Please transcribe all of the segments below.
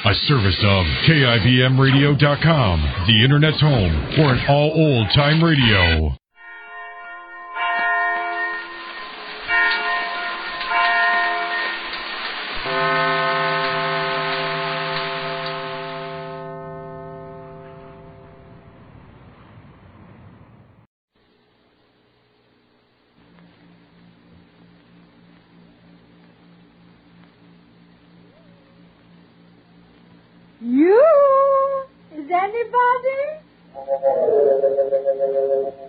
A service of KIBMradio.com, the Internet's home for an all old-time radio. Is anybody?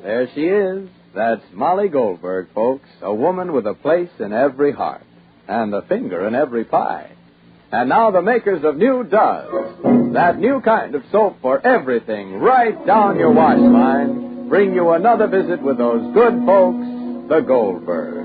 There she is. That's Molly Goldberg, folks. A woman with a place in every heart and a finger in every pie. And now the makers of New Does, that new kind of soap for everything right down your wash line, bring you another visit with those good folks, the Goldbergs.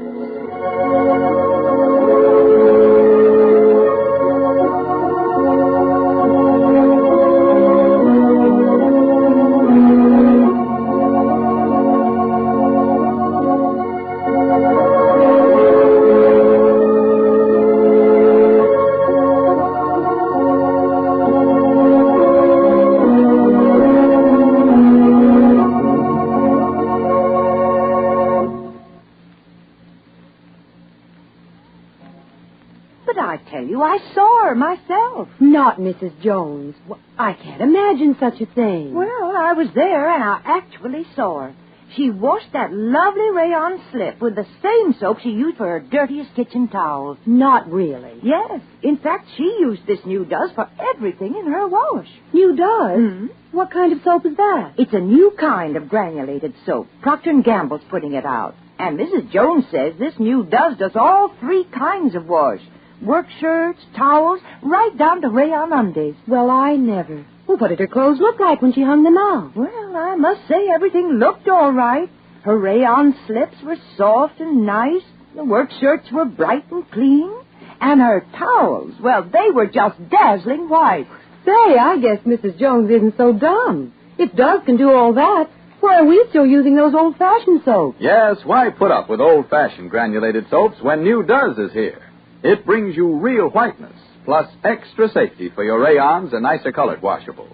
I saw her myself. Not Mrs. Jones. Well, I can't imagine such a thing. Well, I was there, and I actually saw her. She washed that lovely rayon slip with the same soap she used for her dirtiest kitchen towels. Not really. Yes. In fact, she used this New Does for everything in her wash. New Does? Mm-hmm. What kind of soap is that? It's a new kind of granulated soap. Procter & Gamble's putting it out. And Mrs. Jones says this New Does does all three kinds of wash. Work shirts, towels, right down to rayon undies. Well, I never. Well, what did her clothes look like when she hung them out? Well, I must say everything looked all right. Her rayon slips were soft and nice. The work shirts were bright and clean. And her towels, well, they were just dazzling white. Say, I guess Mrs. Jones isn't so dumb. If Does can do all that, why are we still using those old-fashioned soaps? Yes, why put up with old-fashioned granulated soaps when New Does is here? It brings you real whiteness, plus extra safety for your rayons and nicer colored washables.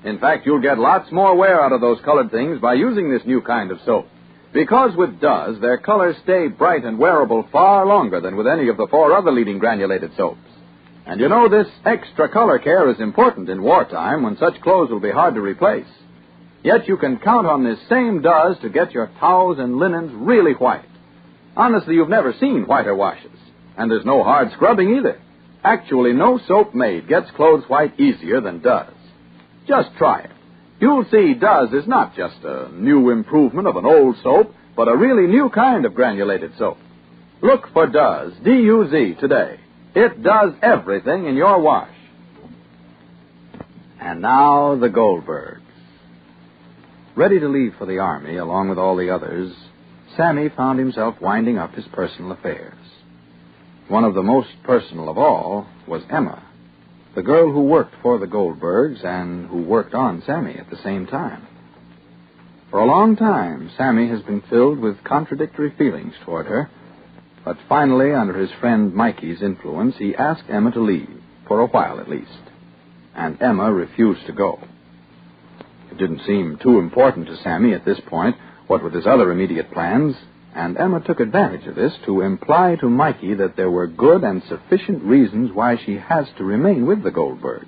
In fact, you'll get lots more wear out of those colored things by using this new kind of soap. Because with Does, their colors stay bright and wearable far longer than with any of the four other leading granulated soaps. And you know, this extra color care is important in wartime when such clothes will be hard to replace. Yet you can count on this same Does to get your towels and linens really white. Honestly, you've never seen whiter washes. And there's no hard scrubbing either. Actually, no soap made gets clothes white easier than Does. Just try it. You'll see Does is not just a new improvement of an old soap, but a really new kind of granulated soap. Look for Does, D-U-Z, today. It does everything in your wash. And now, the Goldbergs. Ready to leave for the Army, along with all the others, Sammy found himself winding up his personal affairs. One of the most personal of all was Emma, the girl who worked for the Goldbergs and who worked on Sammy at the same time. For a long time, Sammy has been filled with contradictory feelings toward her, but finally, under his friend Mikey's influence, he asked Emma to leave, for a while at least, and Emma refused to go. It didn't seem too important to Sammy at this point, what with his other immediate plans, and Emma took advantage of this to imply to Mikey that there were good and sufficient reasons why she has to remain with the Goldbergs.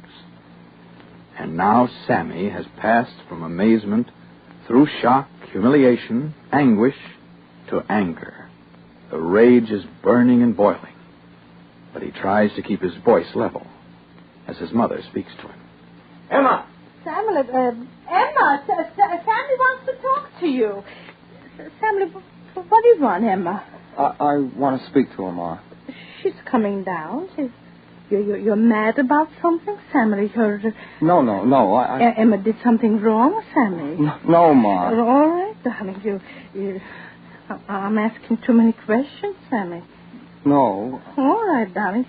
And now Sammy has passed from amazement through shock, humiliation, anguish, to anger. The rage is burning and boiling, but he tries to keep his voice level as his mother speaks to him. Emma! Sammy, Emma, Sammy wants to talk to you. Sammy, what do you want, Emma? I want to speak to her, Ma. She's coming down. You're mad about something, Sammy? No. Emma did something wrong, Sammy? No, Ma. All right, darling. I'm asking too many questions, Sammy. No. All right, darling.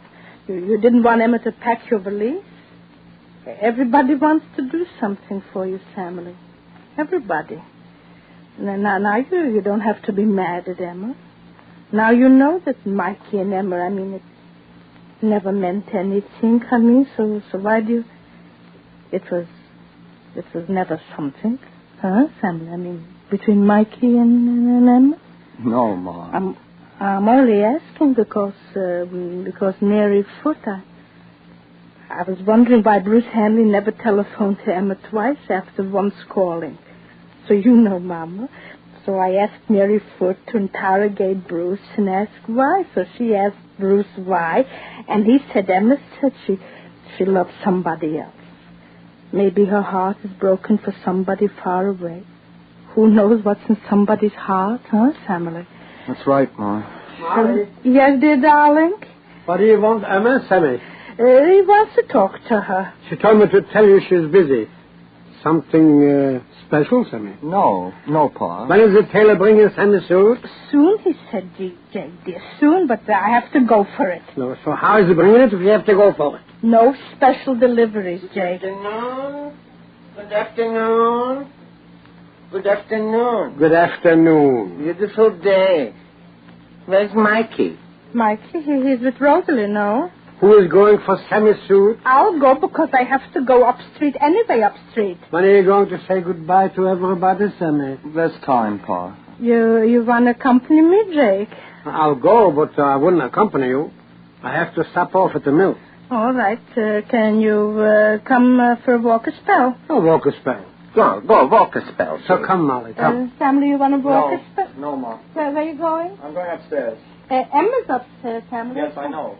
You didn't want Emma to pack your valise? Everybody wants to do something for you, Sammy. Everybody. Now you don't have to be mad at Emma. Now you know that Mikey and Emma, never meant anything, honey, so why do you... It was never something, huh, Sammy? I mean, between Mikey and Emma? No, Ma. I'm only asking because Mary Foote, I was wondering why Bruce Hanley never telephoned to Emma twice after once calling. So you know, Mama. So I asked Mary Foote to interrogate Bruce and ask why. So she asked Bruce why, and he said Emma said she loved somebody else. Maybe her heart is broken for somebody far away. Who knows what's in somebody's heart, huh, Sammy? That's right, Ma. Yes, dear darling? What do you want, Emma? Sammy? He wants to talk to her. She told me to tell you she's busy. Something special, Sammy? No, Pa. When is the tailor bringing Sammy's suit? Soon, he said, dear, soon, but I have to go for it. No, so how is he bringing it if you have to go for it? No special deliveries, Jake. Good afternoon. Good afternoon. Good afternoon. Beautiful day. Where's Mikey? Mikey, he's with Rosalie, no? Who is going for Sammy's suit? I'll go because I have to go up street anyway, up street. When are you going to say goodbye to everybody, Sammy? There's time, Pa. You want to accompany me, Jake? I'll go, but I wouldn't accompany you. I have to stop off at the mill. All right. Can you come for a walk a spell? I'll walk a spell. Go, walk a spell. So come, Molly, come. Sammy, you want to walk a spell? No, Ma. Where are you going? I'm going upstairs. Emma's upstairs, Sammy. Yes, I know.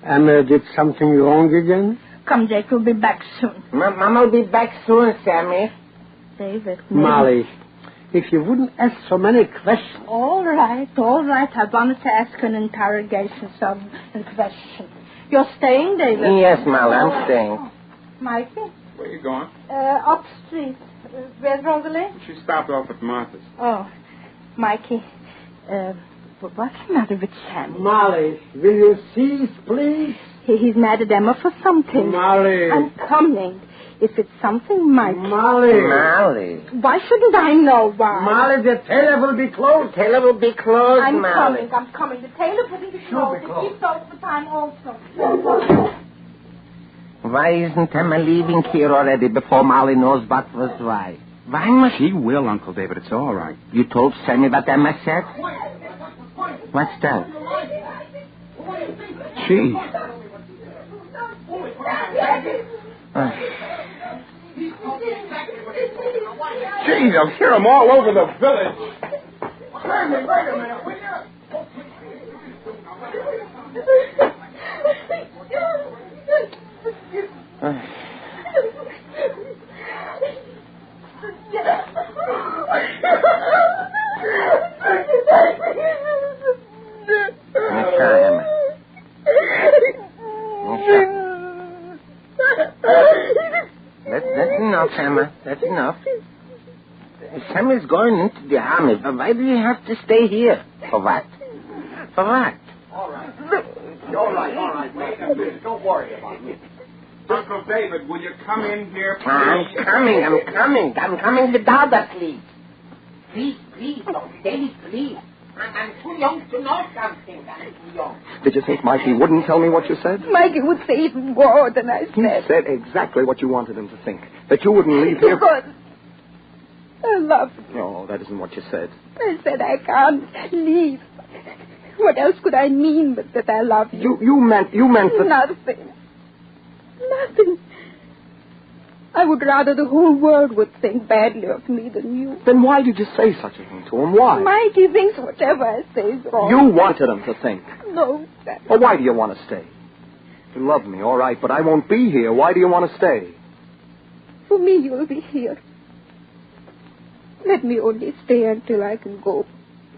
Emma did something wrong again? Come, Jake, we'll be back soon. Mama will be back soon, Sammy. David, maybe. Molly, if you wouldn't ask so many questions. All right. I wanted to ask an interrogation, some question. You're staying, David? Yes, Molly, I'm staying. Mikey? Where are you going? Up street. Where's Rosalie? She stopped off at Martha's. Oh, Mikey. What's the matter with Sammy? Molly, will you cease, please? He's mad at Emma for something. Molly. I'm coming. If it's something, Mikey. Molly. Why shouldn't I know why? Molly, the tailor will be closed. The tailor will be closed, I'm Molly. coming. The tailor wouldn't be closed. It keeps overtime also. Why isn't Emma leaving here already before Molly knows what was why? Why must She will, Uncle David. It's all right. You told Sammy what Emma said? What's that? Gee. Gee, they'll hear them all over the village. Wait a minute, will you? That's enough, Emma. That's enough. Sammy's going into the army. But why do you have to stay here? For what? For what? All right. Don't worry about me. Uncle David, will you come in here, please? I'm coming without a sleep. Please, Dr. David, please. I'm too young to know something. I'm too young. Did you think Mikey wouldn't tell me what you said? Mikey would say even more than I He said. said exactly what you wanted him to think. That you wouldn't leave here. Because I love you. No, that isn't what you said. I said I can't leave. What else could I mean but that I love you? You meant that... Nothing. I would rather the whole world would think badly of me than you. Then why did you say such a thing to him? Why? Mikey thinks whatever I say is wrong. You wanted him to think. No, that... Well, why do you want to stay? You love me, all right, but I won't be here. Why do you want to stay? For me, you'll be here. Let me only stay until I can go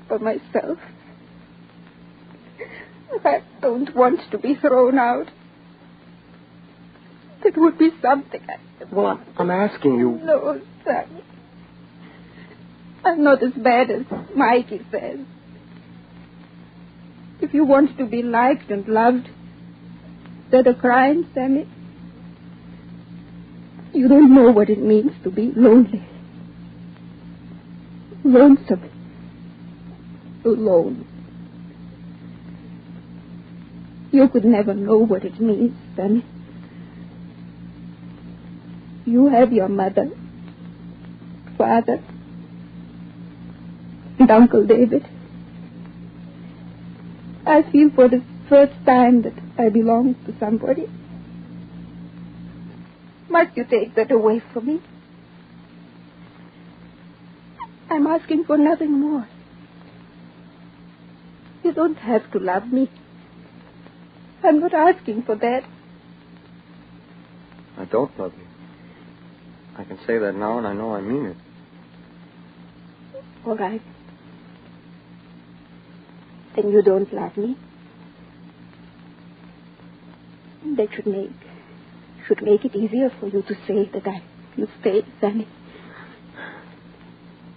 for myself. I don't want to be thrown out. It would be something. Well, I'm asking you. No, son. I'm not as bad as Mikey says. If you want to be liked and loved, is that a crime, Sammy? You don't know what it means to be lonely. Lonesome. Alone. You could never know what it means, Sammy. You have your mother, father, and Uncle David. I feel for the first time that I belong to somebody. Must you take that away from me? I'm asking for nothing more. You don't have to love me. I'm not asking for that. I don't love you. I can say that now, and I know I mean it. All right. Then you don't love me. That should make it easier for you to say that I will stay, Sammy.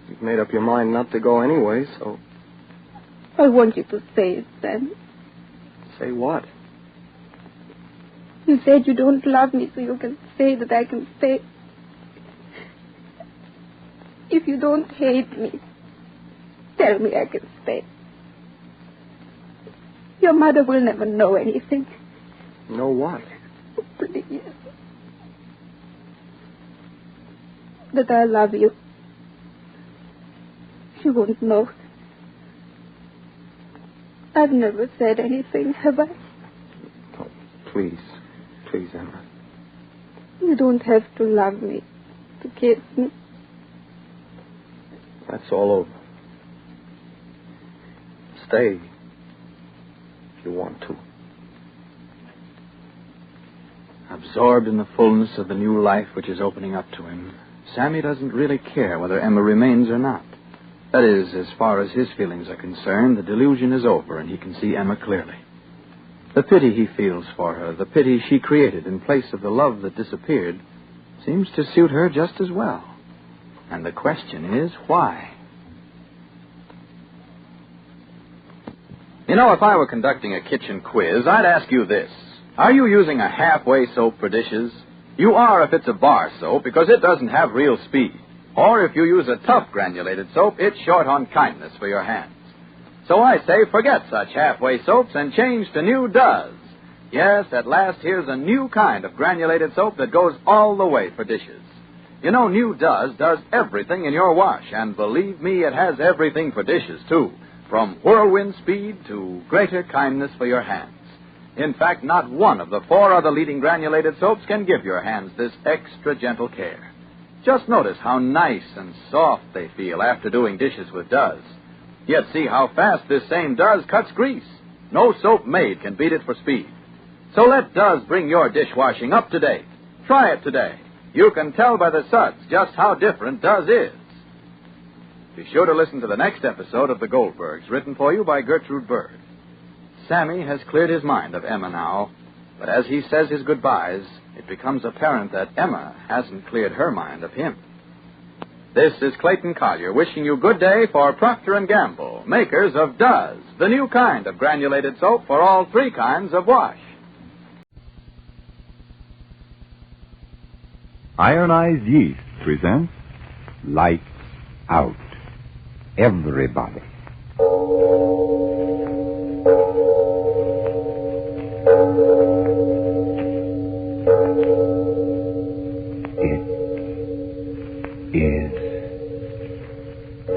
You've made up your mind not to go anyway, so... I want you to say it, Sammy. Say what? You said you don't love me, so you can say that I can stay. If you don't hate me, tell me I can stay. Your mother will never know anything. Know what? Please. That I love you. She won't know. I've never said anything, have I? Oh, please. Please, Emma. You don't have to love me to kiss me. That's all over. Stay if you want to. Absorbed in the fullness of the new life which is opening up to him, Sammy doesn't really care whether Emma remains or not. That is, as far as his feelings are concerned, the delusion is over and he can see Emma clearly. The pity he feels for her, the pity she created in place of the love that disappeared, seems to suit her just as well. And the question is, why? You know, if I were conducting a kitchen quiz, I'd ask you this. Are you using a halfway soap for dishes? You are if it's a bar soap, because it doesn't have real speed. Or if you use a tough granulated soap, it's short on kindness for your hands. So I say forget such halfway soaps and change to New Does. Yes, at last here's a new kind of granulated soap that goes all the way for dishes. You know, New Does everything in your wash, and believe me, it has everything for dishes, too, from whirlwind speed to greater kindness for your hands. In fact, not one of the 4 other leading granulated soaps can give your hands this extra gentle care. Just notice how nice and soft they feel after doing dishes with Does. Yet see how fast this same Does cuts grease. No soap made can beat it for speed. So let Does bring your dishwashing up to date. Try it today. You can tell by the suds just how different Does is. Be sure to listen to the next episode of The Goldbergs, written for you by Gertrude Bird. Sammy has cleared his mind of Emma now, but as he says his goodbyes, it becomes apparent that Emma hasn't cleared her mind of him. This is Clayton Collier wishing you good day for Procter & Gamble, makers of Does, the new kind of granulated soap for all 3 kinds of wash. Ironized Yeast presents Lights Out. Everybody. It is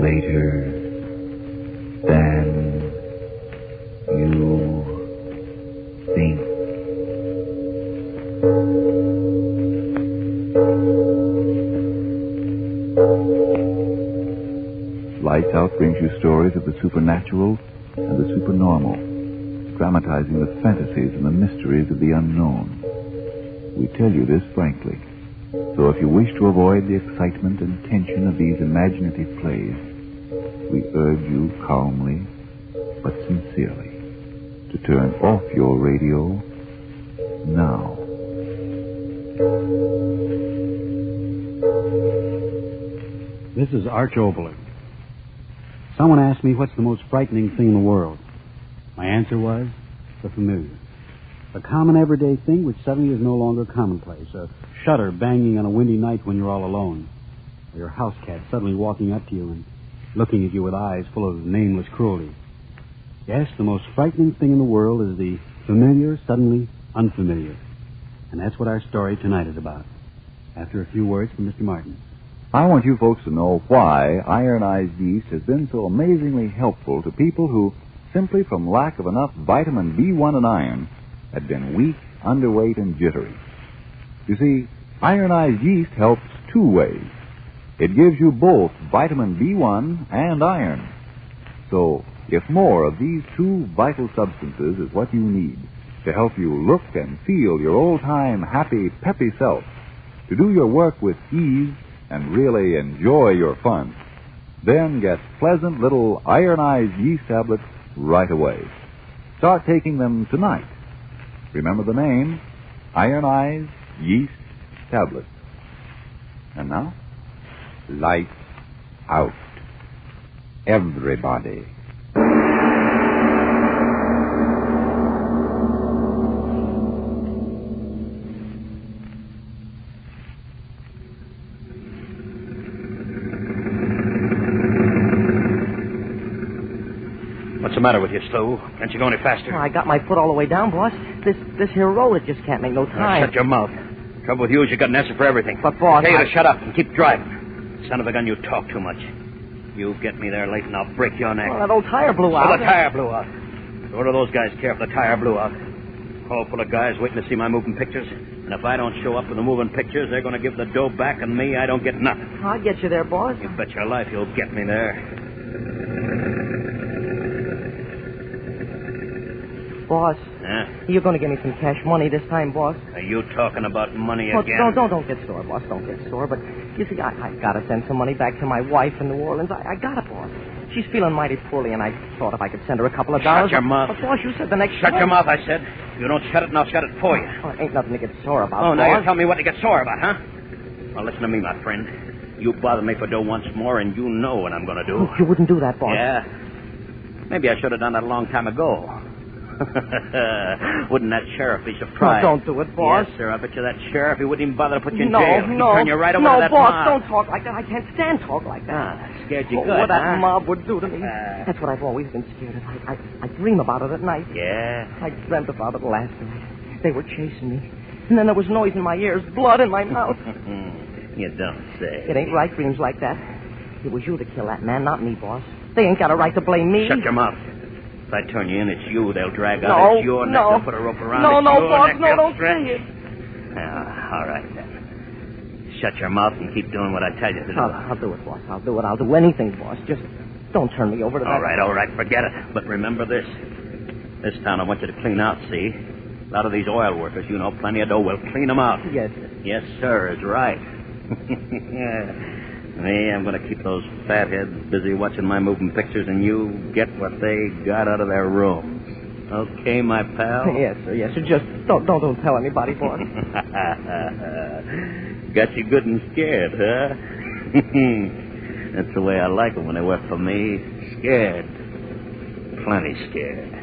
later than you think. Lights Out brings you stories of the supernatural and the supernormal, dramatizing the fantasies and the mysteries of the unknown. We tell you this frankly. So if you wish to avoid the excitement and tension of these imaginative plays, we urge you calmly but sincerely to turn off your radio now. This is Arch Oboler. Someone asked me what's the most frightening thing in the world. My answer was the familiar. A common everyday thing which suddenly is no longer commonplace. A shutter banging on a windy night when you're all alone. Or your house cat suddenly walking up to you and looking at you with eyes full of nameless cruelty. Yes, the most frightening thing in the world is the Familiar, suddenly unfamiliar. And that's what our story tonight is about. After a few words from Mr. Martin. I want you folks to know why ironized yeast has been so amazingly helpful to people who, simply from lack of enough vitamin B1 and iron, had been weak, underweight, and jittery. You see, ironized yeast helps two ways. It gives you both vitamin B1 and iron. So, if more of these two vital substances is what you need to help you look and feel your old-time, happy, peppy self, to do your work with ease and really enjoy your fun, then get pleasant little ironized yeast tablets right away. Start taking them tonight. Remember the name, ironized yeast tablets. And now, lights out. Everybody. What's the matter with you, Stu? Can't you go any faster? I got my foot all the way down, boss. This here roller just can't make no time. Shut your mouth. Trouble with you is you got an answer for everything. But, boss, I tell you to shut up and keep driving. Son of a gun, you talk too much. You get me there late and I'll break your neck. Well, that old tire blew out. Oh, the tire blew out. What do those guys care if the tire blew out? Hall full of guys waiting to see my moving pictures. And if I don't show up with the moving pictures, they're going to give the dough back, and me, I don't get nothing. I'll get you there, boss. You bet your life you'll get me there. Boss, Huh? you're going to give me some cash money this time, boss. Are you talking about money Oh, again? don't get sore, boss. Don't get sore. But, you see, I got to send some money back to my wife in New Orleans. I got it, boss. She's feeling mighty poorly, and I thought if I could send her a couple of dollars... Shut your mouth. But, boss, you said the next... Shut your mouth, I said. If you don't shut it, and I'll shut it for you. Oh, ain't nothing to get sore about, Oh, boss. now you tell me what to get sore about, huh? Well, listen to me, my friend. You bother me for dough once more, and you know what I'm going to do. You wouldn't do that, boss. Yeah. Maybe I should have done that a long time ago. Wouldn't that sheriff be surprised? No, don't do it, boss. Yes, sir. I bet you that sheriff, he wouldn't even bother to put you in No, jail. He'd turn you right over to that boss, mob. don't talk like that. I can't stand talk like that. Scared you good, What that huh? mob would do to me. That's what I've always been scared of. I dream about it at night. Yeah? I dreamt about it last night. They were chasing me. And then there was noise in my ears, blood in my mouth. You don't say. It ain't right dreams like that. It was you to kill that man, not me, boss. They ain't got a right to blame me. Shut your mouth. If I turn you in, it's you they'll drag out. No, It's your neck. no. They'll put a rope around. No, It's no, your boss, neck no, they'll don't stretch. say it. All right, then. Shut your mouth and keep doing what I tell you to do. I'll do it, boss. I'll do it. I'll do anything, boss. Just don't turn me over to that. All right. Forget it. But remember this. This town I want you to clean out, see? A lot of these oil workers, you know, plenty of dough. We'll clean them out. Yes, sir. Yes, sir, is right. Me, I'm going to keep those fatheads busy watching my moving pictures, and you get what they got out of their rooms. Okay, my pal? Yes, sir. Yes, sir. Just don't tell anybody, boss. Got you good and scared, huh? That's the way I like them when they work for me. Scared. Plenty scared.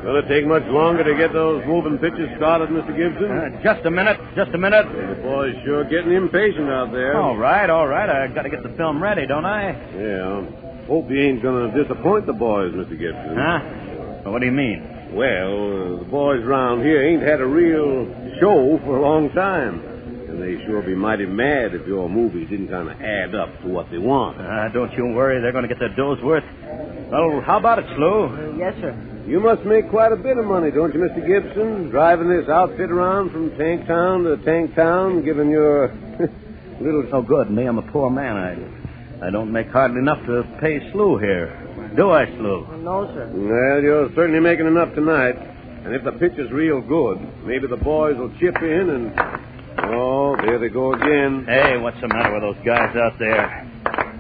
Will it take much longer to get those moving pictures started, Mr. Gibson? Just a minute. The boys sure getting impatient out there. All right. I got to get the film ready, don't I? Yeah. Hope you ain't going to disappoint the boys, Mr. Gibson. Huh? Well, what do you mean? Well, the boys around here ain't had a real show for a long time. And they sure be mighty mad if your movie didn't kind of add up to what they want. Don't you worry. They're going to get their dough's worth. Well, how about it, Slew? Yes, sir. You must make quite a bit of money, don't you, Mr. Gibson? Driving this outfit around from tank town to tank town, giving your little... Oh, good. Me, I'm a poor man. I don't make hardly enough to pay Slew here. Do I, Slew? No, sir. Well, you're certainly making enough tonight. And if the picture's real good, maybe the boys will chip in and... Oh, there they go again. Hey, what's the matter with those guys out there?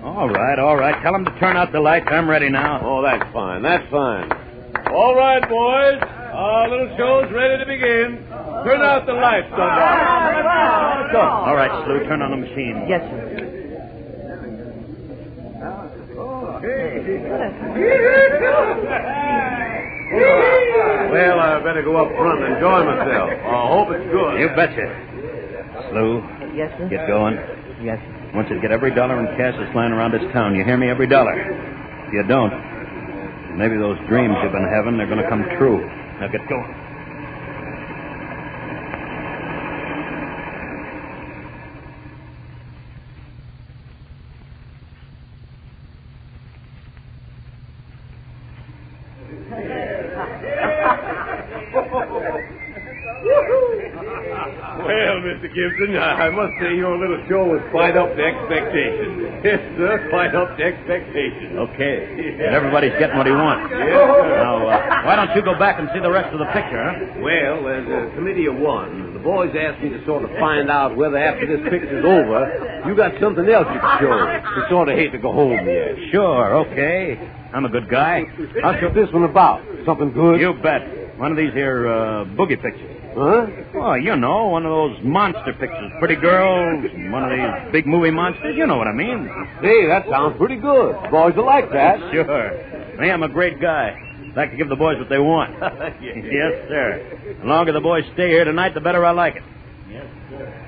All right. Tell them to turn out the lights. I'm ready now. Oh, that's fine. All right, boys. Our little show's ready to begin. Turn out the lights, somebody. Go. All right, Slew, turn on the machine. Yes, sir. Well, I better go up front and enjoy myself. I hope it's good. You betcha. Slew, Yes, sir. Get going. Yes. I want you to get every dollar in cash that's lying around this town. You hear me? Every dollar. If you don't, maybe those dreams you've been having, they're going to come true. Now get going. Well, Mr. Gibson, I must say your little show was quite up to expectations. Yes, sir, quite up to expectations. Okay. And everybody's getting what he wants. Yes, sir. Now, why don't you go back and see the rest of the picture, huh? Well, as a committee of one, the boys asked me to sort of find out whether after this picture's over, you got something else you can show. We sort of hate to go home yet. Sure, okay. I'm a good guy. What's this one about? Something good? You bet. One of these here boogie pictures. Huh? Oh, you know, one of those monster pictures. Pretty girls, one of these big movie monsters. You know what I mean. Hey, that sounds pretty good. Boys will like that. Sure. Me, I'm a great guy. Like to give the boys what they want. Yes, sir. The longer the boys stay here tonight, the better I like it. Yes, sir.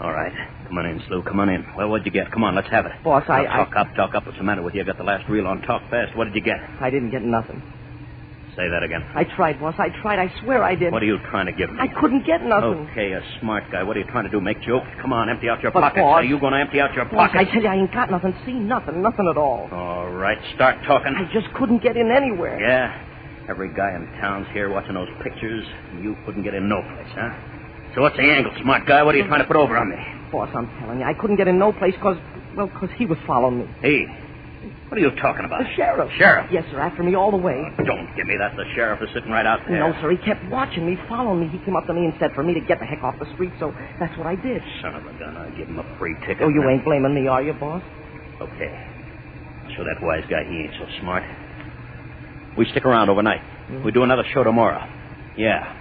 All right. Come on in, Slew. Come on in. Well, what'd you get? Come on, let's have it. Boss, Talk up. What's the matter with you? I got the last reel on. Talk fast. What did you get? I didn't get nothing. Say that again. I tried, boss. I tried. I swear I did. What are you trying to give me? I couldn't get nothing. Okay, a smart guy. What are you trying to do? Make jokes? Come on, empty out your But, pockets. boss, Are you going to empty out your boss, pockets? I tell you, I ain't got nothing. See, nothing at all. All right, start talking. I just couldn't get in anywhere. Yeah? Every guy in town's here watching those pictures. You couldn't get in no place, huh? So what's the angle, smart guy? What are you trying to put over on me? Boss, I'm telling you, I couldn't get in no place because he was following me. Hey, what are you talking about? The sheriff. Sheriff? Yes, sir, after me all the way. Don't give me that. The sheriff is sitting right out there. No, sir, he kept watching me, following me. He came up to me and said for me to get the heck off the street, so that's what I did. Son of a gun, I'll give him a free ticket. Oh, you ain't blaming me, are you, boss? Okay. So that wise guy, he ain't so smart. We stick around overnight. We do another show tomorrow. Yeah.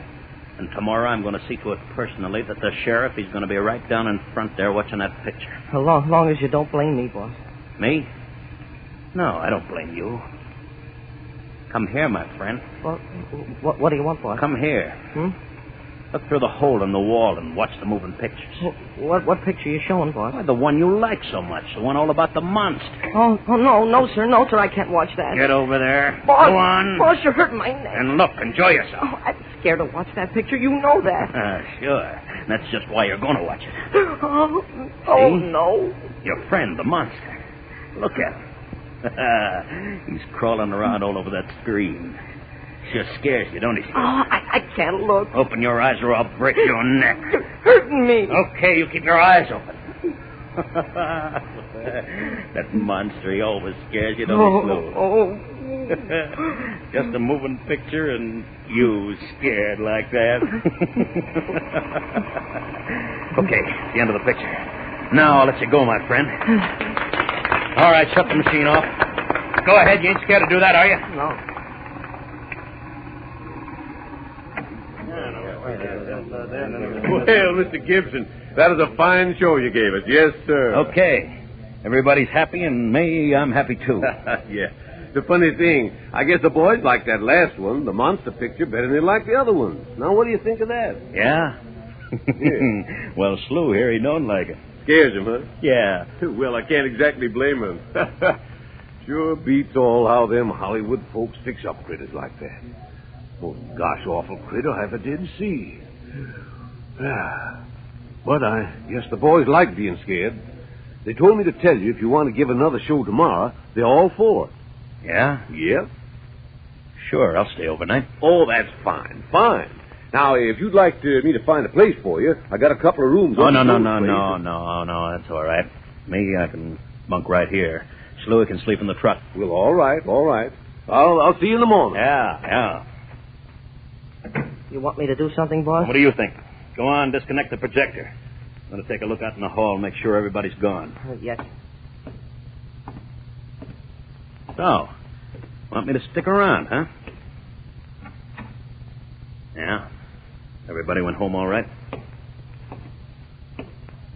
And tomorrow I'm going to see to it personally that the sheriff, he's going to be right down in front there watching that picture. As long as you don't blame me, boss. Me? No, I don't blame you. Come here, my friend. Well, what do you want, boss? Come here. Look through the hole in the wall and watch the moving pictures. What picture are you showing, boss? Why, the one you like so much. The one all about the monster. Oh, no, sir, I can't watch that. Get over there. Boss, Go on. Boss, you're hurting my neck. And look, enjoy yourself. Oh, I'm scared to watch that picture. You know that. Sure. That's just why you're going to watch it. Oh, no. Your friend, the monster. Look at him. He's crawling around all over that screen. Sure scares you, don't he? Oh, I can't look. Open your eyes or I'll break your neck. You're hurting me. Okay, you keep your eyes open. That monster, he always scares you, don't he, Slew? Oh. Just a moving picture and you scared like that. Okay, the end of the picture. Now I'll let you go, my friend. All right, shut the machine off. Go ahead, you ain't scared to do that, are you? No. Well, Mr. Gibson, that is a fine show you gave us. Yes, sir. Okay. Everybody's happy, and me, I'm happy, too. Yeah. The funny thing, I guess the boys like that last one, the monster picture, better than they like the other ones. Now, what do you think of that? Yeah? Yeah. Well, Slew here, he don't like it. Scares him, huh? Yeah. Well, I can't exactly blame him. Sure beats all how them Hollywood folks fix up critters like that. Most gosh awful critter I ever did see. But I guess the boys like being scared. They told me to tell you if you want to give another show tomorrow, they're all for it. Yeah? Yep. Sure, I'll stay overnight. Oh, that's fine. Fine. Now, if you'd like me to find a place for you, I got a couple of rooms. Oh, no, that's all right. Me, I can bunk right here. Slew can sleep in the truck. Well, all right. I'll see you in the morning. Yeah. You want me to do something, boss? What do you think? Go on, disconnect the projector. I'm going to take a look out in the hall and make sure everybody's gone. Yes. So, want me to stick around, huh? Yeah. Everybody went home all right?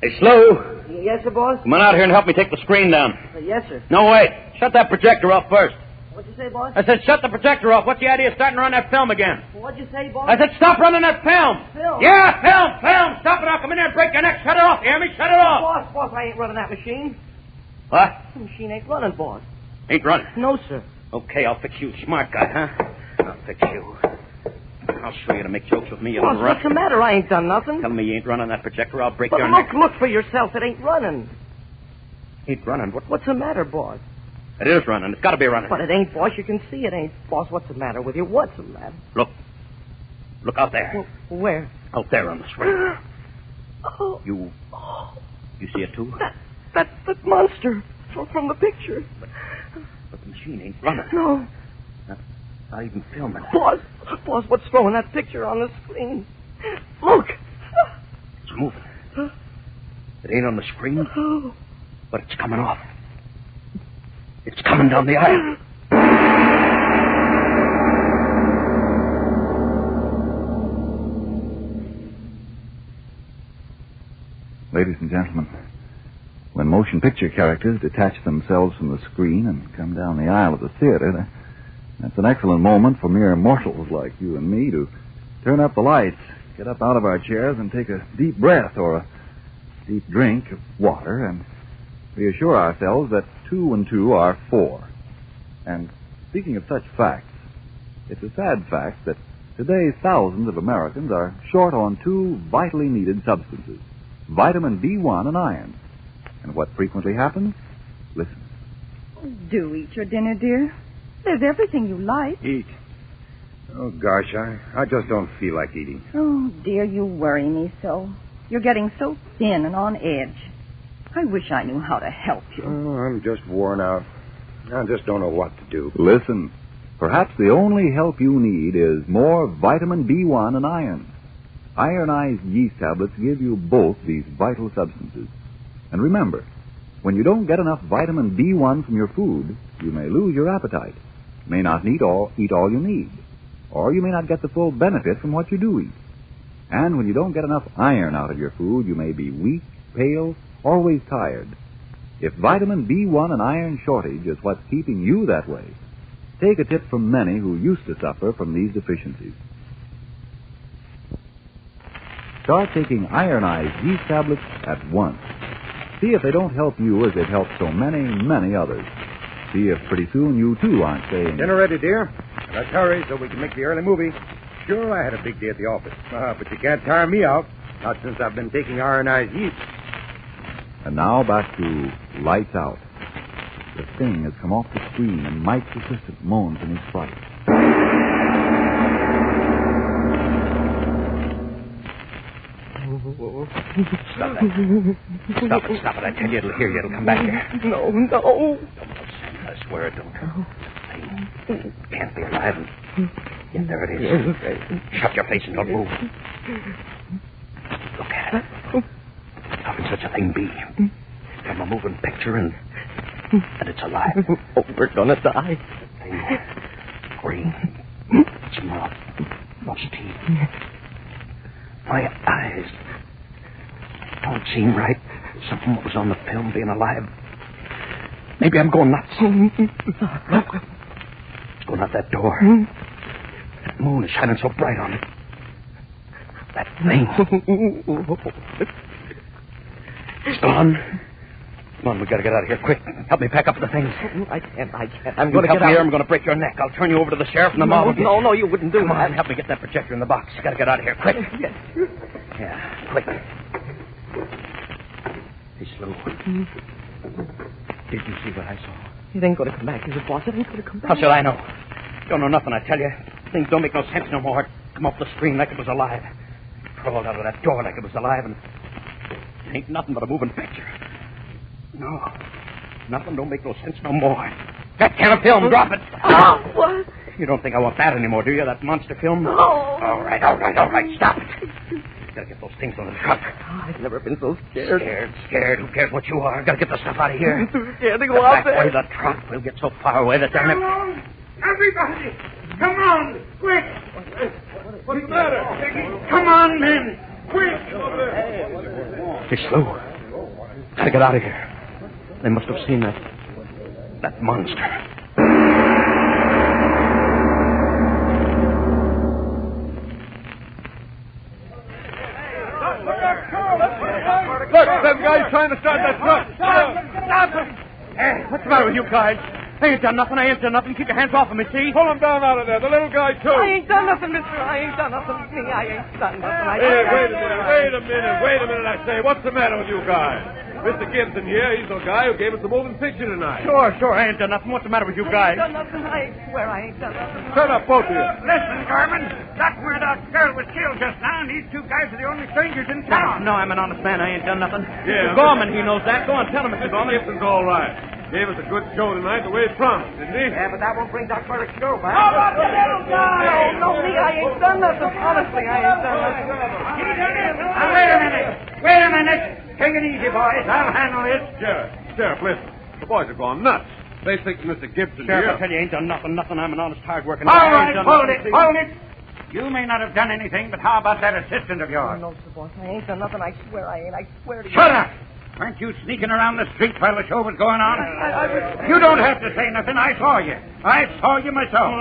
Hey, Slow. Yes, sir, boss? Come on out here and help me take the screen down. Yes, sir. No, wait. Shut that projector off first. What'd you say, boss? I said shut the projector off. What's the idea of starting to run that film again? What'd you say, boss? I said stop running that film. Film? Yeah, film. Stop it. I'll come in there and break your neck. Shut it off. You hear me? Shut it off. Boss, I ain't running that machine. What? The machine ain't running, boss. Ain't running? No, sir. Okay, I'll fix you. Smart guy, huh? I'll fix you. I'll show you to make jokes with me, you Boss, little runt. what's the matter? I ain't done nothing. Tell me you ain't running that projector. I'll break But your neck. look for yourself. It ain't running. Ain't running? What's the matter, boss? It is running. It's got to be running. But it ain't, boss. You can see it ain't. Boss, what's the matter with you? What's the matter? Look. Look out there. Where? Out there on the screen. Oh. You see it, too? That monster from the picture. But the machine ain't running. No. Not even filming. Boss, what's throwing that picture on the screen? Look. It's moving. It ain't on the screen, but it's coming off. It's coming down the aisle. Ladies and gentlemen, when motion picture characters detach themselves from the screen and come down the aisle of the theater, that's an excellent moment for mere mortals like you and me to turn up the lights, get up out of our chairs and take a deep breath or a deep drink of water and reassure ourselves that 2 and 2 are 4. And speaking of such facts, it's a sad fact that today thousands of Americans are short on 2 vitally needed substances, vitamin B1 and iron. And what frequently happens? Listen. Do eat your dinner, dear. There's everything you like. Eat? Oh, gosh, I just don't feel like eating. Oh, dear, you worry me so. You're getting so thin and on edge. I wish I knew how to help you. Oh, I'm just worn out. I just don't know what to do. Listen. Perhaps the only help you need is more vitamin B1 and iron. Ironized yeast tablets give you both these vital substances. And remember, when you don't get enough vitamin B1 from your food, you may lose your appetite. You may not eat all you need. Or you may not get the full benefit from what you do eat. And when you don't get enough iron out of your food, you may be weak, pale, always tired. If vitamin B1 and iron shortage is what's keeping you that way, take a tip from many who used to suffer from these deficiencies. Start taking ironized yeast tablets at once. See if they don't help you as they've helped so many, many others. See if pretty soon you, too, aren't saying... Dinner ready, dear. Let's hurry so we can make the early movie. Sure, I had a big day at the office. But you can't tire me out. Not since I've been taking ironized yeast. And now back to Lights Out. The thing has come off the screen, and Mike's assistant moans in his fright. Stop it. Stop it. I tell you, it'll hear you. It'll come back here. No. Don't, Sam. I swear it don't. It can't be alive. Yeah, there it is. Shut your face and don't move. Look at it. How can such a thing be? From a moving picture and it's alive. Oh, we're gonna die. Green. Its mouth. Those teeth. My eyes don't seem right. Something was on the film being alive. Maybe I'm going nuts. Look. It's going out that door. That moon is shining so bright on it. That thing. It's gone. Come on, we gotta get out of here quick. Help me pack up the things. I can't. I'm going gonna to help get me out. here. I'm going to break your neck. I'll turn you over to the sheriff and the mob. No, you wouldn't do Come that. on, help me get that projector in the box. Gotta get out of here quick. Yes. Yeah, quick. Hey, Slow. Did you see what I saw? It ain't gonna come back, is it, boss? It ain't gonna come back. How should I know? Don't know nothing, I tell you. Things don't make no sense no more. Come off the screen like it was alive. Crawled out of that door like it was alive, and it ain't nothing but a moving picture. No. Nothing don't make no sense no more. That can of film, drop it. Oh, what? You don't think I want that anymore, do you? That monster film? No. All right. Stop it. Gotta get those things on the truck. I've never been so scared. Scared. Who cares what you are? Gotta get the stuff out of here. I'm too scared to go out there. That way, the truck. We'll get so far away that they're... Come on, everybody! Come on, quick! What's the matter? Come on, men! Quick! Hey, Slow. Gotta get out of here. They must have seen that monster. Look, that guy's trying to start that truck. Stop him! Hey, what's the matter with you guys? I ain't done nothing. Keep your hands off of me, see? Pull him down out of there. The little guy, too. I ain't done nothing, mister. I ain't done nothing. I ain't done nothing. Wait a minute, I say. What's the matter with you guys? Mr. Gibson here, he's the guy who gave us the moving picture tonight. Sure, I ain't done nothing. What's the matter with you guys? I ain't done nothing. I swear I ain't done nothing. Shut up, both of you. Listen, Garman. That's where the girl was killed just now, and these two guys are the only strangers in town. No, I'm an honest man. I ain't done nothing. Yeah. Mr. Gorman, he knows that. Go on, tell him, Mr. Gorman. Gibson's all right. Gave us a good show tonight the way he promised, didn't he? Yeah, but that won't bring Doc Burdick's show back. How about the little guy? No, me, I ain't done nothing. Honestly, I ain't done nothing. Now, wait a minute. Take it easy, boys. I'll handle this. Sheriff, listen. The boys have gone nuts. They think Mr. Gibson Sheriff, here. I tell you, ain't done nothing. I'm an honest, hard-working All man. right, hold it. You may not have done anything, but how about that assistant of yours? No, sir, boss. I ain't done nothing. I swear I ain't. I swear to you. Shut up! Weren't you sneaking around the street while the show was going on? You don't have to say nothing. I saw you. I saw you myself.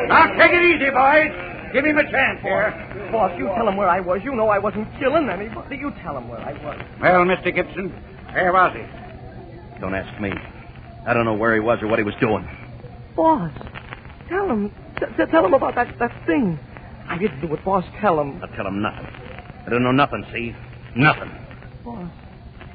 Now, take it easy, boys. Give him a chance here. Boss, you tell him where I was. You know I wasn't killing anybody. You tell him where I was. Well, Mr. Gibson, where was he? Don't ask me. I don't know where he was or what he was doing. Boss, tell him. Tell him about that thing. I didn't do it, boss. Tell him. I'll tell him nothing. I don't know nothing, see? Nothing. Boss.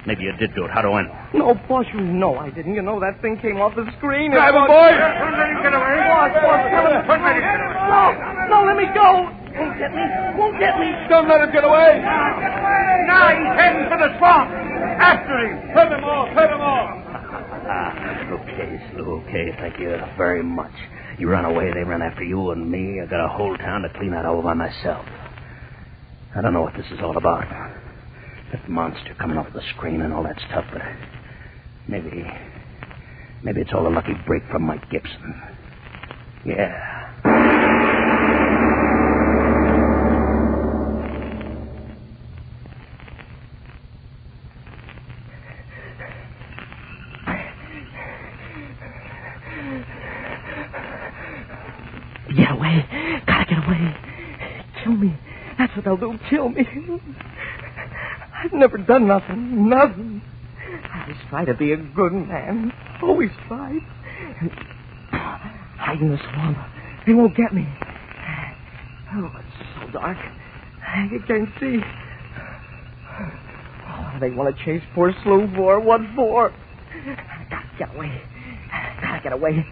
Maybe you did do it. How do I know? No, boss, you know I didn't. You know that thing came off the screen. Drive him, boy! Don't let him get away. Boss, tell him. Don't let him get away. No, let me go. Won't get me. Don't let him get away. Now he's heading for the swamp. After him. Cut him off. Okay. Thank you very much. You run away, they run after you and me. I got a whole town to clean out all by myself. I don't know what this is all about. That monster coming off the screen and all that stuff, but maybe it's all a lucky break from Mike Gibson. Yeah. Get away. Gotta get away. Kill me. That's what they'll do. Kill me. I've never done nothing. Nothing. I always try to be a good man. Always tried. Hide in the swamp. They won't get me. Oh, it's so dark. You can't see. What do they want to chase poor Slew for? What for? I gotta get away. Gotta get away.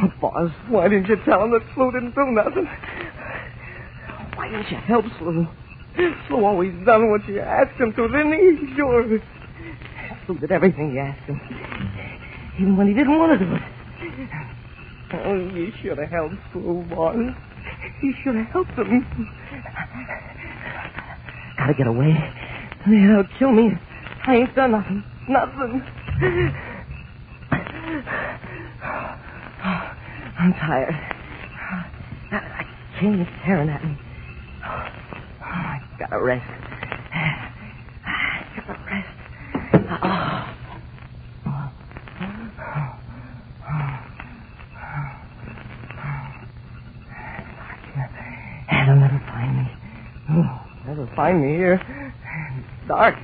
Oh, boss, why didn't you tell him that Slew didn't do nothing? Why didn't you help Slew? Slew always done what you asked him to, didn't he? Sure. Slew did everything you asked him. Even when he didn't want to do it. Oh, you should have helped Slew, boss. You should have helped him. Gotta get away. They'll kill me. I ain't done nothing. Nothing. I'm tired. I can't keep staring at me. I gotta rest. Gotta rest. They'll never find me. Never find me here. It's dark.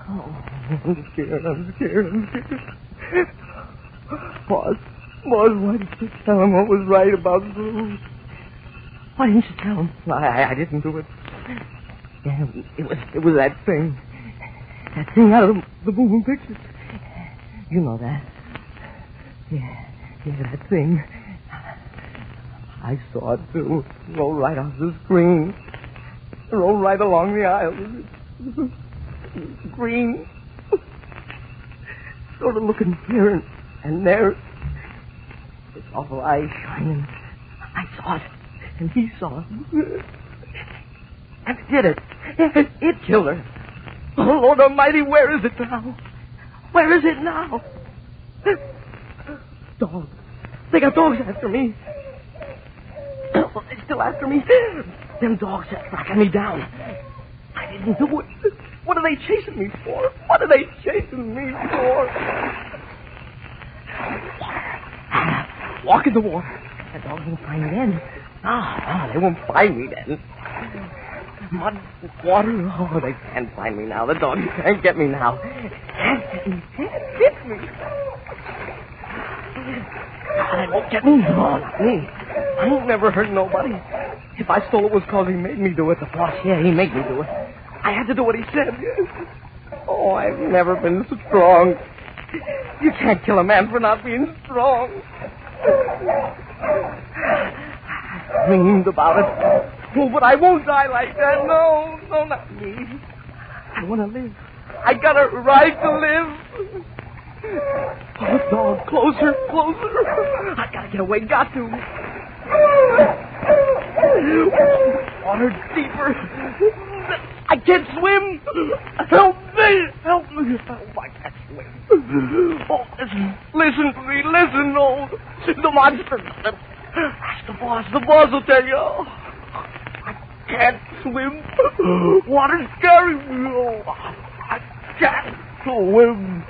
Oh, I'm scared. Boss, why didn't you tell him what was right about Slew? Why didn't you tell him? I didn't do it. Yeah, it was that thing. That thing out of the moving pictures. You know that. Yeah, that thing. I saw it, too. Roll right off the screen. Roll right along the aisle. Green. Sort of looking here and there. This awful eye shining. I saw it, and he saw it. And it did it. It killed her. Oh, Lord Almighty, where is it now? Where is it now? Dogs. They got dogs after me. Oh, they're still after me. Them dogs are tracking me down. I didn't do it. What are they chasing me for? What are they chasing me for? Walk in the water. That dog won't find me then. They won't find me then. Mud, water, they can't find me now. The dog can't get me now. Can't get me. They won't get me. No, not me. I ain't never hurt nobody. If I stole it was because he made me do it. The boss, he made me do it. I had to do what he said. Oh, I've never been strong. You can't kill a man for not being strong. I dreamed about it. Oh, but I won't die like that. No, not me. I want to live. I got a right to live. Oh, dog, closer. I got to get away. Got to. Water deeper. I can't swim. Help me. Oh, I can't swim. Oh, listen to me. Listen. Oh, the monster. Ask the boss will tell you. I can't swim. Water's carrying me. Oh, I can't swim.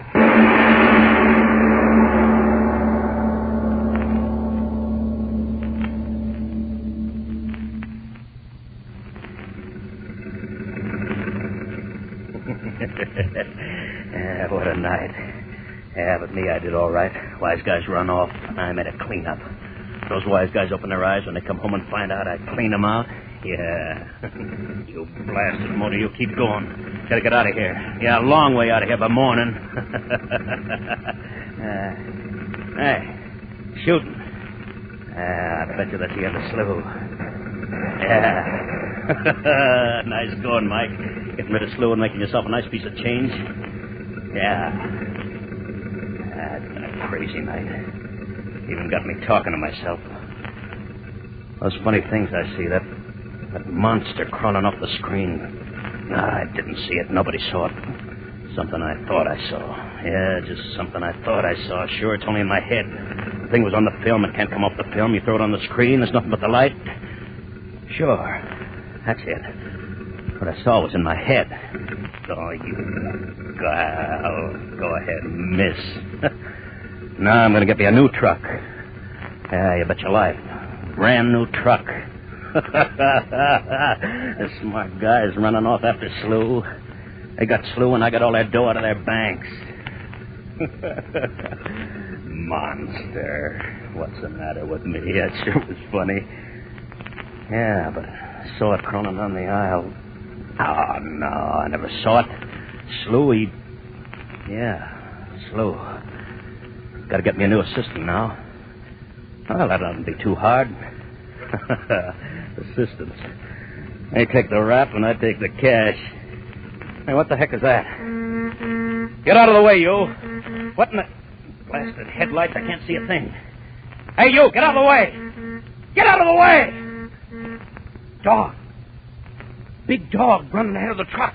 What a night. Yeah, but me, I did all right. Wise guys run off. I made a cleanup. Those wise guys open their eyes when they come home and find out I cleaned them out. Yeah. You blasted motor, you keep going. Gotta get out of here. Yeah, a long way out of here by morning. Hey, shooting. I bet you that's the other slough. Yeah. Nice going, Mike. Getting rid of slough and making yourself a nice piece of change. Yeah. It's been a crazy night. Even got me talking to myself. Those funny things I see, that monster crawling off the screen. I didn't see it. Nobody saw it. Something I thought I saw. Yeah, just something I thought I saw. Sure, it's only in my head. The thing was on the film. It can't come off the film. You throw it on the screen. There's nothing but the light. Sure. That's it. What I saw was in my head. Oh, you... Go ahead, miss. Now I'm going to get me a new truck. Yeah, you bet your life. Brand new truck. The smart guys running off after slough. They got slough and I got all their dough out of their banks. Monster. What's the matter with me? That sure was funny. Yeah, but I saw it crawling down the aisle. Oh, no, I never saw it. Slough, slough. Got to get me a new assistant now. Well, that oughtn't be too hard. Assistants. They take the rap and I take the cash. Hey, what the heck is that? Get out of the way, you. What in the... Blasted headlights, I can't see a thing. Hey, you, get out of the way. Get out of the way. Dog. Big dog running ahead of the truck.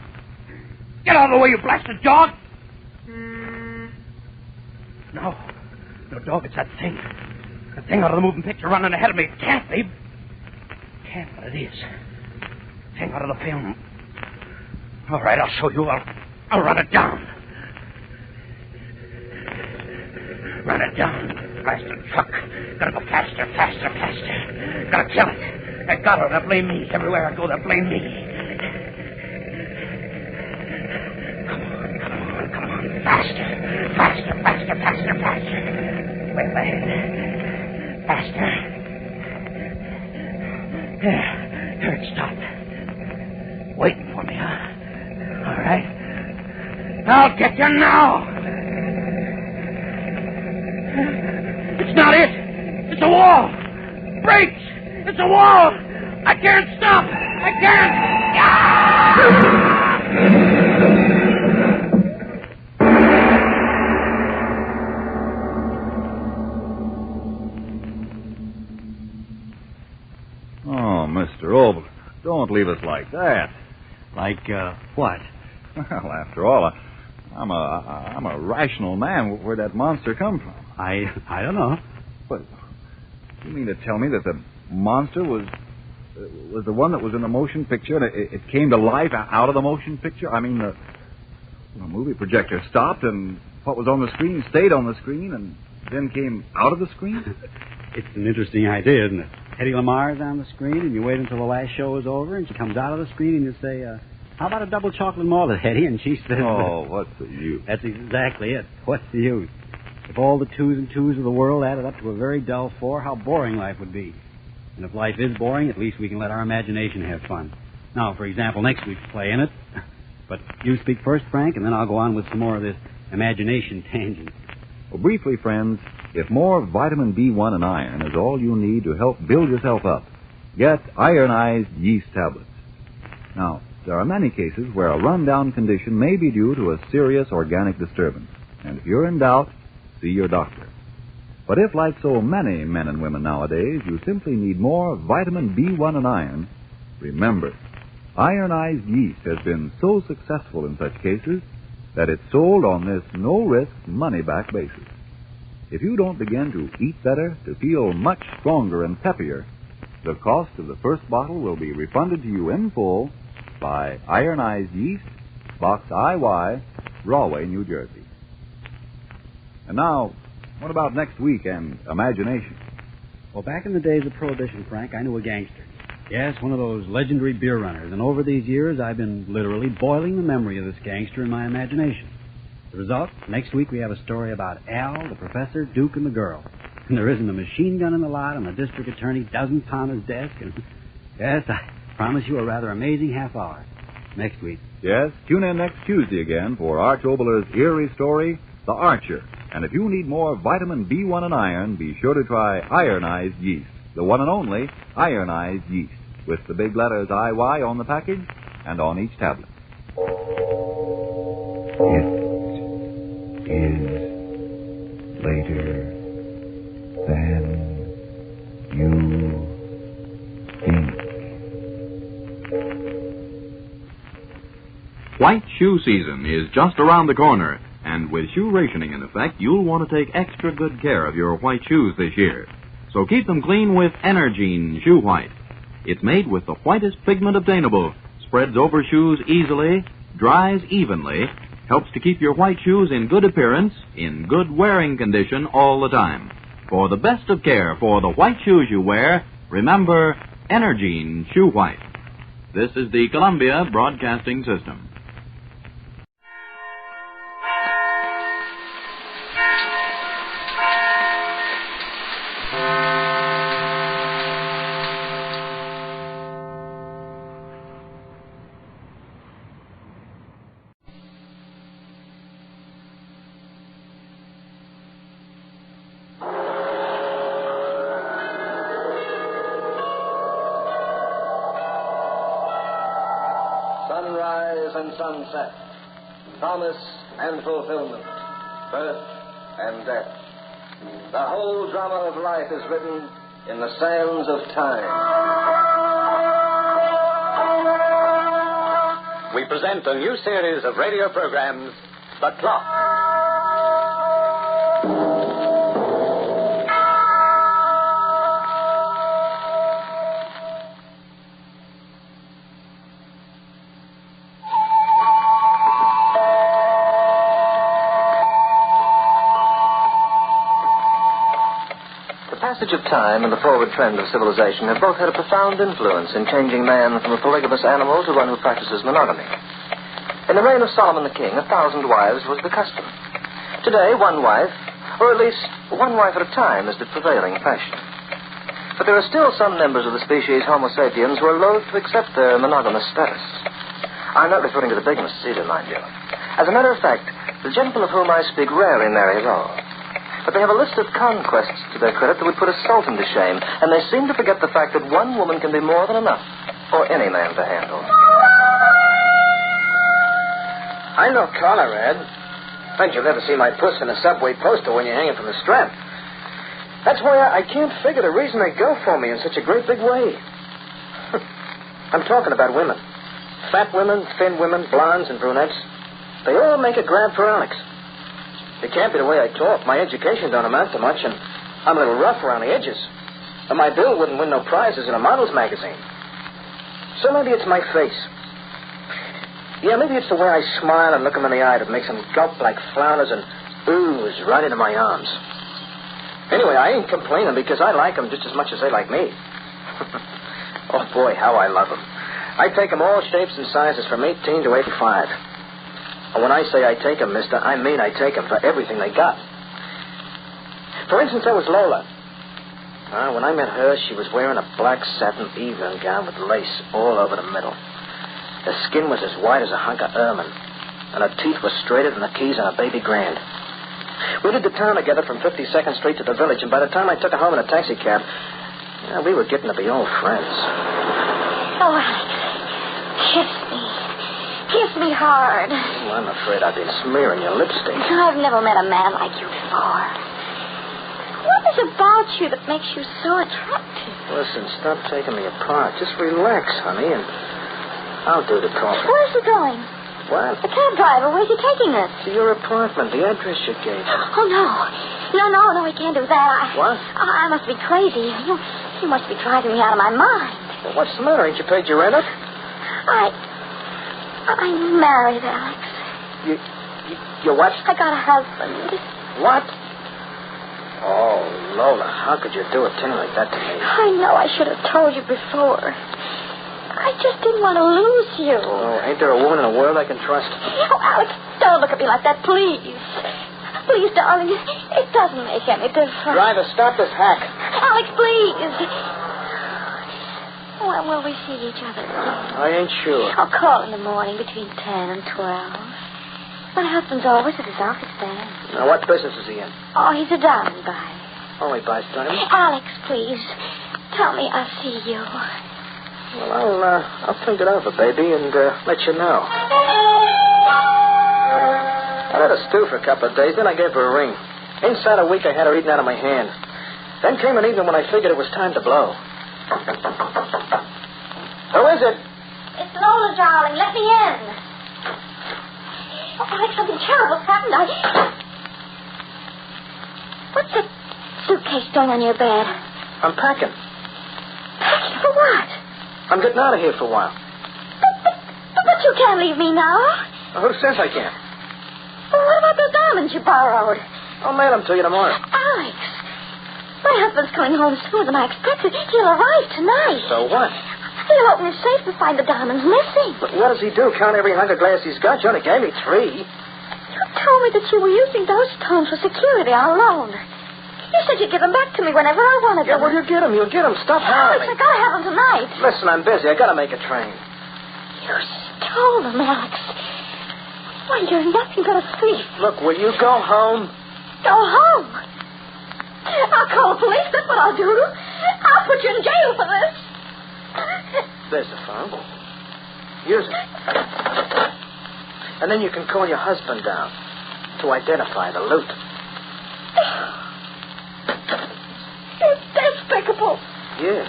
Get out of the way, you blasted dog. No, dog, it's that thing. The thing out of the moving picture running ahead of me. It can't, babe. It can't, but it is. Thing out of the film. All right, I'll show you. I'll run it down. Run it down. Blasted truck. Gotta go faster. Gotta kill it. They got her. They'll blame me. Everywhere I go, they'll blame me. Come on. Faster. Way ahead. Faster. There it stopped. Waiting for me, huh? All right. I'll get you now. It's not it. It's a wall. Brakes. It's a wall. I can't stop. I can't. Oh, Mr. Oboler, don't leave us like that. Like, what? Well, after all, I'm a rational man. Where'd that monster come from? I don't know. But you mean to tell me that the monster was was the one that was in the motion picture, and it came to life out of the motion picture? I mean, the movie projector stopped, and what was on the screen stayed on the screen, and then came out of the screen? It's an interesting idea, isn't it? Hedy Lamar's on the screen, and you wait until the last show is over, and she comes out of the screen, and you say, how about a double chocolate malted, Hedy? And she says... Oh, what's the use? That's exactly it. What's the use? If all the twos and twos of the world added up to a very dull four, how boring life would be. And if life is boring, at least we can let our imagination have fun. Now, for example, next week's play in it. But you speak first, Frank, and then I'll go on with some more of this imagination tangent. Well, briefly, friends, if more vitamin B1 and iron is all you need to help build yourself up, get ironized yeast tablets. Now, there are many cases where a rundown condition may be due to a serious organic disturbance. And if you're in doubt, see your doctor. But if, like so many men and women nowadays, you simply need more vitamin B1 and iron, remember, ironized yeast has been so successful in such cases that it's sold on this no-risk, money-back basis. If you don't begin to eat better, to feel much stronger and peppier, the cost of the first bottle will be refunded to you in full by Ironized Yeast, Box IY, Rahway, New Jersey. And now, what about next week and imagination? Well, back in the days of Prohibition, Frank, I knew a gangster. Yes, one of those legendary beer runners. And over these years, I've been literally boiling the memory of this gangster in my imagination. The result, next week we have a story about Al, the professor, Duke, and the girl. And there isn't a machine gun in the lot, and the district attorney doesn't pound his desk. And yes, I promise you a rather amazing half hour next week. Yes, tune in next Tuesday again for Arch Oboler's eerie story, The Archer. And if you need more vitamin B1 and iron, be sure to try ironized yeast, the one and only ironized yeast, with the big letters IY on the package and on each tablet. It is later than you think. White shoe season is just around the corner. And with shoe rationing in effect, you'll want to take extra good care of your white shoes this year. So keep them clean with Energine Shoe White. It's made with the whitest pigment obtainable, spreads over shoes easily, dries evenly, helps to keep your white shoes in good appearance, in good wearing condition all the time. For the best of care for the white shoes you wear, remember Energine Shoe White. This is the Columbia Broadcasting System. Sunrise and sunset, promise and fulfillment, birth and death. The whole drama of life is written in the sands of time. We present a new series of radio programs, The Clock. The passage of time and the forward trend of civilization have both had a profound influence in changing man from a polygamous animal to one who practices monogamy. In the reign of Solomon the king, 1,000 wives was the custom. Today, one wife, or at least one wife at a time, is the prevailing fashion. But there are still some members of the species Homo sapiens who are loath to accept their monogamous status. I'm not referring to the bigamists either, mind you. As a matter of fact, the gentlemen of whom I speak rarely marry at all. But they have a list of conquests to their credit that would put a sultan to shame, and they seem to forget the fact that one woman can be more than enough for any man to handle. I know Conrad. Bet you'll never see my puss in a subway poster when you're hanging from the strap. That's why I can't figure the reason they go for me in such a great big way. I'm talking about women. Fat women, thin women, blondes and brunettes. They all make a grab for Alex. It can't be the way I talk. My education don't amount to much, and I'm a little rough around the edges. And my bill wouldn't win no prizes in a model's magazine. So maybe it's my face. Yeah, maybe it's the way I smile and look him in the eye that makes him gulp like flounders and ooze right into my arms. Anyway, I ain't complaining because I like them just as much as they like me. Oh, boy, how I love them. I take them all shapes and sizes from 18 to 85. And when I say I take them, mister, I mean I take them for everything they got. For instance, there was Lola. When I met her, she was wearing a black satin evening gown with lace all over the middle. Her skin was as white as a hunk of ermine, and her teeth were straighter than the keys on a baby grand. We did the town together from 52nd Street to the village, and by the time I took her home in a taxi cab, we were getting to be old friends. Oh, Alex, kiss me. Kiss me hard. Oh, I'm afraid I've been smearing your lipstick. I've never met a man like you before. What is it about you that makes you so attractive? Listen, stop taking me apart. Just relax, honey, and I'll do the talking. Where's he going? What? The cab driver. Where's he taking us? To your apartment, the address you gave me. Oh, no, he can't do that. What? I must be crazy. You must be driving me out of my mind. Well, what's the matter? Ain't you paid your rent up? I'm married, Alex. You what? I got a husband. What? Oh, Lola, how could you do a thing like that to me? I know I should have told you before. I just didn't want to lose you. Oh, ain't there a woman in the world I can trust? Oh, Alex, don't look at me like that, please. Please, darling, it doesn't make any difference. Driver, stop this hack. Alex, please. When will we see each other again? I ain't sure. I'll call in the morning between 10 and 12. My husband's always at his office then. Now, what business is he in? Oh, he's a diamond buyer. Oh, he buys diamonds? Alex, please, tell me I'll see you. Well, I'll think it over, baby, and let you know. I let her stew for a couple of days, then I gave her a ring. Inside a week, I had her eaten out of my hand. Then came an evening when I figured it was time to blow. Who is it? It's Lola, darling. Let me in. Oh, Alex, something terrible's happened. What's that suitcase doing on your bed? I'm packing. Packing for what? I'm getting out of here for a while. But you can't leave me now. Who says I can't? Well, what about the diamonds you borrowed? I'll mail them to you tomorrow. Alex, my husband's coming home sooner than I expected. He'll arrive tonight. So what? He'll open his safe and find the diamonds missing. But what does he do? Count every hunk of glass he's got? You only gave me 3. You told me that you were using those stones for security on loan. You said you'd give them back to me whenever I wanted them. Yeah, well, you get them. You'll get them. Stop Alex, howling. I gotta have them tonight. Listen, I'm busy. I gotta make a train. You stole them, Alex. Why, you're nothing but a thief. Look, will you go home? Go home? I'll call the police. That's what I'll do. I'll put you in jail for this. There's the phone. Use it. And then you can call your husband down to identify the loot. You're despicable. Yeah.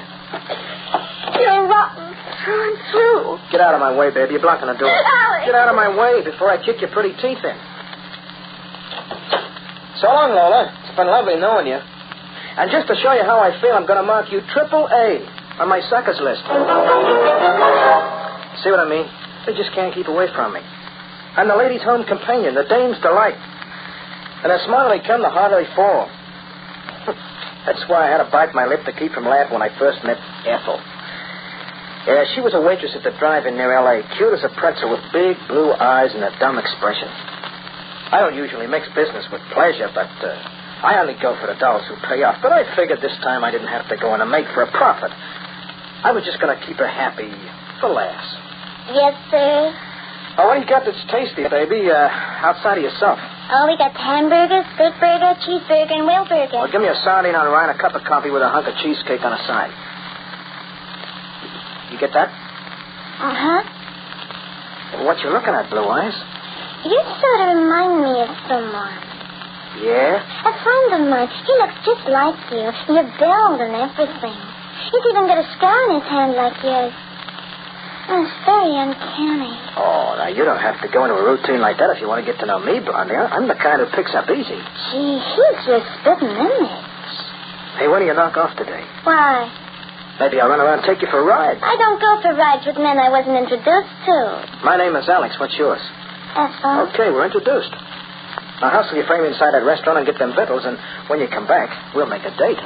You're rotten through and through. Get out of my way, baby. You're blocking the door. Alex. Get out of my way before I kick your pretty teeth in. So long, Lola. It's been lovely knowing you. And just to show you how I feel, I'm going to mark you AAA on my suckers list. See what I mean? They just can't keep away from me. I'm the ladies' home companion, the dame's delight. And the smarter they come, the harder they fall. That's why I had to bite my lip to keep from laughing when I first met Ethel. Yeah, she was a waitress at the drive-in near L.A., cute as a pretzel with big blue eyes and a dumb expression. I don't usually mix business with pleasure, but I only go for the dollars who pay off. But I figured this time I didn't have to go in and make for a profit. I was just going to keep her happy for laughs. Yes, sir. Oh, what do you got that's tasty, baby, outside of yourself? Oh, we got hamburgers, steak burger, cheeseburger, and whale burger. Well, give me a sardine on rye and a cup of coffee with a hunk of cheesecake on the side. You get that? Uh-huh. Well, what you looking at, Blue Eyes? You sort of remind me of someone. Yeah? A friend of mine. He looks just like you. You're built and everything. He's even got a scar in his hand like yours. Oh, it's very uncanny. Oh, now, you don't have to go into a routine like that if you want to get to know me, Blondie. I'm the kind who picks up easy. Gee, he's your spitting image. Hey, when do you knock off today? Why? Maybe I'll run around and take you for a ride. I don't go for rides with men I wasn't introduced to. My name is Alex. What's yours? Ethel. Okay, we're introduced. Now hustle your frame inside that restaurant and get them victuals, and when you come back, we'll make a date.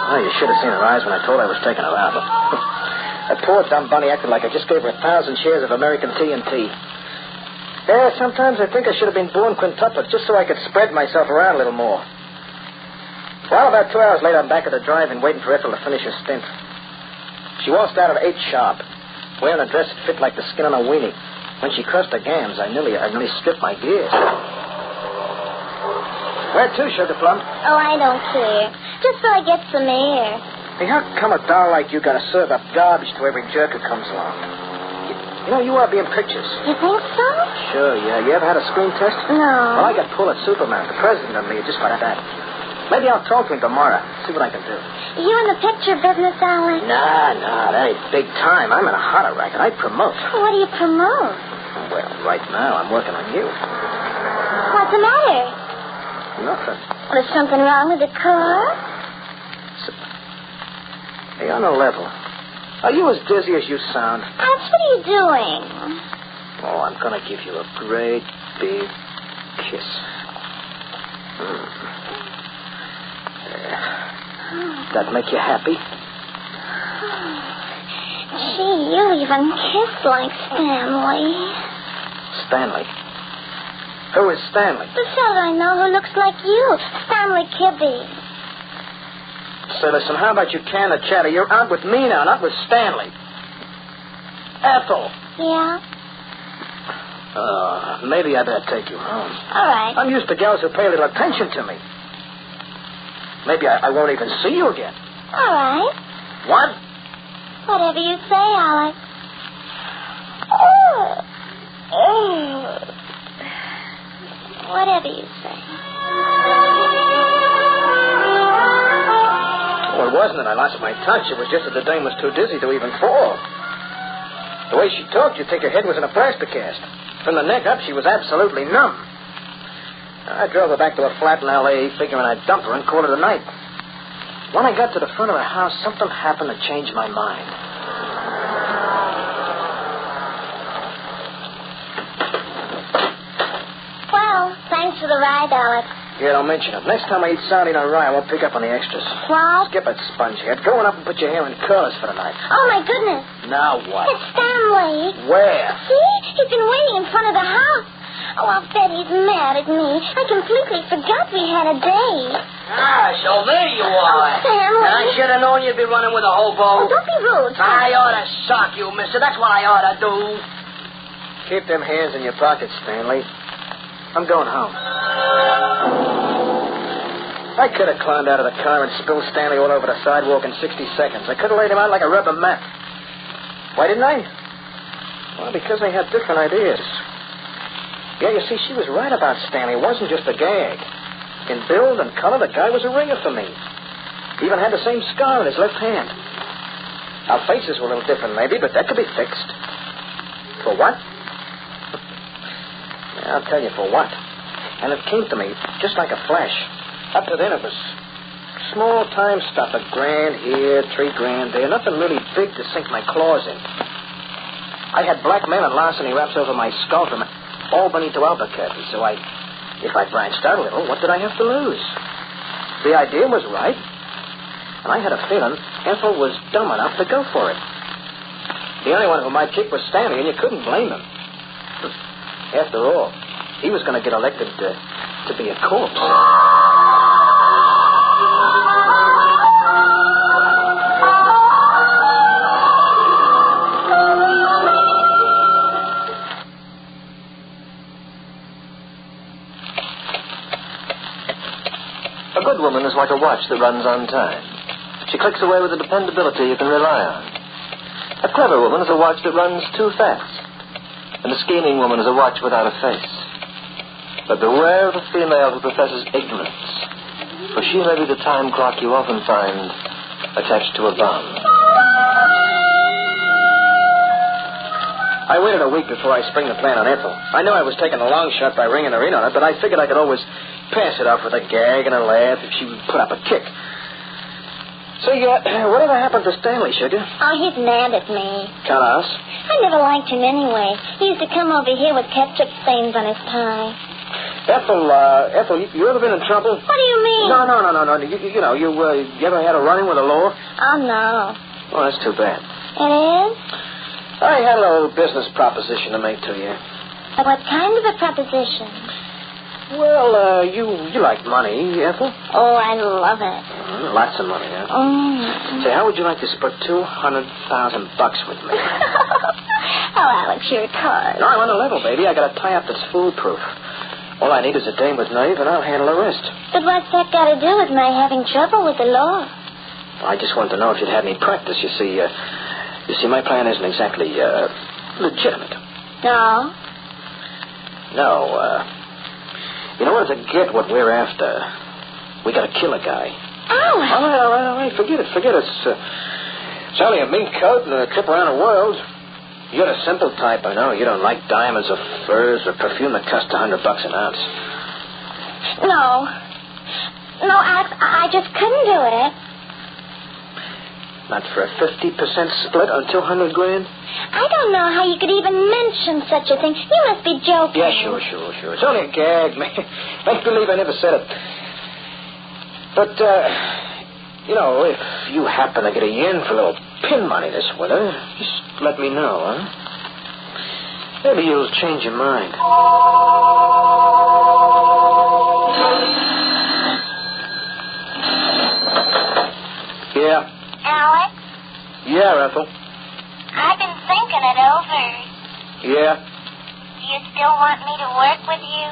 Oh, you should have seen her eyes when I told her I was taking her out. That poor dumb bunny acted like I just gave her 1,000 shares of American TNT. Yeah, sometimes I think I should have been born quintuplet just so I could spread myself around a little more. Well, about 2 hours later, I'm back at the drive-in waiting for Ethel to finish her stint. She waltzed out at 8 sharp, wearing a dress that fit like the skin on a weenie. When she crossed the gams, I nearly stripped my gears. Where to, Sugar Plum? Oh, I don't care. Just so I get some air. Hey, how come a doll like you gotta serve up garbage to every jerk who comes along? You know, you ought to be in pictures. You think so? Sure, yeah. You ever had a screen test? No. Well, I got pulled at Superman. The president of me just about that. Maybe I'll talk to him tomorrow. See what I can do. You in the picture business, Alex? Nah, that ain't big time. I'm in a hotter racket. I promote. What do you promote? Well, right now I'm working on you. What's the matter? Nothing. Well, is something wrong with the car? Hey, on a level, are you as dizzy as you sound? Alex, what are you doing? Oh, I'm going to give you a great big kiss. That make you happy? Gee, you even kiss like Stanley. Stanley? Who is Stanley? The fellow I know who looks like you, Stanley Kibbe. So listen, how about you can the chatter? You're out with me now, not with Stanley. Ethel. Yeah? Maybe I better take you home. All right. I'm used to gals who pay a little attention to me. Maybe I won't even see you again. All right. What? Whatever you say, Alex. Whatever you say. Well, it wasn't that I lost my touch. It was just that the dame was too dizzy to even fall. The way she talked, you'd think her head was in a plaster cast. From the neck up, she was absolutely numb. I drove her back to a flat in L.A., figuring I'd dump her and call it a night. When I got to the front of the house, something happened that changed my mind. Well, thanks for the ride, Alex. Yeah, don't mention it. Next time I eat sardine or rye, I won't pick up on the extras. What? Skip it, spongehead. Go on up and put your hair in curlers for the night. Oh, my goodness. Now what? It's Stanley. Where? See? He's been waiting in front of the house. Oh, I'll bet he's mad at me. I completely forgot we had a date. So there you are. Oh, Stanley. I should have known you'd be running with a hobo. Oh, don't be rude. I ought to sock you, mister. That's what I ought to do. Keep them hands in your pockets, Stanley. I'm going home. I could have climbed out of the car and spilled Stanley all over the sidewalk in 60 seconds. I could have laid him out like a rubber mat. Why didn't I? Well, because I had different ideas. Yeah, you see, she was right about Stanley. It wasn't just a gag. In build and color, the guy was a ringer for me. He even had the same scar in his left hand. Our faces were a little different, maybe, but that could be fixed. For what? Yeah, I'll tell you for what. And it came to me just like a flash. Up to then, it was small-time stuff. $1,000 here, $3,000 there. Nothing really big to sink my claws in. I had blackmail and larceny wraps over my skull from Albany to Albuquerque, so if I branched out a little, what did I have to lose? The idea was right, and I had a feeling Ethel was dumb enough to go for it. The only one who might kick was Stanley, and you couldn't blame him. After all, he was going to get elected to be a corpse. A good woman is like a watch that runs on time. She clicks away with a dependability you can rely on. A clever woman is a watch that runs too fast. And a scheming woman is a watch without a face. But beware of a female who professes ignorance, for she may be the time clock you often find attached to a bomb. I waited a week before I spring the plan on Ethel. I knew I was taking a long shot by ringing her in on it, but I figured I could always pass it off with a gag and a laugh if she would put up a kick. Say, whatever happened to Stanley, Sugar? Oh, he's mad at me. Count us. I never liked him anyway. He used to come over here with ketchup stains on his tie. Ethel, you ever been in trouble? What do you mean? No. You ever had a run-in with the law? Oh, no. Well, that's too bad. It is? I had a little business proposition to make to you. What kind of a proposition? Well, you like money, Ethel? Oh, I love it. Lots of money, huh? Mm. Say, how would you like to split $200,000 with me? Oh, Alex, you're tired. No, I'm on the level, baby. I got a tie-up that's foolproof. All I need is a dame with nerve, and I'll handle the rest. But what's that got to do with my having trouble with the law? I just wanted to know if you'd had any practice. You see, my plan isn't exactly legitimate. No? No, in order to get what we're after, we got to kill a guy. Oh. All right. Forget it. It's only a mink coat and a trip around the world. You're the simple type, I know. You don't like diamonds or furs or perfume that cost $100 an ounce. No, Alex, I just couldn't do it. Not for a 50% split on $200,000? I don't know how you could even mention such a thing. You must be joking. Yeah, sure. It's only a gag, man. Make believe I never said it. But, if you happen to get a yen for a little pin money this winter, just let me know, huh? Maybe you'll change your mind. Yeah. Alex? Yeah, Ethel. I've been thinking it over. Yeah. Do you still want me to work with you?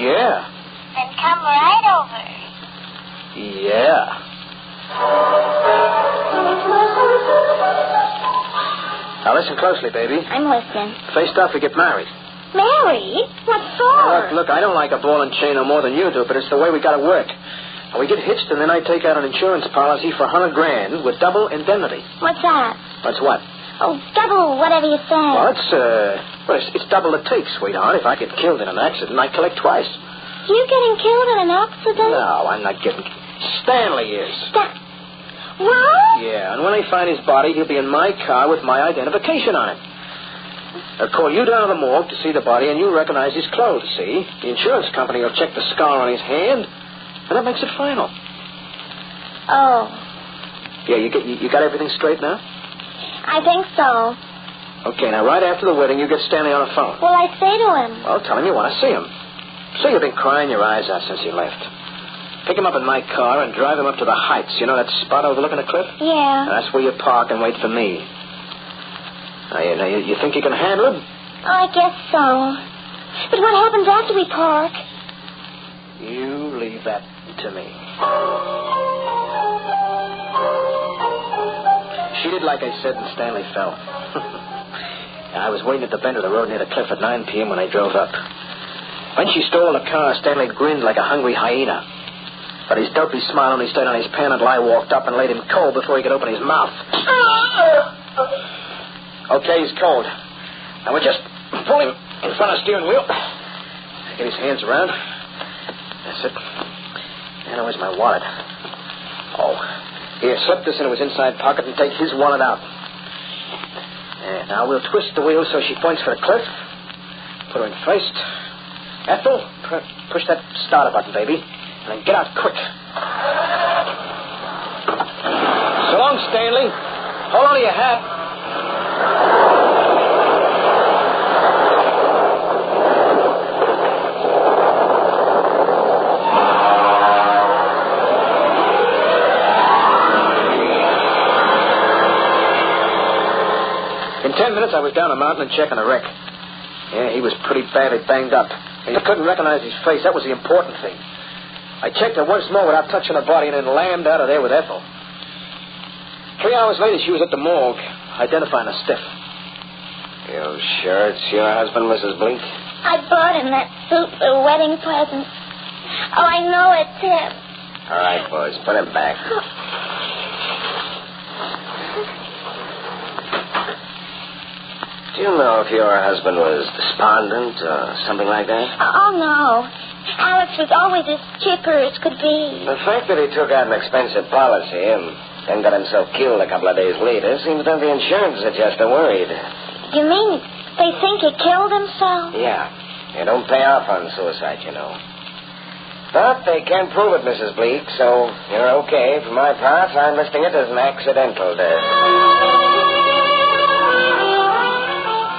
Yeah. Then come right over. Yeah. Now listen closely, baby. I'm listening. Faced off, we get married. Married? What for? Look, I don't like a ball and chain no more than you do, but it's the way we gotta work. And we get hitched, and then I take out an insurance policy for $100,000 with double indemnity. What's that? That's what? Oh, double whatever you say. Well, it's double the take, sweetheart. If I get killed in an accident, I collect twice. You getting killed in an accident? No, I'm not getting... Stanley is. What? Yeah, and when they find his body, he'll be in my car with my identification on it. They'll call you down to the morgue to see the body, and you'll recognize his clothes, see? The insurance company will check the scar on his hand, and that makes it final. Oh. Yeah, you got everything straight now? I think so. Okay, now right after the wedding, you get Stanley on the phone. Well, I say to him. Well, tell him you want to see him. Say you've been crying your eyes out since he left. Pick him up in my car and drive him up to the Heights. You know that spot overlooking the cliff? Yeah. That's where you park and wait for me. Now, you think you can handle him? Oh, I guess so. But what happens after we park? You leave that to me. She did like I said, and Stanley fell. I was waiting at the bend of the road near the cliff at 9 p.m. when I drove up. When she stole the car, Stanley grinned like a hungry hyena. But his dopey smile only stayed on his pen until I walked up and laid him cold before he could open his mouth. Okay, he's cold. Now we just pull him in front of the steering wheel. Get his hands around. That's it. And where's my wallet? Oh, here, slip this into his inside pocket and take his wallet out. And now we'll twist the wheel so she points for the cliff. Put her in first. Ethel, push that starter button, baby. And then get out quick. So long, Stanley. Hold on to your hat. In 10 minutes, I was down a mountain and checking the wreck. Yeah, he was pretty badly banged up. And I couldn't recognize his face. That was the important thing. I checked her once more without touching her body and then lammed out of there with Ethel. 3 hours later, she was at the morgue, identifying a stiff. You sure it's your husband, Mrs. Blink? I bought him that suit for a wedding present. Oh, I know it's him. All right, boys, put him back. Do you know if your husband was despondent or something like that? Oh, no. Alex was always as chipper as could be. The fact that he took out an expensive policy, Then got himself killed a couple of days later. Seems that the insurance adjuster worried. You mean they think he killed himself? Yeah. They don't pay off on suicide, you know. But they can't prove it, Mrs. Bleak, so you're okay. For my part, I'm listing it as an accidental death.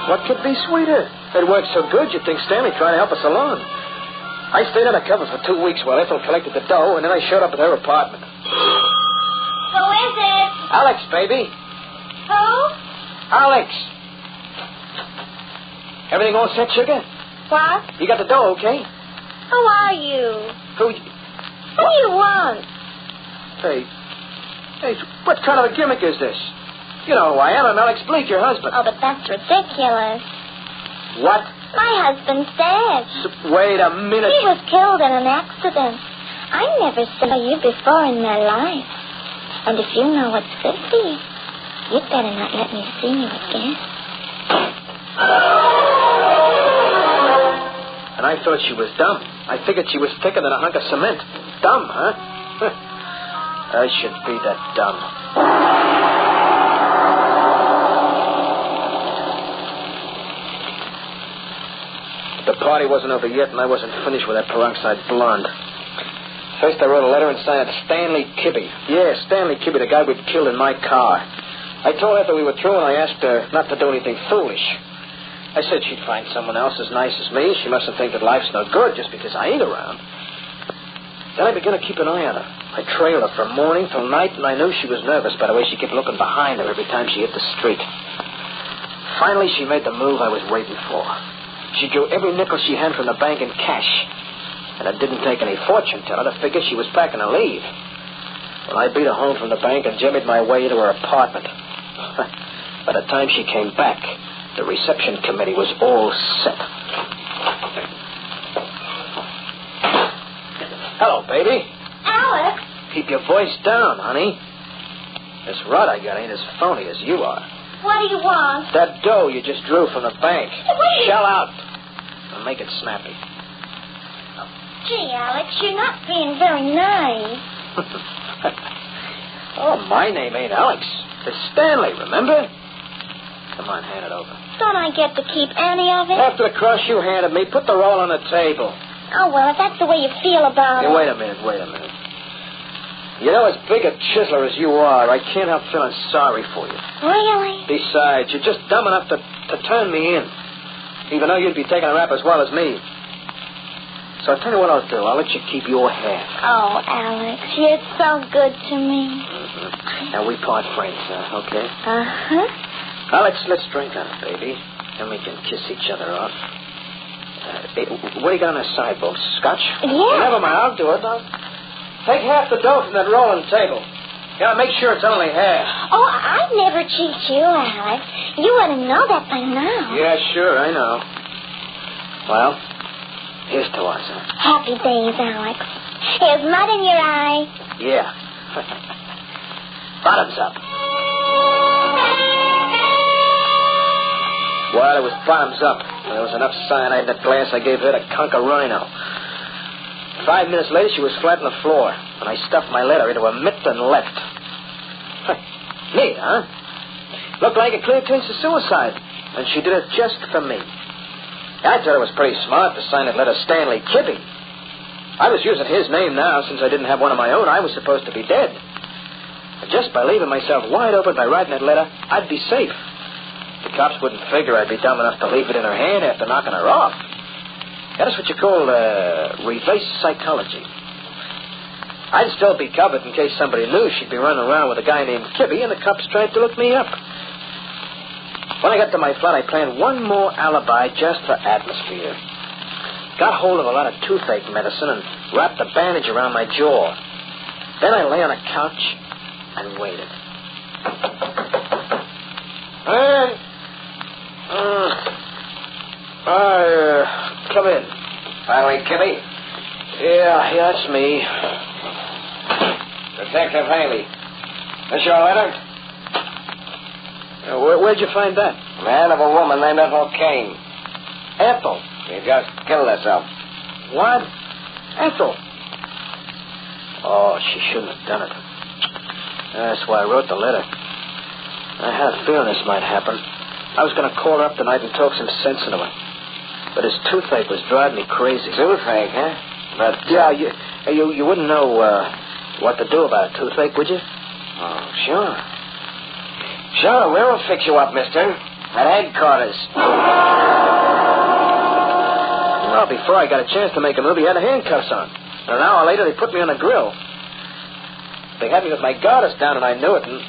What could be sweeter? It worked so good you'd think Stanley tried to help us along. I stayed undercover for 2 weeks while Ethel collected the dough, and then I showed up at her apartment. Who is it? Alex, baby. Who? Alex. Everything all set, sugar? What? You got the dough, okay? Who are you? Who? What do you want? Hey, what kind of a gimmick is this? You know who I am. I'm Alex Bleak, your husband. Oh, but that's ridiculous. What? My husband's dead. Wait a minute. He was killed in an accident. I never saw you before in my life. And if you know what's good for you, you'd better not let me see you again. And I thought she was dumb. I figured she was thicker than a hunk of cement. Dumb, huh? I should be that dumb. The party wasn't over yet, and I wasn't finished with that peroxide blonde. First, I wrote a letter and signed it Stanley Kibbe. Yeah, Stanley Kibbe, the guy we'd killed in my car. I told her that we were through, and I asked her not to do anything foolish. I said she'd find someone else as nice as me. She mustn't think that life's no good just because I ain't around. Then I began to keep an eye on her. I trailed her from morning till night, and I knew she was nervous by the way she kept looking behind her every time she hit the street. Finally, she made the move I was waiting for. She drew every nickel she had from the bank in cash. And it didn't take any fortune teller to figure she was packing to leave. Well, I beat her home from the bank and jimmied my way into her apartment. By the time she came back, the reception committee was all set. Hello, baby. Alex? Keep your voice down, honey. This rod I got ain't as phony as you are. What do you want? That dough you just drew from the bank. Wait. Shell out. And make it snappy. Gee, Alex, you're not being very nice. Oh, my name ain't Alex. It's Stanley, remember? Come on, hand it over. Don't I get to keep any of it? After the crush you handed me, put the roll on the table. Oh, well, if that's the way you feel about it. Wait a minute. You know, as big a chiseler as you are, I can't help feeling sorry for you. Really? Besides, you're just dumb enough to turn me in, even though you'd be taking a rap as well as me. So I'll tell you what I'll do. I'll let you keep your half. Oh, Alex, you're so good to me. Mm-hmm. Now, we part friends, okay? Uh-huh. Alex, let's drink on it, baby. Then we can kiss each other off. Hey, what do you got on the sideboard? Scotch? Yeah. Never mind, I'll do it. Take half the dough from that rolling table. Gotta make sure it's only half. Oh, I'd never cheat you, Alex. You ought to know that by now. Yeah, sure, I know. Well, here's to us, huh? Happy days, Alex. Here's mud in your eye. Yeah. Bottoms up. Well, it was bottoms up. There was enough cyanide in that glass I gave her to conquer rhino. 5 minutes later, she was flat on the floor, and I stuffed my letter into a mitt and left. Neat, huh? Looked like a clear case of suicide, and she did it just for me. I thought it was pretty smart to sign that letter Stanley Kibbe. I was using his name now since I didn't have one of my own. I was supposed to be dead. But just by leaving myself wide open by writing that letter, I'd be safe. The cops wouldn't figure I'd be dumb enough to leave it in her hand after knocking her off. That's what you call reverse psychology. I'd still be covered in case somebody knew she'd be running around with a guy named Kibbe, and the cops tried to look me up. When I got to my flat, I planned one more alibi just for atmosphere. Got hold of a lot of toothache medicine and wrapped a bandage around my jaw. Then I lay on a couch and waited. Come in. Finally, Kibbe? Yeah, that's me. Detective Haley. This your letter? Where'd you find that? Man of a woman named Ethel Kane. Ethel? She just killed herself. What? Ethel? Oh, she shouldn't have done it. That's why I wrote the letter. I had a feeling this might happen. I was going to call her up tonight and talk some sense into her. But his toothache was driving me crazy. Toothache, huh? But, yeah, you wouldn't know what to do about a toothache, would you? Oh, sure. Sure, we'll fix you up, mister. At headquarters. Well, before I got a chance to make a move, he had the handcuffs on. And an hour later, they put me on the grill. They had me with my garters down, and I knew it, and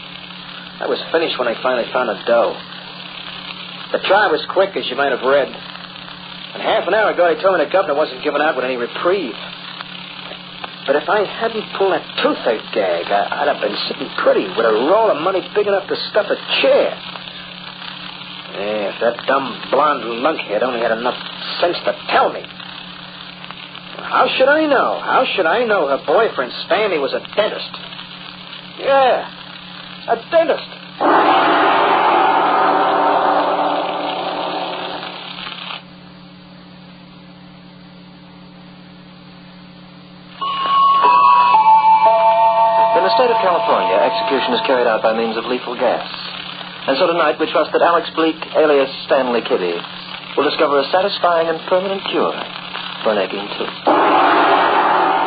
I was finished when they finally found the dough. The trial was quick, as you might have read. And half an hour ago, they told me the governor wasn't giving out with any reprieve. But if I hadn't pulled that toothache gag, I'd have been sitting pretty with a roll of money big enough to stuff a chair. Yeah, if that dumb blonde lunkhead only had enough sense to tell me. How should I know? How should I know her boyfriend, Sammy, was a dentist? Yeah, a dentist. In the state of California, execution is carried out by means of lethal gas. And so tonight we trust that Alex Bleak, alias Stanley Kibbe, will discover a satisfying and permanent cure for an aching tooth.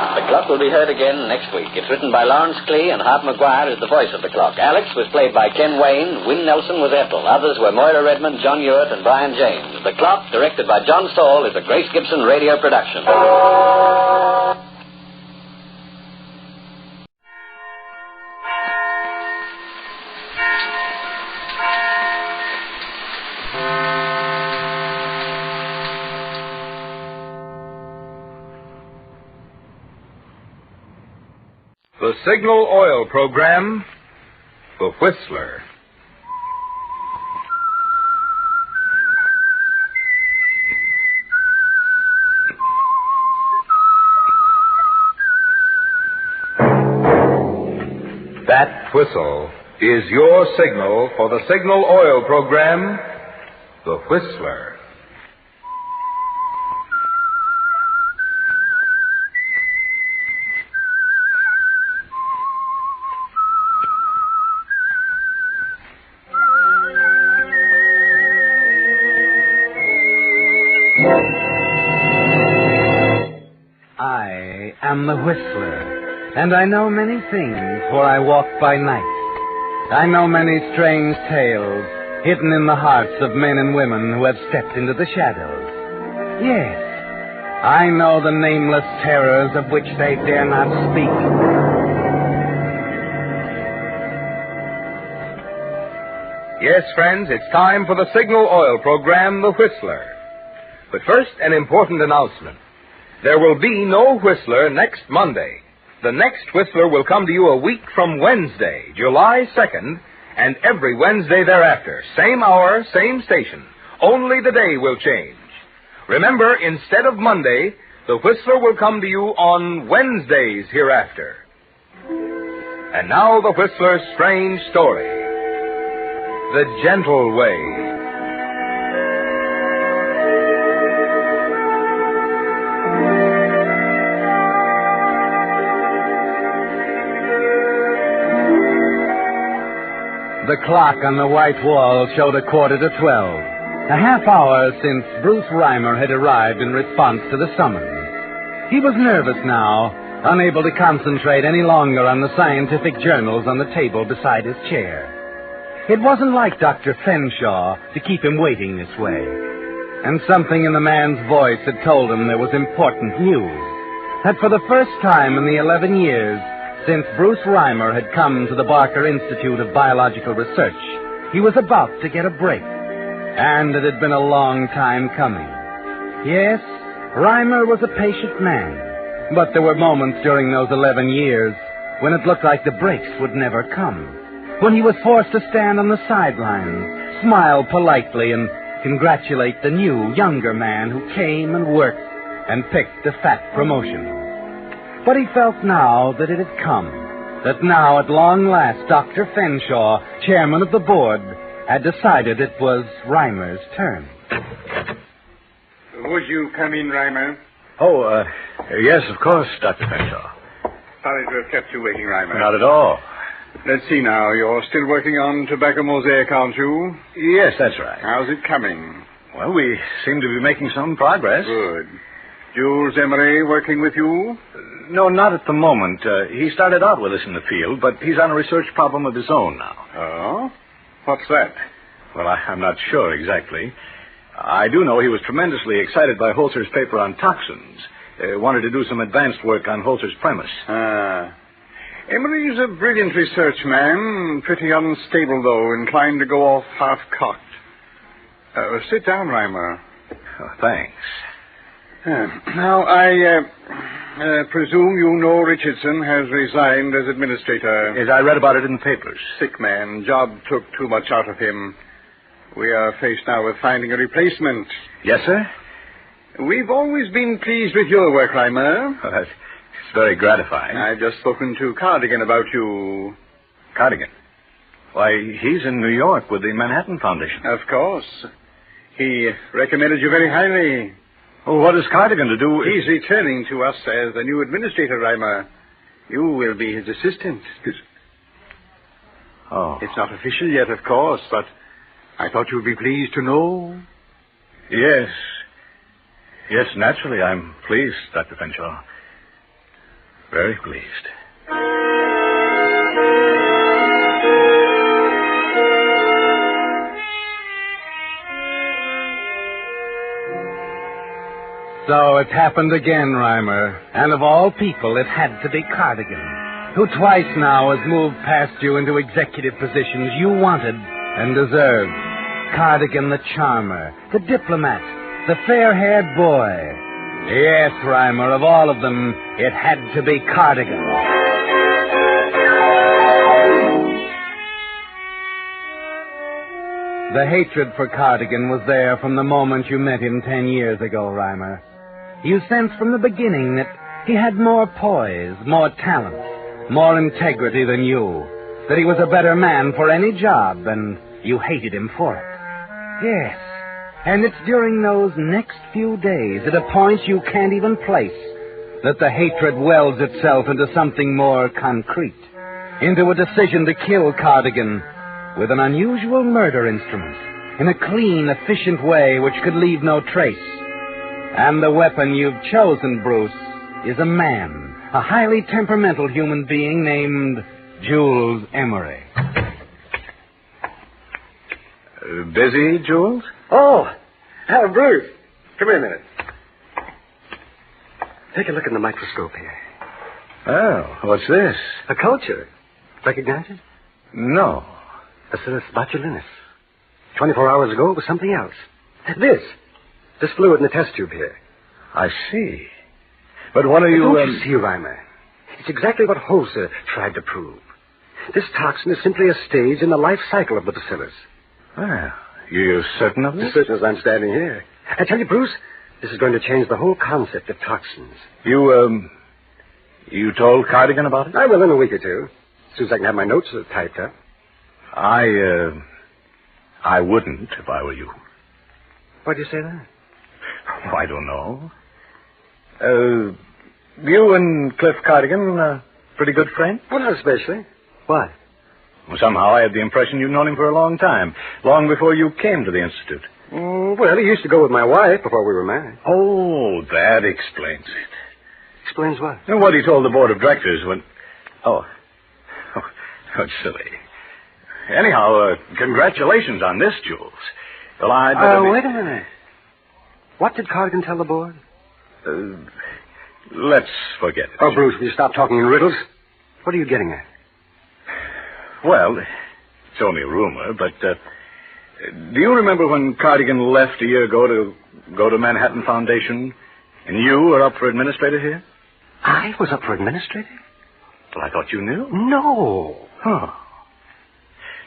The Clock will be heard again next week. It's written by Lawrence Klee, and Hart McGuire is the voice of the Clock. Alex was played by Ken Wayne. Wynn Nelson was Ethel. Others were Moira Redmond, John Ewart, and Brian James. The Clock, directed by John Saul, is a Grace Gibson radio production. The Signal Oil Program, The Whistler. That whistle is your signal for the Signal Oil Program, The Whistler. I am the Whistler, and I know many things, for I walk by night. I know many strange tales hidden in the hearts of men and women who have stepped into the shadows. Yes, I know the nameless terrors of which they dare not speak. Yes, friends, it's time for the Signal Oil Program, The Whistler. But first, an important announcement. There will be no Whistler next Monday. The next Whistler will come to you a week from Wednesday, July 2nd, and every Wednesday thereafter. Same hour, same station. Only the day will change. Remember, instead of Monday, the Whistler will come to you on Wednesdays hereafter. And now the Whistler's strange story. The Gentle Way. The clock on the white wall showed 11:45. A half hour since Bruce Reimer had arrived in response to the summons. He was nervous now, unable to concentrate any longer on the scientific journals on the table beside his chair. It wasn't like Dr. Fenshaw to keep him waiting this way. And something in the man's voice had told him there was important news. That for the first time in the 11 years since Bruce Reimer had come to the Barker Institute of Biological Research, he was about to get a break. And it had been a long time coming. Yes, Reimer was a patient man, but there were moments during those 11 years when it looked like the breaks would never come, when he was forced to stand on the sidelines, smile politely, and congratulate the new, younger man who came and worked and picked a fat promotion. But he felt now that it had come, that now at long last Dr. Fenshaw, chairman of the board, had decided it was Reimer's turn. Would you come in, Reimer? Yes, of course, Dr. Fenshaw. Sorry to have kept you waiting, Reimer. Not at all. Let's see now. You're still working on Tobacco Mosaic, aren't you? Yes, that's right. How's it coming? Well, we seem to be making some progress. Good. Jules Emery working with you? No, not at the moment. He started out with us in the field, but he's on a research problem of his own now. Oh? What's that? Well, I'm not sure exactly. I do know he was tremendously excited by Holzer's paper on toxins. Wanted to do some advanced work on Holzer's premise. Emery's a brilliant research man. Pretty unstable, though. Inclined to go off half-cocked. Sit down, Reimer. Oh, thanks. Now, I presume you know Richardson has resigned as administrator. Yes, I read about it in the papers. Sick man. Job took too much out of him. We are faced now with finding a replacement. Yes, sir? We've always been pleased with your work, Reimer. Oh, it's very gratifying. I've just spoken to Cardigan about you. Cardigan? Why, he's in New York with the Manhattan Foundation. Of course. He recommended you very highly. Well, what is Cardigan to do? He's returning to us as the new administrator, Reimer. You will be his assistant. Oh. It's not official yet, of course, but I thought you'd be pleased to know. Yes. Yes, naturally, I'm pleased, Dr. Fenshaw. Very pleased. So it happened again, Reimer. And of all people, it had to be Cardigan, who twice now has moved past you into executive positions you wanted and deserved. Cardigan the charmer, the diplomat, the fair-haired boy. Yes, Reimer, of all of them, it had to be Cardigan. The hatred for Cardigan was there from the moment you met him 10 years ago, Reimer. You sensed from the beginning that he had more poise, more talent, more integrity than you, that he was a better man for any job, and you hated him for it. Yes, and it's during those next few days, at a point you can't even place, that the hatred wells itself into something more concrete, into a decision to kill Cardigan with an unusual murder instrument, in a clean, efficient way which could leave no trace. And the weapon you've chosen, Bruce, is a man, a highly temperamental human being named Jules Emery. Busy, Jules? Oh, Bruce, come here a minute. Take a look in the microscope here. Oh, what's this? A culture. Recognize it? No. Bacillus botulinus. 24 hours ago, it was something else. This fluid in the test tube here. I see. But what are you... Don't you see, Reimer? It's exactly what Holzer tried to prove. This toxin is simply a stage in the life cycle of the bacillus. Well, you're certain of this? As certain as I'm standing here. I tell you, Bruce, this is going to change the whole concept of toxins. You told Cardigan about it? I will in a week or two. As soon as I can have my notes typed up. I wouldn't if I were you. Why do you say that? Oh, I don't know. You and Cliff Cardigan, pretty good friends? Well, not especially. Why? Well, somehow I had the impression you'd known him for a long time, long before you came to the Institute. Well, he used to go with my wife before we were married. Oh, that explains it. Explains what? And what he told the board of directors when... Oh, that's silly. Anyhow, congratulations on this, Jules. Well, I'd better wait a minute. What did Cardigan tell the board? Let's forget it. Oh, Bruce, will you stop talking in riddles? What are you getting at? Well, it's only a rumor, but do you remember when Cardigan left a year ago to go to Manhattan Foundation, and you were up for administrator here? I was up for administrator? Well, I thought you knew. No. Huh.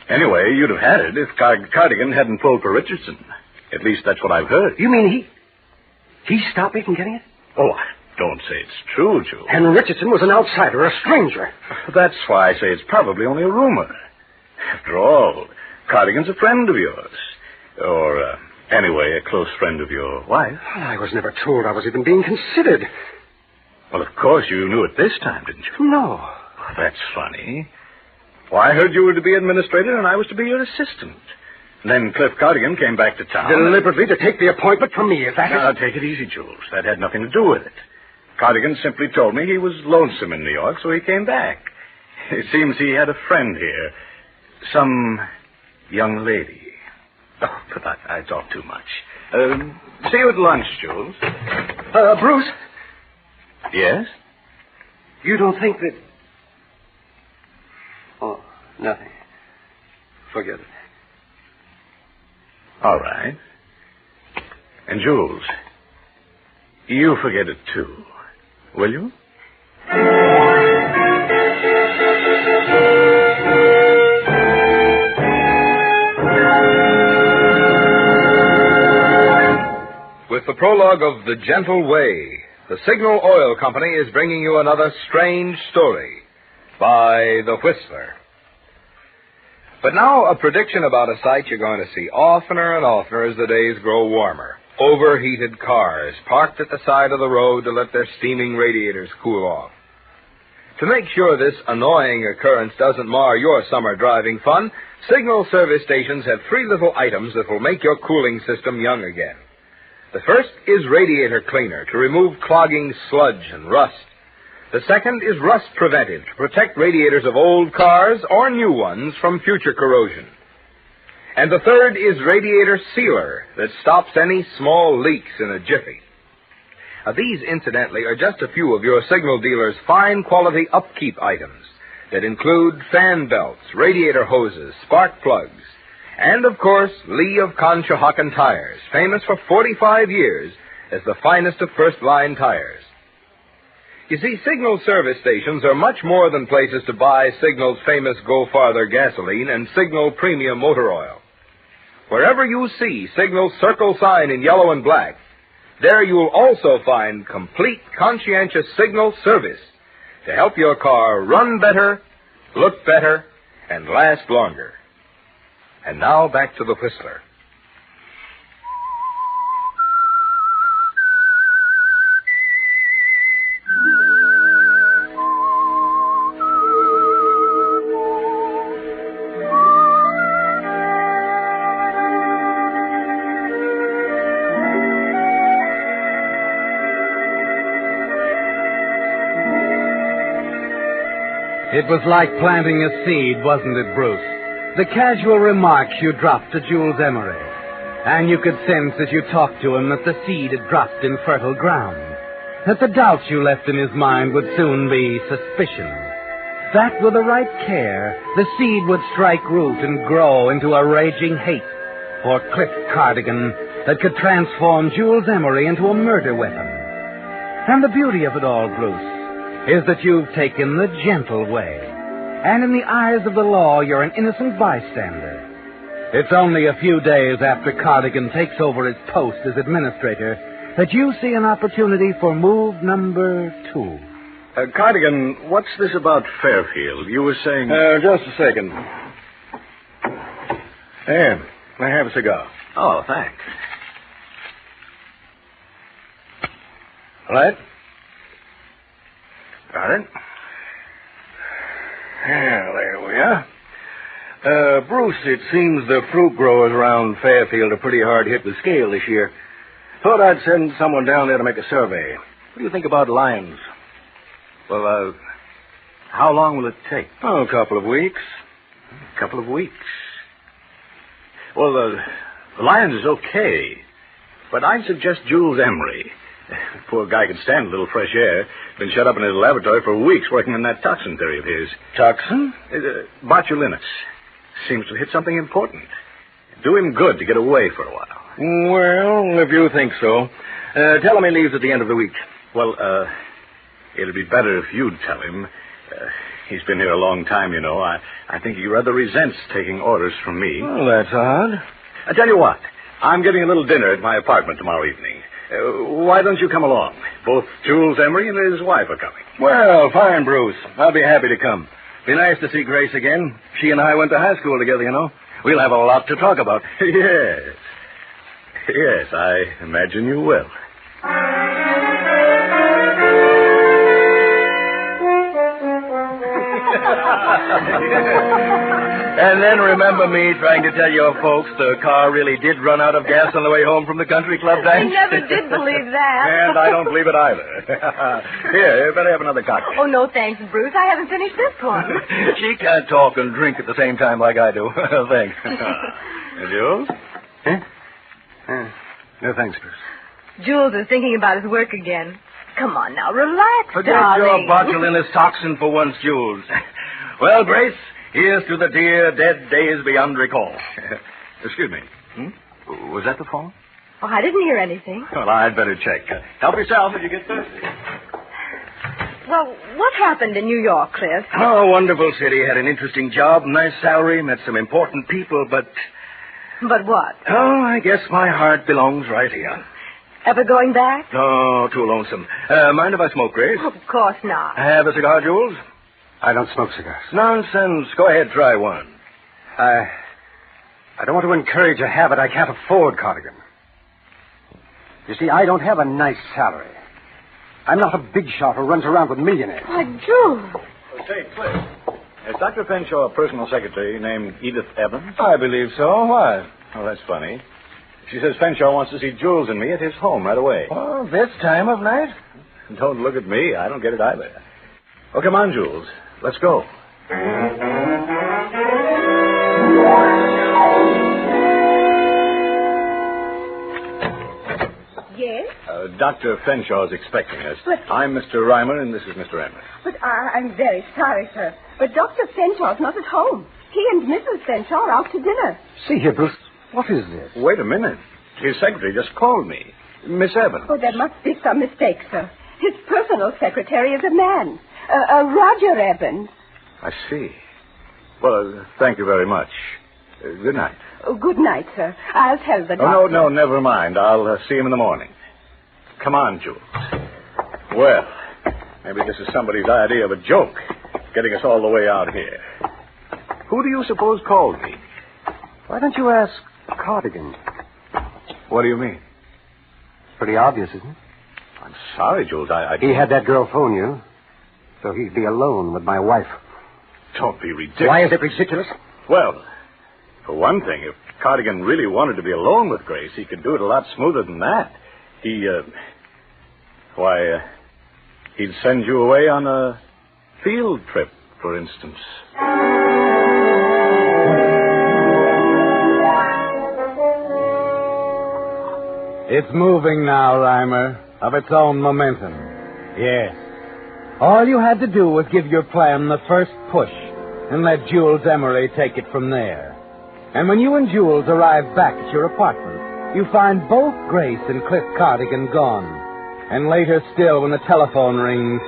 Anyway, you'd have had it if Cardigan hadn't pulled for Richardson. At least that's what I've heard. You mean he stopped me from getting it? Oh, don't say it's true, Jules. And Richardson was an outsider, a stranger. That's why I say it's probably only a rumor. After all, Cardigan's a friend of yours. Or, anyway, a close friend of your wife. Well, I was never told I was even being considered. Well, of course, you knew it this time, didn't you? No. That's funny. Why, I heard you were to be administrator and I was to be your assistant. And then Cliff Cardigan came back to town. Deliberately to take the appointment from me, is that Now, it? take it easy, Jules. That had nothing to do with it. Cardigan simply told me he was lonesome in New York, so he came back. It seems he had a friend here. Some young lady. Oh, but I talk too much. See you at lunch, Jules. Bruce? Yes? You don't think that... Oh, nothing. Forget it. All right. And Jules, you forget it too, will you? With the prologue of The Gentle Way, the Signal Oil Company is bringing you another strange story by The Whistler. But now a prediction about a sight you're going to see oftener and oftener as the days grow warmer. Overheated cars parked at the side of the road to let their steaming radiators cool off. To make sure this annoying occurrence doesn't mar your summer driving fun, Signal service stations have 3 little items that will make your cooling system young again. The first is radiator cleaner to remove clogging sludge and rust. The second is rust preventive to protect radiators of old cars or new ones from future corrosion. And the third is radiator sealer that stops any small leaks in a jiffy. Now, these, incidentally, are just a few of your Signal dealer's fine quality upkeep items that include fan belts, radiator hoses, spark plugs, and, of course, Lee of Conshohocken tires, famous for 45 years as the finest of first-line tires. You see, Signal service stations are much more than places to buy Signal's famous Go Farther gasoline and Signal Premium motor oil. Wherever you see Signal's circle sign in yellow and black, there you'll also find complete, conscientious Signal service to help your car run better, look better, and last longer. And now back to the Whistler. It was like planting a seed, wasn't it, Bruce? The casual remarks you dropped to Jules Emery. And you could sense as you talked to him that the seed had dropped in fertile ground. That the doubts you left in his mind would soon be suspicion. That with the right care, the seed would strike root and grow into a raging hate for Cliff Cardigan that could transform Jules Emery into a murder weapon. And the beauty of it all, Bruce, is that you've taken the gentle way. And in the eyes of the law, you're an innocent bystander. It's only a few days after Cardigan takes over his post as administrator that you see an opportunity for move number 2. Cardigan, what's this about Fairfield? You were saying... Just a second. There, I have a cigar. Oh, thanks. All right? Got it. Yeah, there we are. Bruce, it seems the fruit growers around Fairfield are pretty hard hit with scale this year. Thought I'd send someone down there to make a survey. What do you think about lions? Well, how long will it take? Oh, a couple of weeks. A couple of weeks. Well, the Lions is okay, but I'd suggest Jules Emery. Poor guy could stand a little fresh air. Been shut up in his laboratory for weeks working on that toxin theory of his. Toxin? Botulinus. Seems to hit something important. Do him good to get away for a while. Well, if you think so. Tell him he leaves at the end of the week. Well, it'd be better if you'd tell him. He's been here a long time, you know. I think he rather resents taking orders from me. Well, that's odd. I tell you what. I'm getting a little dinner at my apartment tomorrow evening. Why don't you come along? Both Jules Emery and his wife are coming. Well, fine, Bruce. I'll be happy to come. Be nice to see Grace again. She and I went to high school together, you know. We'll have a lot to talk about. Yes. Yes, I imagine you will. And then remember me trying to tell your folks the car really did run out of gas on the way home from the country club dance? I never did believe that. And I don't believe it either. Here, you better have another cocktail. Oh, no, thanks, Bruce. I haven't finished this one. She can't talk and drink at the same time like I do. Thanks. And Jules? Huh? No, thanks, Bruce. Jules is thinking about his work again. Come on now, relax, Forget darling. your botulinous toxin for once, Jules. Well, Grace, here's to the dear dead days beyond recall. Excuse me. Was that the phone? Oh, I didn't hear anything. Well, I'd better check. Help yourself if you get thirsty. Well, what happened in New York, Cliff? Oh, wonderful city. Had an interesting job, nice salary, met some important people, but... But what? Oh, I guess my heart belongs right here. Ever going back? Oh, too lonesome. Mind if I smoke, Grace? Of course not. Have a cigar, Jules? I don't smoke cigars. Nonsense. Go ahead, try one. I don't want to encourage a habit I can't afford, Cardigan. You see, I don't have a nice salary. I'm not a big shot who runs around with millionaires. Why, Jules. Say, Cliff, is Dr. Fenshaw a personal secretary named Edith Evans? I believe so. Why? Oh, that's funny. She says Fenshaw wants to see Jules and me at his home right away. Oh, this time of night? Don't look at me. I don't get it either. Oh, come on, Jules. Let's go. Yes? Dr. Fenshaw is expecting us. But... I'm Mr. Reimer, and this is Mr. Emmett. But I'm very sorry, sir. But Dr. Fenshaw's not at home. He and Mrs. Fenshaw are out to dinner. See here, Bruce. What is this? Wait a minute. His secretary just called me. Miss Evans. Oh, there must be some mistake, sir. His personal secretary is a man. Roger Evans. I see. Well, thank you very much. Good night. Oh, good night, sir. I'll tell the doctor. Oh, no, never mind. I'll see him in the morning. Come on, Jules. Well, maybe this is somebody's idea of a joke, getting us all the way out here. Who do you suppose called me? Why don't you ask Cardigan? What do you mean? Pretty obvious, isn't it? I'm sorry, Jules. He had that girl phone you, so he'd be alone with my wife. Don't be ridiculous. Why is it ridiculous? Well, for one thing, if Cardigan really wanted to be alone with Grace, he could do it a lot smoother than that. He'd send you away on a field trip, for instance. It's moving now, Reimer, of its own momentum. Yes. All you had to do was give your plan the first push and let Jules Emery take it from there. And when you and Jules arrive back at your apartment, you find both Grace and Cliff Cardigan gone. And later still, when the telephone rings,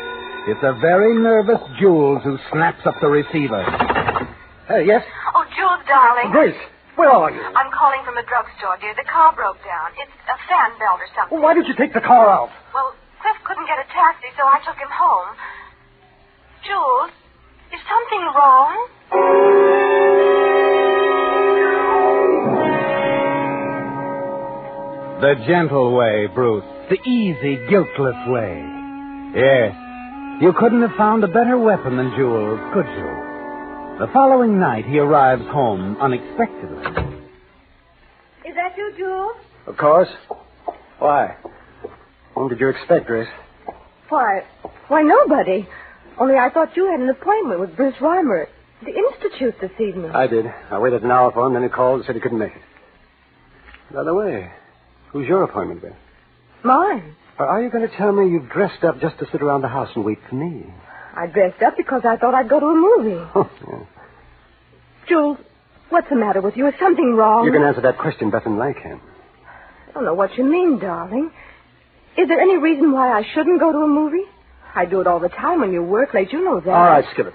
it's a very nervous Jules who snaps up the receiver. Yes? Oh, Jules, darling. Grace, where are you? I'm calling from a drugstore, dear. The car broke down. It's a fan belt or something. Well, why did you take the car out? Well, Cliff couldn't get a taxi, so I took him home. Jules, is something wrong? The gentle way, Bruce. The easy, guiltless way. Yes. You couldn't have found a better weapon than Jules, could you? The following night, he arrives home unexpectedly. Is that you, Jules? Of course. Why? Whom did you expect, Grace? Why, nobody. Only I thought you had an appointment with Bruce Reimer at the Institute this evening. I did. I waited an hour for him, then he called and said he couldn't make it. By the way, who's your appointment with? Mine. Or are you going to tell me you dressed up just to sit around the house and wait for me? I dressed up because I thought I'd go to a movie. Yeah. Jules, what's the matter with you? Is something wrong? You can answer that question better than I can. I don't know what you mean, darling. Is there any reason why I shouldn't go to a movie? I do it all the time when you work late. You know that. All right, skip it.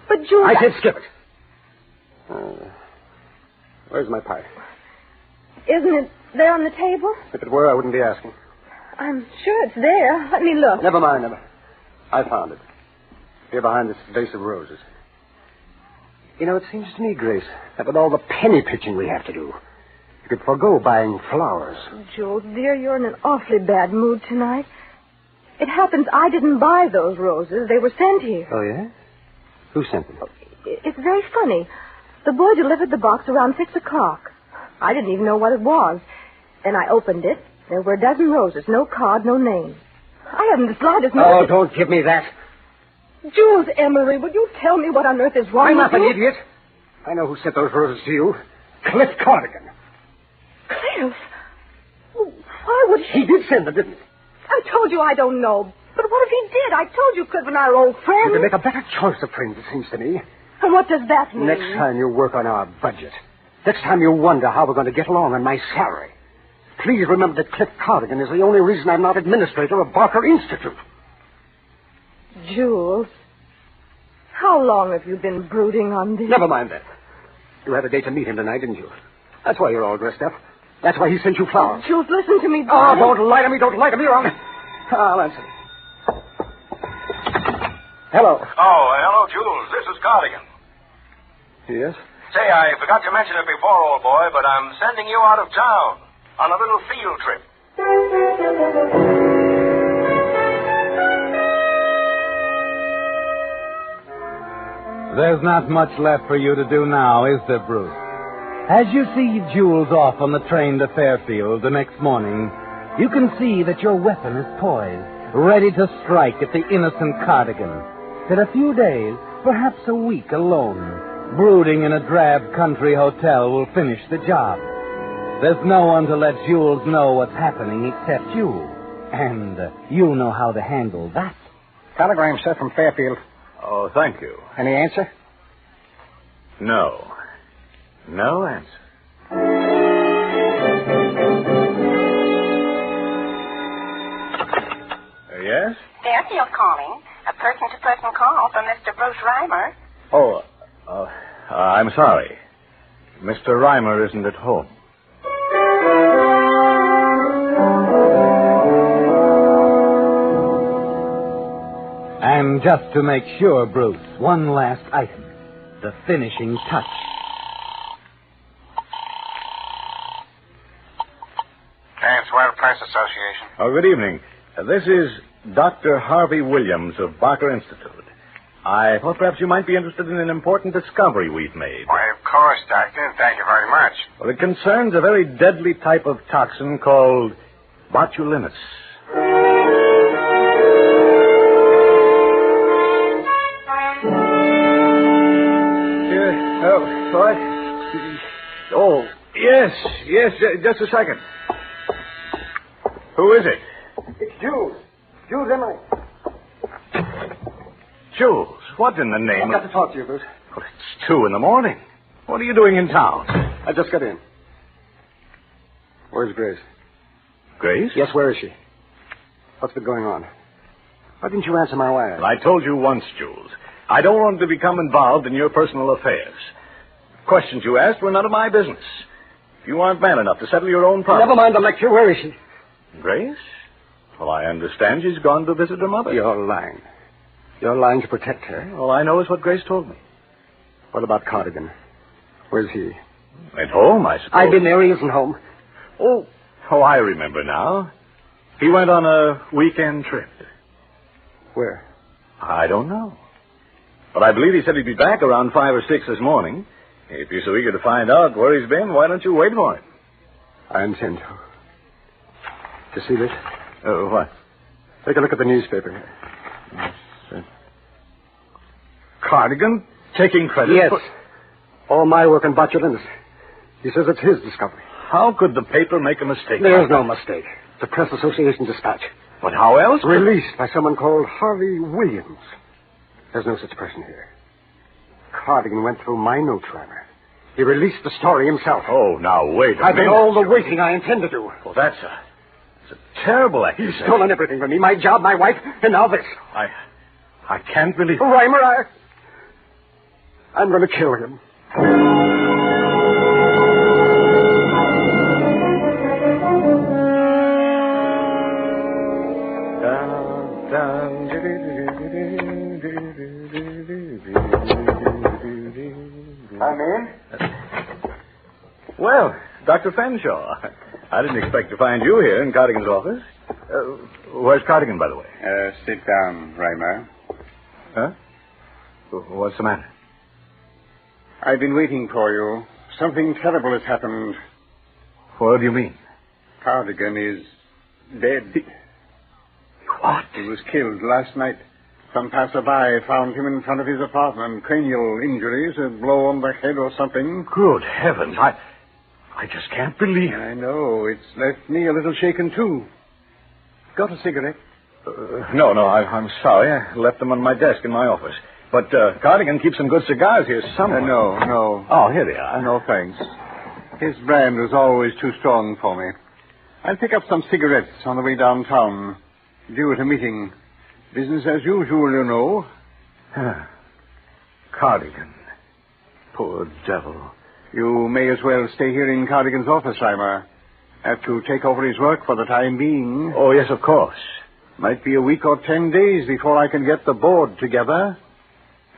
But, Jules... I said skip it. Where's my pipe? Isn't it there on the table? If it were, I wouldn't be asking. I'm sure it's there. Let me look. Never mind. I found it. Here behind this vase of roses. You know, it seems to me, Grace, that with all the penny pitching we have to do, you could forego buying flowers. Jules, dear, you're in an awfully bad mood tonight. It happens I didn't buy those roses. They were sent here. Oh, yeah? Who sent them? It's very funny. The boy delivered the box around 6 o'clock. I didn't even know what it was. Then I opened it. There were a dozen roses. No card, no name. I haven't the slightest Oh, notion. don't give me that. Jules Emery, would you tell me what on earth is wrong I'm with not an you? idiot. I know who sent those roses to you. Cliff Cardigan. Cliff? Why would He did send them, didn't he? I told you I don't know. But what if he did? I told you Cliff and I are old friends. You can make a better choice of friends, it seems to me. And what does that mean? Next time you work on our budget. Next time you wonder how we're going to get along on my salary. Please remember that Cliff Cardigan is the only reason I'm not administrator of Barker Institute. Jules, how long have you been brooding on this? Never mind that. You had a date to meet him tonight, didn't you? That's why you're all dressed up. That's why he sent you flowers. Jules, listen to me, Oh, darling. don't lie to me. Don't lie to me, Ron. I'll answer. Hello. Oh, hello, Jules. This is Cardigan. Yes? Say, I forgot to mention it before, old boy, but I'm sending you out of town on a little field trip. There's not much left for you to do now, is there, Bruce? As you see Jules off on the train to Fairfield the next morning, you can see that your weapon is poised, ready to strike at the innocent Cardigan. That a few days, perhaps a week alone, brooding in a drab country hotel will finish the job. There's no one to let Jules know what's happening except you. And you know how to handle that. Telegram, sir, from Fairfield. Oh, thank you. Any answer? No. No answer. Yes? Fairfield calling. A person-to-person call from Mr. Bruce Reimer. Oh, I'm sorry. Mr. Reimer isn't at home. And just to make sure, Bruce, one last item. The finishing touch. Transwell Press Association. Oh, good evening. This is Dr. Harvey Williams of Barker Institute. I thought perhaps you might be interested in an important discovery we've made. Why, of course, Doctor. Thank you very much. Well, it concerns a very deadly type of toxin called botulinus. What? Oh, yes, just a second. Who is it? It's Jules. Jules Emery. Jules, what in the name I've got to talk to you, Bruce. Well, it's 2 a.m. What are you doing in town? I just got in. Where's Grace? Grace? Yes, where is she? What's been going on? Why didn't you answer my wire? Well, I told you once, Jules. I don't want to become involved in your personal affairs. Questions you asked were none of my business. You aren't man enough to settle your own problems. Never mind the lecture. Where is she? Grace? Well, I understand she's gone to visit her mother. You're lying. You're lying to protect her. All I know is what Grace told me. What about Cardigan? Where's he? At home, I suppose. I've been there. He isn't home. Oh, I remember now. He went on a weekend trip. Where? I don't know. But I believe he said he'd be back around 5 or 6 this morning. If you're so eager to find out where he's been, why don't you wait for him? I intend to. To see this? What? Take a look at the newspaper. Yes. Cardigan taking credit Yes. for... All my work on botulinus. He says it's his discovery. How could the paper make a mistake? There's no mistake. It's a Press Association dispatch. But how else? Released by someone called Harvey Williams. There's no such person here. Cardigan went through my note runner. He released the story himself. Oh, now wait a minute. I've done all the waiting I intend to do. Well, that's a terrible accusation. He's stolen everything from me. My job, my wife, and now this. I can't believe it. Reimer, I'm going to kill him. I'm in. Well, Dr. Fenshaw, I didn't expect to find you here in Cardigan's office. Where's Cardigan, by the way? Sit down, Reimer. Huh? What's the matter? I've been waiting for you. Something terrible has happened. What do you mean? Cardigan is dead. What? He was killed last night. Some passerby found him in front of his apartment. Cranial injuries, a blow on the head or something. Good heavens. I just can't believe it. I know. It's left me a little shaken, too. Got a cigarette? No, I'm sorry. I left them on my desk in my office. But Cardigan keeps some good cigars here somewhere. No. Oh, here they are. No, thanks. His brand was always too strong for me. I'll pick up some cigarettes on the way downtown. Due at a meeting. Business as usual, you know. Cardigan. Poor devil. You may as well stay here in Cardigan's office, Reimer. Have to take over his work for the time being. Oh, yes, of course. Might be a week or 10 days before I can get the board together.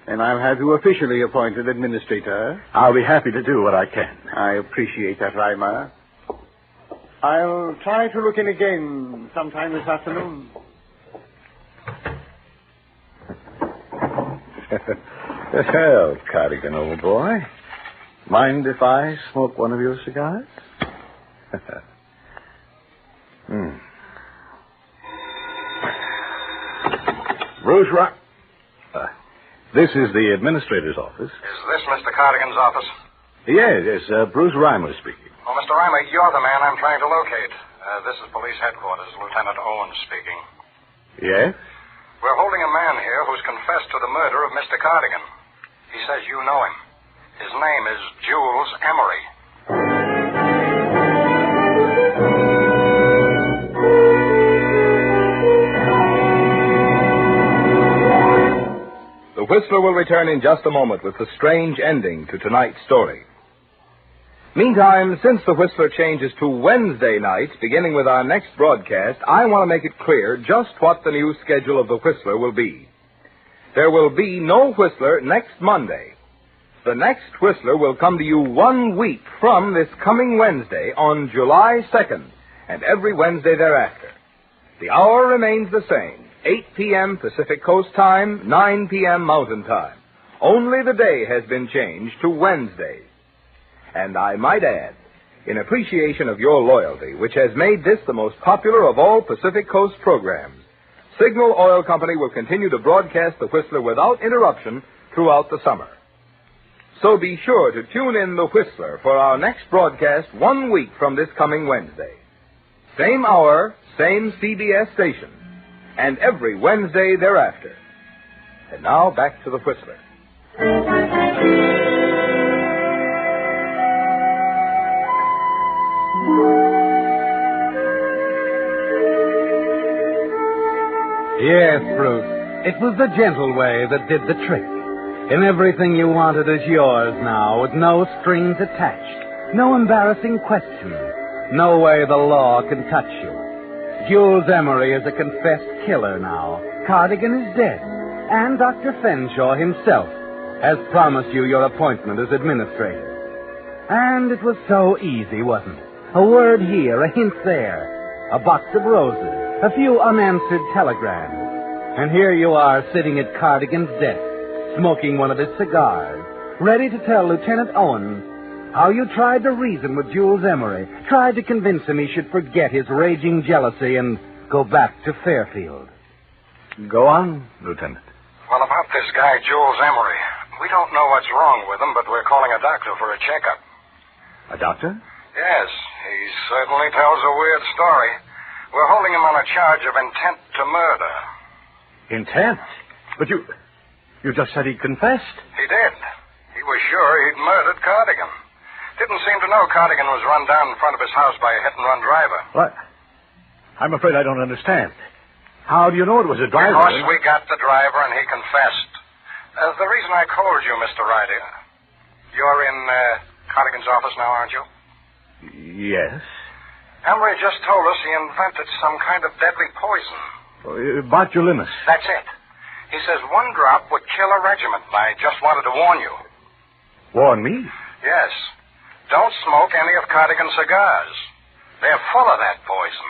And I'll have you officially appointed administrator. I'll be happy to do what I can. I appreciate that, Reimer. I'll try to look in again sometime this afternoon. Well, Cardigan, old boy. Mind if I smoke one of your cigars? Bruce Rock. This is the administrator's office. Is this Mr. Cardigan's office? Yes, Bruce Reimer speaking. Well, Mr. Reimer, you're the man I'm trying to locate. This is police headquarters, Lieutenant Owen speaking. Yes? We're holding a man here who's confessed to the murder of Mr. Cardigan. He says you know him. His name is Jules Emery. The Whistler will return in just a moment with the strange ending to tonight's story. Meantime, since the Whistler changes to Wednesday nights, beginning with our next broadcast, I want to make it clear just what the new schedule of the Whistler will be. There will be no Whistler next Monday. The next Whistler will come to you 1 week from this coming Wednesday on July 2nd, and every Wednesday thereafter. The hour remains the same, 8 p.m. Pacific Coast Time, 9 p.m. Mountain Time. Only the day has been changed to Wednesday. And I might add, in appreciation of your loyalty, which has made this the most popular of all Pacific Coast programs, Signal Oil Company will continue to broadcast the Whistler without interruption throughout the summer. So be sure to tune in the Whistler for our next broadcast 1 week from this coming Wednesday. Same hour, same CBS station, and every Wednesday thereafter. And now back to the Whistler. Yes, Bruce. It was the gentle way that did the trick. And everything you wanted is yours now, with no strings attached, no embarrassing questions, no way the law can touch you. Jules Emery is a confessed killer now. Cardigan is dead. And Dr. Fenshaw himself has promised you your appointment as administrator. And it was so easy, wasn't it? A word here, a hint there, a box of roses, a few unanswered telegrams. And here you are sitting at Cardigan's desk, smoking one of his cigars, ready to tell Lieutenant Owens how you tried to reason with Jules Emery, tried to convince him he should forget his raging jealousy and go back to Fairfield. Go on, Lieutenant. Well, about this guy, Jules Emery, we don't know what's wrong with him, but we're calling a doctor for a checkup. A doctor? Yes, he certainly tells a weird story. We're holding him on a charge of intent to murder. Intent? But you just said he confessed. He did. He was sure he'd murdered Cardigan. Didn't seem to know Cardigan was run down in front of his house by a hit-and-run driver. What? I'm afraid I don't understand. How do you know it was a driver? Because we got the driver and he confessed. The reason I called you, Mr. Ryder, you're in Cardigan's office now, aren't you? Yes. Emery just told us he invented some kind of deadly poison. Botulinus. That's it. He says 1 drop would kill a regiment. I just wanted to warn you. Warn me? Yes. Don't smoke any of Cardigan's cigars. They're full of that poison.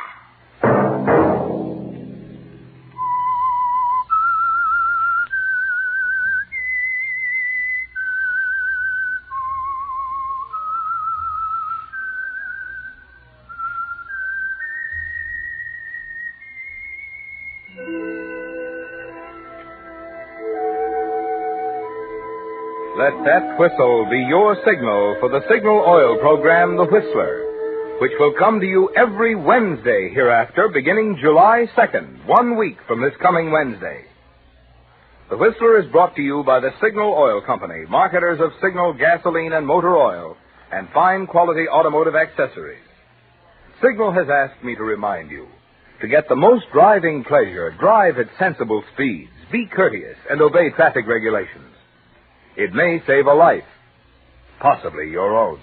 Let that whistle be your signal for the Signal Oil program, The Whistler, which will come to you every Wednesday hereafter, beginning July 2nd, 1 week from this coming Wednesday. The Whistler is brought to you by the Signal Oil Company, marketers of Signal gasoline and motor oil, and fine quality automotive accessories. Signal has asked me to remind you, to get the most driving pleasure, drive at sensible speeds, be courteous, and obey traffic regulations. It may save a life, possibly your own.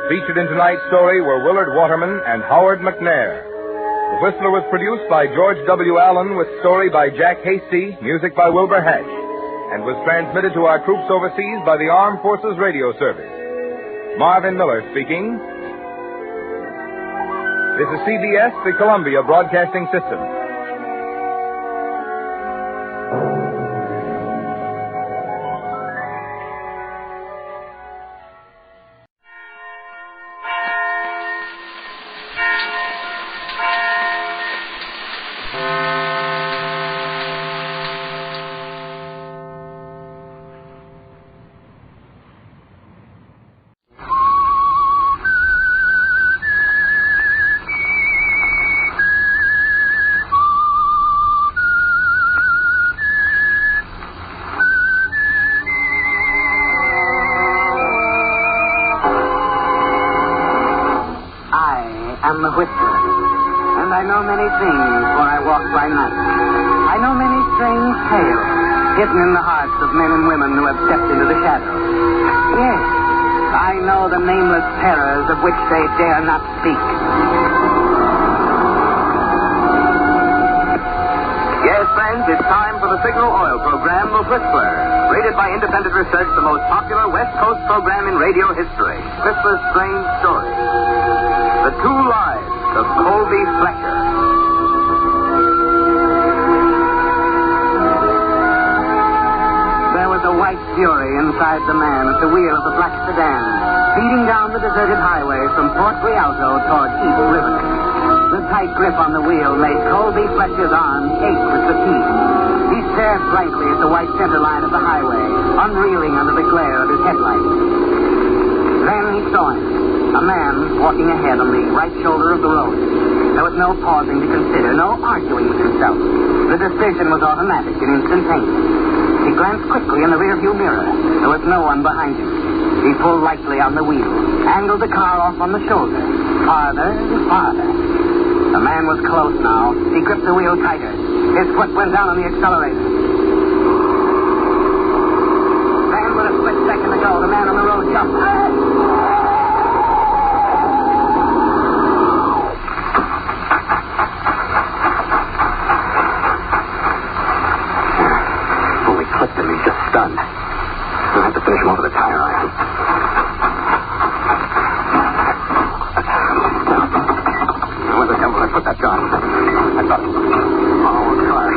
Featured in tonight's story were Willard Waterman and Howard McNair. The Whistler was produced by George W. Allen with story by Jack Hasty, music by Wilbur Hatch, and was transmitted to our troops overseas by the Armed Forces Radio Service. Marvin Miller speaking. This is CBS, the Columbia Broadcasting System. I'm the Whistler, and I know many things, for I walk by night. I know many strange tales hidden in the hearts of men and women who have stepped into the shadows. Yes, I know the nameless terrors of which they dare not speak. Yes, friends, it's time for the Signal Oil program, The Whistler. Rated by independent research, the most popular West Coast program in radio history. Whistler's Strange Story. The Two Lives of Colby Fletcher. There was a white fury inside the man at the wheel of the black sedan, speeding down the deserted highway from Port Rialto toward East River. The tight grip on the wheel made Colby Fletcher's arms ache with fatigue. He stared blankly at the white center line of the highway, unreeling under the glare of his headlights. Then he saw him. A man walking ahead on the right shoulder of the road. There was no pausing to consider, no arguing with himself. The decision was automatic and instantaneous. He glanced quickly in the rearview mirror. There was no one behind him. He pulled lightly on the wheel, angled the car off on the shoulder. Farther and farther. The man was close now. He gripped the wheel tighter. His foot went down on the accelerator. Then, with a split second to go, the man on the road jumped. Done. We'll have to finish him over the tire iron. Where the hell did I put that gun? I thought... Oh, car.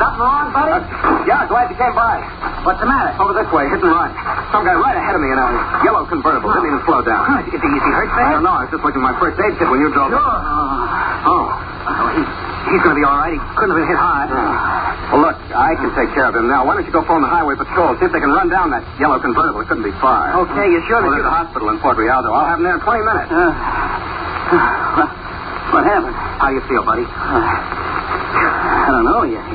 Something wrong, buddy? Yeah, glad you came by. What's the matter? Over this way, hit and run. Some guy right ahead of me in a yellow convertible. Didn't even slow down. Is he hurt, Fred? I don't know. I was just looking at my first aid kit when you drove. Sure. He's going to be all right. He couldn't have been hit hard. Well, look, I can take care of him now. Why don't you go phone the highway patrol, see if they can run down that yellow convertible. It couldn't be far. Okay, you sure? Well, there's a hospital in Port Rialto. I'll have him there in 20 minutes. What happened? How do you feel, buddy? I don't know yet.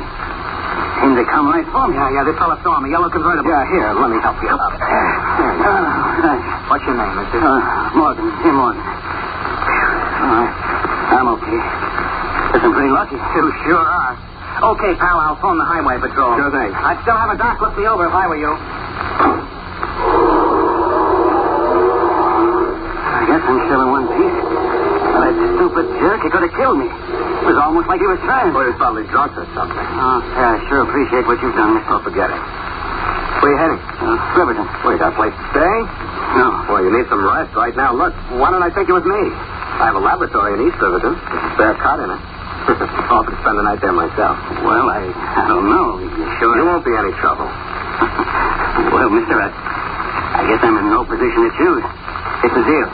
Seemed to come right for me. Yeah, this fella saw him, a yellow convertible. Yeah, here, let me help you up. What's your name, mister? Morgan. Jim Morgan. I'm okay. Guess I'm pretty lucky. You sure are. Okay, pal, I'll phone the highway patrol. Sure thing. I'd still have a doc look me over if I were you. I guess I'm still in one piece. Well, that stupid jerk, he could have killed me. It was almost like he was trying. Well, he was probably drunk or something. Oh, yeah, I sure appreciate what you've done, mister. Oh, forget it. Where are you heading? Riverton. Well, you got a place to stay? No. Well, you need some rest right now. Look, why don't I think it was me? I have a laboratory in East Riverton. There's a spare cot in it. I'll offer to spend the night there myself. Well, I don't know. You sure? You won't be any trouble. Well, mister, I guess I'm in no position to choose. It's a deal.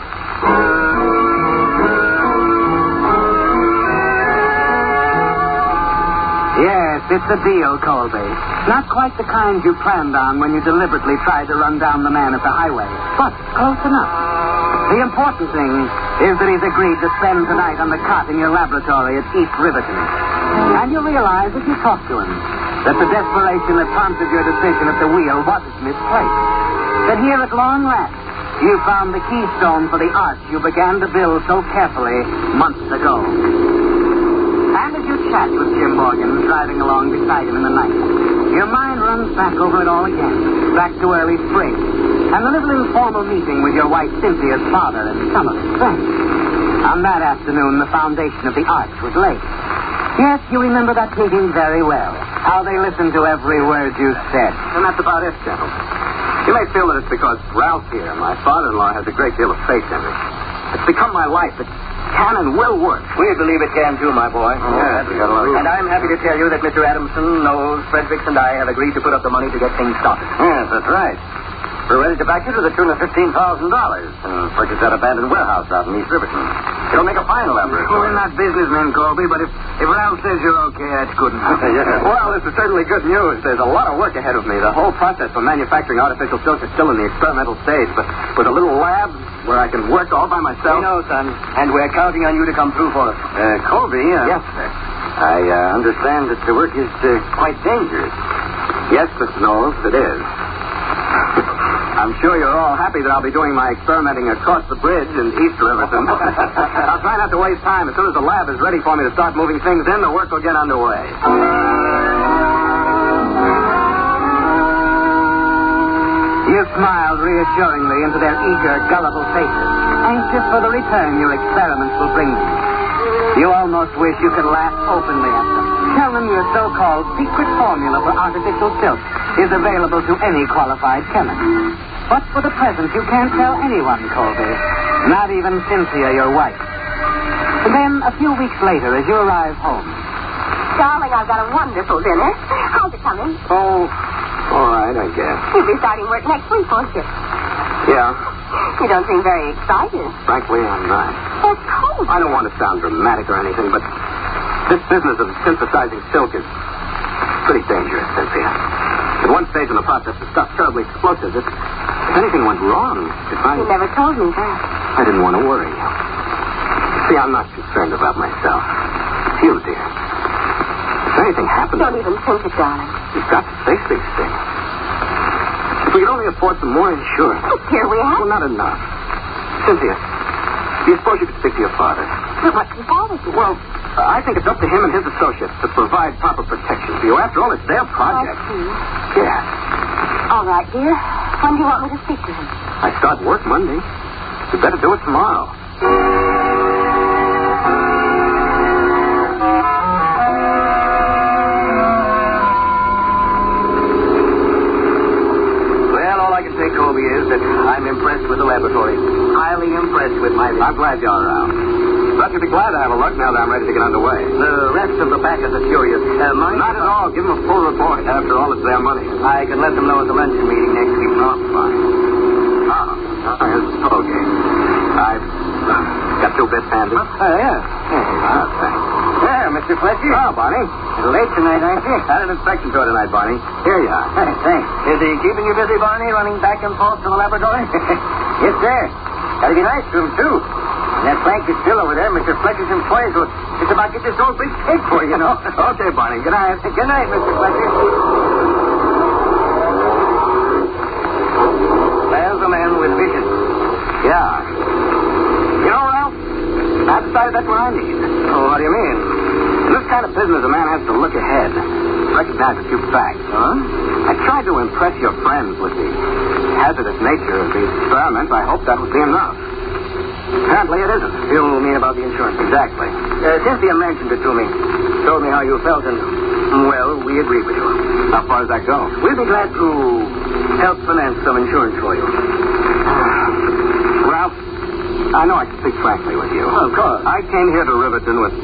Yes, it's a deal, Colby. Not quite the kind you planned on when you deliberately tried to run down the man at the highway, but close enough. The important thing is that he's agreed to spend the night on the cot in your laboratory at East Riverton. And you realize as you talk to him that the desperation that prompted your decision at the wheel wasn't misplaced. That here at long last, you found the keystone for the arch you began to build so carefully months ago. And as you chat with Jim Morgan, driving along beside him in the night, your mind runs back over it all again, back to early spring, and the little informal meeting with your wife Cynthia's father and some of his friends. On that afternoon, the foundation of the arch was laid. Yes, you remember that meeting very well, how they listened to every word you said. And that's about it, gentlemen. You may feel that it's because Ralph here, my father-in-law, has a great deal of faith in me. It's become my life. It can and will work. We believe it can, too, my boy. Yes, we got a lot of... And I'm happy to tell you that Mr. Adamson, Knowles, Fredericks, and I have agreed to put up the money to get things started. Yes, that's right. We're ready to back you to the tune of $15,000 and purchase that abandoned warehouse out in East Riverton. It'll make a fine laboratory. We're not businessmen, Colby, but if Ralph says you're okay, that's good enough. Yeah. Well, this is certainly good news. There's a lot of work ahead of me. The whole process for manufacturing artificial silk is still in the experimental stage, but with a little lab where I can work all by myself. We know, son, and we're counting on you to come through for us. Colby? Yes, sir. I understand that the work is quite dangerous. Yes, Mr. Knowles, it is. I'm sure you're all happy that I'll be doing my experimenting across the bridge in East Riverton. I'll try not to waste time. As soon as the lab is ready for me to start moving things in, the work will get underway. You smiled reassuringly into their eager, gullible faces, anxious for the return your experiments will bring them. You almost wish you could laugh openly at them. Tell them your so-called secret formula for artificial silk is available to any qualified chemist. But for the present, you can't tell anyone, Colby. Not even Cynthia, your wife. And then, a few weeks later, as you arrive home... Darling, I've got a wonderful dinner. How's it coming? Oh, all right, I guess. You'll be starting work next week, won't you? Yeah. You don't seem very excited. Frankly, I'm not. Of course. I don't want to sound dramatic or anything, but this business of synthesizing silk is pretty dangerous, Cynthia. At one stage in the process, the stuff's terribly explosive. If anything went wrong, You never told me that. I didn't want to worry you. See, I'm not concerned about myself. It's you, dear. If anything happens... Don't even think it, darling. You've got to face these things. If we could only afford some more insurance... But here we are. Well, not enough. Cynthia, do you suppose you could speak to your father? But what can father do? Well, I think it's up to him and his associates to provide proper protection for you. After all, it's their project. I see. Yeah. All right, dear. When do you want me to speak to him? I start work Monday. You better do it tomorrow. Well, all I can say, Colby, is that I'm impressed with the laboratory. Highly impressed with my... I'm glad you're around. But you'll be glad to have a look now that I'm ready to get underway. The rest of the packers are curious. Not at all. Give them a full report. After all, it's their money. I can let them know at the luncheon meeting next week. Oh, fine. Okay. I've got 2 bits handy. Yeah. Thanks. There, Mr. Fletcher. Oh, Barney. You're late tonight, aren't you? Had an inspection tour tonight, Barney. Here you are. Thanks. Is he keeping you busy, Barney, running back and forth to the laboratory? Yes, sir. Gotta be nice to him, too. And that blanket still over there, Mr. Fletcher's employees will just about get this whole big cake for you, know. Okay, Barney. Good night. Good night, Mr. Fletcher. There's a man with vision. Yeah. You know, Ralph, I decided that's what I need. Oh, what do you mean? In this kind of business, a man has to look ahead, recognize a few facts. Huh? I tried to impress your friends with the hazardous nature of the experiment. I hoped that would be enough. Apparently it isn't. You mean about the insurance? Exactly. Cynthia mentioned it to me. Told me how you felt, and, well, we agree with you. How far does that go? We'll be glad to help finance some insurance for you. Ralph, I know I can speak frankly with you. Well, of course. I came here to Riverton with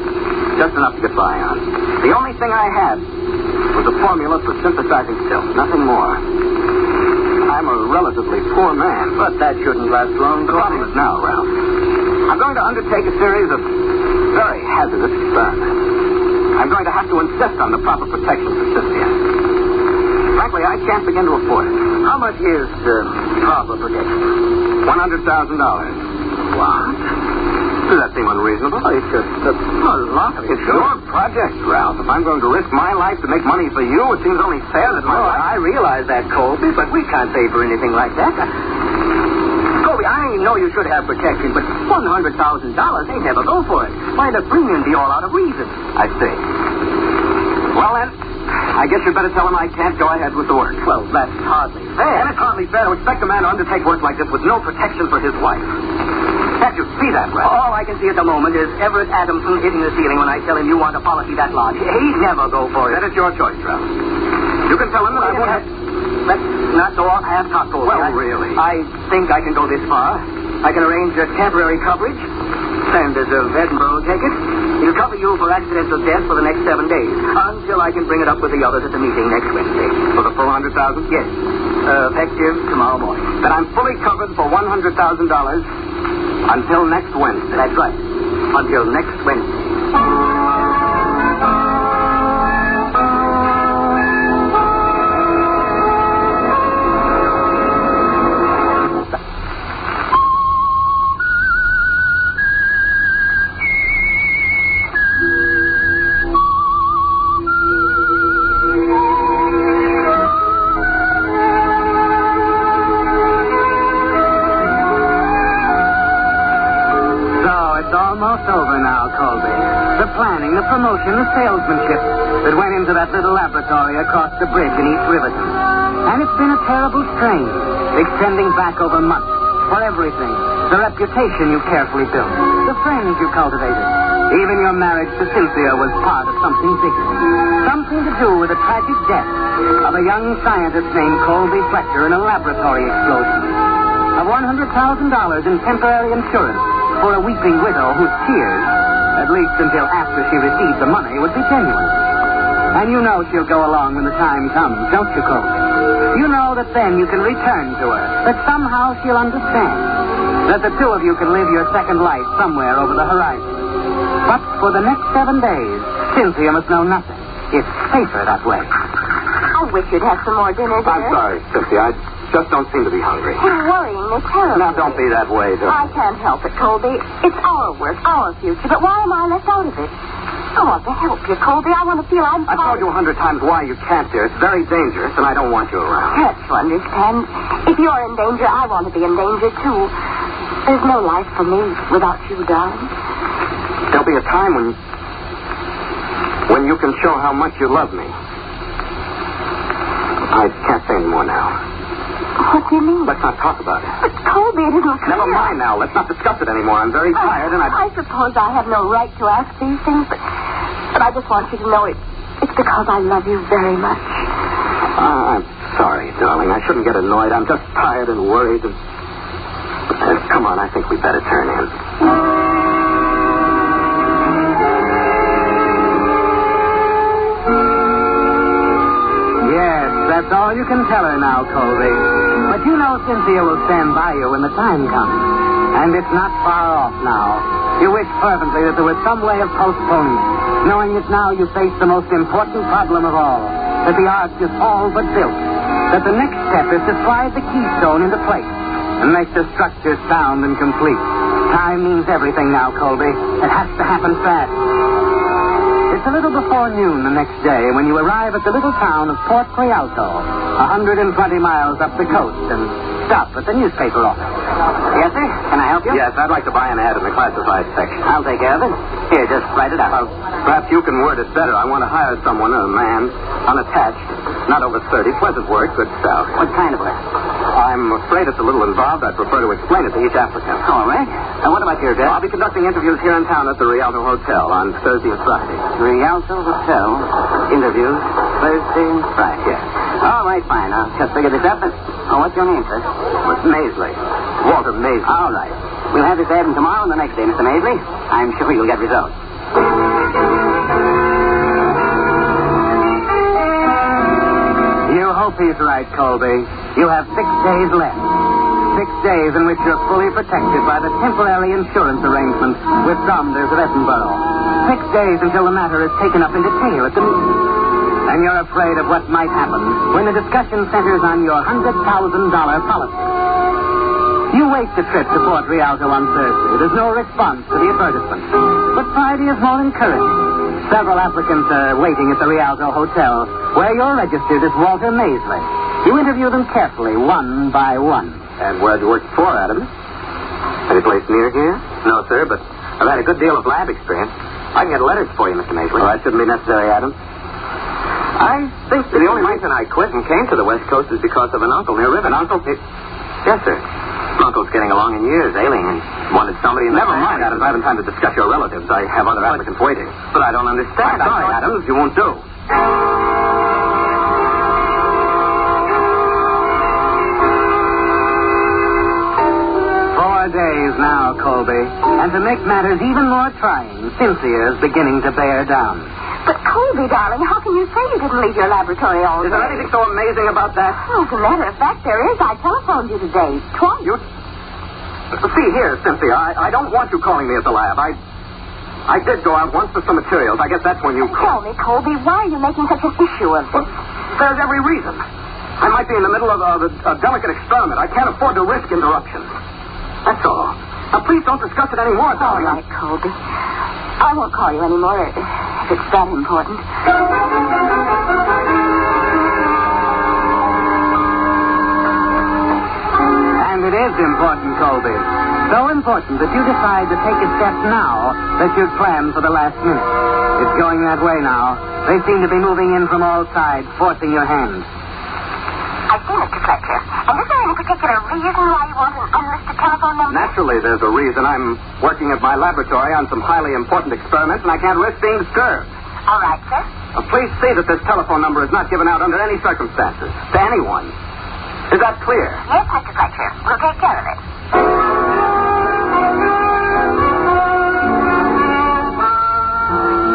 just enough to get by on. The only thing I had was a formula for synthesizing silk, nothing more. I'm a relatively poor man. But that shouldn't last long. The problem is now, Ralph. I'm going to undertake a series of very hazardous experiments. I'm going to have to insist on the proper protection for Cynthia. Frankly, I can't begin to afford it. How much is proper protection? $100,000. What? Does that seem unreasonable? It's just a lot of it. It's your project, Ralph. If I'm going to risk my life to make money for you, it seems only fair that my life... I realize that, Colby, but we can't pay for anything like that. Colby, I know you should have protection, but $100,000, they never go for it. Why, the premium be all out of reason. I see. Well, then, I guess you'd better tell him I can't go ahead with the work. Well, that's hardly fair. And it's hardly fair to expect a man to undertake work like this with no protection for his wife. Can't you see that, Ralph? All I can see at the moment is Everett Adamson hitting the ceiling when I tell him you want a policy that large. He'd never go for it. That is your choice, Ralph. You can tell him that I won't have... Let's not go off half-cocked, Colby. Well, really? I think I can go this far. I can arrange a temporary coverage. Sanders of Edinburgh will take it. He'll cover you for accidental death for the next 7 days, until I can bring it up with the others at the meeting next Wednesday. For the full $100,000? Yes. Effective tomorrow morning. Then I'm fully covered for $100,000 until next Wednesday. That's right. Until next Wednesday. The promotion, the salesmanship that went into that little laboratory across the bridge in East Riverton. And it's been a terrible strain, extending back over months, for everything. The reputation you carefully built, the friends you cultivated. Even your marriage to Cynthia was part of something bigger. Something to do with the tragic death of a young scientist named Colby Fletcher in a laboratory explosion. Of $100,000 in temporary insurance for a weeping widow whose tears, at least until after she received the money, would be genuine. And you know she'll go along when the time comes, don't you, Colby? You know that then you can return to her, that somehow she'll understand, that the two of you can live your second life somewhere over the horizon. But for the next 7 days, Cynthia must know nothing. It's safer that way. I wish you'd have some more dinner, dear. I'm sorry, Cynthia. I just don't seem to be hungry. You're worrying me terribly. Now, don't be that way, dear. I can't help it, Colby. It's our work, our future, but why am I left out of it? I want to help you, Colby. I want to feel I'm I've told you 100 times why you can't, dear. It's very dangerous, and I don't want you around. Can't you understand? If you're in danger, I want to be in danger, too. There's no life for me without you, darling. There'll be a time when you can show how much you love me. I can't say any more now. What do you mean? Let's not talk about it. But, Colby, it isn't fair. Never mind now. Let's not discuss it anymore. I'm very tired, and I suppose I have no right to ask these things, but I just want you to know it's because I love you very much. I'm sorry, darling. I shouldn't get annoyed. I'm just tired and worried. And come on, I think we'd better turn in. That's all you can tell her now, Colby. But you know Cynthia will stand by you when the time comes. And it's not far off now. You wish fervently that there was some way of postponing it, knowing that now you face the most important problem of all, that the arch is all but built, that the next step is to slide the keystone into place and make the structure sound and complete. Time means everything now, Colby. It has to happen fast. It's a little before noon the next day when you arrive at the little town of Port Rialto, 120 miles up the coast, and stop at the newspaper office. Yes, sir? Can I help you? Yes, I'd like to buy an ad in the classified section. I'll take care of it. Here, just write it out. Perhaps you can word it better. I want to hire someone, a man, unattached, not over 30, pleasant work, good salary. What kind of work? I'm afraid it's a little involved. I'd prefer to explain it to each applicant. All right. What about your address? I'll be conducting interviews here in town at the Rialto Hotel on Thursday and Friday. Rialto Hotel. Interviews Thursday and Friday. Yes. All right, fine. I'll just figure this up. What's your name, sir? It's Maisley. Walter Maisley. All right. We'll have this ad in tomorrow and the next day, Mr. Maisley. I'm sure you'll get results. You hope he's right, Colby. You have 6 days left. 6 days in which you're fully protected by the temporary insurance arrangement with Saunders of Edinburgh. 6 days until the matter is taken up in detail at the meeting. And you're afraid of what might happen when the discussion centers on your $100,000 policy. You waste a trip to Port Rialto on Thursday. There's no response to the advertisement. But Friday is more encouraging. Several applicants are waiting at the Rialto Hotel, where you're registered as Walter Maisley. You interview them carefully, one by one. And where have you worked before, Adams? Any place near here? No, sir, but I've had a good deal of lab experience. I can get letters for you, Mr. Maisley. Well, that shouldn't be necessary, Adams. I think the only reason I quit and came to the West Coast is because of an uncle near River. An uncle? Yes, sir. My uncle's getting along in years, ailing, and wanted somebody in the Never mind, Adams. I haven't time to discuss your relatives. I have other applicants waiting. But I don't understand. I'm sorry, Adams. You won't do. 4 days now, Colby. And to make matters even more trying, Cynthia is beginning to bear down. But, Colby, darling, how can you say you didn't leave your laboratory all day? Is there anything so amazing about that? Oh, as a matter of fact, there is. I telephoned you today, twice. You... See here, Cynthia, I don't want you calling me at the lab. I did go out once for some materials. I guess that's when you Tell me, Colby, why are you making such an issue of this? There's every reason. I might be in the middle of a delicate experiment. I can't afford to risk interruptions. That's all. Now, please don't discuss it anymore, darling. All right, Colby. I won't call you anymore if it's that important. And it is important, Colby. So important that you decide to take a step now that you'd planned for the last minute. It's going that way now. They seem to be moving in from all sides, forcing your hand. I see, Mr. Fletcher. And is there any particular reason why you want an unlisted telephone number? Naturally, there's a reason. I'm working at my laboratory on some highly important experiments, and I can't risk being disturbed. All right, sir. Please see that this telephone number is not given out under any circumstances to anyone. Is that clear? Yes, Mr. Fletcher. We'll take care of it.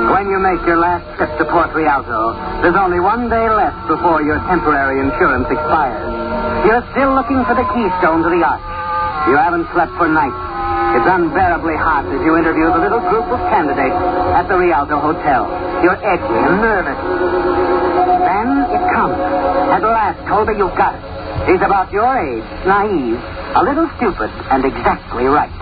When you make your last trip to Port Rialto, there's only 1 day left before your temporary insurance expires. You're still looking for the keystone to the arch. You haven't slept for nights. It's unbearably hot as you interview the little group of candidates at the Rialto Hotel. You're edgy and nervous. Then it comes. At last, Colby, you've got it. He's about your age, naive, a little stupid, and exactly right.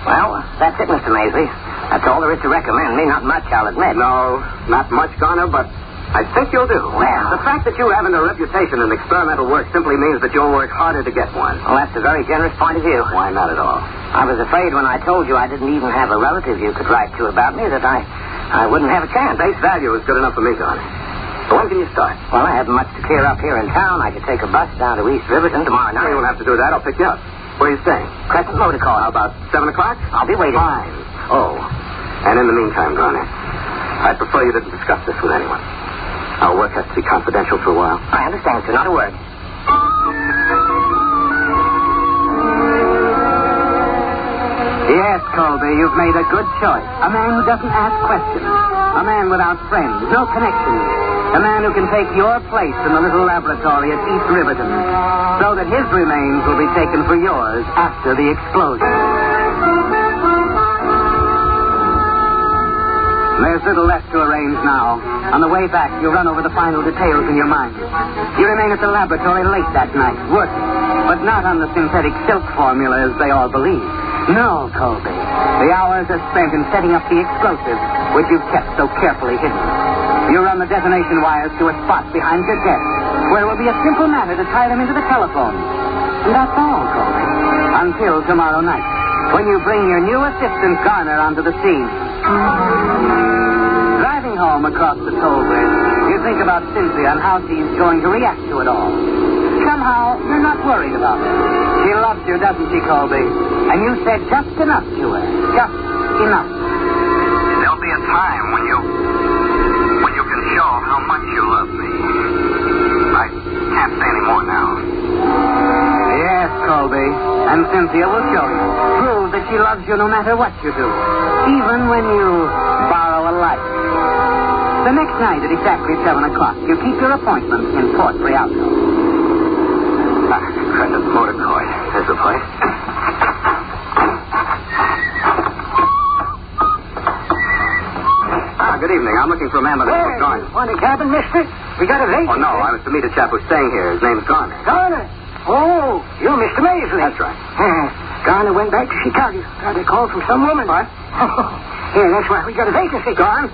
Well, that's it, Mr. Maisley. That's all there is to recommend me. Not much, I'll admit. No, not much, Garner, but I think you'll do. Well, the fact that you haven't a reputation in experimental work simply means that you'll work harder to get one. Well, that's a very generous point of view. Why, not at all. I was afraid when I told you I didn't even have a relative you could write to about me that I wouldn't have a chance. Face value is good enough for me, Garner. So when can you start? Well, I haven't much to clear up here in town. I could take a bus down to East Riverton tomorrow night. You won't have to do that. I'll pick you up. Where are you staying? Crescent Motor Car. How about 7 o'clock? I'll be waiting. Fine. Oh. And in the meantime, Garner, I'd prefer you didn't discuss this with anyone. Our work has to be confidential for a while. I understand, sir. Not a word. Yes, Colby, you've made a good choice. A man who doesn't ask questions. A man without friends, no connections. A man who can take your place in the little laboratory at East Riverton, so that his remains will be taken for yours after the explosion. There's little left to arrange now. On the way back, you run over the final details in your mind. You remain at the laboratory late that night, working, but not on the synthetic silk formula as they all believe. No, Colby. The hours are spent in setting up the explosive, which you've kept so carefully hidden. You run the detonation wires to a spot behind your desk, where it will be a simple matter to tie them into the telephone. And that's all, Colby. Until tomorrow night, when you bring your new assistant, Garner, onto the scene. Driving home across the toll bridge, you think about Cynthia and how she's going to react to it all. Somehow, you're not worried about it. She loves you, doesn't she, Colby? And you said just enough to her. Just enough. There'll be a time when you can show how much you love me. I can't say any more now. Yes, Colby. And Cynthia will show you. Prove that she loves you no matter what you do. Even when you borrow a life. The next night at exactly 7 o'clock, you keep your appointment in Port Rialto. Crescent Motor Car. Here's the place. Good evening. I'm looking for a man by the name of Garner. Want a cabin, mister? We got a vacancy. Oh, no. I was to meet a chap who's staying here. His name's Garner. Garner? Oh, you're Mr. Maisley. That's right. Garner went back to Chicago. Got a call from some woman. What? Yeah, that's why we got a vacancy. Gone?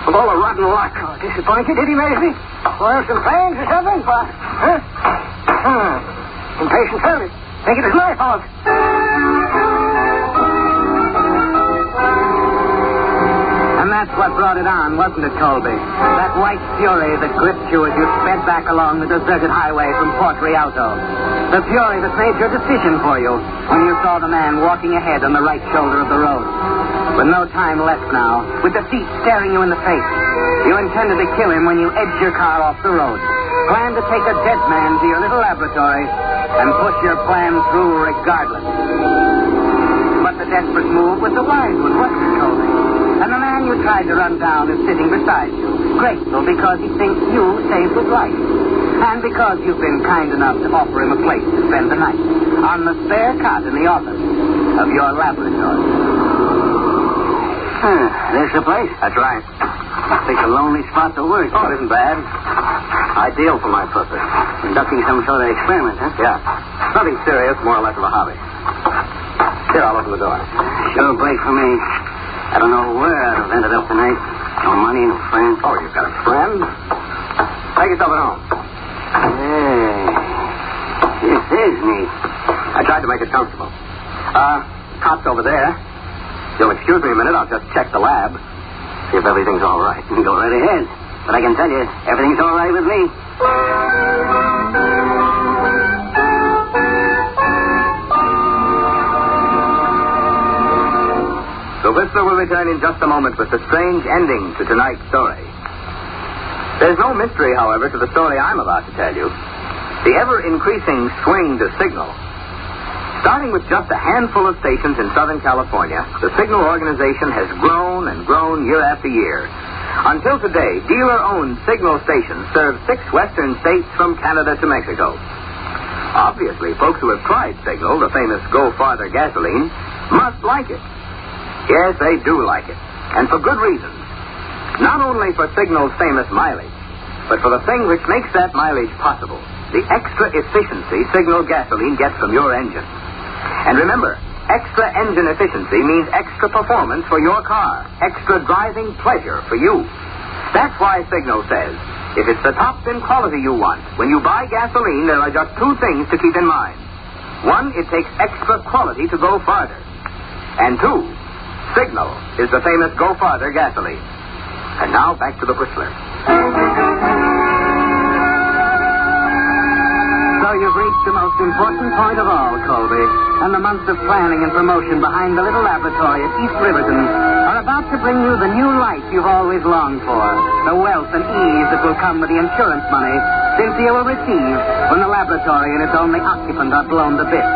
With all the rotten luck. Oh, disappointed, did he, Maisley? Spoil some plans or something? What? Huh? Impatient fellas. Think it was my fault. And that's what brought it on, wasn't it, Colby? That white fury that gripped you as you sped back along the deserted highway from Port Rialto. The fury that made your decision for you when you saw the man walking ahead on the right shoulder of the road. With no time left now, with defeat staring you in the face, you intended to kill him when you edged your car off the road. Planned to take a dead man to your little laboratory and push your plan through regardless. But the desperate move was the wise one, wasn't it, Colby? And the man you tried to run down is sitting beside you, grateful because he thinks you saved his life. And because you've been kind enough to offer him a place to spend the night on the spare cot in the office of your laboratory. There's the place. That's right. It's a lonely spot to work. Oh, it isn't bad. Ideal for my purpose. Conducting some sort of experiment, huh? Yeah. Nothing serious, more or less of a hobby. Here, I'll open the door. Sure break for me. I don't know where I'd have ended up tonight. No money, no friends. Oh, you've got a friend? Take yourself at home. Hey, this is neat. I tried to make it comfortable. Cot's over there. If you'll excuse me a minute, I'll just check the lab. See if everything's all right. Go right ahead. But I can tell you, everything's all right with me. The Whistler will return in just a moment with the strange ending to tonight's story. There's no mystery, however, to the story I'm about to tell you. The ever-increasing swing to signal. Starting with just a handful of stations in Southern California, the Signal organization has grown and grown year after year. Until today, dealer-owned Signal stations serve 6 western states from Canada to Mexico. Obviously, folks who have tried Signal, the famous Go Farther gasoline, must like it. Yes, they do like it. And for good reasons. Not only for Signal's famous mileage, but for the thing which makes that mileage possible, the extra efficiency Signal gasoline gets from your engine. And remember, extra engine efficiency means extra performance for your car, extra driving pleasure for you. That's why Signal says, if it's the top in quality you want, when you buy gasoline, there are just 2 things to keep in mind. 1, it takes extra quality to go farther. And 2, Signal is the famous Go Farther gasoline. And now back to the Whistler. So you've reached the most important point of all, Colby, and the months of planning and promotion behind the little laboratory at East Riverton are about to bring you the new life you've always longed for, the wealth and ease that will come with the insurance money Cynthia will receive when the laboratory and its only occupant are blown to bits.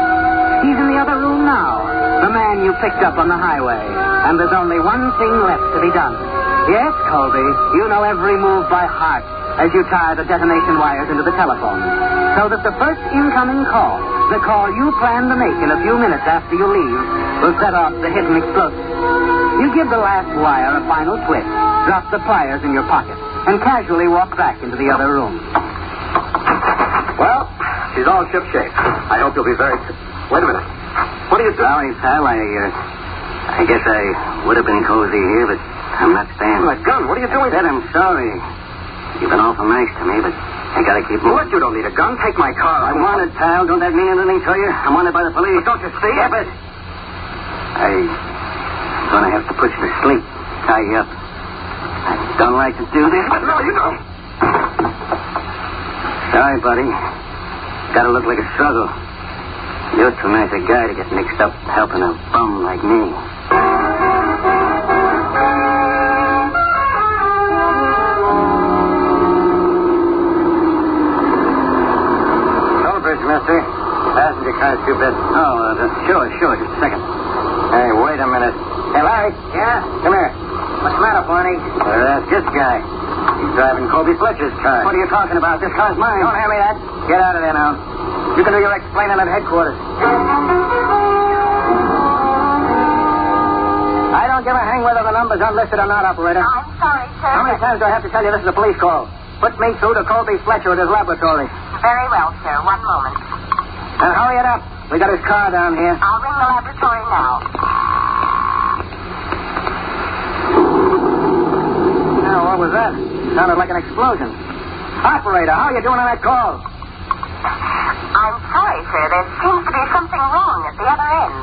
He's in the other room now, the man you picked up on the highway, and there's only one thing left to be done. Yes, Colby, you know every move by heart as you tie the detonation wires into the telephone, so that the first incoming call, the call you plan to make in a few minutes after you leave, will set off the hidden explosive. You give the last wire a final twist, drop the pliers in your pocket, and casually walk back into the other room. Well, she's all shipshape. I hope you'll be very... Wait a minute. What are you doing? Sorry, pal. I guess I would have been cozy here, but I'm not staying. That gun, what are you doing? Dad, I'm sorry. You've been awful nice to me, but I gotta keep moving. What? You don't need a gun. Take my car. I'm wanted, pal. Don't that mean anything to you? I'm wanted by the police. Don't you see? Stop it. I'm gonna have to put you to sleep. Tie you up. I don't like to do this. No, you don't. Sorry, buddy. Gotta look like a struggle. You're too nice a guy to get mixed up helping a bum like me. Goldbergs, mister. Passenger car's 2 bits. Oh, sure. Just a second. Hey, wait a minute. Hey, Larry. Yeah? Come here. What's the matter, Barney? That's this guy. He's driving Colby Fletcher's car. What are you talking about? This car's mine. Don't hand me that. Get out of there now. You can do your explaining at headquarters. I don't give a hang whether the number's unlisted or not, operator. I'm sorry, sir. How many times do I have to tell you this is a police call? Put me through to Colby Fletcher at his laboratory. Very well, sir. One moment. And hurry it up. We got his car down here. I'll ring the laboratory now. Now, what was that? Sounded like an explosion. Operator, how are you doing on that call? I'm sorry, sir. There seems to be something wrong at the other end.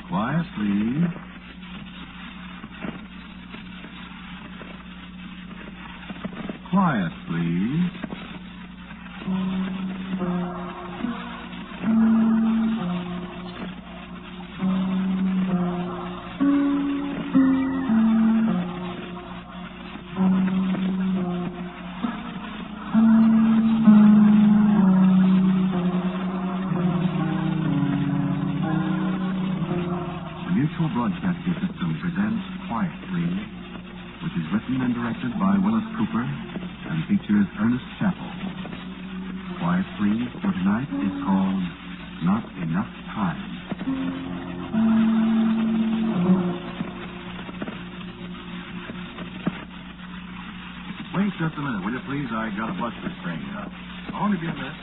Quiet, please. Quiet, please. Broadcasting System presents Quiet Please, which is written and directed by Willis Cooper and features Ernest Chappell. Quiet Please for tonight is called Not Enough Time. Wait just a minute, will you please? I got a bus restraining up. I'll only be a minute.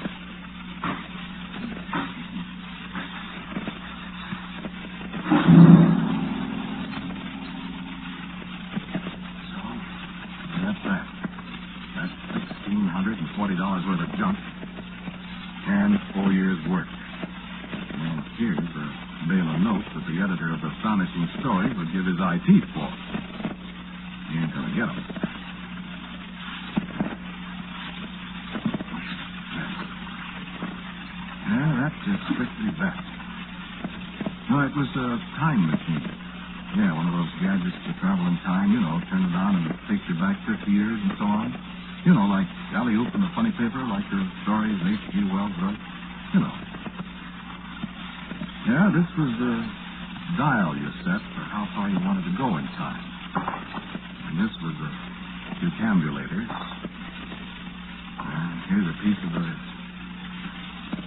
$1,640 worth of junk and 4 years' work. And here's a bale of notes that the editor of Astonishing Stories would give his eye teeth for. He ain't gonna get them. Yeah, that's just strictly that. No, it was a time machine. Yeah, one of those gadgets to travel in time, you know, turn it on and it takes you back 50 years and so on. You know, like Alley-Oop in the funny paper, like her stories H.G. Wells wrote. You know. Yeah, this was the dial you set for how far you wanted to go in time. And this was the decambulator. Here's a piece of the...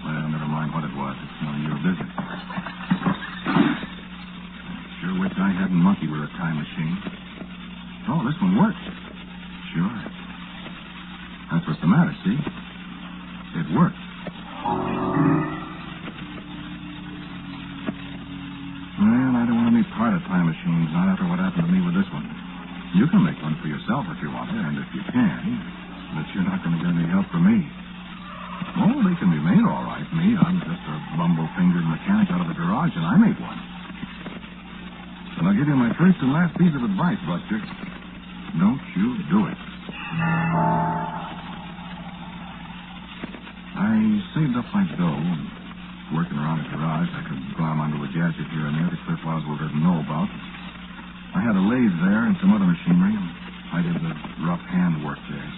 Well, never mind what it was. It's none of your business. I sure wish I hadn't monkeyed with a time machine. Oh, this one works. Sure. That's what's the matter, see? It worked. Well, I don't want any part of time machines, not after what happened to me with this one. You can make one for yourself if you want to, and if you can, but you're not going to get any help from me. Oh, they can be made all right. Me, I'm just a bumble-fingered mechanic out of a garage, and I made one. But I'll give you my first and last piece of advice, Buster. Don't you do it. I saved up my dough and working around a garage. I could climb onto a gadget here and there that Cliff Oswald didn't know about. I had a lathe there and some other machinery, and I did the rough hand work there.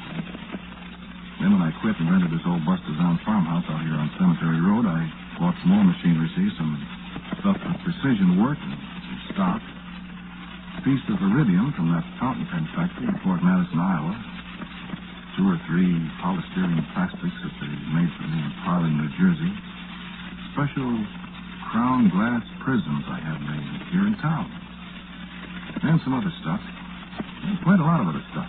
Then when I quit and rented this old busted-down farmhouse out here on Cemetery Road, I bought some more machinery, see, some stuff with precision work and some stock. A piece of iridium from that fountain pen factory in Fort Madison, Iowa. 2 or 3 polystyrene plastics that they made for me in Harlan, New Jersey. Special crown glass prisms I have made here in town. And some other stuff. And quite a lot of other stuff.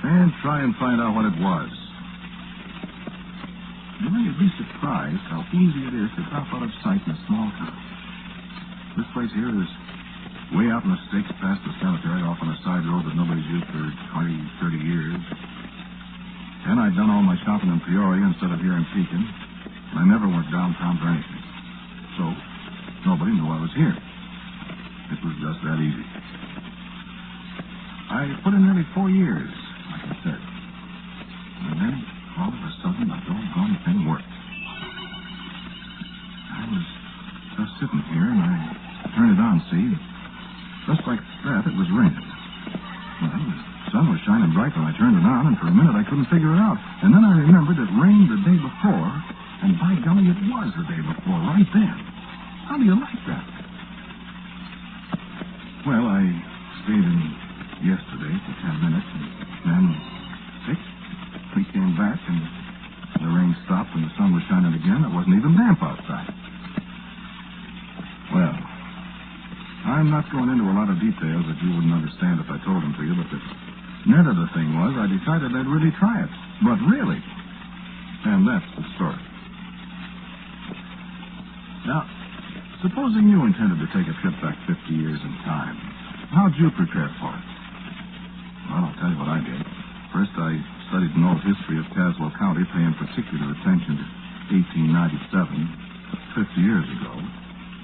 And try and find out what it was. You know, you'd be surprised how easy it is to drop out of sight in a small town. This place here is way out in the sticks past the cemetery, off on a side road that nobody's used for 20, 30 years. And I'd done all my shopping in Peoria instead of here in Pekin. And I never went downtown for anything. So, nobody knew I was here. It was just that easy. I put in nearly 4 years, like I said. And then, all of a sudden, the doggone thing worked. I was just sitting here, and I turned it on, see? Just like that, it was raining. Well, the sun was shining bright when I turned it on, and for a minute I couldn't figure it out. And then I remembered it rained the day before, and by golly, it was the day before, right then. How do you like that? Well, I stayed in yesterday for 10 minutes, and then 6, we came back, and the rain stopped, and the sun was shining again. It wasn't even damp outside. Well, I'm not going into a lot of details that you wouldn't understand if I told them to you, but the net of the thing was I decided I'd really try it. But really. And that's the story. Now, supposing you intended to take a trip back 50 years in time, how'd you prepare for it? Well, I'll tell you what I did. First, I studied an old history of Caswell County, paying particular attention to 1897, 50 years ago.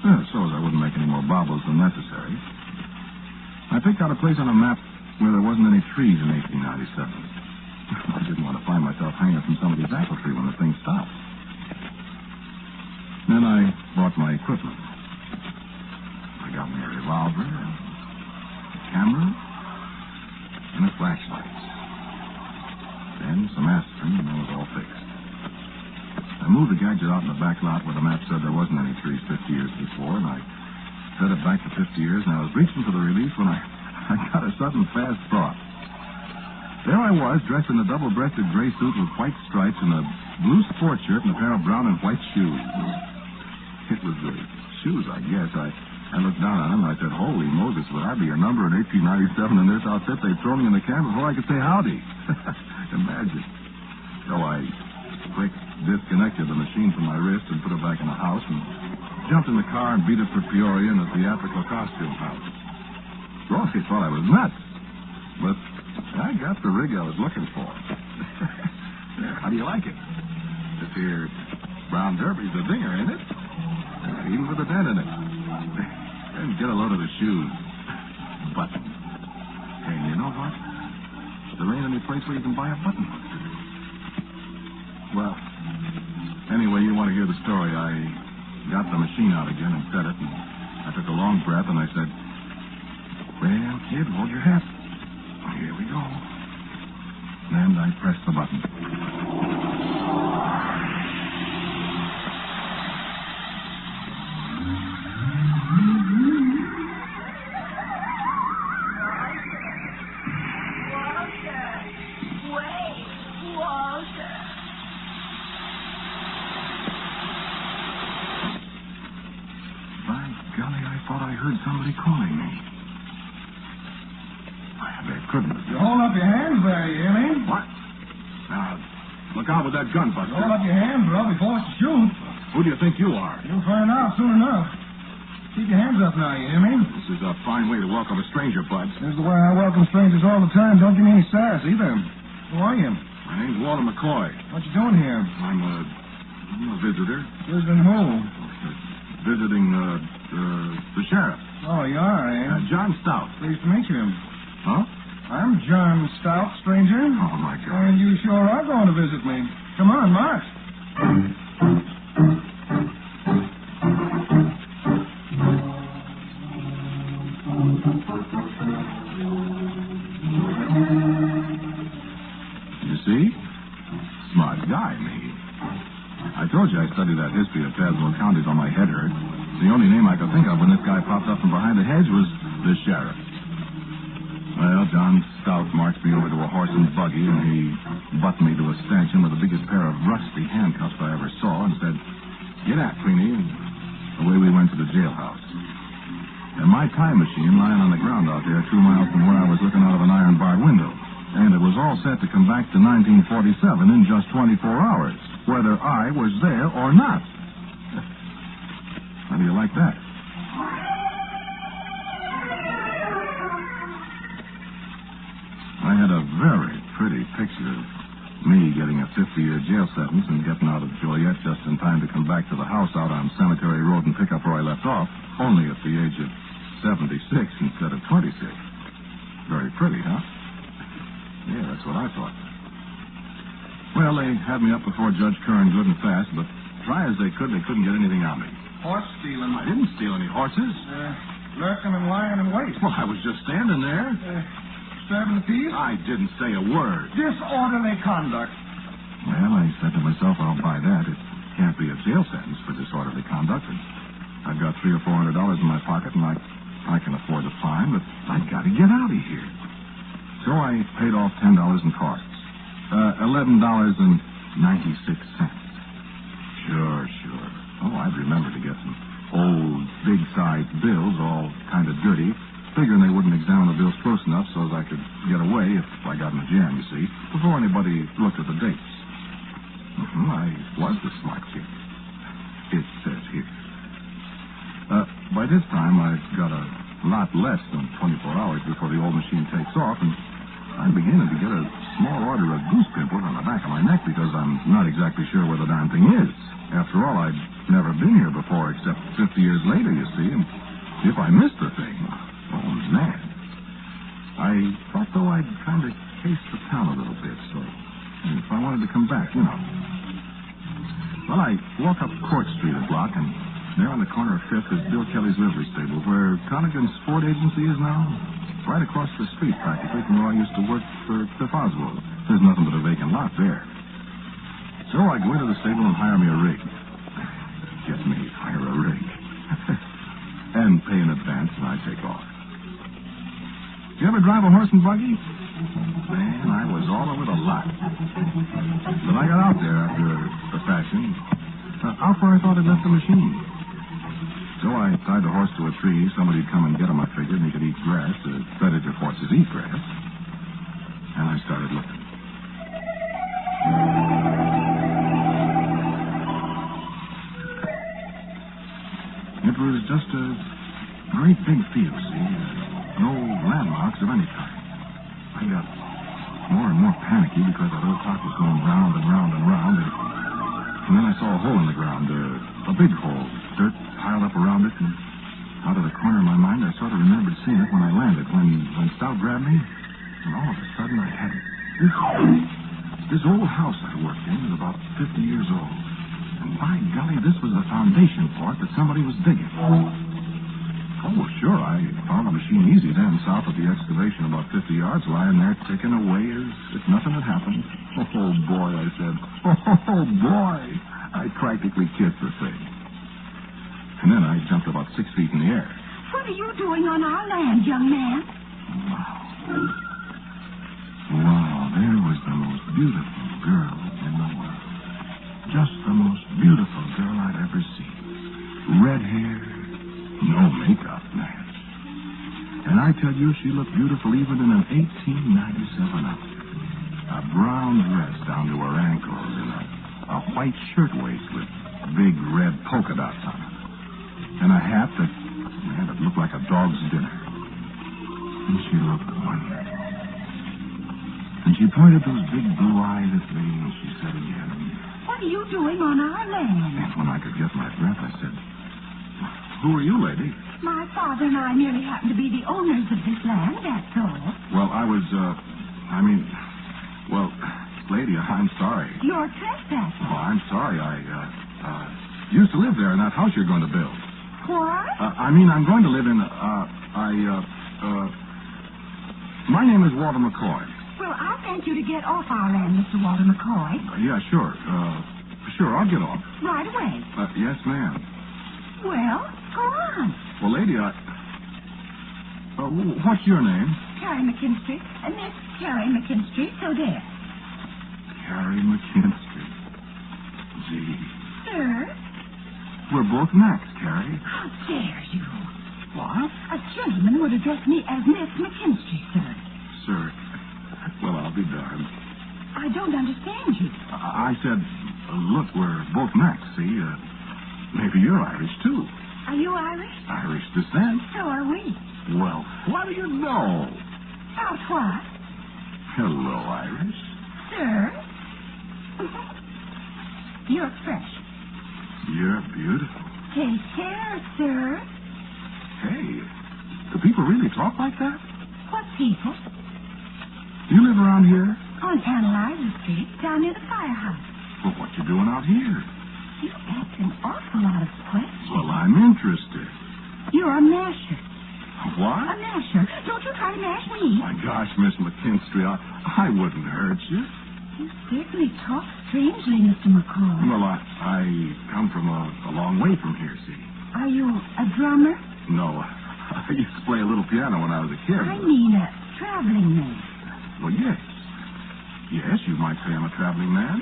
So as I wouldn't make any more bobbles than necessary. I picked out a place on a map where there wasn't any trees in 1897. I didn't want to find myself hanging from somebody's apple tree when the thing stopped. Then I bought my equipment. I got me a revolver, a camera, and a flashlight. Then some aspirin, and that was all fixed. I moved the gadget out in the back lot where the map said there wasn't any trees 50 years before, and I set it back to 50 years, and I was reaching for the relief when I got a sudden fast thought. There I was, dressed in a double-breasted gray suit with white stripes and a blue sports shirt and a pair of brown and white shoes. It was the shoes, I guess. I looked down on them, and I said, holy Moses, would I be a number in 1897 in this outfit? They'd throw me in the can before I could say howdy. Imagine. So I disconnected the machine from my wrist and put it back in the house and jumped in the car and beat it for Peoria in a theatrical costume house. Well, they thought I was nuts. But I got the rig I was looking for. How do you like it? This here brown derby's a dinger, ain't it? Even with a dent in it. And get a load of the shoes. Button. Hey, you know what? There ain't any place where you can buy a button. Well, anyway, you want to hear the story. I got the machine out again and set it, and I took a long breath, and I said, well, kid, hold your hat. Here we go. And I pressed the button. Somebody calling me. They couldn't. You hold up your hands there, you hear me? What? Now, look out with that gun, Buster. Hold up your hands or I'll be forced to shoot. Who do you think you are? You'll find out soon enough. Keep your hands up now, you hear me? This is a fine way to welcome a stranger, Bud. This is the way I welcome strangers all the time. Don't give me any sass either. Who are you? My name's Walter McCoy. What you doing here? I'm a visitor. Visiting who? Visiting, the sheriff. Oh, you are, eh? John Stout. Pleased to meet you. Huh? I'm John Stout, stranger. Oh, my God. And you sure are going to visit me. Come on, march. You see? Smart guy, me. I told you I studied that history of Caswell County till my head hurt. The only name I could think of when this guy popped up from behind the hedge was the sheriff. Well, John Stout marched me over to a horse and buggy, and he buttoned me to a stanchion with the biggest pair of rusty handcuffs I ever saw and said, "Get out, Queenie." And away we went to the jailhouse. And my time machine lying on the ground out there 2 miles from where I was looking out of an iron-barred window. And it was all set to come back to 1947 in just 24 hours, whether I was there or not. How do you like that? I had a very pretty picture of me getting a 50-year jail sentence and getting out of Joliet just in time to come back to the house out on Cemetery Road and pick up where I left off, only at the age of 76 instead of 26. Very pretty, huh? Yeah, that's what I thought. Well, they had me up before Judge Curran good and fast, but try as they couldn't get anything on me. Horse stealing. I didn't steal any horses. Lurking and lying in wait. Well, I was just standing there. Disturbing the peace? I didn't say a word. Disorderly conduct. Well, I said to myself, I'll buy that. It can't be a jail sentence for disorderly conduct. And I've got $300 or $400 in my pocket, and I can afford the fine, but I've got to get out of here. So I paid off $10 in costs. $11.96. Sure. Oh, I'd remember to get some old, big-sized bills, all kind of dirty, figuring they wouldn't examine the bills close enough so that I could get away if I got in a jam, you see, before anybody looked at the dates. I was the smart kid. It says here. By this time, I've got a lot less than 24 hours before the old machine takes off, and I'm beginning to get a small order of goose pimples on the back of my neck because I'm not exactly sure where the darn thing is. After all, I'd never been here before except 50 years later, you see, and if I missed the thing, oh, man. I thought, though, I'd kind of case the town a little bit, so if I wanted to come back, you know. Well, I walk up Court Street a block, and there on the corner of 5th is Bill Kelly's livery stable, where Connigan's Sport Agency is now. Right across the street, practically, from where I used to work for Cliff Oswald. There's nothing but a vacant lot there. So I go into the stable and hire me a rig. Get me, hire a rig. And pay in advance, and I take off. You ever drive a horse and buggy? Man, I was all over the lot. But I got out there after a fashion. How far I thought I'd left the machine. So I tied the horse to a tree. Somebody'd come and get him, I figured, and he could eat grass. Predator horses eat grass. And I started looking. It was just a great big field, see? No landmarks of any kind. I got more and more panicky because that old top was going round and round and round. And then I saw a hole in the ground, a big hole, dirt piled up around it, and out of the corner of my mind, I sort of remembered seeing it when I landed, when Stout grabbed me, and all of a sudden I had it. This old house I worked in was about 50 years old, and by golly, this was the foundation for it that somebody was digging. Oh, sure, I found the machine easy then, south of the excavation, about 50 yards, lying there ticking away as if nothing had happened. Oh, boy, I said. Oh, boy. I practically kissed the thing. And then I jumped about 6 feet in the air. What are you doing on our land, young man? Wow, there was the most beautiful girl in the world. Just the most beautiful girl I'd ever seen. Red hair, no makeup, man. And I tell you, she looked beautiful even in an 1897 outfit. A brown dress down to her ankles and a white shirtwaist with big red polka dots on it. And a hat that looked like a dog's dinner. And she looked wonderful. And she pointed those big blue eyes at me, and she said again, What are you doing on our land? And when I could get my breath, I said, Who are you, lady? My father and I merely happen to be the owners of this land, that's all. Well, lady, I'm sorry. You're trespassing. Oh, I'm sorry. I used to live there in that house you're going to build. What? I'm going to live in, my name is Walter McCoy. Well, I thank you to get off our land, Mr. Walter McCoy. Yeah, sure. Sure, I'll get off. Right away. Yes, ma'am. Well, go on. Well, lady, what's your name? Carrie McKinstry. Miss Carrie McKinstry, so there. Carrie McKinstry. Gee. Sir? We're both Macs, Carrie. How dare you? What? A gentleman would address me as Miss McKinstry, sir. Sir. Well, I'll be darned. I don't understand you. I said, look, we're both Macs, see? Maybe you're Irish, too. Are you Irish? Irish descent. So are we. Well, what do you know? About what? Hello, Irish. Sir? You're fresh. You're beautiful. Take care, sir. Hey, do people really talk like that? What people? Do you live around here? On Analyzer Street, down near the firehouse. Well, what you doing out here? You asked an awful lot of questions. Well, I'm interested. You're a masher. What? A masher. Don't you try to mash me. My gosh, Miss McKinstry, I wouldn't hurt you. You certainly talk strangely, Mr. McCall. Well, I come from a long way from here, see. Are you a drummer? No, I used to play a little piano when I was a kid. I mean a traveling man. Well, yes. Yes, you might say I'm a traveling man.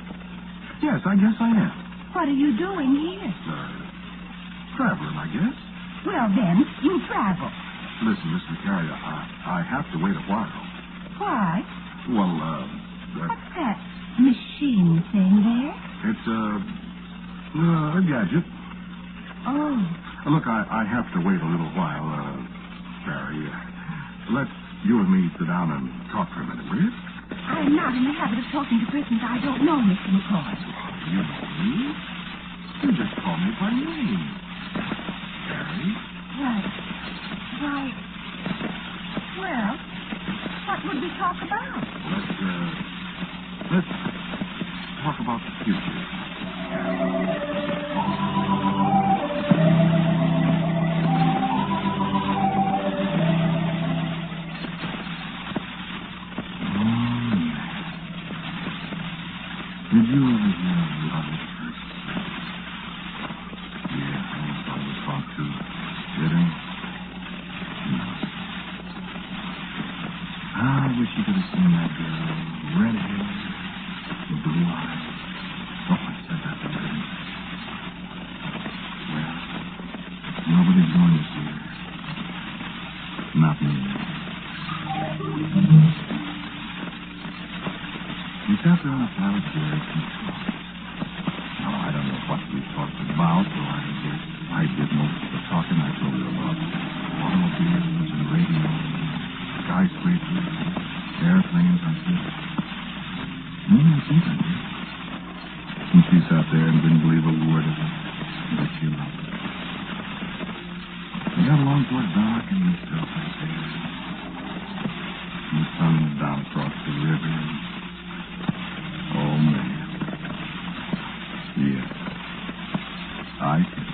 Yes, I guess I am. What are you doing here? Traveling, I guess. Well, then, you travel. Listen, Miss McCary, I have to wait a while. Why? Well, What's that machine thing there? It's a gadget. Oh. Look, I have to wait a little while, Carrie. Let's you and me sit down and talk for a minute, will you? I'm not in the habit of talking to persons I don't know, Mr. McCall. You know me. You just call me by name. Carrie? Right. Well, what would we talk about? Let's talk about the future. Did you ever hear of love at first sight? Yeah, I was thought to. Did I? No. I wish you could have seen that girl. Red hair, blue eyes. Oh, I said that already. Well, nobody's going to see her. Not me. We sat there on a pile of chairs and talked. Now, I don't know what we talked about, so I guess I did most of the talking. I told her about automobiles and radio, skyscrapers, airplanes, I said. I think I did. And she sat there and didn't believe a word of it, but she loved it. We got along toward dark and we still sat there. And the sun was down across the river. Oh, man. Yes. I did.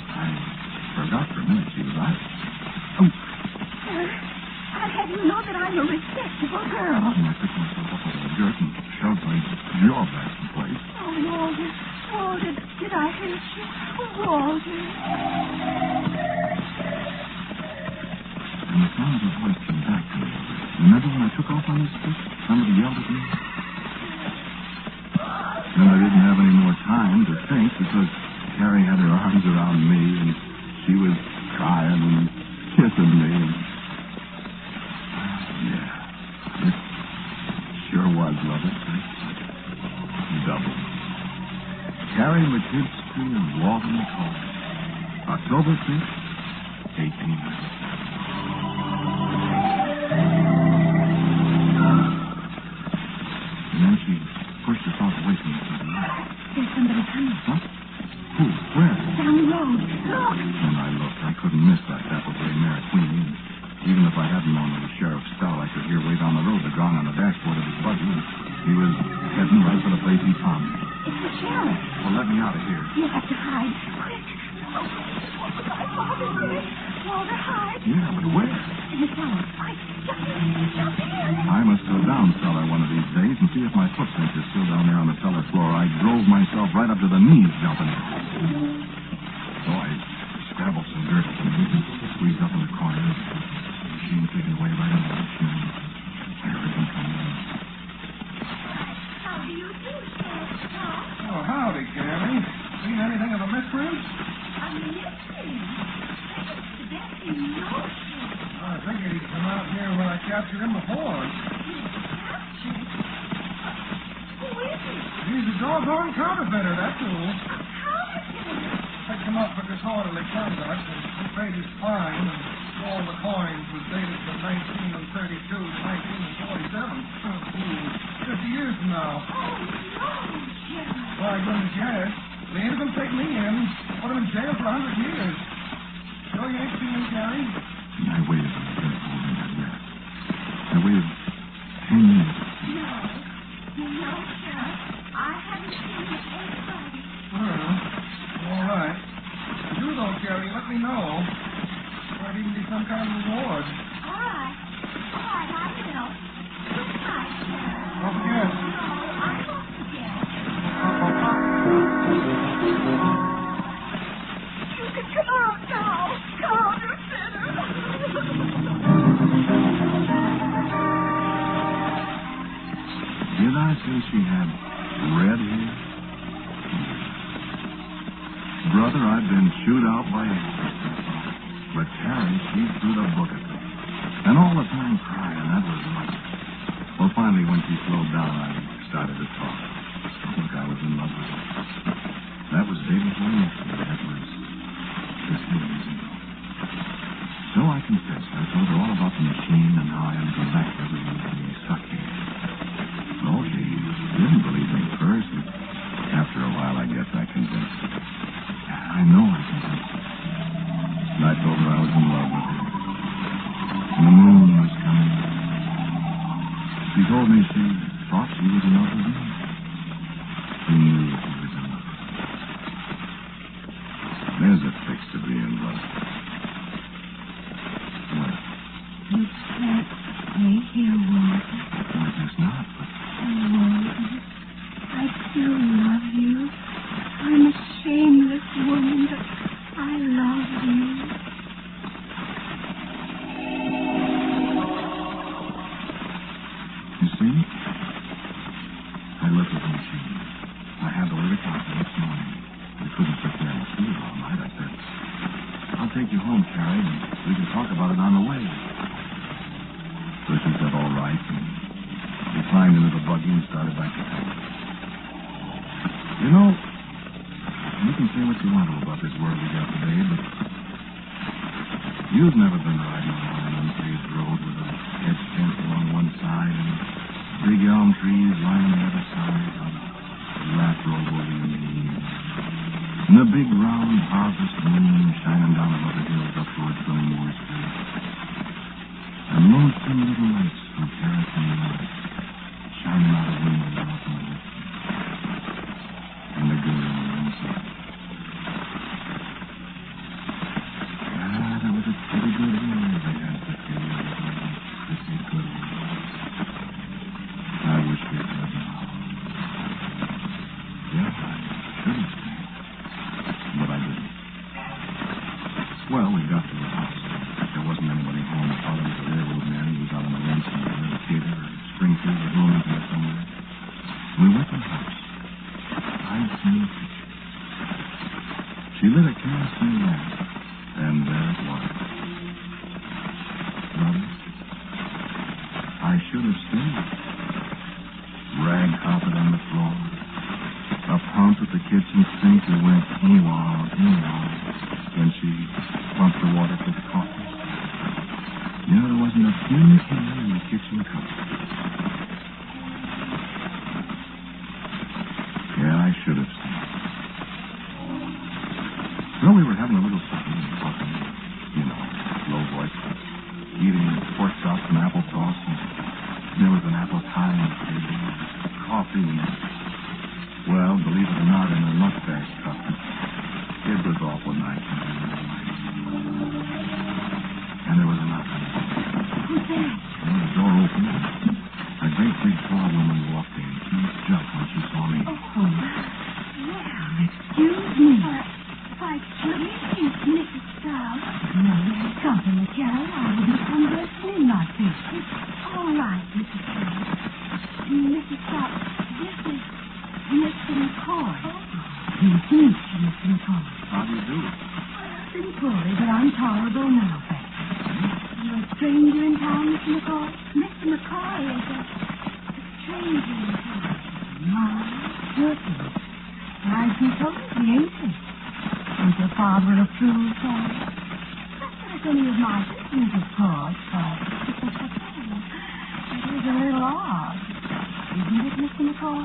I forgot for a minute she was Irish. Oh. I had you know that I'm a respectable girl. And I picked myself up out of the dirt and shoved my jaw back in place. Oh, Walter, did I hurt you? Oh, Walter. And the sound of her voice came back to me. Remember when I took off on this stick? Somebody yelled at me. Then I didn't have any more time to think because Carrie had her arms around me and she was crying and kissing me. And yeah, it sure was love at first sight. Double. Carrie McKinstry and Walter McCall. October 6th, 1897. And then she pushed herself away from me suddenly. There's somebody coming. What? Who? Where? Down the road. Look. And I looked. I couldn't miss that dapple-gray mare queen. Even if I hadn't known it was Sheriff Stell, I could hear way down the road the gong on the dashboard of his buggy. He was heading right for the place he found me. It's the sheriff. Well, let me out of here. You have to hide. Quick. Oh, Walter, hide. Yeah, but where? In the cellar. Jump in. I must go down cellar one of these days and see if my footprints are still down there on the cellar floor. I drove myself right up to the knees jumping in. So I scrabbled some dirt from me and squeezed up in the corner. The machine taken away right under the machine. I heard them come in. How do you do, Sheriff? Oh, howdy, Carrie. Seen anything of a mystery? A mystery? The best you know. I figured he'd come out here when I captured him before. Captured? Who is he? He's a doggone counterfeiter, that's all. A counterfeiter? Picked him up for disorderly conduct and he paid his fine, and all the coins was dated from 1932 to 1947. 50 years from now. Oh, no, Sheriff. Why, goodness, yes. They ain't gonna take me in. Put him in jail for 100 years. Sure you ain't seen him, Carrie? I waited on the dirt holding that rest. I waited 10 minutes me know. Might even be some kind of reward. All right, I will. Good night, Sheriff. Don't forget. I won't forget. You can come out now. Come on, you sinner. Did I say she had red hair? Brother, I've been chewed out by angels. But Carrie, she threw the book at me. And all the time crying, that was much. Well, finally, when she slowed down, I started to talk. Look, I was in love with her. That was day before yesterday. That was this years ago. So I confessed. I told her all about the machine and how I had to go back every week and be stuck here. Oh, she didn't believe me at first. After a while, I guess I convinced her. I know I convinced her. And I told her I was in love with her. And the moon was coming. She told me she thought she was in love with me. She knew she was in love. There's a fix to being love. What? You can't stay here, Walter. I guess not, but... Walter, I still love you. I'm a shameless woman, but I love you. You see? I looked at the machine. I had the way to copy this morning. We couldn't sit there and see it all night. I said, I'll take you home, Carrie, and we can talk about it on the way. So she said, all right, and we climbed into the buggy and started back to town. You know, you can say what you want to about this world we got today, but you've never been riding along an unpaved road with a hedge fence along one side and big elm trees lining the other side, a lap road over your knees, and a big round harvest moon shining down above the hills up towards Glenmore Street, and lonesome little lights from terrace and yard shining out of windows off in the distance, and the girl inside. That was a pretty good year they had to feel. Pretty good year. I wish we could now. Yes, I should have stayed. But I didn't. Well, we got to the house. There wasn't anybody home. I thought it was a railroad man. He was out on the run somewhere, a theater or Springfield or Bloomington somewhere. We went to the house. I'd seen a picture. She lit a kerosene lamp. And there it was. Brother, I should have stayed. Rag carpet on the floor. A pump at the kitchen sink that went ee-wow, ee-wow. When she pumped the water for the coffee. You know, there wasn't a thin hair in the kitchen cupboard. Yeah, I should have stayed. Well, we were having a little supper and talking, you know, low voice, eating pork chops and applesauce, and there was an apple pie on the table, coffee, and, well, believe it or not, in a mustache cup. It was awful nice. And there was a knock on the door. Who's there? And the door opened. A great big tall woman walked in. She jumped when she saw me. Oh, well, excuse me. Why, it's Mrs. Stout. No, there's company, Carol. I wouldn't come dressed in like this. It's all right, Mrs. Stout. Mrs. Stout, this is Mr. McCoy. Pleased to meet you, Mr. McCoy. How do you do? I've been poorly, but I'm tolerable now, thank you. You're a stranger in town, Mr. McCoy? Mr. McCoy is a stranger in town. My goodness. I'd be totally, ain't he? Is your father a fool, sir? Not that any of my business, of course, but it is a little odd. Isn't it, Mr. McCoy?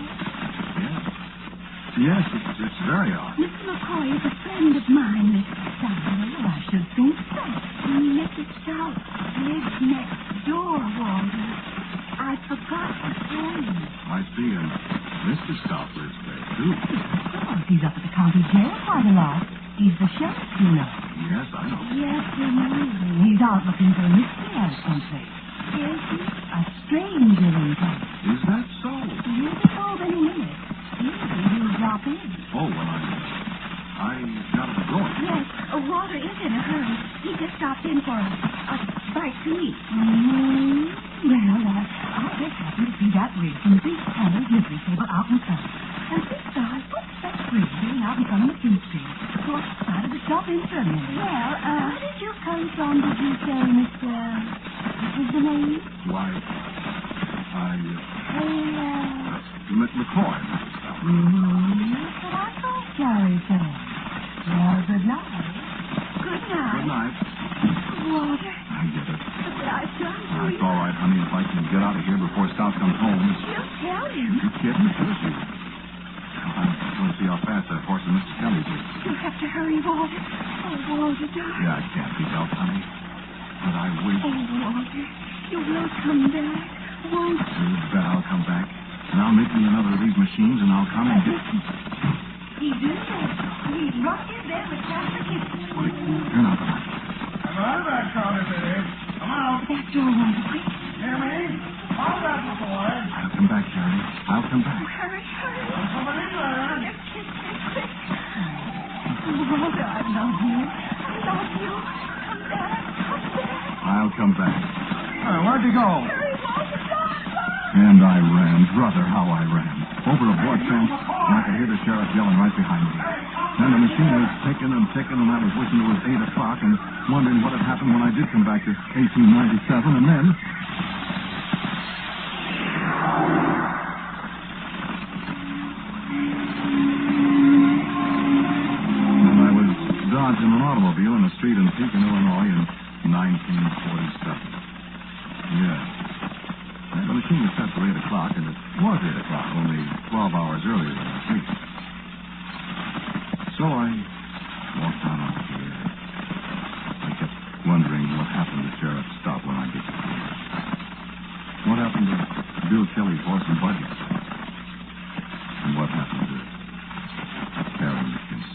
Yes, it's very odd. Mr. McCoy is a friend of mine, Mrs. Stout. Well, I should think so. Mrs. Stout lives next door, Walter. I forgot to tell you. I see, and Mr. Stout lives there, too. Of course, he's up at the county jail quite a lot. He's the sheriff, you know. Yes, I know. Yes, he's out looking for a mystery of someplace. Yes, a stranger in town. Is that so? He'll be home any minute. Maybe he'll drop in. Oh, well, I got to go. Yes, Walter is in a hurry. He just stopped in for a bite to eat. Well, I just happened to see that rig from the big colored livery stable out in front. And this guy puts that rig there out in front of the King Street. So I decided to stop in for a minute. Well, where did you come from, did you say, Mr. What was the name? Why, McCoy. That's what I thought Jerry said. Well, good night. Good night. Good night. Walter. I get it. But I've done for you. It's all right, honey. If I can get out of here before Stout comes home. You'll tell him. You kidding? Sure she will. I'm going to see how fast that horse and Mr. Kelly's is. You'll have to hurry, Walter. Oh, Walter, darling. Yeah, I can't be helped, honey. But I wish... Oh, Walter, you will come back, won't you? You bet I'll come back. And I'll make me another of these machines, and I'll come and get... He's in there. He's right in there with transportation. You're not right. Come on back, Charlie, baby. Come out. That door, Walter, quick. Hear me? All that, boy. I'll come back, Jerry. I'll come back. Hurry. There's somebody there. Just kiss me quick. Walter, I love you. Come back. I'll come back. Where'd you go? Hurry, Walter, And I ran. Brother, how I ran. Over a broad fence, and I could hear the sheriff yelling right behind me. Then the machine was ticking, and I was wishing it was 8 o'clock and wondering what had happened when I did come back to 1897, and then... And I was dodging an automobile in a street in Pekin, Illinois in 1947. Yeah. The machine was set for 8 o'clock, and it was 8 o'clock, only 12 hours earlier than last week. So I walked down out here. I kept wondering what happened to Sheriff Stout when I disappeared. What happened to Bill Kelly's horse and buggy? And what happened to Harry McKinsey?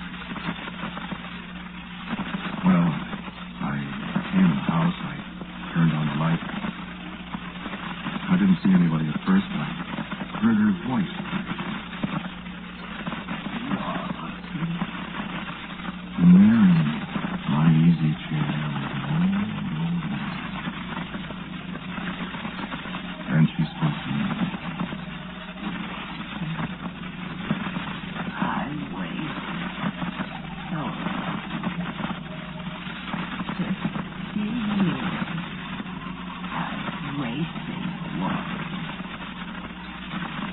Well, I came in the house. I turned on the light. I didn't see anybody at first, but I heard her voice. And there in my easy chair was an old man. And she spoke to me. I wait. So, just 2 years. I've wasted one.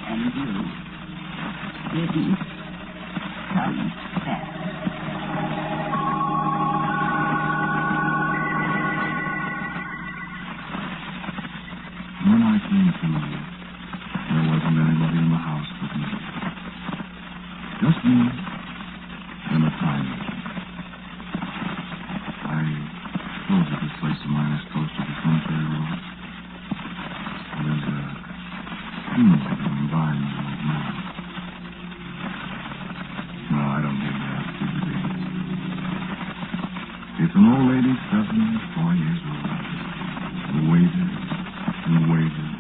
And you didn't come back. When I came to, there wasn't anybody in the house but me. Just me and the time machine. I suppose that this place of mine is close to the cemetery road. There's a funeral going by me right now. No, I don't need that. It's an old lady, 74 years old, who waited and waited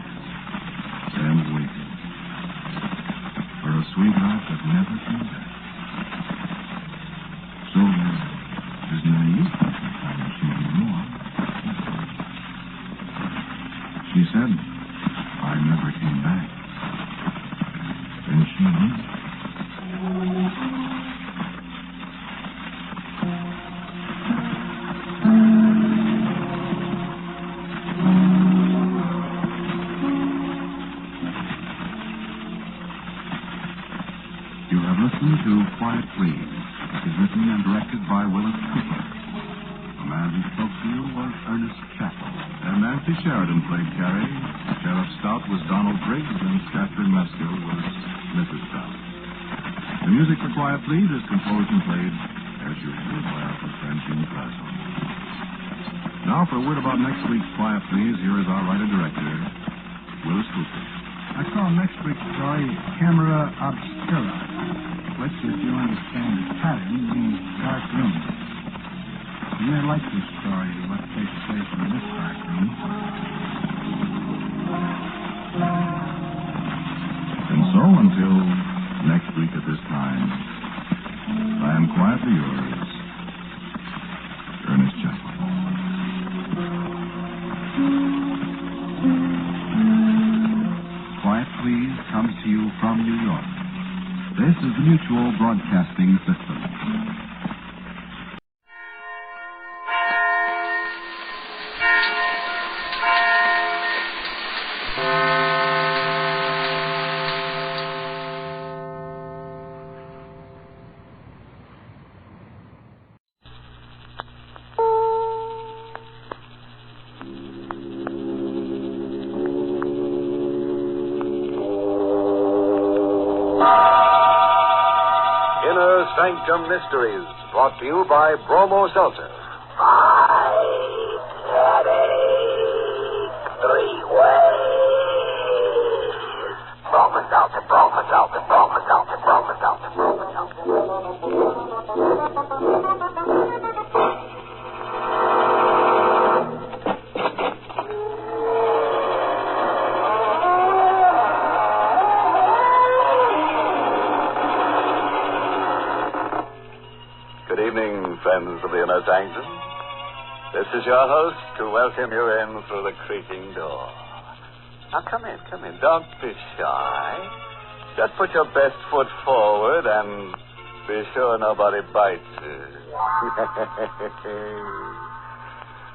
and waited for a sweetheart that never came back. So there's no use in the time machine anymore. She said I never came back. And she knew. You have listened to Quiet Please. It is written and directed by Willis Cooper. The man who spoke to you was Ernest Chappell. And Nancy Sheridan played Carrie. Sheriff Stout was Donald Briggs, and Catherine Meskill was Mrs. Stout. The music for Quiet Please is composed and played, as usual, by our good friend Gene Glasgow. Now, for a word about next week's Quiet Please, here is our writer-director, Willis Cooper. I call next week's story Camera Obscura, which, if you understand its pattern, means dark room. You may like this story, what takes place in this back room. And so, until next week at this time, I am quietly yours, Ernest Jekyll. Quiet Please comes to you from New York. This is the Mutual Broadcasting System. Sanctum Mysteries, brought to you by Bromo Seltzer. 3 ways. Bromo Seltzer, Bromo Seltzer, Bromo Seltzer, Bromo Seltzer, Bromo Seltzer. Good evening, friends of the Inner Sanctum. This is your host to welcome you in through the creaking door. Now, come in. Don't be shy. Just put your best foot forward and be sure nobody bites you.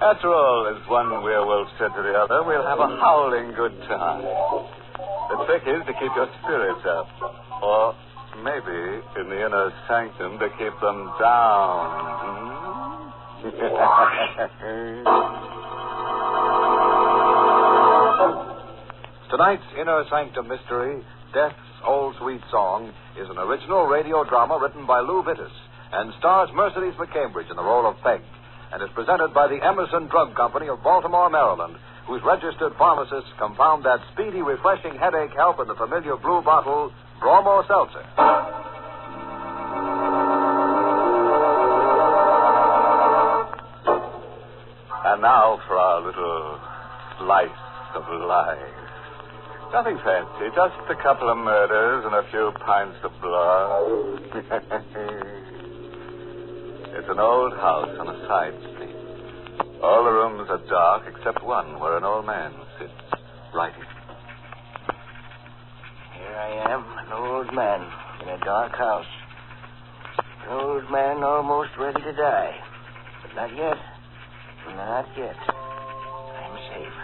After all, as one werewolf said to the other, we'll have a howling good time. The trick is to keep your spirits up. Or maybe, in the Inner Sanctum, to keep them down. Tonight's Inner Sanctum Mystery, Death's Old Sweet Song, is an original radio drama written by Lou Vittis and stars Mercedes McCambridge in the role of Peg, and is presented by the Emerson Drug Company of Baltimore, Maryland, whose registered pharmacists compound that speedy, refreshing headache help in the familiar blue bottle, Bromo Seltzer. And now for our little slice of life. Nothing fancy, just a couple of murders and a few pints of blood. It's an old house on a side street. All the rooms are dark except one where an old man sits writing. Here I am, an old man in a dark house. An old man almost ready to die. But not yet. Not yet. I'm safe.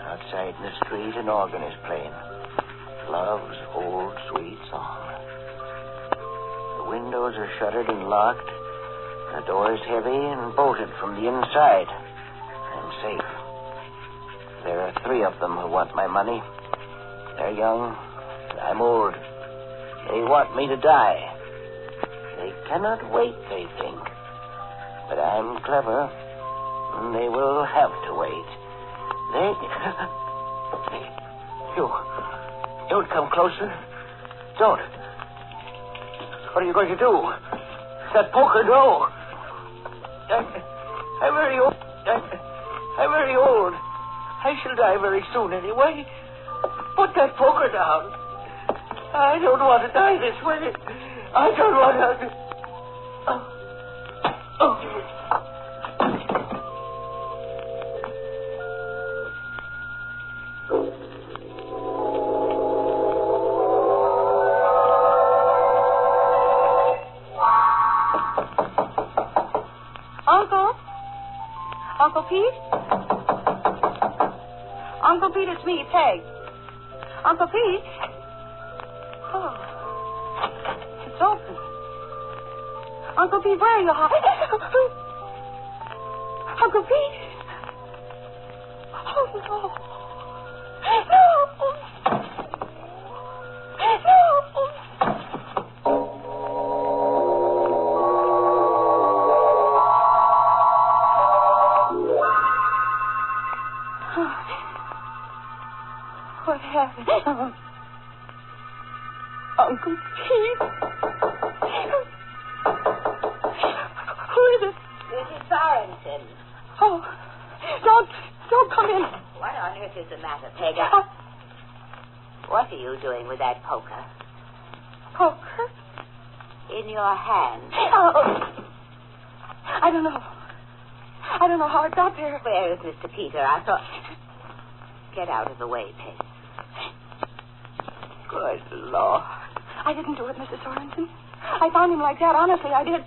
Outside in the street, an organ is playing. Love's old sweet song. The windows are shuttered and locked. The door is heavy and bolted from the inside. I'm safe. There are 3 of them who want my money. They're young. I'm old. They want me to die. They cannot wait, they think. But I'm clever, and they will have to wait. Don't come closer. Don't. What are you going to do? That poker, no. I'm very old. I'm very old. I shall die very soon anyway. Put that poker down. I don't want to die this way. I don't want to... Uncle Pete? Uncle Pete, it's me, Peg. Uncle Pete? Oh, it's open. Uncle Pete, where are you? Uncle Pete? Oh, no. No. What happened? Uncle Pete? Who is it? matter, Peg? What are you doing with that poker? Poker? In your hand. Oh. I don't know. I don't know how it got there. Where is Mr. Peter? I thought... Get out of the way, Peg. Good Lord. I didn't do it, Mrs. Sorensen. I found him like that. Honestly, I did.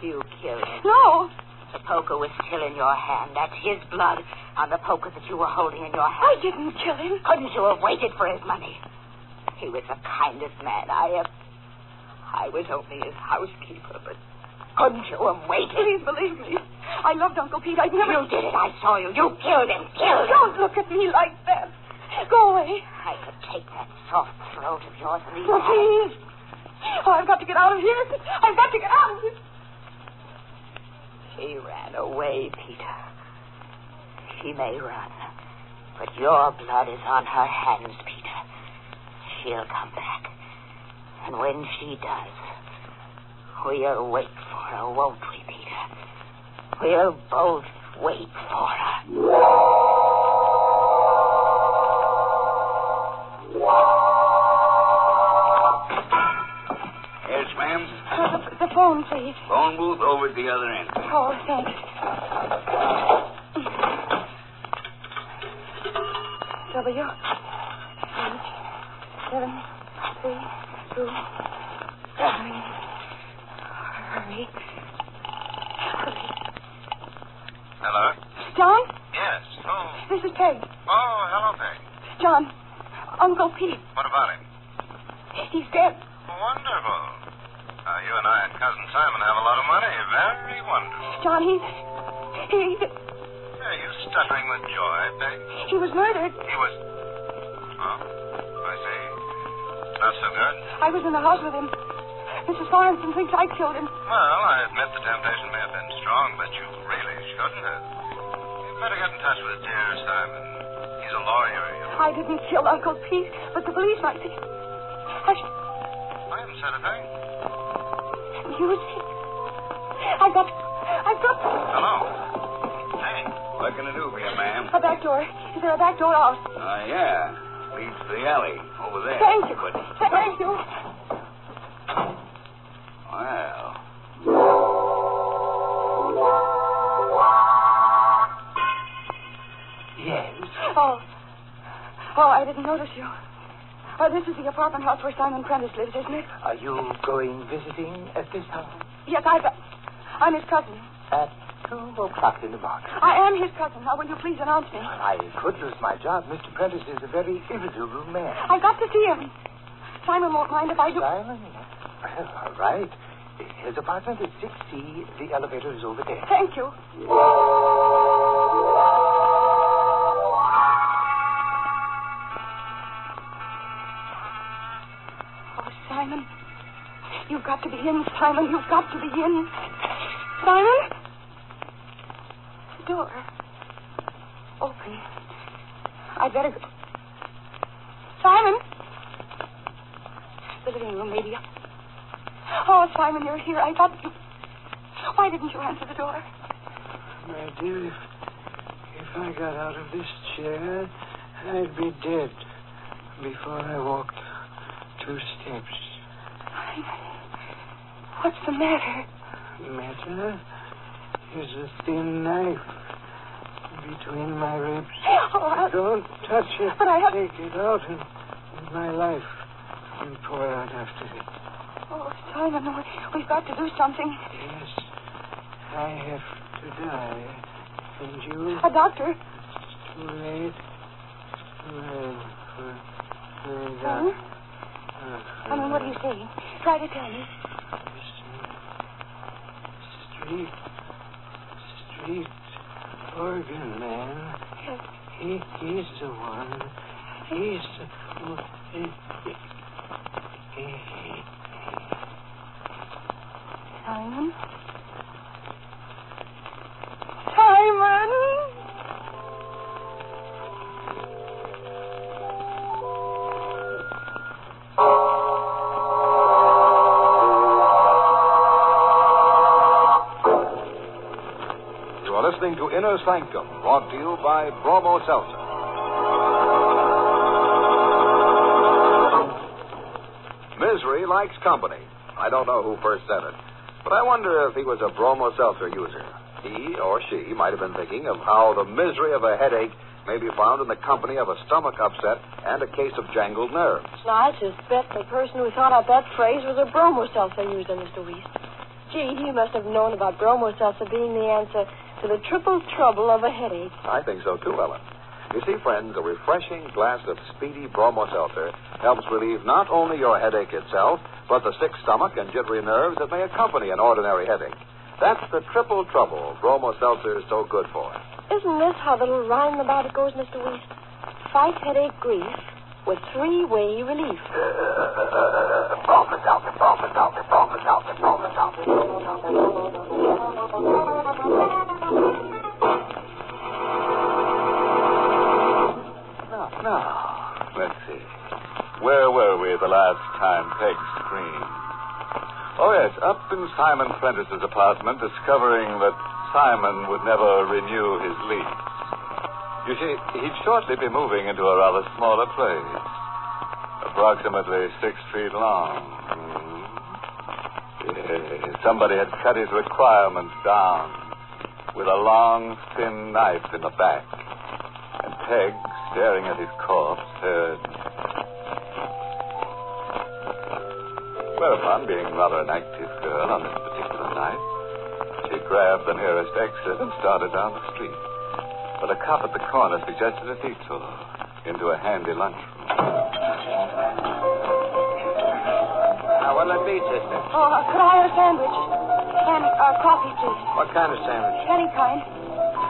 You killed him. No. The poker was still in your hand. That's his blood on the poker that you were holding in your hand. I didn't kill him. Couldn't you have waited for his money? He was the kindest man I was only his housekeeper, but couldn't you have waited? Please believe me. I loved Uncle Pete. I'd never... You did it. I saw you. You killed him. Killed him. Don't look at me like that. Go away. I could take that soft throat of yours and leave Oh, please. Oh, I've got to get out of here. I've got to get out of here. She ran away, Peter. She may run, but your blood is on her hands, Peter. She'll come back. And when she does, we'll wait for her, won't we, Peter? We'll both wait for her. Yes, ma'am? The phone, please. Phone booth over at the other end. Oh, thanks. W. 7, 3, 2. Hurry. Hello? John? Yes. Oh. This is Peg. Oh, hello, Peg. John, Uncle Pete. What about him? He's dead. Wonderful. You and I and Cousin Simon have a lot of money. Very wonderful. John, he's... Are you stuttering with joy, Peg? He was murdered. He was... Oh, I see. Not so good. I was in the house with him. Mrs. Sorensen thinks I killed him. Well, I admit the temptation may have been strong, but you really shouldn't have. You'd better get in touch with dear Simon. He's a lawyer, you know. I didn't kill Uncle Pete, but the police might think... I haven't said a thing. You see? I've got... Hello. Hey, what can I do for you, ma'am? A back door. Is there a back door out? Yeah. Leads to the alley over there. Thank you. But... Thank you. Well. Yes. Oh, I didn't notice you. This is the apartment house where Simon Prentice lives, isn't it? Are you going visiting at this time? Yes, I'm his cousin. At 2 o'clock in the morning. I am his cousin. Now, will you please announce me? I could lose my job. Mr. Prentice is a very irritable man. I've got to see him. Simon won't mind if I do. Simon? Well, all right. His apartment is 6C. The elevator is over there. Thank you. Simon. You've got to be in, Simon. You've got to be in. Simon? The door. Open. I'd better go. Simon? The living room, maybe. Oh, Simon, you're here. I thought you... Why didn't you answer the door? My dear, if I got out of this chair, I'd be dead before I walked 2 steps. What's the matter? The matter is a thin knife between my ribs. Oh, don't touch it. But I have... Take it out in my life and pour out after it. Oh, Simon, we've got to do something. Yes, I have to die. And you... A doctor. It's too late. Huh? Simon, what do you say? Try to tell me. Street organ man. Yes. He's the one. He's the... Simon? Simon! Listening to Inner Sanctum, brought to you by Bromo Seltzer. likes company. I don't know who first said it, but I wonder if he was a bromo-seltzer user. He or she might have been thinking of how the misery of a headache may be found in the company of a stomach upset and a case of jangled nerves. Now, I suspect the person who thought up that phrase was a bromo-seltzer user, Mr. Weiss. Gee, he must have known about bromo-seltzer being the answer to the triple trouble of a headache. I think so, too, Ellen. You see, friends, a refreshing glass of speedy bromo-seltzer helps relieve not only your headache itself, but the sick stomach and jittery nerves that may accompany an ordinary headache. That's the triple trouble bromo-seltzer is so good for. Isn't this how the little rhyme about it goes, Mr. Weiss? Fight headache grief with three-way relief. Bromo-seltzer, bromo-seltzer, bromo-seltzer, bromo-seltzer. Now, let's see. Where were we the last time Peg screamed? Oh, yes, up in Simon Prentice's apartment, discovering that Simon would never renew his lease. You see, he'd shortly be moving into a rather smaller place, approximately 6 feet long. Yes, somebody had cut his requirements down with a long, thin knife in the back. And Peg, staring at his corpse, heard. Whereupon, being rather an active girl on this particular night, she grabbed the nearest exit and started down the street. But a cop at the corner suggested a detour into a handy lunchroom. Now, what'll it be, sister? Oh, could I have a sandwich? And coffee, please. What kind of sandwich? Any kind.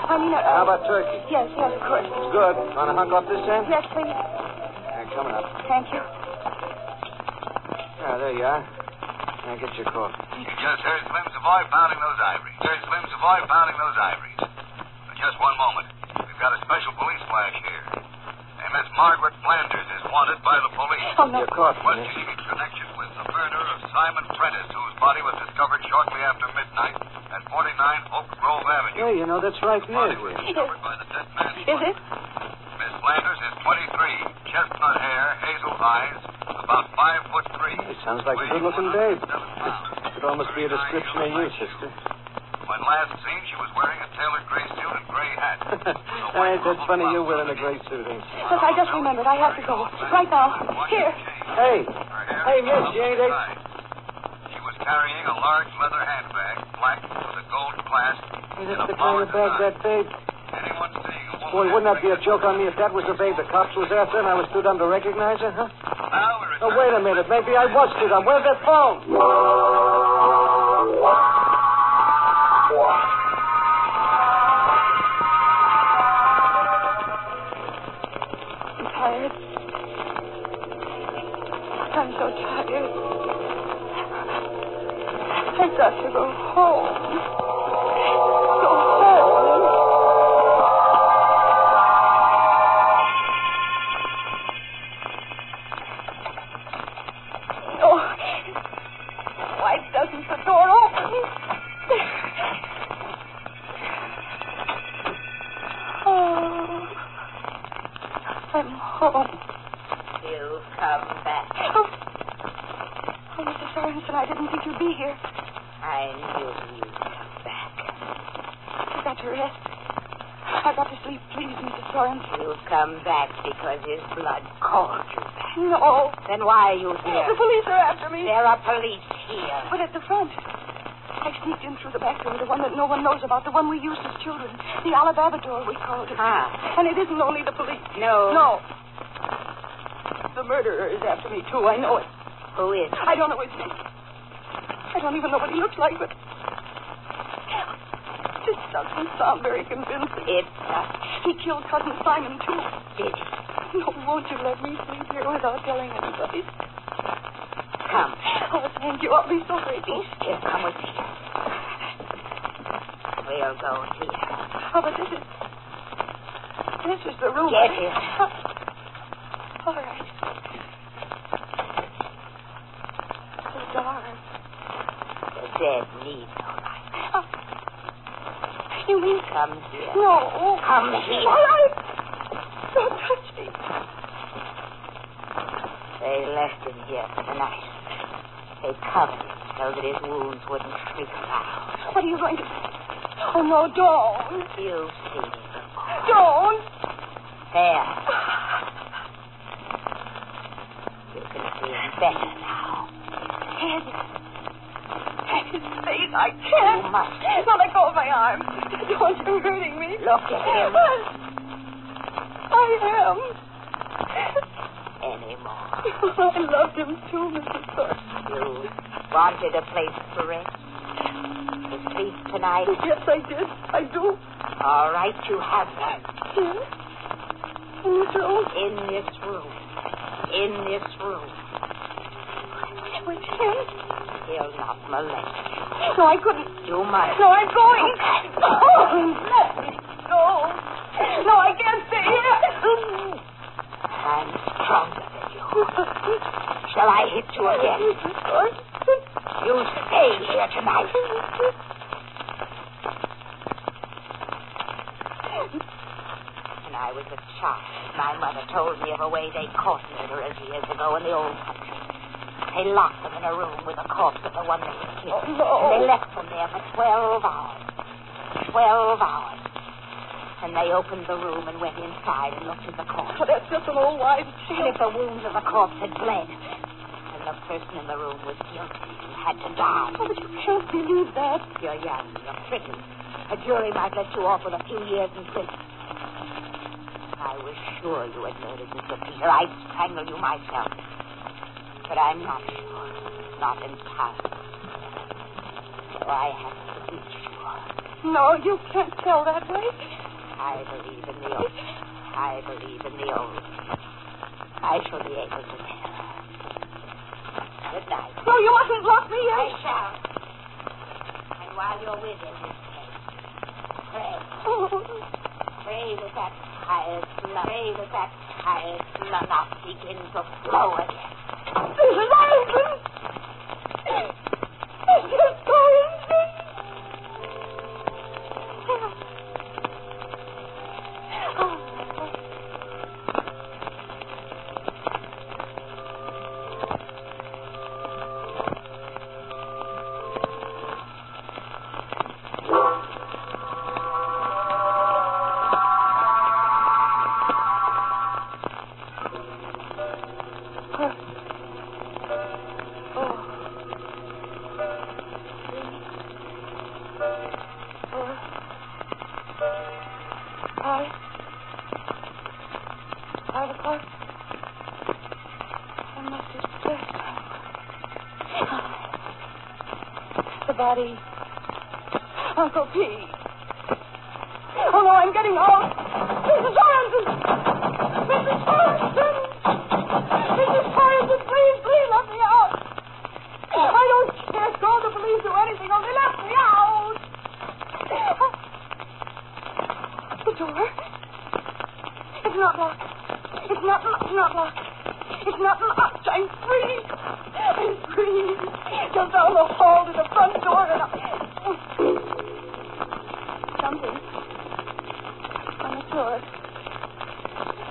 I mean, How about turkey? Yes, of course. Good. Want to hunk off this end? Yes, please. Coming up. Thank you. There you are. Now get your coffee. Just heard Slim Savoy pounding those ivories. Just one moment. We've got a special police flash here. And Miss Margaret Flanders is wanted by the police. Oh, no. Your coffee. Questioning in connection with the murder of Simon Prentice, whose body was discovered shortly after midnight at 49 Oak Grove Avenue. Yeah, you know, that's right near Body was here. discovered by the dead man's Is it? Miss Flanders is 23, chestnut hair, hazel eyes, about 5'3". It sounds like a good-looking babe. Could almost be a description of you, sister. When last seen, she was wearing a tailored gray suit and gray hat. Hey, that's funny you wearing a gray suit, ain't you? Yes, I just remembered. I have to go. Right now. Here. Hey, miss, you ain't eight. She was carrying a large leather handbag, black, with a gold clasp. Hey, that's the kind of bag that babe. Anyone seeing a woman... Boy, wouldn't that be a joke on me if that was the babe the cops was after and I was too dumb to recognize her, huh? Now Oh, wait a minute. Maybe I was too dumb. Where's that phone? I'm tired. I'm so tired. I've got to go home. Go home. Oh, why doesn't the door open? Oh, I'm home. You've come back. Oh, Mr. Sorensen, I didn't think you'd be here. I knew you'd come back. I've got to rest. I've got to sleep, please, Mrs. Sorensen. You've come back because his blood called you back. No. Then why are you here? The police are after me. There are police here. But at the front. I sneaked in through the back door, the one that no one knows about, the one we used as children. The Alabama door, we called it. And it isn't only the police. No. No. The murderer is after me, too. I know it. Who is? I don't know his name. I don't even know what he looks like, but... This doesn't sound very convincing. It does. He killed Cousin Simon, too. Did he? No, won't you let me sleep here without telling anybody? Come. Oh, thank you. I'll be so grateful. Be still. Come with me. We'll go here. Oh, but this is the room. Get in. All right. The dark. The dead need no light. You mean... Come here. No. Come here. All right. Don't touch me. They left him here for the night. They covered him so that his wounds wouldn't shriek aloud. What are you going to do? Oh, no, don't. You see them. Don't. There. You can see him better now. His face, I can't. You must. Now let go of my arm. Don't, you're hurting me. Look at him. I am. Any more? I loved him too, Mrs. Thorpe. You wanted a place to rest? To sleep tonight? Yes, I did. I do. All right, you have one. Yes? In this room? In this room. In this room. With him? He'll not molest you. No, I couldn't. You must. No, I'm going. Okay. Oh, let me go. No, I can't stay here. I'm stronger than you. Shall I hit you again? You stay here tonight. When I was a child, my mother told me of a way they caught murderers years ago in the old country. They locked them in a room with the corpse of the one they had killed. Oh, no. And they left them there for 12 hours. 12 hours. And they opened the room and went inside and looked at the corpse. Oh, that's just an old wives' And tale. if the wounds of the corpse had bled, then the person in the room was guilty and had to die. Oh, but you can't believe that. You're young. You're pretty. A jury might let you off with a few years in prison. I was sure you had murdered Mr. Peter. I'd strangle you myself. But I'm not sure. Not entirely. So I have to be sure. No, you can't tell that way. I believe in the old. I believe in the old. I shall be able to tell. Good night. No, you mustn't lock me in. I shall. And while you're with him, pray. Pray that that tired blood, pray that that tired blood not begin to flow again. This is Ireland. This is Ireland. Body. Uncle P. Oh, no, I'm getting out. Mrs. Sorensen! Mrs. Sorensen! Mrs. Sorensen, please, please let me out. I don't care. Call the police or anything. Only let me out. The door. It's not locked. It's not locked. It's not locked. I'm free. I'm free. Just down the hall to the front door and something on the floor.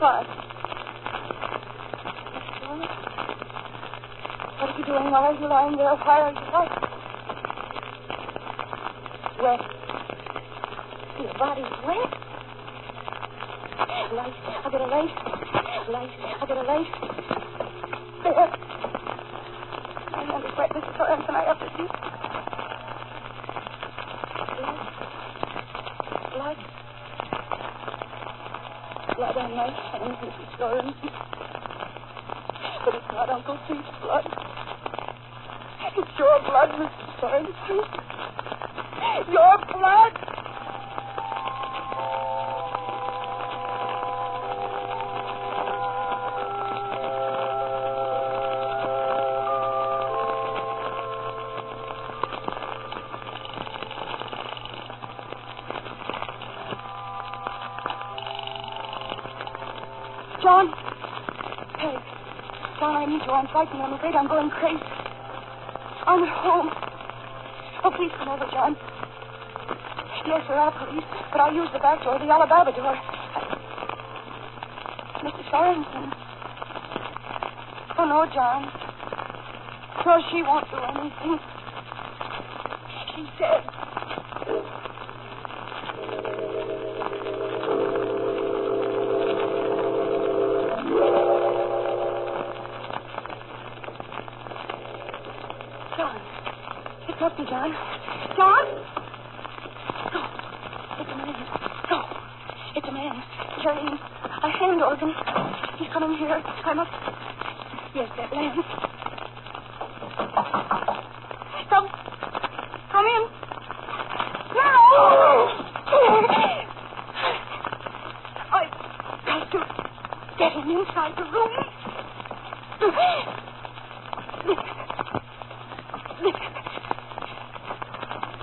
What? What are you doing? Why are you lying there? Why are you lying? Wet. Your body's wet. Light. I'll get a light. I'll get a light. There. I understand, Mrs. Sorensen. I have to see. Blood on my hands, Mrs. Sorensen. But it's not Uncle Pete's blood. It's your blood, Mrs. Sorensen. Your blood. John! Hey, John, I need you. I'm frightened. I'm afraid I'm going crazy. I'm at home. Oh, please come over, John. Yes, there are police, but I'll use the back door, the Alabama door. Mr. Sorensen. Oh, no, John. No, she won't do anything. She's dead. John. It's up to John. John? Go. It's a man. Go. It's a man. Carrying a hand organ. He's coming here. I must... Yes, that lamp. Come in. No! I've got to get him inside the room.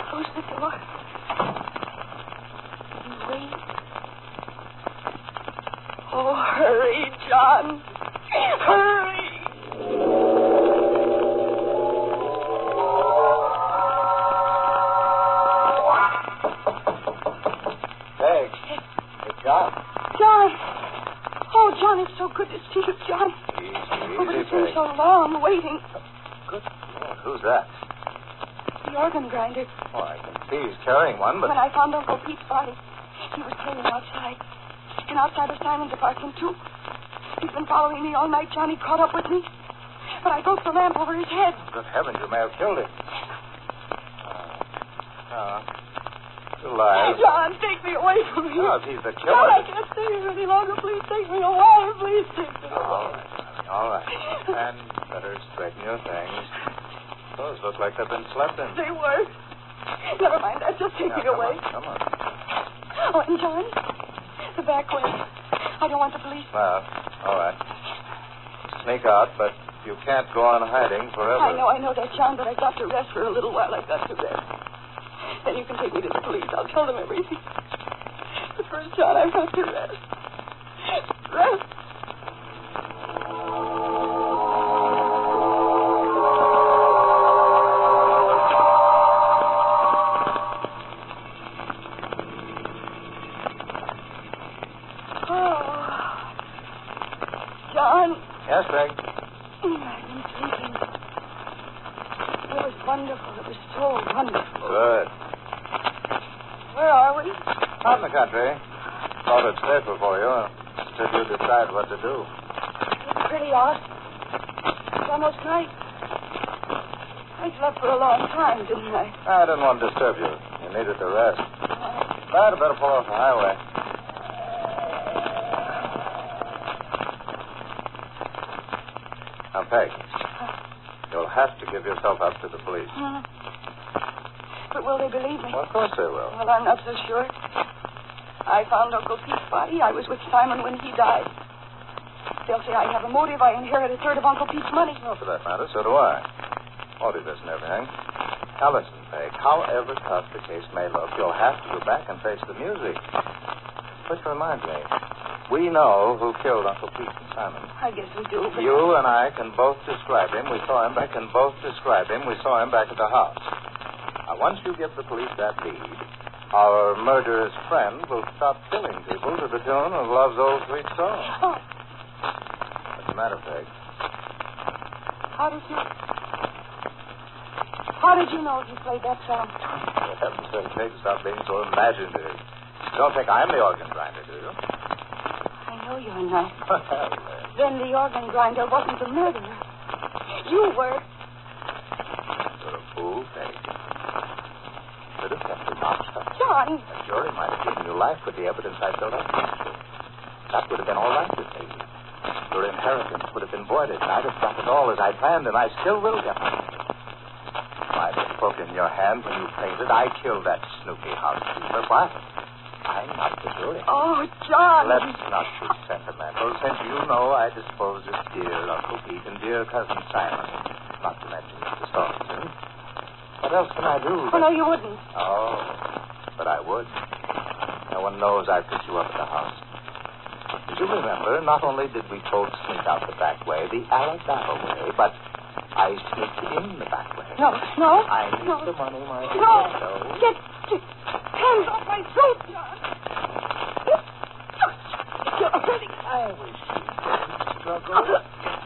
Close the door. And wait. Oh, hurry, John. Hurry. John, it's so good to see you, John. Easy, but it's been so long waiting. Good Lord, who's that? The organ grinder. Oh, I can see he's carrying one, but... When I found Uncle Pete's body, he was playing outside. And outside of Simon's apartment, too. He's been following me all night, John. He caught up with me. But I broke the lamp over his head. Good heavens, you may have killed him. Still alive. John, take me away from here. No, if he's the killer... John, I can't stay here any longer. Please take me away. Please take me away. All right. And better straighten your things. Those look like they've been slept in. They were. Never mind that. Just take me away. Come on. Oh, and John, the back way. I don't want the police. Well, all right. Sneak out, but you can't go on hiding forever. I know that, John, but I've got to rest for a little while. I've got to rest. Then you can take me to the police. I'll tell them everything. But first, John, I've got to rest. Rest. Yes, Greg? I've been sleeping. It was wonderful. It was so wonderful. Good. Where are we? Out in the country. Thought it's safer for you until you decide what to do. It's pretty hot. It's almost night. I slept for a long time, didn't I? I didn't want to disturb you. You needed to rest. But I better pull off the highway. Now, Peg, you'll have to give yourself up to the police. But will they believe me? Well, of course they will. Well, I'm not so sure. I found Uncle Pete's body. I was with Simon when he died. They'll say I have a motive. I inherit a third of Uncle Pete's money. Well, for that matter, so do I. Motive isn't everything. Now, listen, Peg. However tough the case may look, you'll have to go back and face the music. Which reminds me, we know who killed Uncle Pete and Simon. I guess we do. But... You and I can both describe him. We saw him back at the house. Now, once you give the police that lead, our murderous friend will stop killing people to the tune of Love's Old Sweet Song. Oh. What's the matter, Peg? How did you know he played that song? For heaven's sake, Peg, stop being so imaginative. You don't think I'm the organ grinder, do you? I know you're not. Then the organ grinder wasn't the murderer. You were. You're a fool, Peg. Could have kept your mouth shut. John! The jury might have given you life with the evidence I filled up against you. That would have been all right with me. Your inheritance would have been voided, and I'd have got it all as I planned, and I still will get it. I spoke in your hand when you fainted. I killed that snooky housekeeper. What? I'm not the jury. Oh, John! Let's not be sentimental, since you know I disposed of dear Uncle Pete and dear Cousin Simon, not to mention Mr. Thornton. What else can I do? Oh, no, you wouldn't. Oh, but I would. No one knows I picked you up at the house. As you remember, not only did we both sneak out the back way, the Alabama way, but I sneaked in the back way. No. I need the money, my dear. No. Get hands off my throat, John. You're hurting. I wish you didn't struggle.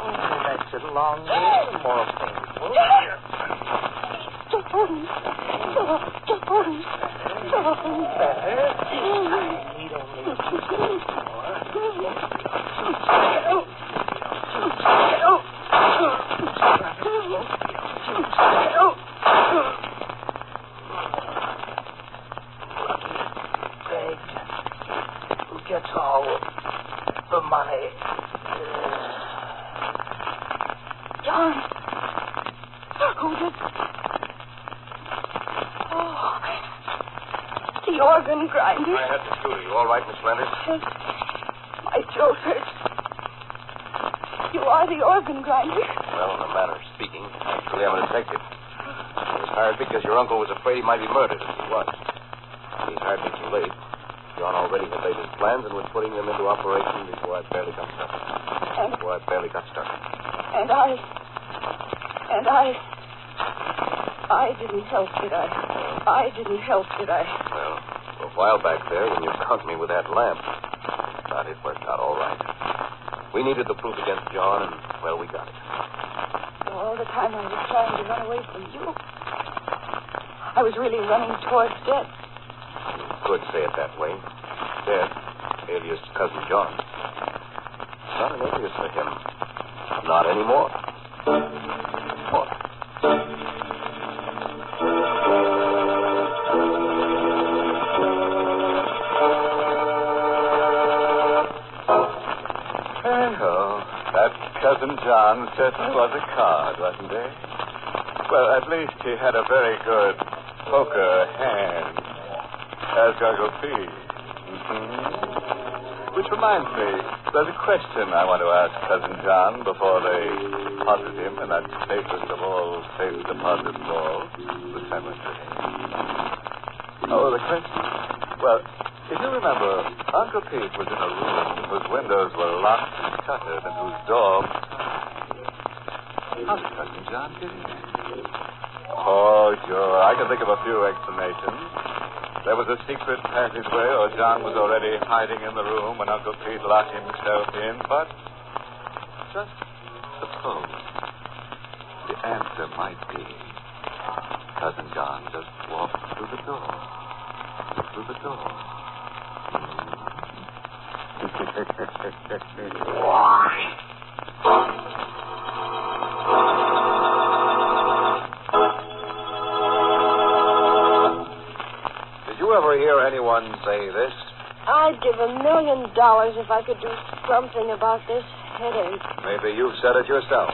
Only makes it longer, more painful. Better. I need only a few seconds Who gets all the money? John. Who's it? Oh, the organ grinder. I had to shoot her. You all right, Miss Flanders? Yes. My throat hurts. You are the organ grinder? Well, in a manner of speaking, actually, I'm a detective. I was hired because your uncle was afraid he might be murdered, as he was. He hired me too late. John already had laid his plans and was putting them into operation before I barely got started. And I didn't help, did I? I didn't help, did I? Well, a while back there, when you caught me with that lamp, thought it worked out all right. We needed the proof against John, and, well, we got it. All the time I was trying to run away from you, I was really running towards death. You could say it that way. Death, alias Cousin John. Not an alias for him. Not anymore. Cousin John certainly was a card, wasn't he? Well, at least he had a very good poker hand, as Uncle P. Mm-hmm. Which reminds me, there's a question I want to ask Cousin John before they deposit him in that safest of all safe deposit vaults, the cemetery. Oh, the question? Well, if you remember, Uncle Pete was in a room whose windows were locked and shuttered and whose door... How did Cousin John get in? Oh, sure. I can think of a few explanations. There was a secret passageway, or John was already hiding in the room when Uncle Pete locked himself in, but just suppose the answer might be Cousin John just walked through the door. Through the door. Did you ever hear anyone say this? I'd give $1 million if I could do something about this headache. Maybe you've said it yourself.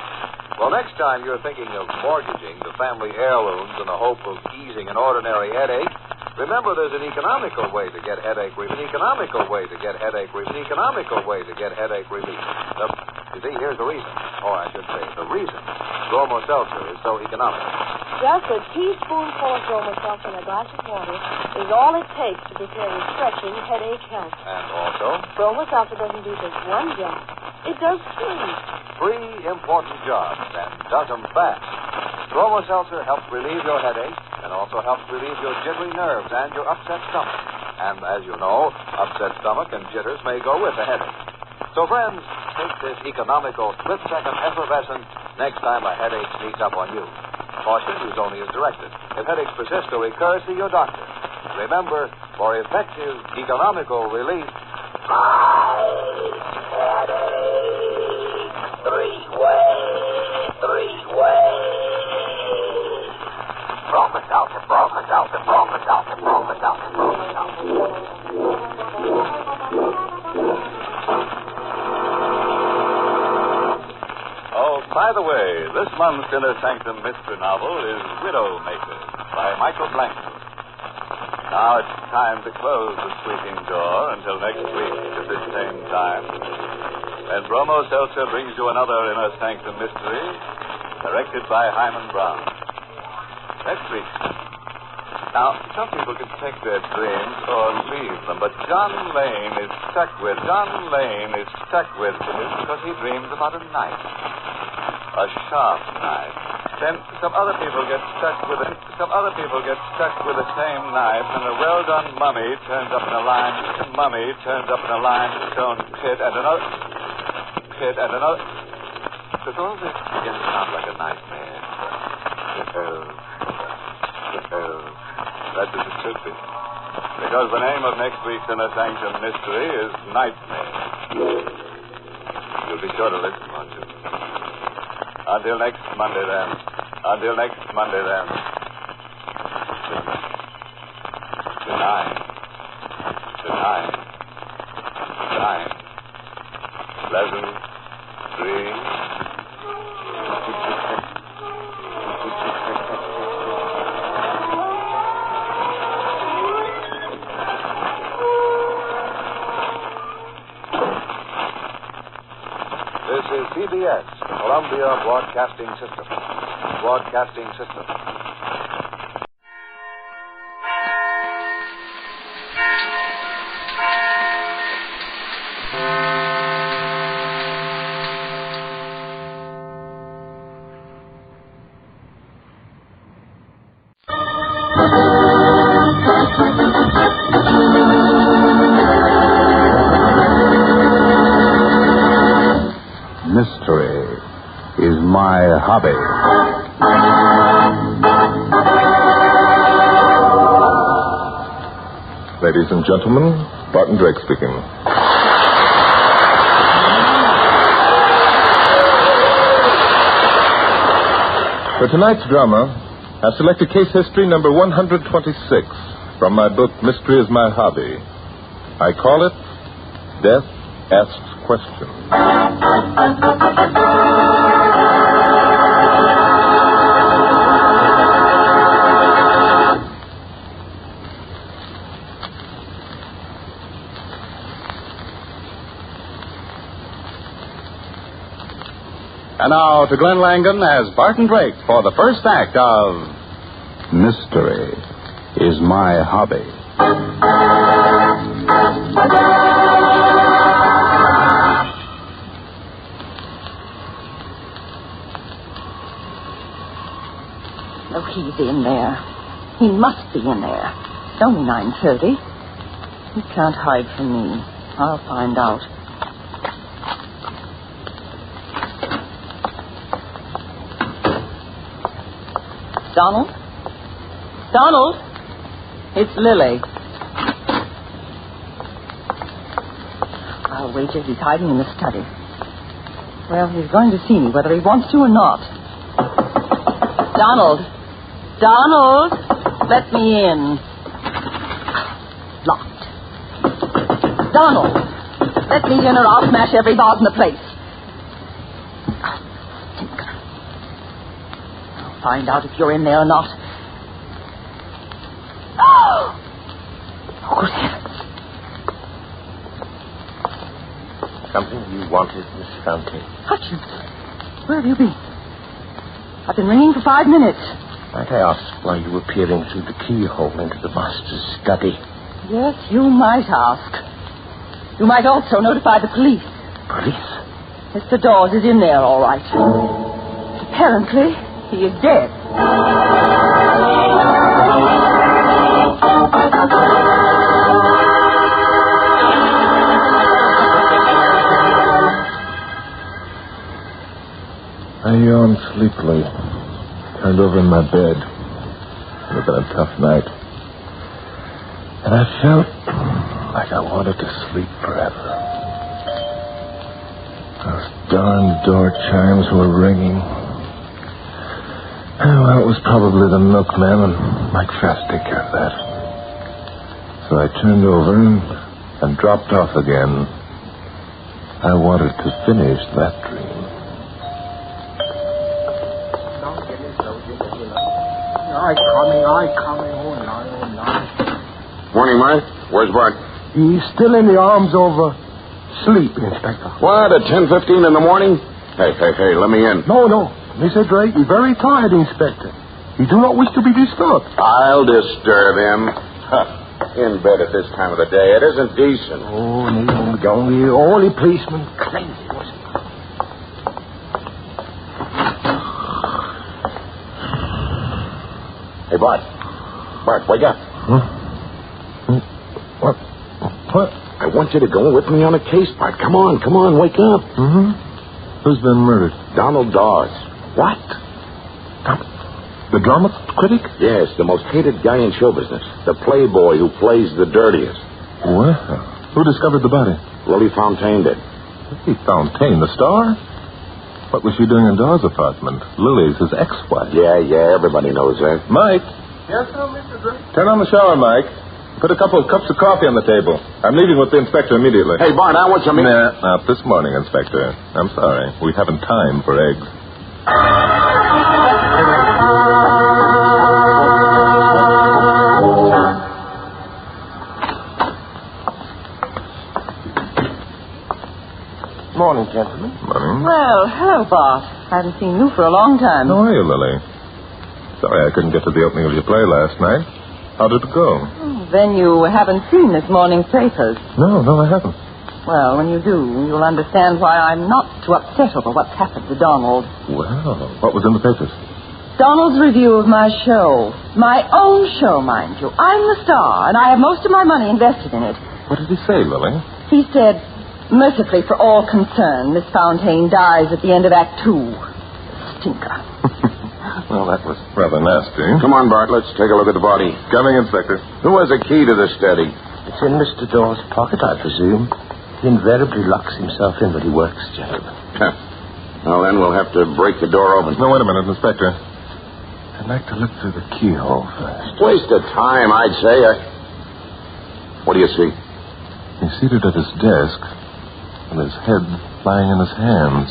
Well, next time you're thinking of mortgaging the family heirlooms in the hope of easing an ordinary headache, remember there's an economical way to get headache relief. An economical way to get headache relief. An economical way to get headache relief. You see, here's the reason. Or I should say, the reason Bromo Seltzer is so economical. Just a teaspoonful of Bromo Seltzer in a glass of water is all it takes to prepare refreshing headache help. And also, Bromo Seltzer doesn't do just one job. It does three. 3 important jobs, and does them fast. Bromo Seltzer helps relieve your headache and also helps relieve your jittery nerves and your upset stomach. And as you know, upset stomach and jitters may go with a headache. So, friends, take this economical split-second effervescent next time a headache sneaks up on you. Caution, use only as directed. If headaches persist or recur, see your doctor. Remember, for effective economical relief, three ways. Bromo Seltzer, Bromo Seltzer, Bromo Seltzer, Bromo Seltzer, Bromo Seltzer. Oh, by the way, this month's Inner Sanctum Mr. novel is Widowmaker by Michael Blankford. Now it's time to close the squeaking door until next week at this same time. And Bromo Seltzer brings you another Inner Sanctum Mystery, directed by Hyman Brown. Next week. Now, some people can take their dreams or leave them, but John Lane is stuck with this because he dreams about a knife. A sharp knife. Then some other people get stuck with the same knife, and a well-done mummy turns up in a limestone pit, and another. Does all this begin to sound like a nightmare? That's as it should be. Because the name of next week's Inner Sanctum mystery is Nightmare. You'll be sure to listen, won't you? Until next Monday, then. Until next Monday, then. Good night. Good night. Good night. Pleasant dreams. This is CBS, Columbia Broadcasting System. Broadcasting System. Mystery is my hobby. Ladies and gentlemen, Barton Drake speaking. For tonight's drama, I've selected case history number 126 from my book, Mystery is My Hobby. I call it Death Asks Questions. And now to Glenn Langan as Barton Drake for the first act of Mystery is My Hobby. Oh, he's in there. He must be in there. It's only 9:30. He can't hide from me. I'll find out. Donald? Donald? It's Lily. I'll wager he's hiding in the study. Well, he's going to see me, whether he wants to or not. Donald! Donald! Let me in. Locked. Donald! Let me in or I'll smash every vase in the place. Find out if you're in there or not. Oh, good heavens. Something you wanted, Miss Fountain? Hutchins, where have you been? I've been ringing for 5 minutes. Might I ask why you were peering through the keyhole into the master's study? Yes, you might ask. You might also notify the police. Police? Mr. Dawes is in there, all right. Apparently, he is dead. I yawned sleepily, turned over in my bed. It had been a tough night. And I felt like I wanted to sleep forever. Those darn door chimes were ringing. Well, it was probably the milkman, and Mike Fast take care of that. So I turned over and dropped off again. I wanted to finish that dream. I coming. Oh, no. Morning, Mike. Where's Bart? He's still in the arms over sleep, Inspector. What, at 10:15 in the morning? Hey, let me in. No. Mr. Drake, he's very tired, Inspector. He do not wish to be disturbed. I'll disturb him. In bed at this time of the day. It isn't decent. Oh, no, only all the policemen crazy, was it? Hey, Bart. Bart, wake up. Huh? What? I want you to go with me on a case, Bart. Come on, wake up. Mm-hmm. Who's been murdered? Donald Dawes. What? The drama critic? Yes, the most hated guy in show business. The playboy who plays the dirtiest. Well, who discovered the body? Lily Fontaine did. Lily Fontaine, the star? What was she doing in Dawes' apartment? Lily's his ex-wife. Yeah, everybody knows that. Mike. Yes, sir, Mr. Drake? Turn on the shower, Mike. Put a couple of cups of coffee on the table. I'm leaving with the inspector immediately. Hey, Bart, I want some... Nah, not this morning, Inspector. I'm sorry. We haven't time for eggs. Morning, gentlemen. Morning. Well, hello, Bart. I haven't seen you for a long time. How are you, Lily? Sorry I couldn't get to the opening of your play last night. How did it go? Then you haven't seen this morning's papers. No, I haven't. Well, when you do, you'll understand why I'm not too upset over what's happened to Donald. Well, what was in the papers? Donald's review of my show. My own show, mind you. I'm the star, and I have most of my money invested in it. What did he say, Lily? He said, mercifully for all concerned, Miss Fontaine dies at the end of Act 2. Stinker. Well, that was rather nasty. Come on, Bart, let's take a look at the body. Coming, Inspector. Who has a key to the study? It's in Mr. Dawes' pocket, I presume. He invariably locks himself in when he works, gentlemen. Well, then we'll have to break the door open. No, wait a minute, Inspector. I'd like to look through the keyhole first. Waste of time, I'd say. What do you see? He's seated at his desk, with his head lying in his hands.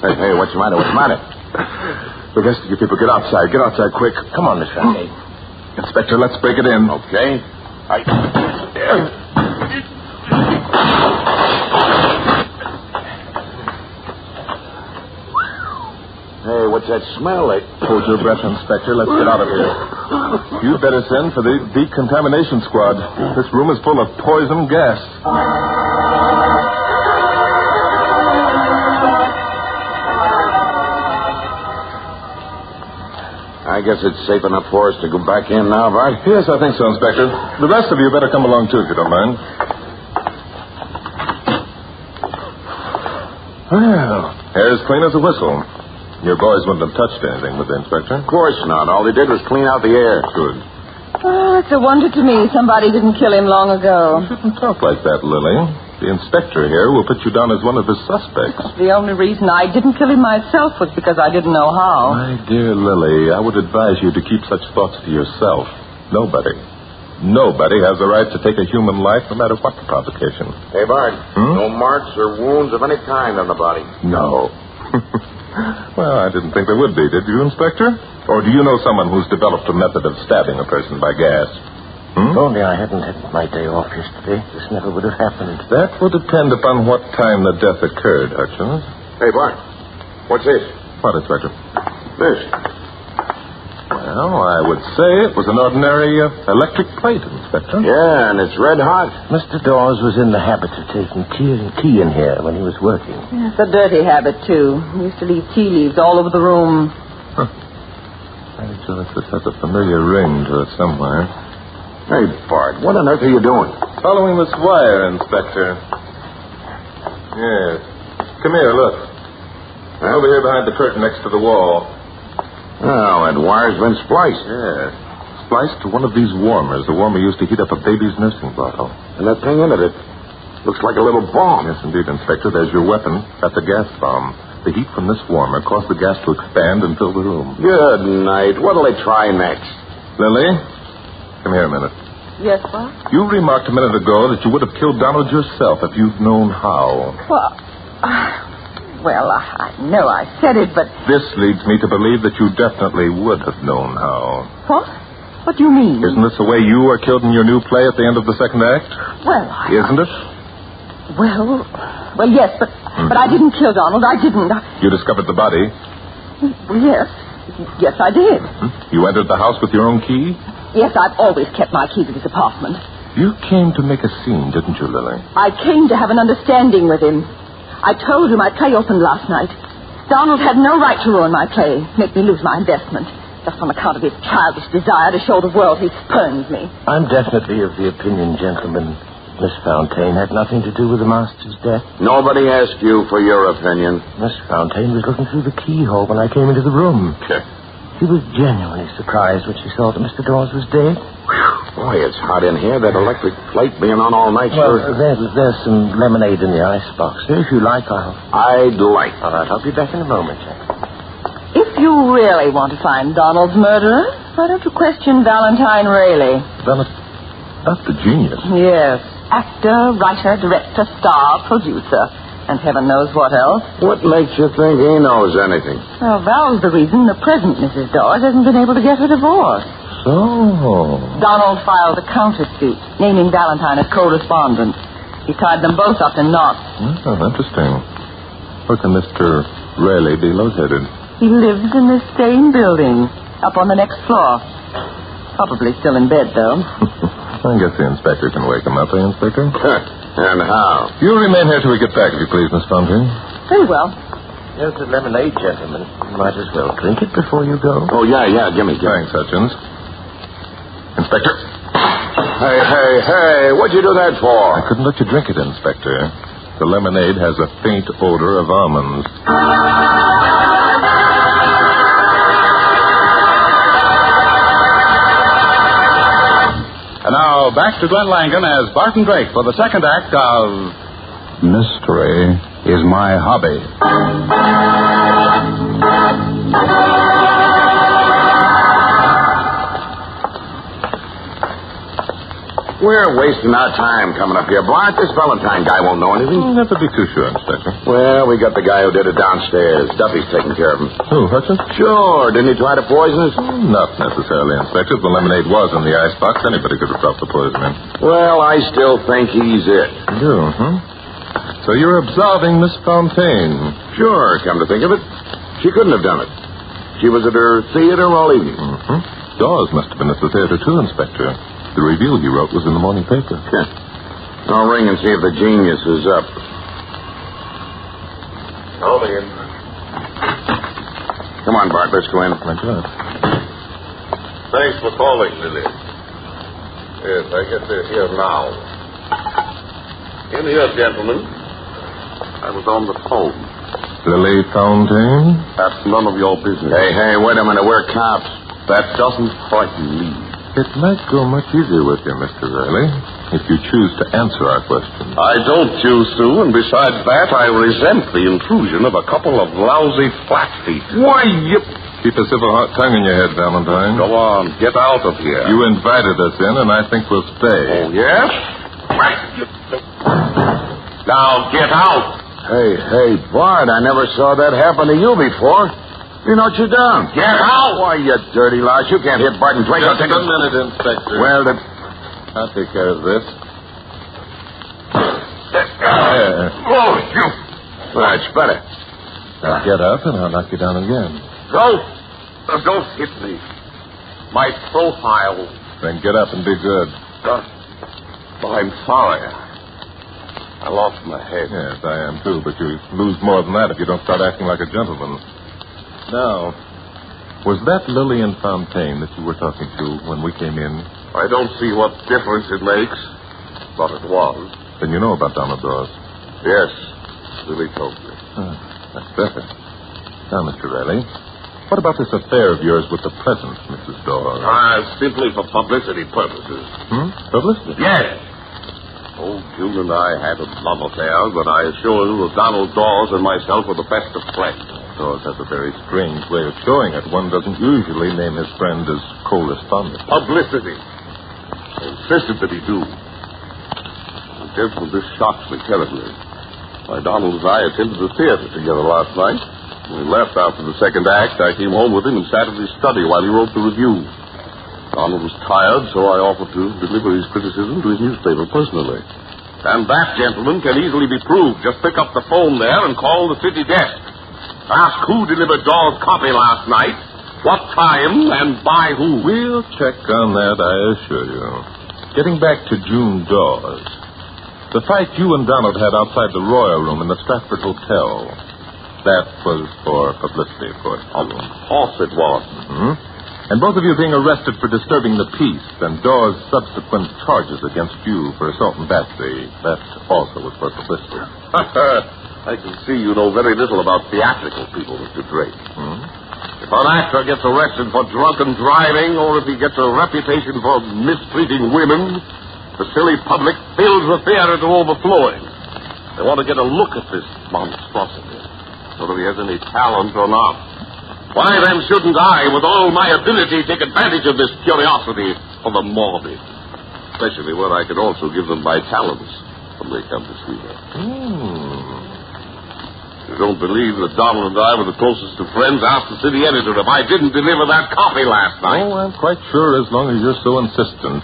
Hey, what's the matter? The rest of you people, get outside. Get outside quick. Come on, Miss Fontaine. Inspector, let's break it in. Okay. Hey, what's that smell? Hold your breath, Inspector. Let's get out of here. You'd better send for the decontamination squad. This room is full of poison gas. I guess it's safe enough for us to go back in now, Bart. Yes, I think so, Inspector. The rest of you better come along, too, if you don't mind. Well, hair as clean as a whistle. Your boys wouldn't have touched anything with the Inspector. Of course not. All they did was clean out the air. Good. Oh, it's a wonder to me somebody didn't kill him long ago. You shouldn't talk like that, Lily. The inspector here will put you down as one of his suspects. The only reason I didn't kill him myself was because I didn't know how. My dear Lily, I would advise you to keep such thoughts to yourself. Nobody has the right to take a human life, no matter what the provocation. Hey, Bart, no marks or wounds of any kind on the body? No. Well, I didn't think there would be, did you, Inspector? Or do you know someone who's developed a method of stabbing a person by gas? If only I hadn't had my day off yesterday, this never would have happened. That will depend upon what time the death occurred, Hutchins. Hey, Bart, what's this? What, Inspector? This. Well, I would say it was an ordinary electric plate, Inspector. Yeah, and it's red hot. Mr. Dawes was in the habit of taking tea in here when he was working. It's a dirty habit, too. He used to leave tea leaves all over the room. Very jealous this has a familiar ring to it somewhere. Hey, Bart, what on earth are you doing? Following this wire, Inspector. Yes. Come here, look. Over here behind the curtain next to the wall. Oh, that wire's been spliced. Yes. Spliced to one of these warmers. The warmer used to heat up a baby's nursing bottle. And that thing in it looks like a little bomb. Yes, indeed, Inspector. There's your weapon. That's a gas bomb. The heat from this warmer caused the gas to expand and fill the room. Good night. What'll they try next? Lily, come here a minute. Yes, what? You remarked a minute ago that you would have killed Donald yourself if you'd known how. Well, I know I said it, but... This leads me to believe that you definitely would have known how. What? What do you mean? Isn't this the way you were killed in your new play at the end of the second act? Well, Isn't it? Well, yes, but I didn't kill Donald. I didn't. You discovered the body? Well, yes. Yes, I did. You entered the house with your own key? Yes, I've always kept my key to his apartment. You came to make a scene, didn't you, Lily? I came to have an understanding with him. I told him my play opened last night. Donald had no right to ruin my play, make me lose my investment, just on account of his childish desire to show the world he spurns me. I'm definitely of the opinion, gentlemen, Miss Fontaine had nothing to do with the master's death? Nobody asked you for your opinion. Miss Fontaine was looking through the keyhole when I came into the room. She was genuinely surprised when she saw that Mr. Dawes was dead. Boy, it's hot in here. That electric plate being on all night. Well, there's some lemonade in the icebox. If you like, I'd like. All right, I'll be back in a moment, Jack. If you really want to find Donald's murderer, why don't you question Valentine Rayleigh? That's the genius. Yes. Actor, writer, director, star, producer. And heaven knows what else. What makes you think he knows anything? Well, Val's the reason the present Mrs. Dawes hasn't been able to get her divorce. So? Donald filed a countersuit, naming Valentine as co-respondent. He tied them both up in knots. Oh, interesting. Where can Mr. Rayleigh be located? He lives in this same building, up on the next floor. Probably still in bed, though. I guess the inspector can wake him up, Inspector? And how? You remain here till we get back, if you please, Miss Fontaine. Very well. There's the lemonade, gentlemen. You might as well drink it before you go. Oh, yeah, give me. Thanks, Hutchins. Inspector. Hey, what'd you do that for? I couldn't let you drink it, Inspector. The lemonade has a faint odor of almonds. And now, back to Glenn Langan as Barton Drake for the second act of... Mystery is my hobby. We're wasting our time coming up here, Bart. This Valentine guy won't know anything. Never be too sure, Inspector. Well, we got the guy who did it downstairs. Duffy's taking care of him. Who, Hutchins? Sure. Didn't he try to poison us? Not necessarily, Inspector. If the lemonade was in the icebox, anybody could have dropped the poison in. Well, I still think he's it. You, huh? So you're absolving Miss Fontaine? Sure, come to think of it. She couldn't have done it. She was at her theater all evening. Dawes must have been at the theater, too, Inspector. The review he wrote was in the morning paper. I'll ring and see if the genius is up. Hold in. Come on, Bart, let's go in. My God. Thanks for calling, Lily. Yes, I guess they're here now. In here, gentlemen. I was on the phone. Lily Fontaine? That's none of your business. Hey, wait a minute. We're cops. That doesn't frighten me. It might go much easier with you, Mr. Rayleigh, if you choose to answer our questions. I don't choose to, and besides that, I resent the intrusion of a couple of lousy flat feet. Why, you... Keep a civil hot tongue in your head, Valentine. Go on, get out of here. You invited us in, and I think we'll stay. Oh, yes? Now, get out. Hey, Bart, I never saw that happen to you before. You know what you done? Get out! Why, you dirty louse. You can't hit Barton Drake. Just a minute, Inspector. Well, I'll take care of this. Oh, you... That's better. Now get up, and I'll knock you down again. Don't hit me. My profile. Then get up and be good. I'm sorry. I lost my head. Yes, I am, too, but you lose more than that if you don't start acting like a gentleman. Now, was that Lillian Fontaine that you were talking to when we came in? I don't see what difference it makes, but it was. Then you know about Donald Dawes? Yes, Lily told me. That's better. Now, Mr. Rayleigh, what about this affair of yours with the present Mrs. Dawes? Simply for publicity purposes. Publicity? Yes. Old June and I had a love affair, but I assure you that Donald Dawes and myself were the best of friends. Dawes has a very strange way of showing it. One doesn't usually name his friend as co-respondent. Publicity. I insisted that he do. And gentlemen, this shocks me terribly. My Donald and I attended the theater together last night. When we left after the second act, I came home with him and sat in his study while he wrote the review. Donald was tired, so I offered to deliver his criticism to his newspaper personally. And that, gentlemen, can easily be proved. Just pick up the phone there and call the city desk. Ask who delivered Dawes' copy last night, what time, and by who. We'll check on that, I assure you. Getting back to June Dawes. The fight you and Donald had outside the Royal Room in the Stratford Hotel. That was for publicity, of course. Of course it was. And both of you being arrested for disturbing the peace and Dawes' subsequent charges against you for assault and battery, that also was for publicity. I can see you know very little about theatrical people, Mr. Drake. If an actor gets arrested for drunken driving or if he gets a reputation for mistreating women, the silly public fills the theater to overflowing. They want to get a look at this monstrosity, whether he has any talent or not. Why, then, shouldn't I, with all my ability, take advantage of this curiosity for the morbid? Especially when I could also give them my talents when they come to see me. You don't believe that Donald and I were the closest of friends? Ask the city editor if I didn't deliver that copy last night. Oh, I'm quite sure as long as you're so insistent,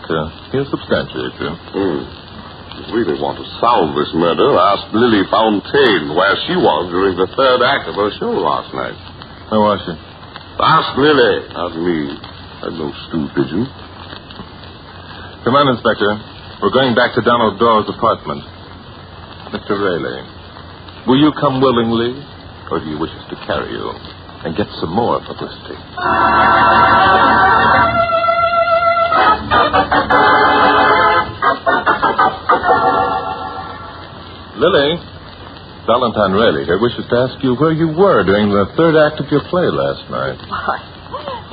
he'll substantiate you. If you really want to solve this murder, ask Lily Fontaine where she was during the third act of her show last night. Where was she? Ask Lily, not me. I'm no stew pigeon. Come on, Inspector. We're going back to Donald Dawes' apartment. Mr. Rayleigh, will you come willingly, or do you wish us to carry you and get some more publicity? Lily, Valentine Rayleigh here wishes to ask you where you were during the third act of your play last night.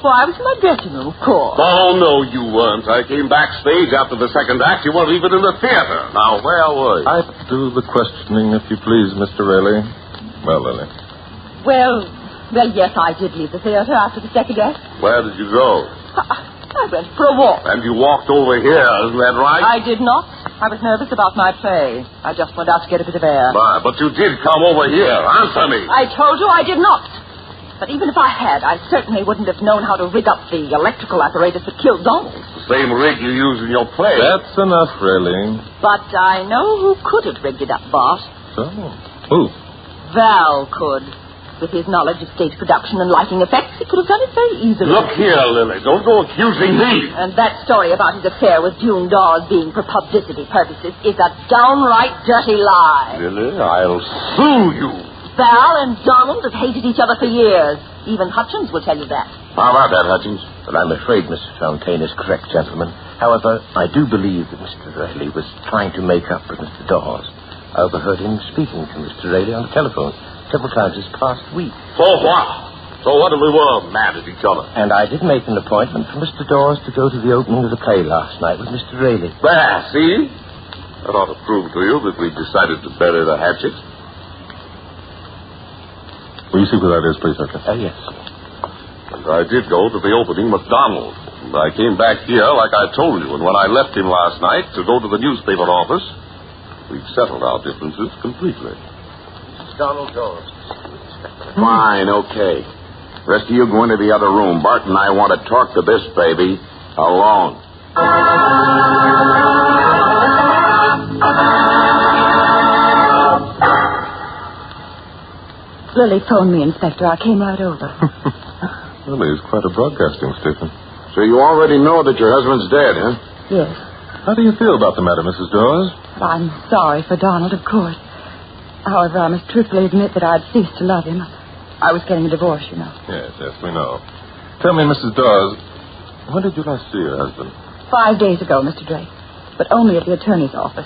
Why, I was in my dressing room, of course. Oh, no, you weren't. I came backstage after the second act. You weren't even in the theater. Now, where were you? I do the questioning, if you please, Mr. Rayleigh. Well, Lily. Well, yes, I did leave the theater after the second act. Where did you go? I went for a walk. And you walked over here, isn't that right? I did not. I was nervous about my play. I just went out to get a bit of air. But you did come over here. Answer me. I told you I did not. But even if I had, I certainly wouldn't have known how to rig up the electrical apparatus that killed Donald. The same rig you use in your play. That's enough, Rayleigh. But I know who could have rigged it up, Bart. So? Who? Val could. With his knowledge of stage production and lighting effects, he could have done it very easily. Look here, Lily. Don't go accusing me. And that story about his affair with June Dawes being for publicity purposes is a downright dirty lie. Lily, I'll sue you. Val and Donald have hated each other for years. Even Hutchins will tell you that. How about that, Hutchins? But I'm afraid Mr. Fontaine is correct, gentlemen. However, I do believe that Mr. Rayleigh was trying to make up with Mr. Dawes. I overheard him speaking to Mr. Rayleigh on the telephone several times this past week. For what? So what if we were mad at each other? And I did make an appointment for Mr. Dawes to go to the opening of the play last night with Mr. Rayleigh. There, see? That ought to prove to you that we decided to bury the hatchet. Will you see where that is, please, Doctor? Yes. And I did go to the opening with Donald. And I came back here like I told you. And when I left him last night to go to the newspaper office, we'd settled our differences completely. Donald Dawes. Fine, okay. Rest of you go into the other room. Bart and I want to talk to this baby alone. Lily phoned me, Inspector. I came right over. Lily's quite a broadcasting station. So you already know that your husband's dead, huh? Yes. How do you feel about the matter, Mrs. Dawes? I'm sorry for Donald, of course. However, I must truthfully admit that I'd ceased to love him. I was getting a divorce, you know. Yes, we know. Tell me, Mrs. Dawes, when did you last see your husband? 5 days ago, Mr. Drake, but only at the attorney's office.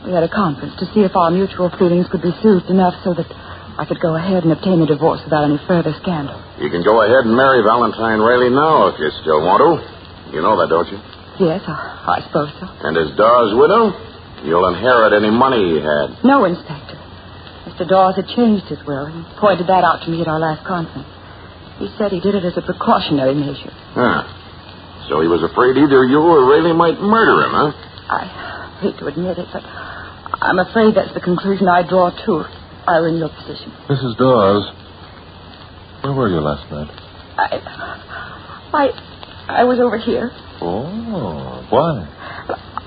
We had a conference to see if our mutual feelings could be soothed enough so that I could go ahead and obtain a divorce without any further scandal. You can go ahead and marry Valentine Rayleigh now if you still want to. You know that, don't you? Yes, I suppose so. And as Dawes' widow, you'll inherit any money he had. No, Inspector. Mr. Dawes had changed his will. He pointed that out to me at our last conference. He said he did it as a precautionary measure. Huh. So he was afraid either you or Rayleigh might murder him, huh? I hate to admit it, but I'm afraid that's the conclusion I draw, too, if I were in your position. Mrs. Dawes, where were you last night? I was over here. Oh, why?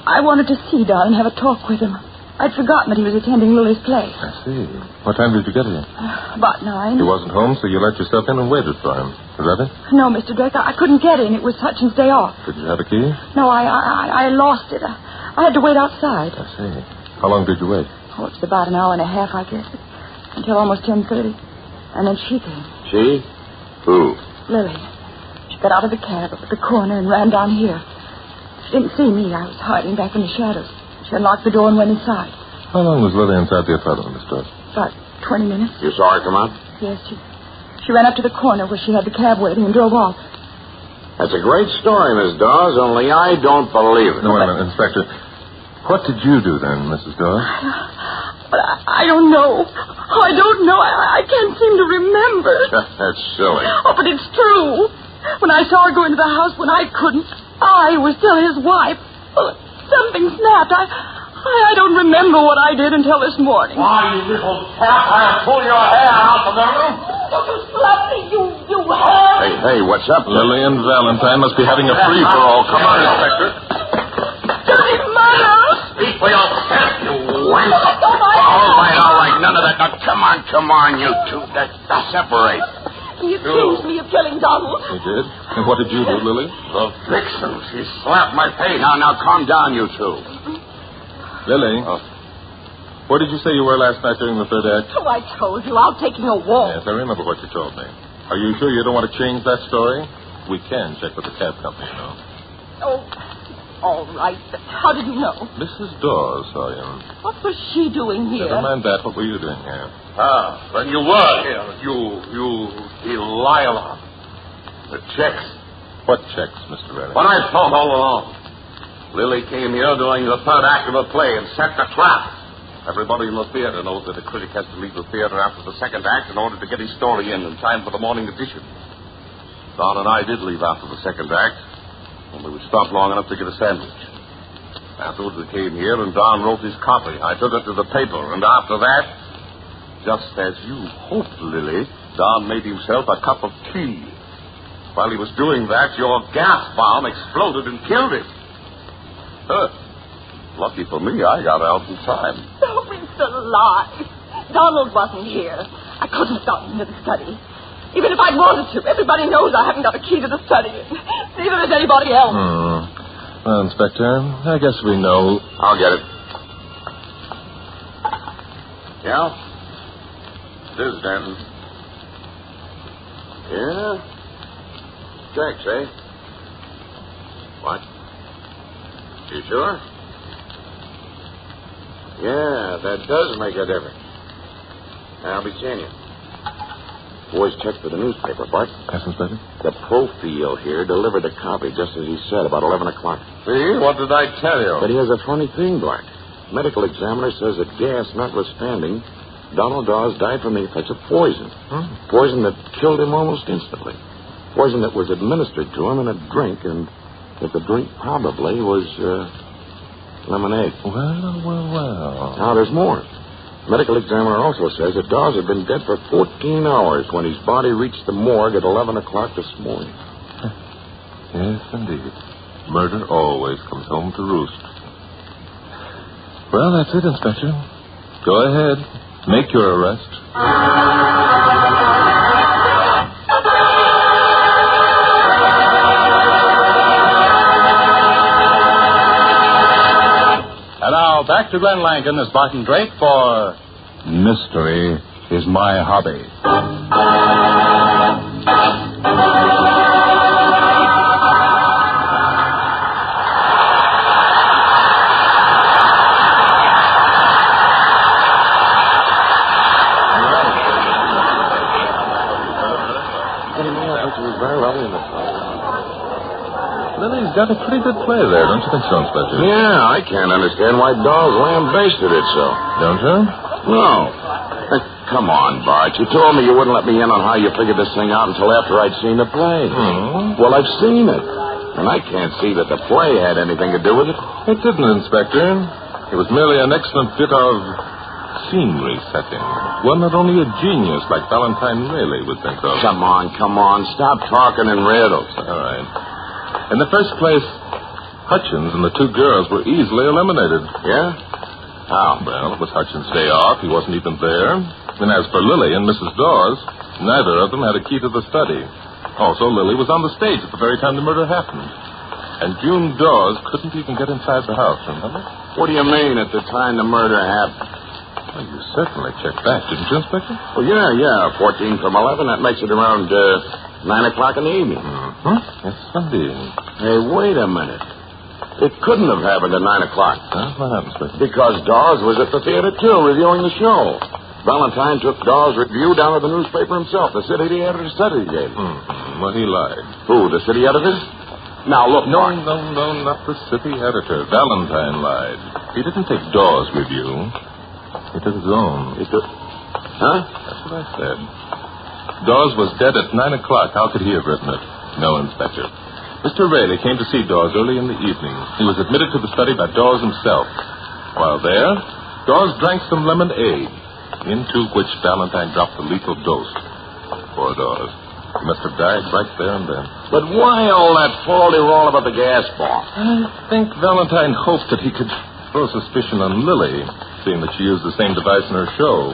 I wanted to see Don and have a talk with him. I'd forgotten that he was attending Lily's play. I see. What time did you get here? About 9. He wasn't home, so you let yourself in and waited for him. Is that it? No, Mr. Drake, I couldn't get in. It was Hutchins' day off. Did you have a key? No, I lost it. I had to wait outside. I see. How long did you wait? Oh, it's about an hour and a half, I guess. Until almost 10:30. And then she came. She? Who? Lily. She got out of the cab up at the corner and ran down here. She didn't see me. I was hiding back in the shadows. She unlocked the door and went inside. How long was Lily inside the apartment, Miss Dawes? About 20 minutes. You saw her come out? Yes, she ran up to the corner where she had the cab waiting and drove off. That's a great story, Miss Dawes, only I don't believe it. No, wait a minute, Inspector. What did you do then, Mrs. Dawes? But I don't know. Oh, I don't know. I can't seem to remember. That's silly. Oh, but it's true. When I saw her go into the house when I couldn't, I was still his wife. Well, something snapped. I don't remember what I did until this morning. Why, you little tap, I'll pull your hair out of the room. Don't you slap me, you have. Hey, what's up? Lily and Valentine must be having a free-for-all. Come on, Inspector. Dirty mother. Speak for yourself, you wank. Oh, my All right. None of that. Now, come on, you two. Separate. He accused me of killing Donald. He did? And what did you do, Lily? The vixen. She slapped my face. Now, calm down, you two. Lily, where did you say you were last night during the third act? Oh, I told you. Out taking a walk. Yes, I remember what you told me. Are you sure you don't want to change that story? We can check with the cab company, you know. Oh, all right. But how did you know? Mrs. Dawes saw you. What was she doing here? Never mind that. What were you doing here? Then you were here. You Delilah. The checks. What checks, Mr. Reddy? What I thought all along. Lily came here during the third act of the play and set the trap. Everybody in the theater knows that a critic has to leave the theater after the second act in order to get his story in time for the morning edition. Don and I did leave after the second act, only we stopped long enough to get a sandwich. Afterwards we came here and Don wrote his copy. I took it to the paper, and after that, just as you hoped, Lily, Don made himself a cup of tea. While he was doing that, your gas bomb exploded and killed him. Lucky for me, I got out in time. Oh, it's a lie. Donald wasn't here. I couldn't have gotten into the study. Even if I'd wanted to. Everybody knows I haven't got a key to the study. Neither does anybody else. Well, Inspector, I guess we know. I'll get it. Yeah? This is Denton. Yeah? Checks, eh? What? You sure? Yeah, that does make a difference. I'll be seeing you. Boys, check for the newspaper, Bart. Yes, Inspector? The profile here delivered a copy just as he said, about 11 o'clock. See? What did I tell you? But here's a funny thing, Bart. Medical examiner says that gas notwithstanding, Donald Dawes died from the effects of poison. Poison that killed him almost instantly. Poison that was administered to him in a drink, and that the drink probably was lemonade. Well. Now, there's more. Medical examiner also says that Dawes had been dead for 14 hours when his body reached the morgue at 11 o'clock this morning. Yes, indeed. Murder always comes home to roost. Well, that's it, Inspector. Go ahead. Make your arrest. And now, back to Glen Langan as Barton Drake for Mystery is My Hobby. Lily's got a pretty good play there, don't you think so, Inspector? Yeah, I can't understand why Dawes lambasted it so. Don't you? No. Come on, Bart. You told me you wouldn't let me in on how you figured this thing out until after I'd seen the play. Well, I've seen it. And I can't see that the play had anything to do with it. It didn't, Inspector. It was merely an excellent bit of scenery setting. One that only a genius like Valentine Rayleigh would think of. Come on. Stop talking in riddles. All right. In the first place, Hutchins and the two girls were easily eliminated. Yeah? How? Well, it was Hutchins' day off. He wasn't even there. And as for Lily and Mrs. Dawes, neither of them had a key to the study. Also, Lily was on the stage at the very time the murder happened. And June Dawes couldn't even get inside the house, remember? What do you mean, at the time the murder happened? Well, you certainly checked that, didn't you, Inspector? Well, yeah. 14 from 11. That makes it around 9 o'clock in the evening. Mm-hmm. Yes, indeed. Hey, wait a minute. It couldn't have happened at 9 o'clock. What happened, Inspector? Because Dawes was at the theater, too, reviewing the show. Valentine took Dawes' review down to the newspaper himself. The city editor said he gave. Well, he lied. Who, the city editor? Now, look, No, Mark. no, not the city editor. Valentine lied. He didn't take Dawes' review. He took his own. Huh? That's what I said. Dawes was dead at 9 o'clock. How could he have written it? No, Inspector. Mr. Rayleigh came to see Dawes early in the evening. He was admitted to the study by Dawes himself. While there, Dawes drank some lemonade, into which Valentine dropped the lethal dose. Poor Dawes. He must have died right there and then. But why all that faldy roll about the gas bomb? I think Valentine hoped that he could throw suspicion on Lily, seeing that she used the same device in her show.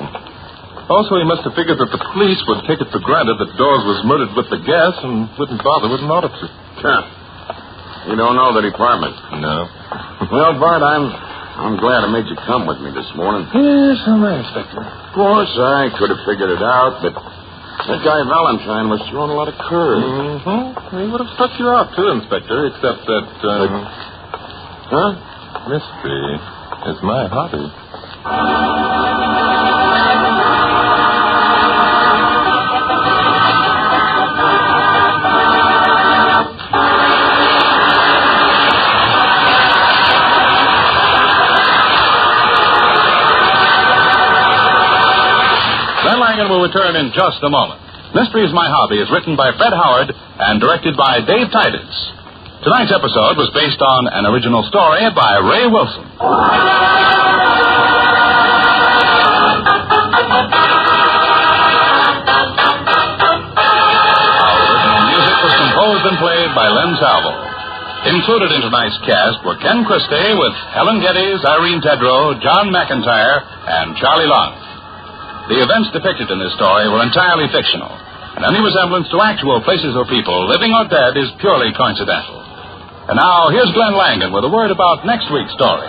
Also, he must have figured that the police would take it for granted that Dawes was murdered with the gas and wouldn't bother with an autopsy. Huh. You don't know the department? No. Well, Bart, I'm glad I made you come with me this morning. Yes, all right, Inspector. Of course, I could have figured it out, but that guy Valentine was throwing a lot of curves. Mm-hmm. He would have stuck you out, too, Inspector, except that, Huh? mystery is my hobby. Will return in just a moment. Mystery is My Hobby is written by Fred Howard and directed by Dave Titus. Tonight's episode was based on an original story by Ray Wilson. Our original music was composed and played by Len Salvo. Included in tonight's cast were Ken Christie with Helen Geddes, Irene Tedrow, John McIntyre, and Charlie Long. The events depicted in this story were entirely fictional, and any resemblance to actual places or people, living or dead, is purely coincidental. And now, here's Glenn Langan with a word about next week's story.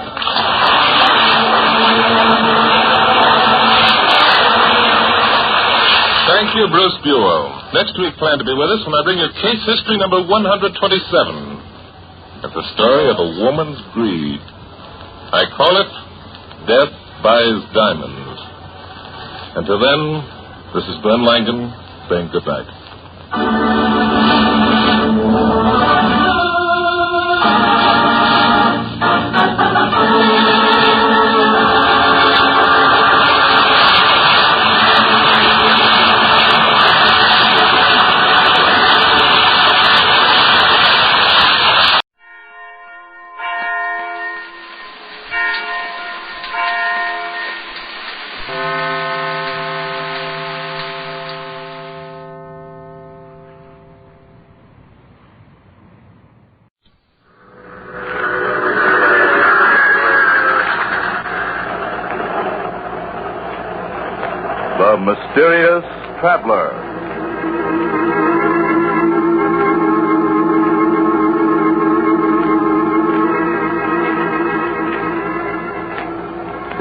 Thank you, Bruce Buell. Next week, plan to be with us when I bring you case history number 127. It's the story of a woman's greed. I call it Death Buys Diamonds. Until then, this is Glenn Langan saying good night. The Mysterious Traveler.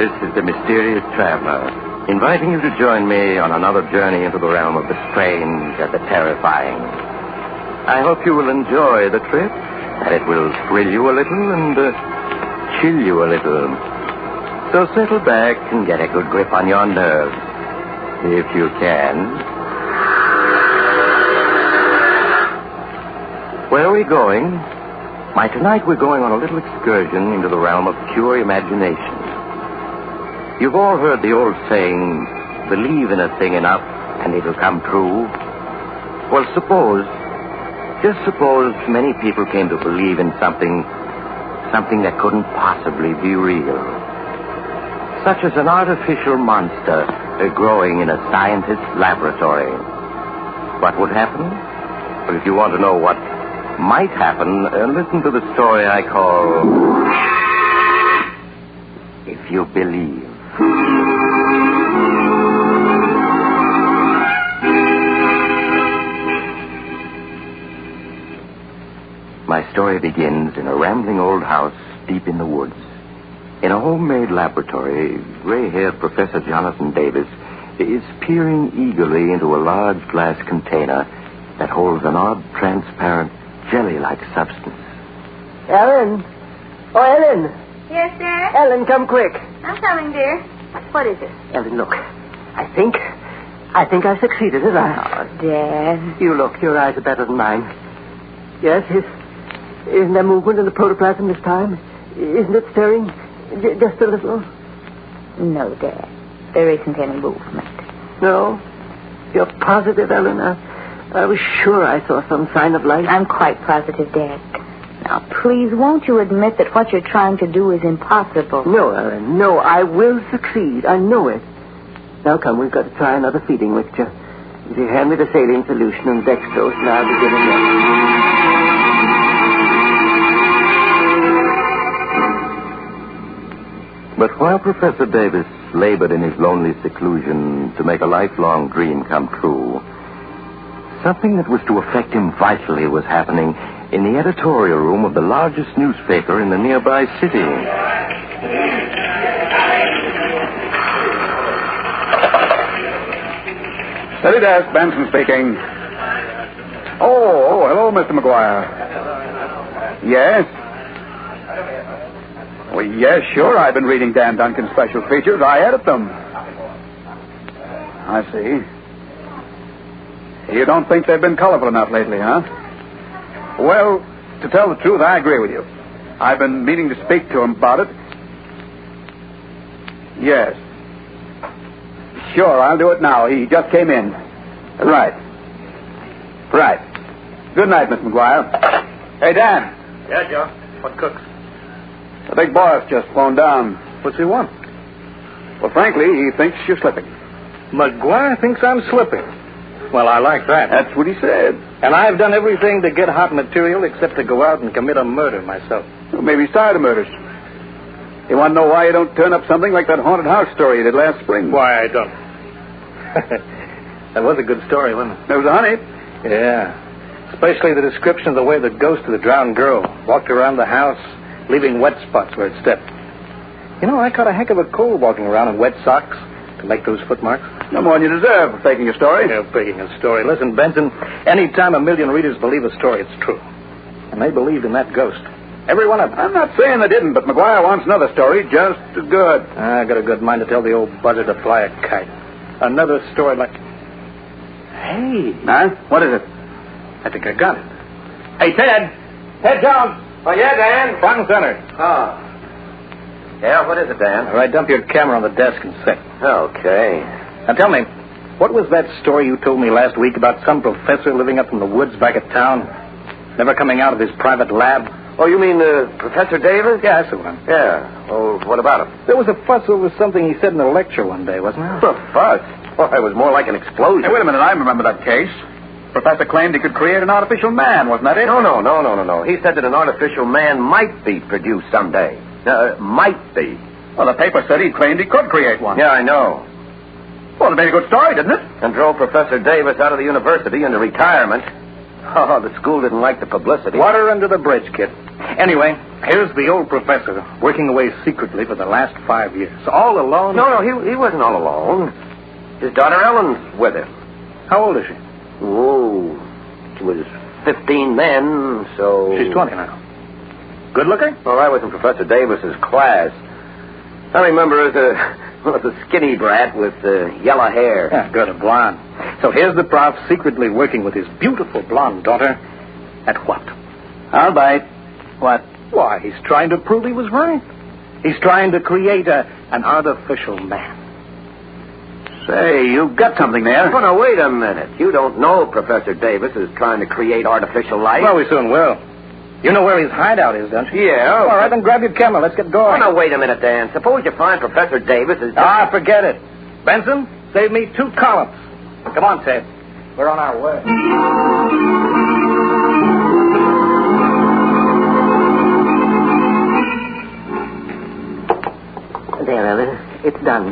This is the Mysterious Traveler, inviting you to join me on another journey into the realm of the strange and the terrifying. I hope you will enjoy the trip, and it will thrill you a little and chill you a little. So settle back and get a good grip on your nerves, if you can. Where are we going? Why, tonight we're going on a little excursion into the realm of pure imagination. You've all heard the old saying, believe in a thing enough and it'll come true. Well, just suppose many people came to believe in something that couldn't possibly be real. Such as an artificial monster growing in a scientist's laboratory. What would happen? Well, if you want to know what might happen, listen to the story I call If You Believe. My story begins in a rambling old house deep in the woods. In a homemade laboratory, gray-haired Professor Jonathan Davis is peering eagerly into a large glass container that holds an odd, transparent, jelly-like substance. Ellen? Oh, Ellen. Yes, Dad? Ellen, come quick. I'm coming, dear. What is it? Ellen, look. I think I succeeded, have I? Oh, Dad. You look. Your eyes are better than mine. Yes, isn't there movement in the protoplasm this time? Isn't it stirring just a little? No, Dad. There isn't any movement. No? You're positive, Ellen? I was sure I saw some sign of life. I'm quite positive, Dad. Now, please, won't you admit that what you're trying to do is impossible? No, Ellen, no. I will succeed. I know it. Now, come, we've got to try another feeding mixture. If you hand me the saline solution and dextrose, and I'll begin again. But while Professor Davis labored in his lonely seclusion to make a lifelong dream come true, something that was to affect him vitally was happening in the editorial room of the largest newspaper in the nearby city. Steady desk, Benson speaking. Oh, hello, Mr. McGuire. Yes? Well, yes, sure. I've been reading Dan Duncan's special features. I edit them. I see. You don't think they've been colorful enough lately, huh? Well, to tell the truth, I agree with you. I've been meaning to speak to him about it. Yes. Sure, I'll do it now. He just came in. Right. Good night, Miss McGuire. Hey, Dan. Yeah, Joe. What cooks? The big boss just phoned down. What's he want? Well, frankly, he thinks you're slipping. McGuire thinks I'm slipping. Well, I like that. That's what he said. And I've done everything to get hot material except to go out and commit a murder myself. Well, maybe he's tired of murders. You want to know why you don't turn up something like that haunted house story you did last spring? Why I don't. That was a good story, wasn't it? There was a honey. Yeah. Especially the description of the way the ghost of the drowned girl walked around the house, leaving wet spots where it stepped. You know, I caught a heck of a cold walking around in wet socks to make those footmarks. No more than you deserve for faking a story. Yeah, faking a story. Listen, Benson, any time a million readers believe a story, it's true. And they believed in that ghost. Every one of them. I'm not saying they didn't, but McGuire wants another story just as good. I got a good mind to tell the old buzzard to fly a kite. Another story like... Hey. Huh? What is it? I think I got it. Hey, Ted. Ted Jones. Oh, yeah, Dan? Front and center. Oh. Yeah, what is it, Dan? All right, dump your camera on the desk and set. Okay. Now, tell me, what was that story you told me last week about some professor living up in the woods back at town, never coming out of his private lab? Oh, you mean Professor Davis? Yeah, that's the one. Yeah. Oh, what about him? There was a fuss over something he said in a lecture one day, wasn't there? A fuss? Well, it was more like an explosion. Hey, wait a minute. I remember that case. Professor claimed he could create an artificial man, wasn't that it? No. He said that an artificial man might be produced someday. Might be. Well, the paper said he claimed he could create one. Yeah, I know. Well, it made a good story, didn't it? And drove Professor Davis out of the university into retirement. Oh, the school didn't like the publicity. Water under the bridge, kid. Anyway, here's the old professor working away secretly for the last 5 years. All alone? No, he wasn't all alone. His daughter Ellen's with him. How old is she? Oh, she was 15 then, so... She's 20 now. Good looking? Well, I was in Professor Davis's class. I remember her as a skinny brat with yellow hair. Yeah, good, a blonde. So here's the prof secretly working with his beautiful blonde daughter at what? I'll bite. What? Why, he's trying to prove he was right. He's trying to create an artificial man. Say, you've got something there. Oh, now, wait a minute. You don't know Professor Davis is trying to create artificial life? Well, we soon will. You know where his hideout is, don't you? Yeah. All right, then grab your camera. Let's get going. Oh, now, wait a minute, Dan. Suppose you find Professor Davis is... Forget it. Benson, save me 2 columns. Come on, Ted. We're on our way. There, Ellen. It's done.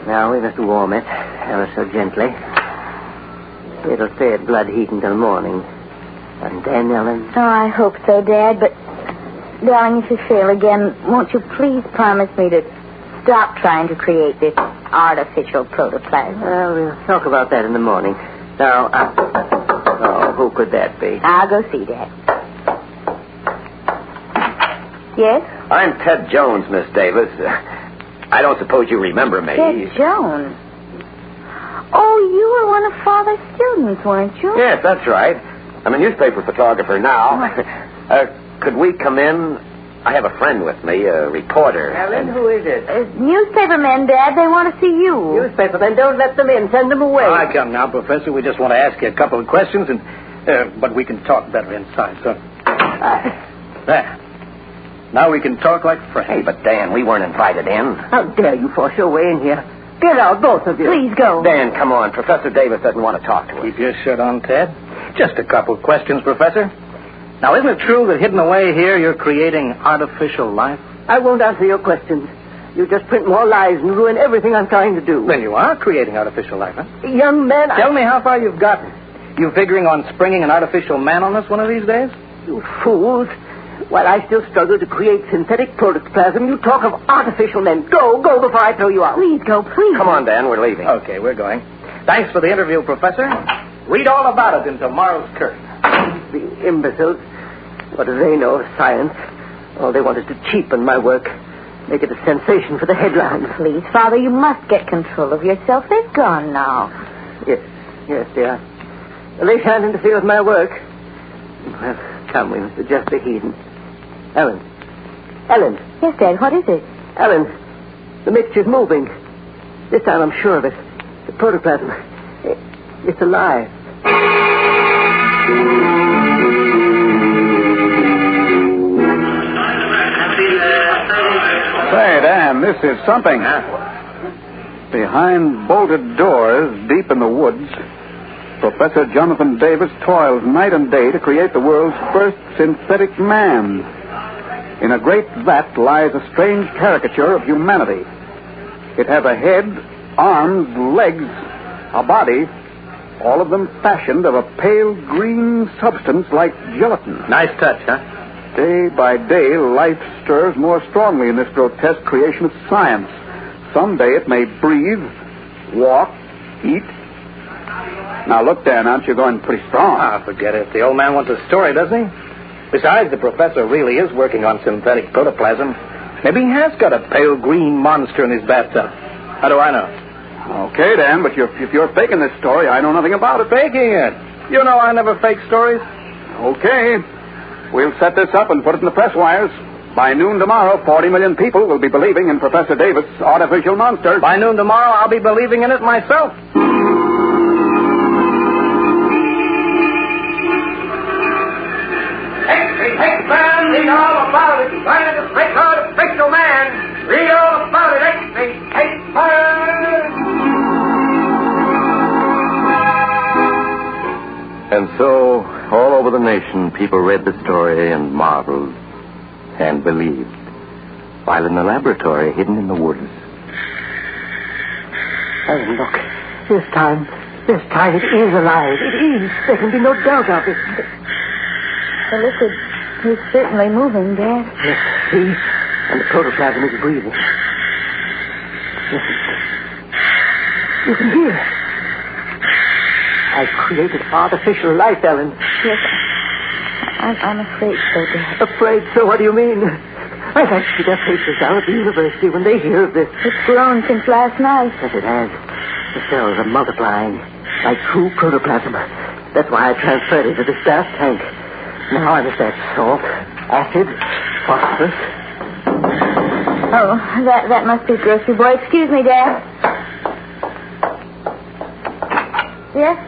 Now we must warm it ever so gently. It'll stay at blood heat until morning. And then, Ellen? Oh, I hope so, Dad, but... Darling, if you fail again, won't you please promise me to stop trying to create this artificial protoplasm? Well, we'll talk about that in the morning. Now, who could that be? I'll go see, Dad. Yes? I'm Ted Jones, Miss Davis. I don't suppose you remember me. Ted Jones. Oh, you were one of Father's students, weren't you? Yes, that's right. I'm a newspaper photographer now. Could we come in? I have a friend with me, a reporter. Ellen, who is it? Newspaper men, Dad. They want to see you. Newspaper men, don't let them in. Send them away. I come now, Professor. We just want to ask you a couple of questions, but we can talk better inside, so. There. Now we can talk like friends. Hey, but Dan, we weren't invited in. How dare you force your way in here? Get out, both of you. Please go. Dan, come on. Professor Davis doesn't want to talk to us. Keep your shirt on, Ted. Just a couple of questions, Professor. Now, isn't it true that hidden away here you're creating artificial life? I won't answer your questions. You just print more lies and ruin everything I'm trying to do. Then you are creating artificial life, huh? Young man, Tell me how far you've gotten. You figuring on springing an artificial man on us one of these days? You fools. While I still struggle to create synthetic protoplasm, you talk of artificial men. Go before I throw you out. Please go, please. Come on, Dan, we're leaving. Okay, we're going. Thanks for the interview, Professor. Read all about it in tomorrow's Curtain. The imbeciles. What do they know of science? All they want is to cheapen my work. Make it a sensation for the headlines. Please, Father, you must get control of yourself. They've gone now. Yes, dear. Well, they shan't interfere with my work. Well, come, we must adjust the heating. Ellen. Yes, Dad, what is it? Ellen, the mixture's moving. This time I'm sure of it. The protoplasm. It's alive. Say, Dan, this is something. Behind bolted doors, deep in the woods, Professor Jonathan Davis toils night and day to create the world's first synthetic man. In a great vat lies a strange caricature of humanity. It has a head, arms, legs, a body, all of them fashioned of a pale green substance like gelatin. Nice touch, huh? Day by day, life stirs more strongly in this grotesque creation of science. Someday it may breathe, walk, eat. Now, look, Dan, aren't you going pretty strong? Forget it. The old man wants a story, doesn't he? Besides, the professor really is working on synthetic protoplasm. Maybe he has got a pale green monster in his bathtub. How do I know? Okay, Dan, but if you're faking this story, I know nothing about it. Faking it? You know I never fake stories. Okay. We'll set this up and put it in the press wires. By noon tomorrow, 40 million people will be believing in Professor Davis' artificial monster. By noon tomorrow, I'll be believing in it myself. Hey, man, read all about it. Trying to make artificial man. Read all about it. Hey, man. And so, all over the nation, people read the story and marveled and believed, while in the laboratory, hidden in the woods. Oh, look. This time it is alive. It is. There can be no doubt of it. The liquid is certainly moving, Dad. Yes, see? And the protoplasm is breathing. Listen. You can hear it. I created artificial life, Ellen. Yes, I'm afraid so, Dad. Afraid so? What do you mean? I'd like to see their faces down at the university when they hear of this. It's grown since last night. Yes, it has. The cells are multiplying like true protoplasm. That's why I transferred it to this gas tank. Now I must add salt, acid, phosphorus. Oh, that must be grocery boy. Excuse me, Dad. Yes?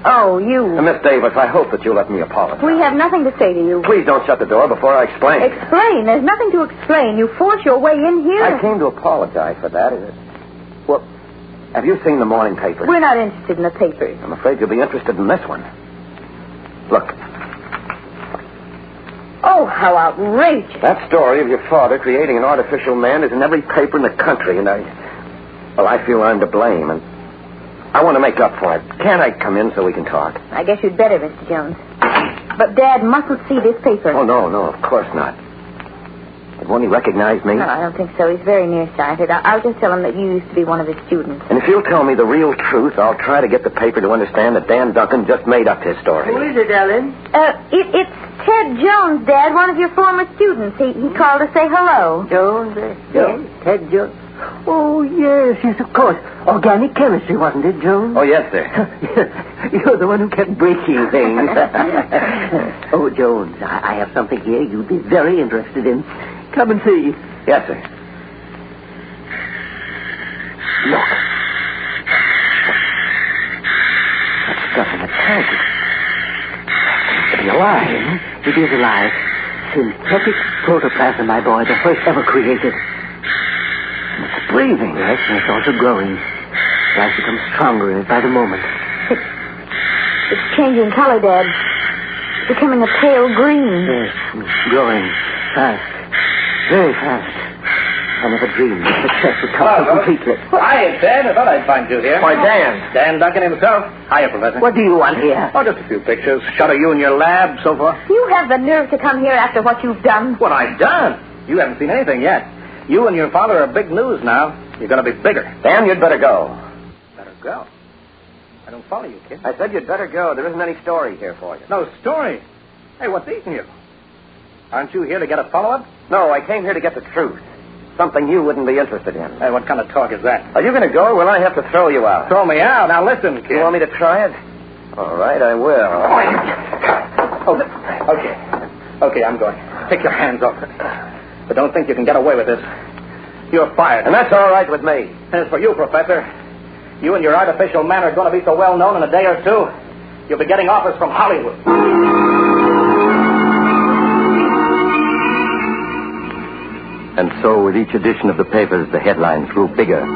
Oh, you. Miss Davis, I hope that you'll let me apologize. We have nothing to say to you. Please don't shut the door before I explain. Explain? There's nothing to explain. You force your way in here. I came to apologize for that. Well, have you seen the morning paper? We're not interested in the papers. I'm afraid you'll be interested in this one. Look. Oh, how outrageous. That story of your father creating an artificial man is in every paper in the country, and I feel I'm to blame, and I want to make up for it. Can't I come in so we can talk? I guess you'd better, Mr. Jones. But Dad mustn't see this paper. Oh, no, of course not. Won't he recognize me? No, I don't think so. He's very nearsighted. I'll just tell him that you used to be one of his students. And if you'll tell me the real truth, I'll try to get the paper to understand that Dan Duncan just made up his story. Who is it, Ellen? It's Ted Jones, Dad, one of your former students. He called to say hello. Jones? Yes, Ted Jones. Oh, yes, of course. Organic chemistry, wasn't it, Jones? Oh, yes, sir. You're the one who kept breaking things. Oh, Jones, I have something here you'd be very interested in. Come and see. Yes, sir. Look. That stuff in the tank. It seems to be alive. It is alive. Synthetic protoplasm, my boy, the first ever created. It's breathing. Yes, and it's also growing. Life becomes stronger by the moment. It's changing color, Dad. It's becoming a pale green. Yes, growing fast. Very fast. I never dreamed of success would come so completely. Hiya, Ted. I thought I'd find you here. Why, Dan. Dan Duncan himself. Hiya, Professor. What do you want here? Oh, just a few pictures. Shot of you in your lab, so forth. You have the nerve to come here after what you've done. What I've done? You haven't seen anything yet. You and your father are big news now. You're going to be bigger. Dan, you'd better go. Better go? I don't follow you, kid. I said you'd better go. There isn't any story here for you. No story? Hey, what's eating you? Aren't you here to get a follow-up? No, I came here to get the truth. Something you wouldn't be interested in. Hey, what kind of talk is that? Are you going to go, or will I have to throw you out? Throw me out? Now listen, kid. You want me to try it? All right, I will. Okay, I'm going. Take your hands off it. But don't think you can get away with this. You're fired. And that's all right with me. As for you, Professor, you and your artificial man are going to be so well known in a day or two, you'll be getting offers from Hollywood. And so, with each edition of the papers, the headlines grew bigger. Read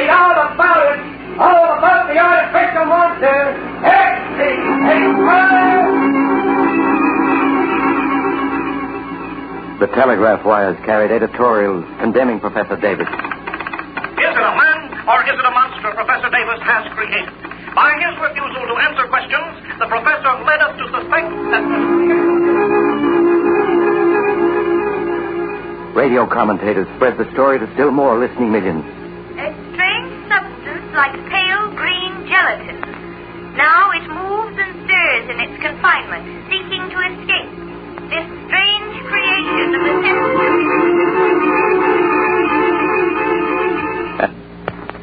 all about it. All about the artificial monster. The telegraph wires carried editorials condemning Professor Davis. Is it a man or is it a monster Professor Davis has created? By his refusal to answer questions, the professor led us to suspect that... Radio commentators spread the story to still more listening millions. A strange substance like pale green gelatin. Now it moves and stirs in its confinement, seeking to escape. This strange creation of the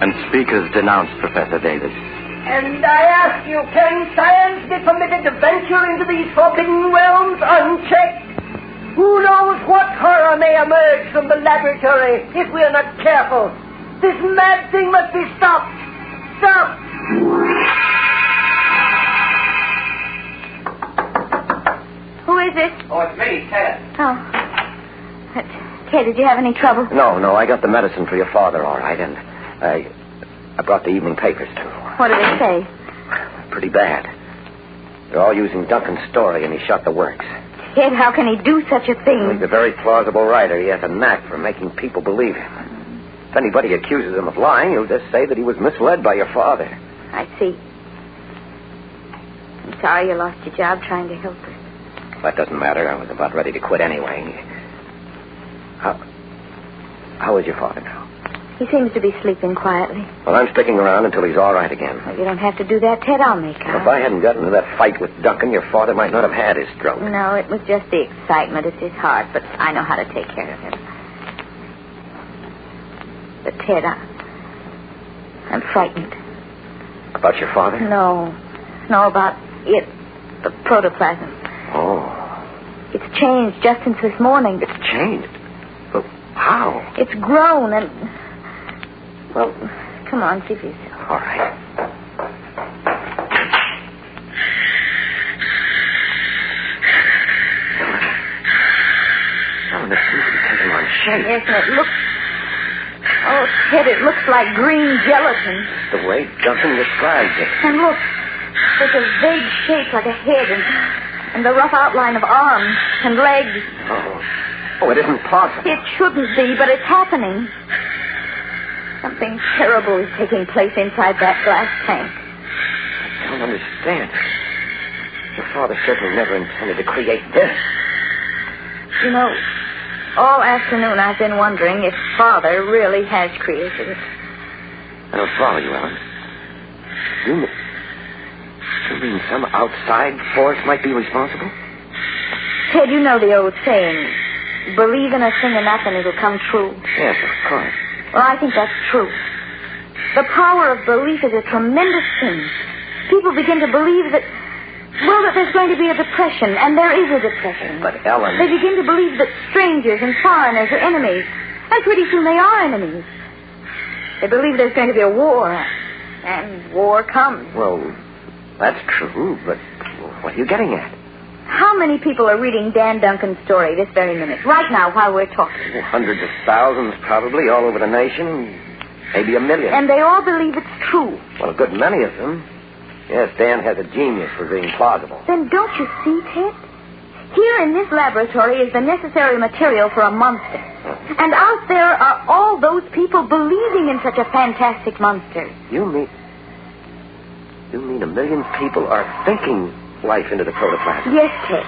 And speakers denounced Professor Davis. And I ask you, can science be permitted to venture into these forbidden realms unchecked? Who knows what horror may emerge from the laboratory if we are not careful? This mad thing must be stopped. Stopped! Who is it? Oh, it's me, Ted. Oh. Ted, did you have any trouble? No, I got the medicine for your father, all right, and I brought the evening papers, too. What did they say? Pretty bad. They're all using Duncan's story, and he shot the works. Ted, how can he do such a thing? He's a very plausible writer. He has a knack for making people believe him. If anybody accuses him of lying, he'll just say that he was misled by your father. I see. I'm sorry you lost your job trying to help us. That doesn't matter. I was about ready to quit anyway. How is your father now? He seems to be sleeping quietly. Well, I'm sticking around until he's all right again. Well, you don't have to do that, Ted. I'll make out. If I hadn't gotten into that fight with Duncan, your father might not have had his stroke. No, it was just the excitement. It's his heart, but I know how to take care of him. But, Ted, I'm frightened. About your father? No, about it. The protoplasm. Oh. It's changed just since this morning. It's changed? But how? It's grown and... Well, come on, see for yourself. All right. Oh, this seems to be taking on shape. Yes, and it looks... Oh, Ted, it looks like green gelatin. The way Duncan describes it. And look, there's a vague shape like a head and the rough outline of arms and legs. Oh, it isn't possible. It shouldn't be, but it's happening. Something terrible is taking place inside that glass tank. I don't understand. Your father certainly never intended to create this. You know, all afternoon I've been wondering if Father really has created it. I don't follow you, Ellen. You mean some outside force might be responsible? Ted, you know the old saying, believe in a thing enough and it'll come true. Yes, of course. Well, I think that's true. The power of belief is a tremendous thing. People begin to believe that, well, that there's going to be a depression, and there is a depression. But, Ellen... They begin to believe that strangers and foreigners are enemies, and pretty soon they are enemies. They believe there's going to be a war, and war comes. Well, that's true, but what are you getting at? How many people are reading Dan Duncan's story this very minute, right now, while we're talking? Hundreds of thousands, probably, all over the nation. Maybe 1 million. And they all believe it's true. Well, a good many of them. Yes, Dan has a genius for being plausible. Then don't you see, Ted? Here in this laboratory is the necessary material for a monster. And out there are all those people believing in such a fantastic monster. You mean 1 million people are thinking life into the protoplasm? Yes, Ted.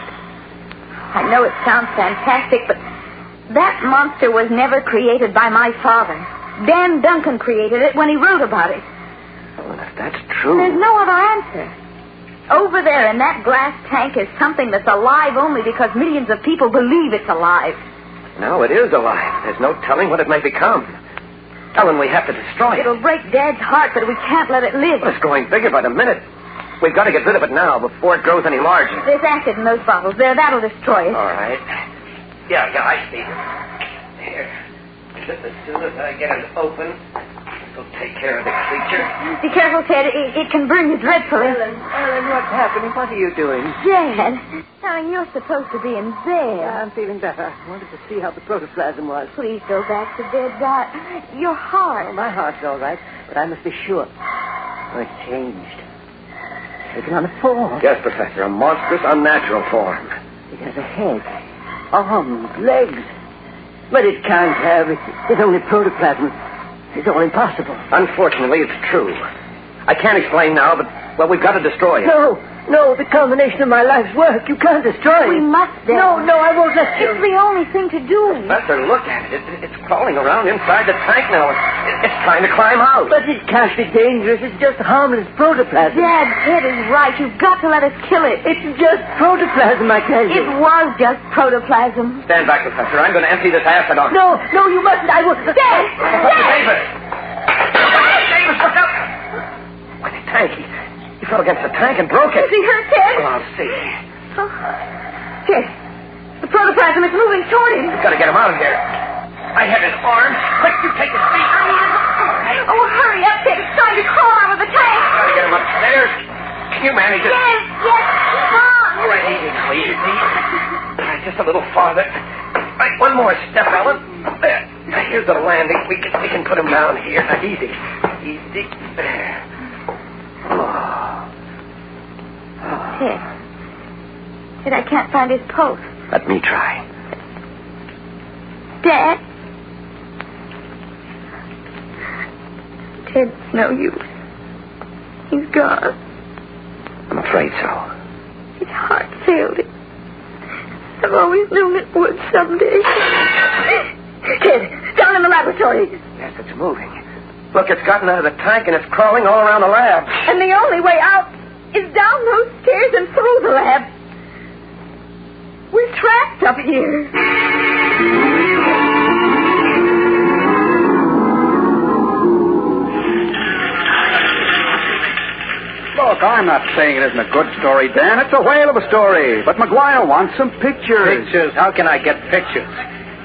I know it sounds fantastic, but that monster was never created by my father. Dan Duncan created it when he wrote about it. Well, if that's true... There's no other answer. Over there in that glass tank is something that's alive only because millions of people believe it's alive. No, it is alive. There's no telling what it may become. Ellen, we have to destroy it. It'll break Dad's heart, but we can't let it live. Well, it's going bigger by the minute. We've got to get rid of it now before it grows any larger. There's acid in those bottles. That'll destroy it. All right. Yeah, I see it. Here. Just as soon as I get it open, it'll take care of the creature. Be careful, Ted. It can burn you dreadfully. Ellen, what's happening? What are you doing? Dad, darling, you're supposed to be in bed. I'm feeling better. I wanted to see how the protoplasm was. Please go back to bed, Dot. Your heart. Oh, my heart's all right, but I must be sure. Oh, it's changed. Taken on a form. Yes, Professor, a monstrous, unnatural form. It has a head, arms, legs. But it can't have. It's only protoplasm. It's all impossible. Unfortunately, it's true. I can't explain now, but, well, we've got to destroy it. No, the culmination of my life's work. You can't destroy it. We must, Dad. No, I won't let you. It's the only thing to do. Professor, look at it. It's crawling around inside the tank now. It's trying to climb out. But it can't be dangerous. It's just harmless protoplasm. Dad, Ted is right. You've got to let us kill it. It's just protoplasm, I tell you. It was just protoplasm. Stand back, Professor. I'm going to empty this acid on it. No, you mustn't. I will. Dad! Davis! Davis, look up! Why, the tank. He fell against the tank and broke it. Is he hurt, Ted? Well, I'll see. Oh. Ted, the protoplasm is moving toward him. We've got to get him out of here. I have his arm. Quick, you take his feet. Oh, hurry up, Ted. It's trying to crawl out of the tank. Got to get him upstairs. Can you manage it? Yes. Come on. All right, easy. All right, just a little farther. Right, one more step, Ellen. There. Now, here's the landing. We can put him down here. Now, easy. There. Ted, I can't find his pulse. Let me try. Dad? Ted, it's no use. He's gone. I'm afraid so. His heart failed him. I've always known it would someday. Ted, down in the laboratory. Yes, it's moving. Look, it's gotten out of the tank and it's crawling all around the lab. And the only way out is down those stairs and through the lab. We're trapped up here. Look, I'm not saying it isn't a good story, Dan. It's a whale of a story. But McGuire wants some pictures. Pictures? How can I get pictures?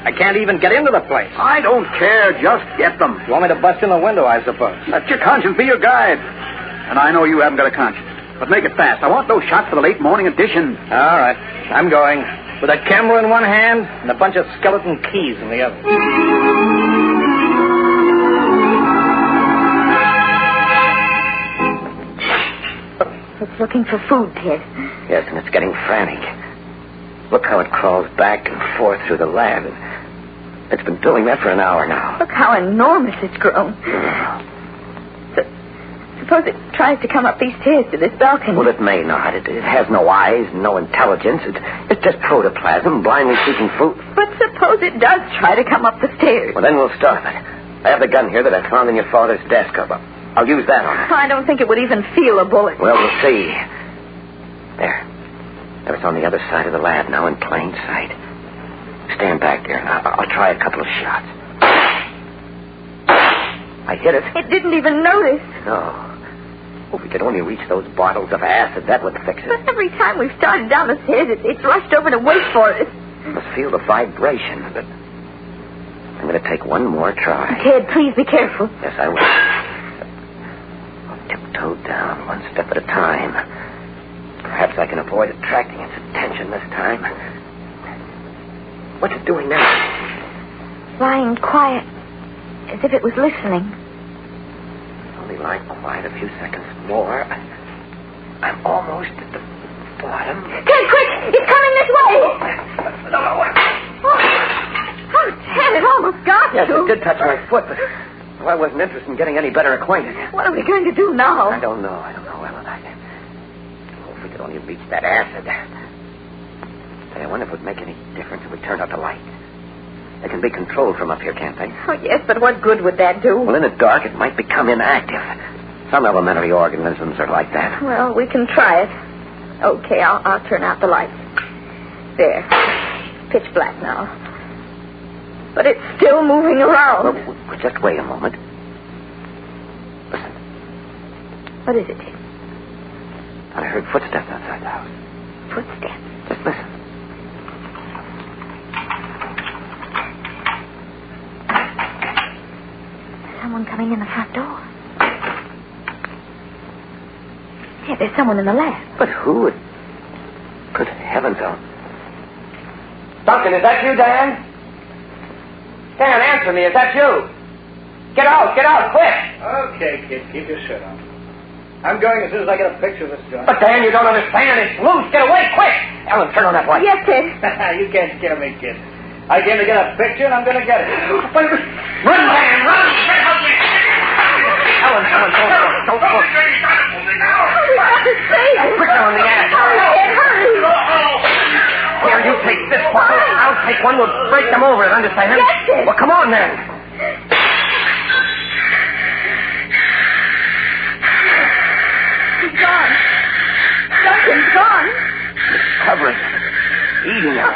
I can't even get into the place. I don't care. Just get them. You want me to bust in the window, I suppose? Let your conscience be your guide. And I know you haven't got a conscience. But make it fast. I want those shots for the late morning edition. All right. I'm going. With a camera in one hand and a bunch of skeleton keys in the other. It's looking for food, Ted. Yes, and it's getting frantic. Look how it crawls back and forth through the lab. It's been doing that for an hour now. Look how enormous it's grown. It's suppose it tries to come up these stairs to this balcony. Well, it may not. It has no eyes, no intelligence. It's just protoplasm, blindly seeking food. But suppose it does try to come up the stairs. Well, then we'll stop it. I have the gun here that I found in your father's desk. I'll use that on it. I don't think it would even feel a bullet. Well, we'll see. There. It's on the other side of the lab now in plain sight. Stand back there, and I'll try a couple of shots. I hit it. It didn't even notice. No. If we could only reach those bottles of acid, that would fix it. But every time we've started down the stairs, it's rushed over to wait for us. I must feel the vibration, but I'm going to take one more try. Ted, please be careful. Yes, I will. I'll tiptoe down one step at a time. Perhaps I can avoid attracting its attention this time. What's it doing now? Lying quiet, as if it was listening. Only lying quiet a few seconds more. I'm almost at the bottom. Ted, quick! It's coming this way! Oh, Ted, it almost got you. Yes, you. it did touch my foot, but I wasn't interested in getting any better acquainted. What are we going to do now? I don't know, Ellen. If we could only reach that acid. Say, I wonder if it would make any difference if we turned out the light. They can be controlled from up here, can't they? Oh, yes, but what good would that do? Well, in the dark, it might become inactive. Some elementary organisms are like that. Well, we can try it. Okay, I'll turn out the lights. There. Pitch black now. But it's still moving around. Well, just wait a moment. Listen. What is it? I heard footsteps outside the house. Footsteps? Just listen. Someone coming in the front door. Yeah, there's someone in the lab. But who? Good heavens, Duncan, is that you, Dan? Dan, answer me. Is that you? Get out, quick. Okay, kid, keep your shirt on. I'm going as soon as I get a picture of this joint. But, Dan, you don't understand. It's loose. Get away, quick. Ellen, turn on that light. Yes, Ted. You can't scare me, kid. I came to get a picture, and I'm going to get it. Run, Dan, run. Ellen, don't look. We have to save him. Quicker on the ass. Hurry. Here, you take this bottle. I'll take one. We'll break them over, understand? Yes, Ted. Well, come on, then. He's gone. Duncan's gone. It's covering it. Eating it.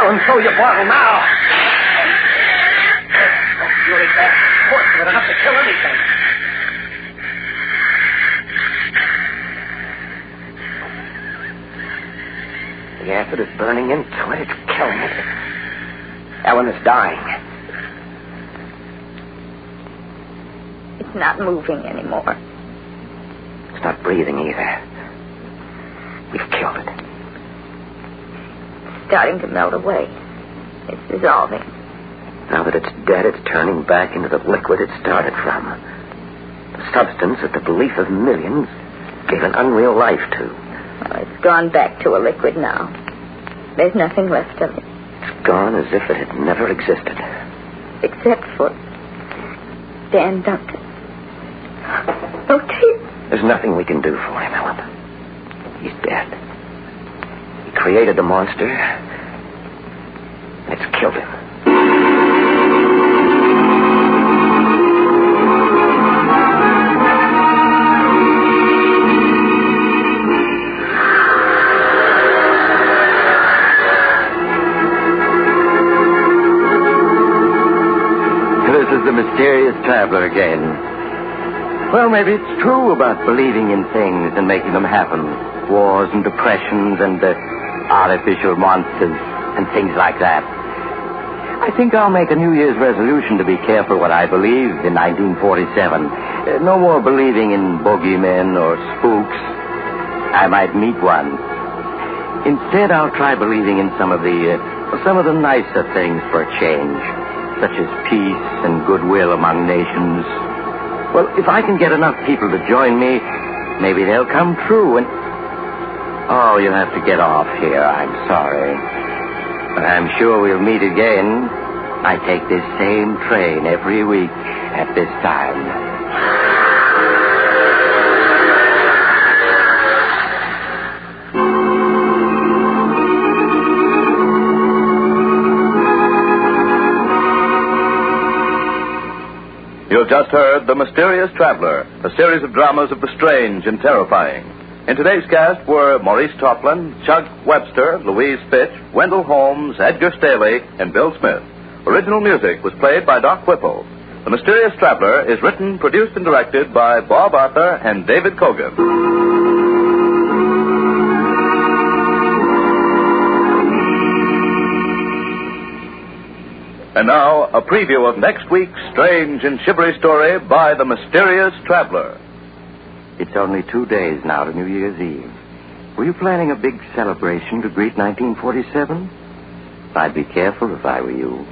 Ellen, throw your bottle now. You're that force with enough to kill anything. The acid is burning into it. It's killing it. Ellen is dying. It's not moving anymore. It's not breathing either. We've killed it. It's starting to melt away. It's dissolving. Now that it's dead, it's turning back into the liquid it started from. The substance that the belief of millions gave an unreal life to. Oh, it's gone back to a liquid now. There's nothing left of it. It's gone as if it had never existed. Except for Dan Duncan. Oh, dear. There's nothing we can do for him, Ellen. He's dead. He created the monster, and it's killed him. The mysterious traveler again. Well, maybe it's true about believing in things and making them happen. Wars and depressions and artificial monsters and things like that. I think I'll make a New Year's resolution to be careful what I believe in 1947. No more believing in boogeymen or spooks. I might meet one. Instead, I'll try believing in some of the nicer things for a change, such as peace and goodwill among nations. Well, if I can get enough people to join me, maybe they'll come true and... Oh, you'll have to get off here. I'm sorry. But I'm sure we'll meet again. I take this same train every week at this time. have just heard The Mysterious Traveler, a series of dramas of the strange and terrifying. In today's cast were Maurice Toplin, Chuck Webster, Louise Fitch, Wendell Holmes, Edgar Staley, and Bill Smith. Original music was played by Doc Whipple. The Mysterious Traveler is written, produced, and directed by Bob Arthur and David Kogan. And now, a preview of next week's strange and shivery story by The Mysterious Traveler. It's only 2 days now to New Year's Eve. Were you planning a big celebration to greet 1947? I'd be careful if I were you.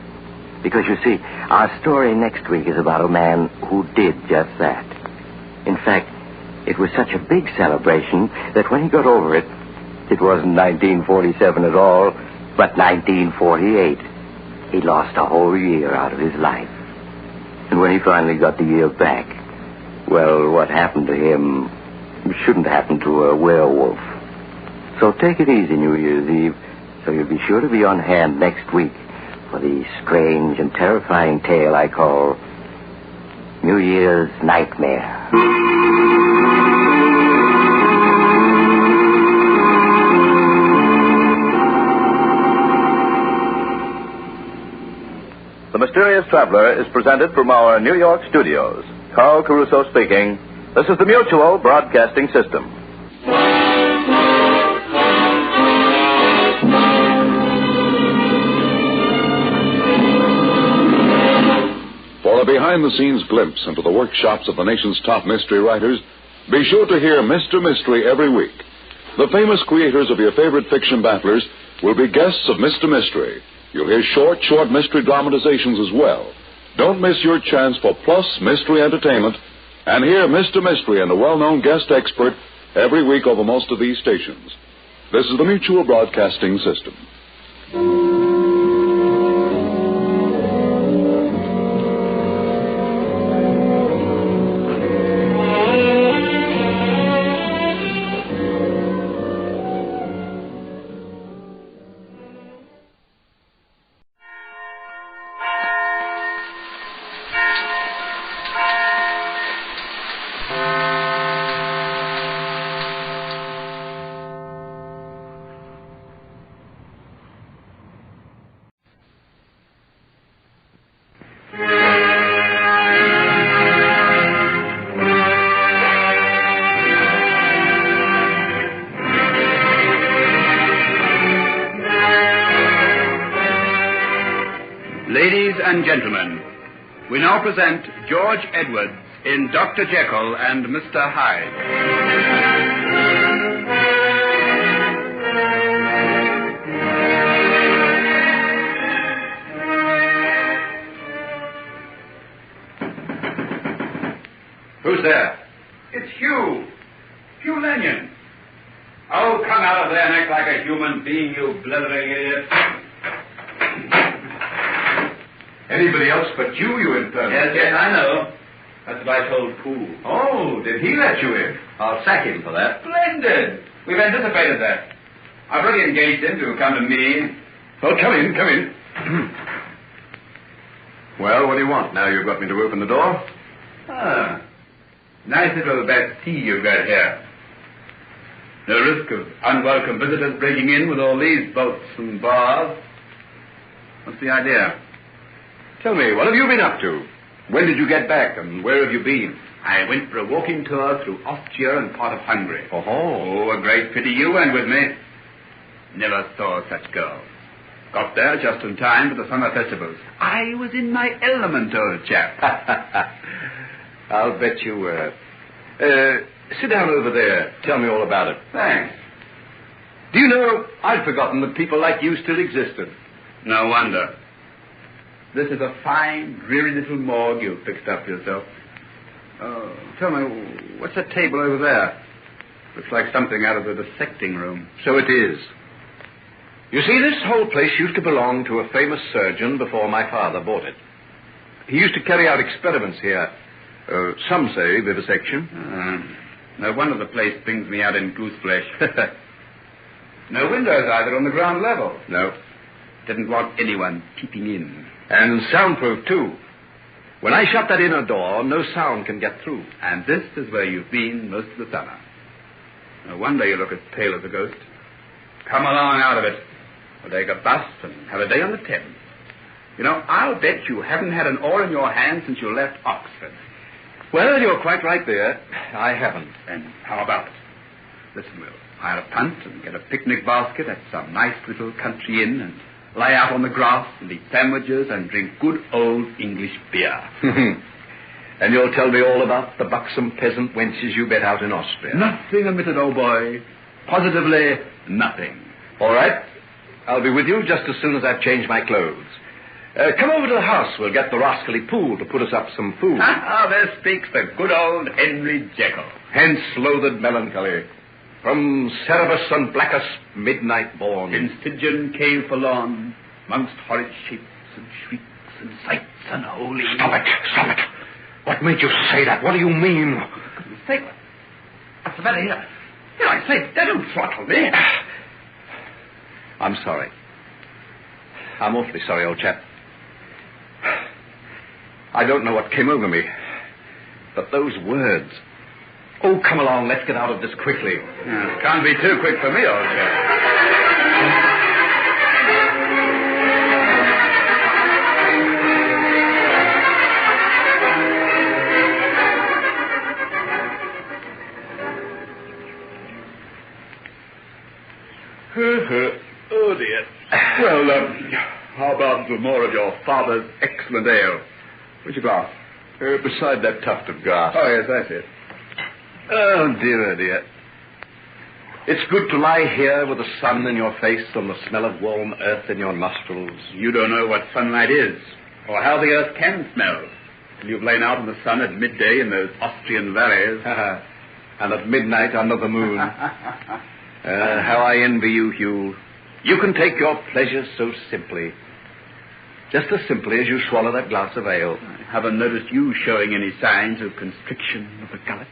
Because, you see, our story next week is about a man who did just that. In fact, it was such a big celebration that when he got over it, it wasn't 1947 at all, but 1948. He lost a whole year out of his life. And when he finally got the year back, well, what happened to him shouldn't happen to a werewolf. So take it easy, New Year's Eve, so you'll be sure to be on hand next week for the strange and terrifying tale I call New Year's Nightmare. The Mysterious Traveler is presented from our New York studios. Carl Caruso speaking. This is the Mutual Broadcasting System. For a behind-the-scenes glimpse into the workshops of the nation's top mystery writers, be sure to hear Mr. Mystery every week. The famous creators of your favorite fiction battlers will be guests of Mr. Mystery. You'll hear short mystery dramatizations as well. Don't miss your chance for plus mystery entertainment and hear Mr. Mystery and a well-known guest expert every week over most of these stations. This is the Mutual Broadcasting System. Ladies and gentlemen, we now present George Edwards in Dr. Jekyll and Mr. Hyde. Who's there? It's Hugh. Hugh Lanyon. Oh, come out of there and act like a human being, you blithering idiot. Anybody else but you infernal. Yes, I know. That's what I told Pooh. Oh, did he let you in? I'll sack him for that. Splendid. We've anticipated that. I've already engaged him to come to me. Oh, come in. Well, what do you want now you've got me to open the door? Ah, nice little tea you've got here. No risk of unwelcome visitors breaking in with all these bolts and bars. What's the idea? Tell me, what have you been up to? When did you get back, and where have you been? I went for a walking tour through Austria and part of Hungary. Oh, a great pity you went with me. Never saw such girls. Got there just in time for the summer festivals. I was in my element, old chap. I'll bet you were. Sit down over there. Tell me all about it. Thanks. Do you know, I'd forgotten that people like you still existed. No wonder. This is a fine, dreary little morgue you've fixed up for yourself. Oh, tell me, what's that table over there? Looks like something out of the dissecting room. So it is. You see, this whole place used to belong to a famous surgeon before my father bought it. He used to carry out experiments here. Some say vivisection. No wonder the place brings me out in goose flesh. No windows either on the ground level. No. Didn't want anyone peeping in. And soundproof, too. When I shut that inner door, no sound can get through. And this is where you've been most of the summer. No wonder you look as pale as a ghost. Come along out of it. We'll take a bus and have a day on the Thames. You know, I'll bet you haven't had an oar in your hand since you left Oxford. Well, you're quite right there. I haven't. And how about it? Listen, we'll hire a punt and get a picnic basket at some nice little country inn and lie out on the grass and eat sandwiches and drink good old English beer. And you'll tell me all about the buxom peasant wenches you met out in Austria. Nothing omitted, old boy. Positively nothing. All right. I'll be with you just as soon as I've changed my clothes. Come over to the house. We'll get the rascally Poole to put us up some food. There speaks the good old Henry Jekyll. Hence loathed melancholy. From Cerberus and Blackus, midnight born. In Stygian cave forlorn, amongst horrid shapes and shrieks and sights unholy. Stop it. What made you say that? What do you mean? For goodness sake, what's the matter here? Here, I say, don't throttle me. I'm sorry. I'm awfully sorry, old chap. I don't know what came over me, but those words... Oh, come along, let's get out of this quickly. Can't be too quick for me, old chap. Oh, dear. Well, how about a little more of your father's excellent ale? Which glass? Beside that tuft of grass. Oh, yes, that's it. Oh, dear. It's good to lie here with the sun in your face and the smell of warm earth in your nostrils. You don't know what sunlight is, or how the earth can smell, till you've lain out in the sun at midday in those Austrian valleys. And at midnight under the moon. How I envy you, Hugh. You can take your pleasures so simply. Just as simply as you swallow that glass of ale. I haven't noticed you showing any signs of constriction of the gullet.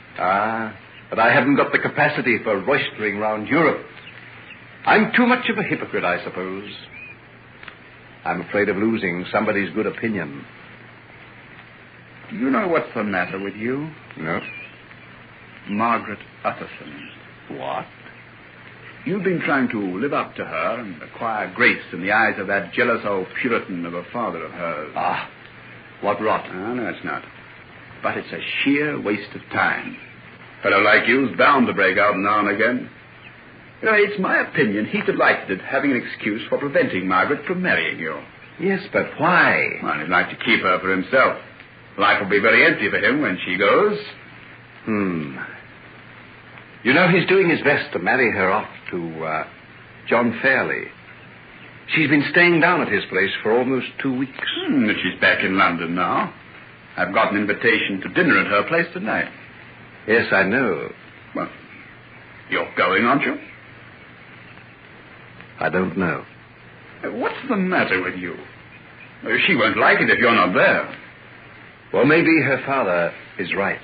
But I haven't got the capacity for roistering round Europe. I'm too much of a hypocrite, I suppose. I'm afraid of losing somebody's good opinion. Do you know what's the matter with you? No. Margaret Utterson. What? You've been trying to live up to her and acquire grace in the eyes of that jealous old Puritan of a father of hers. What rot. No, it's not. But it's a sheer waste of time. A fellow like you's bound to break out now and again. You know, it's my opinion he delighted at having an excuse for preventing Margaret from marrying you. Yes, but why? Well, he'd like to keep her for himself. Life will be very empty for him when she goes. You know, he's doing his best to marry her off to John Fairley. She's been staying down at his place for almost 2 weeks. She's back in London now. I've got an invitation to dinner at her place tonight. Yes, I know. Well, you're going, aren't you? I don't know. What's the matter with you? She won't like it if you're not there. Well, maybe her father is right.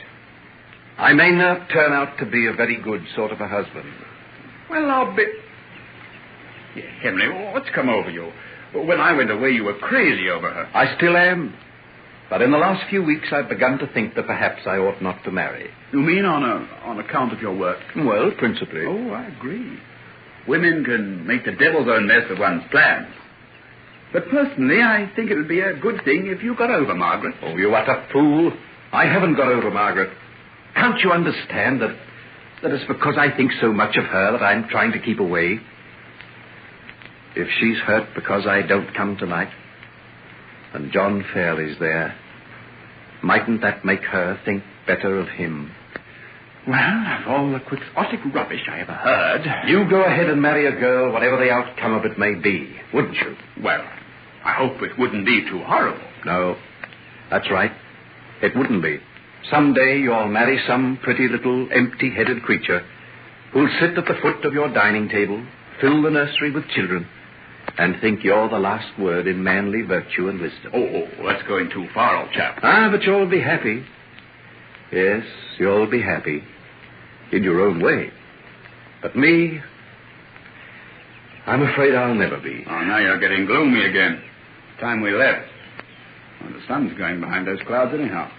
I may not turn out to be a very good sort of a husband. Well, I'll be... Yeah, Henry, what's come over you? When I went away, you were crazy over her. I still am. But in the last few weeks, I've begun to think that perhaps I ought not to marry. You mean on account of your work? Well, principally. Oh, I agree. Women can make the devil's own mess of one's plans. But personally, I think it would be a good thing if you got over Margaret. Oh, you utter fool. I haven't got over Margaret. Can't you understand that it's because I think so much of her that I'm trying to keep away? If she's hurt because I don't come tonight, and John Fairley's there, mightn't that make her think better of him? Well, of all the quixotic rubbish I ever heard... You go ahead and marry a girl, whatever the outcome of it may be, wouldn't you? Well, I hope it wouldn't be too horrible. No, that's right. It wouldn't be. Someday you'll marry some pretty little empty-headed creature who'll sit at the foot of your dining table, fill the nursery with children, and think you're the last word in manly virtue and wisdom. Oh, that's going too far, old chap. But you'll be happy. Yes, you'll be happy. In your own way. But me, I'm afraid I'll never be. Oh, now you're getting gloomy again. Time we left. Well, the sun's going behind those clouds anyhow.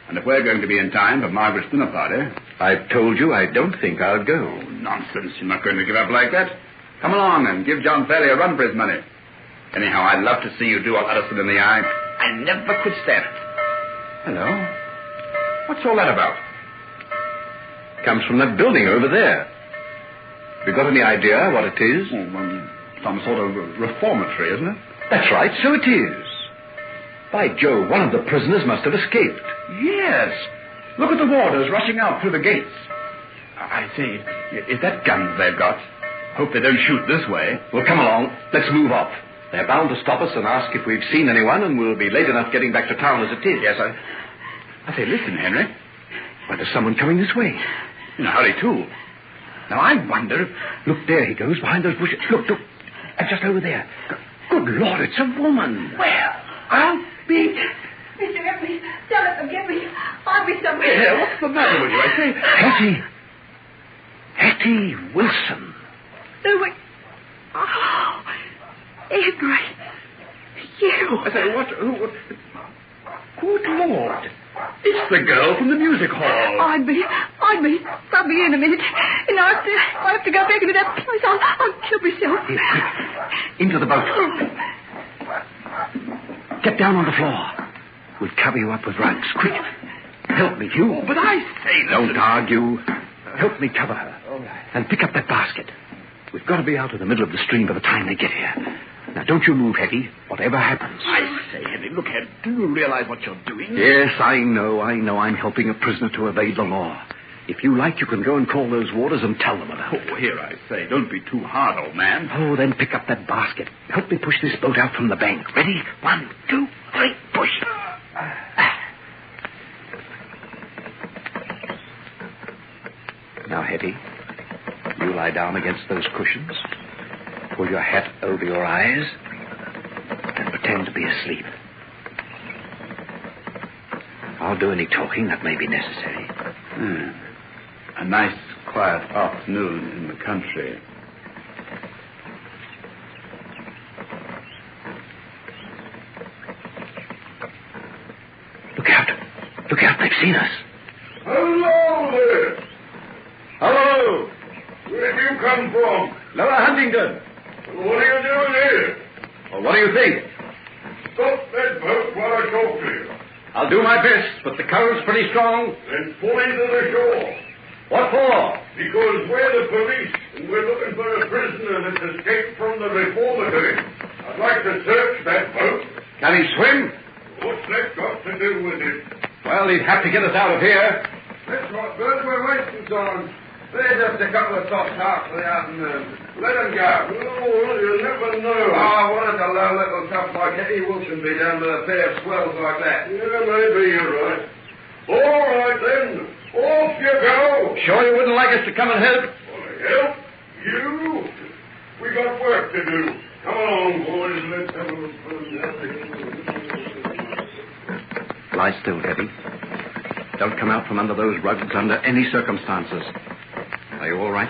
And if we're going to be in time for Margaret's dinner party... I've told you I don't think I'll go. Oh, nonsense. You're not going to give up like that. Come along and give John Fairley a run for his money. Anyhow, I'd love to see you do Addison in the eye. I never could stand it. Hello? What's all that about? Comes from that building over there. Have you got any idea what it is? Oh, well, some sort of reformatory, isn't it? That's right, so it is. By Jove, one of the prisoners must have escaped. Yes. Look at the warders rushing out through the gates. I say, is that guns they've got? Hope they don't shoot this way. Well, come along. Let's move off. They're bound to stop us and ask if we've seen anyone, and we'll be late enough getting back to town as it is. Yes, I say, listen, Henry. Why, there's someone coming this way. In a hurry, too. Now, I wonder... Look, there he goes, behind those bushes. Look. Just over there. Good Lord, it's a woman. Where? I'll be... Mr. Henry, don't forgive me. I'll be somewhere. Yeah, what's the matter with you? I say... Hetty Wilson. Oh, wait. Oh, Henry. You. I say, what? Good Lord. It's the girl from the music hall. I'll be in a minute. And I have to go back into that place. I'll kill myself. Here, quick. Into the boat. Get down on the floor. We'll cover you up with rugs. Quick. Help me, Hugh. But I say... Don't argue. Help me cover her. All right. And pick up that basket. We've got to be out of the middle of the stream by the time they get here. Now, don't you move, Hetty, whatever happens. I say, Henry, look here. Do you realize what you're doing? Yes, I know. I'm helping a prisoner to evade the law. If you like, you can go and call those warders and tell them about it. Oh, here, I say. Don't be too hard, old man. Oh, then pick up that basket. Help me push this boat out from the bank. Ready? 1, 2, 3, push. Now, Hetty, you lie down against those cushions. Pull your hat over your eyes and pretend to be asleep. I'll do any talking that may be necessary. A nice, quiet afternoon in the country. Look out. Look out. They've seen us. Hello there. Hello. Where do you come from? Lower Huntingdon. What are you doing here? Well, what do you think? Stop that boat while I talk to you. I'll do my best, but the current's pretty strong. Then pull into the shore. What for? Because we're the police, and we're looking for a prisoner that's escaped from the reformatory. I'd like to search that boat. Can he swim? What's that got to do with it? Well, he'd have to get us out of here. That's what birds we're wasting time. They're just a couple of soft tarts for the afternoon. Let them go. Oh, you'll never know. What does a low little tough like Hetty Wilson be down with a pair of swells like that? Yeah, maybe you're right. All right, then. Off you go. Sure you wouldn't like us to come and help? Help? You? We got work to do. Come along, boys. Let's have a little fun. Lie still, Hetty. Don't come out from under those rugs under any circumstances. Are you all right?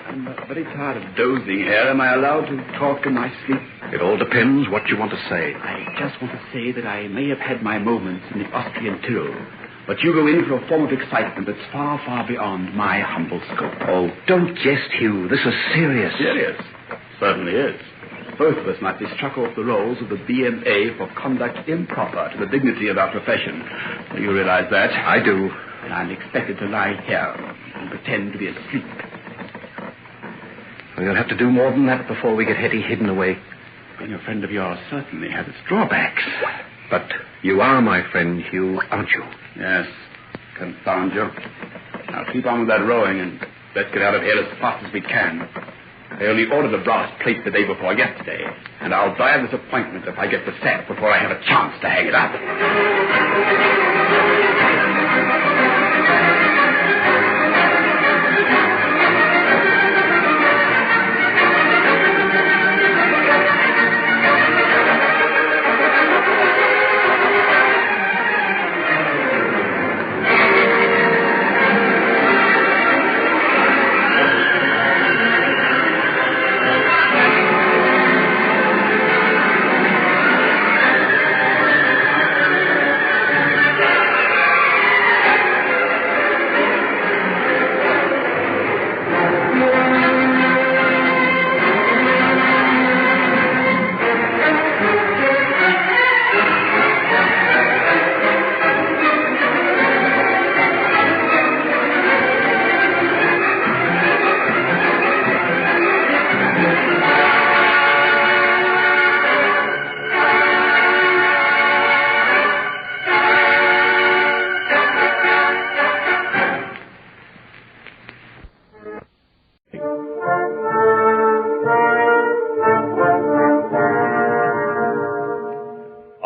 I'm very tired of dozing here. Am I allowed to talk in my sleep? It all depends what you want to say. I just want to say that I may have had my moments in the Austrian Tyrol, but you go in for a form of excitement that's far, far beyond my humble scope. Oh, don't jest, Hugh. This is serious. Serious? Certainly is. Both of us might be struck off the rolls of the BMA for conduct improper to the dignity of our profession. Do you realize that? I do. And I'm expected to lie here and pretend to be asleep. Well, you'll have to do more than that before we get Hetty hidden away. Being a friend of yours certainly has its drawbacks. But you are my friend, Hugh, aren't you? Yes. Confound you. Now keep on with that rowing and let's get out of here as fast as we can. I only ordered the brass plate the day before yesterday, and I'll die of disappointment if I get the sack before I have a chance to hang it up.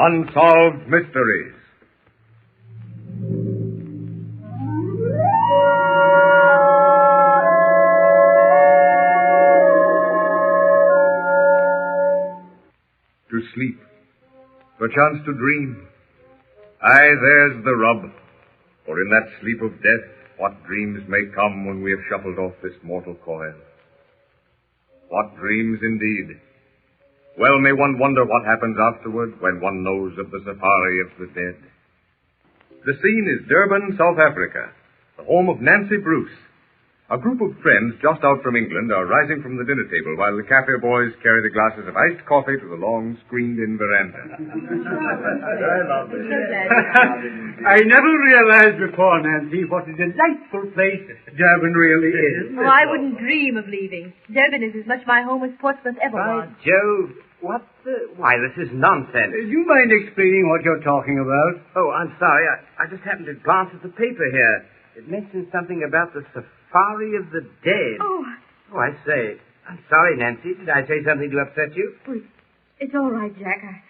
Unsolved Mysteries. To sleep, perchance to dream. Aye, there's the rub. For in that sleep of death, what dreams may come when we have shuffled off this mortal coil. What dreams indeed. Well may one wonder what happens afterward when one knows of the safari of the dead. The scene is Durban, South Africa, the home of Nancy Bruce. A group of friends just out from England are rising from the dinner table while the cafe boys carry the glasses of iced coffee to the long, screened-in veranda. I never realized before, Nancy, what a delightful place Durban really is. Oh, I wouldn't dream of leaving. Durban is as much my home as Portsmouth ever was. By Jove, what the... Why, this is nonsense. Do you mind explaining what you're talking about? Oh, I'm sorry. I just happened to glance at the paper here. It mentions something about the safari of the dead. Oh, I say. I'm sorry, Nancy. Did I say something to upset you? well, it's all right, Jack.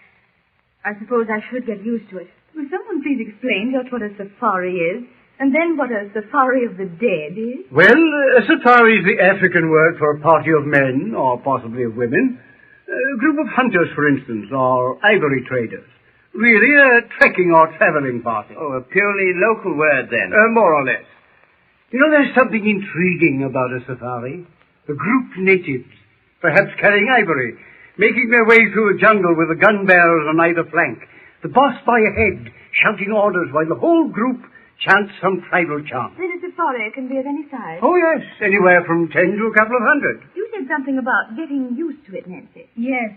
I suppose I should get used to it. Will someone please explain just what a safari is, and then what a safari of the dead is? Well, a safari is the African word for a party of men, or possibly of women. A group of hunters, for instance, or ivory traders. Really a trekking or traveling party. Oh, a purely local word, then. More or less. You know, there's something intriguing about a safari. A grouped natives, perhaps carrying ivory, making their way through a jungle with the gun bearers on either flank. The boss by a head, shouting orders while the whole group chants some tribal chant. Then a safari can be of any size. Oh, yes, anywhere from 10 to a couple of hundred. You said something about getting used to it, Nancy. Yes,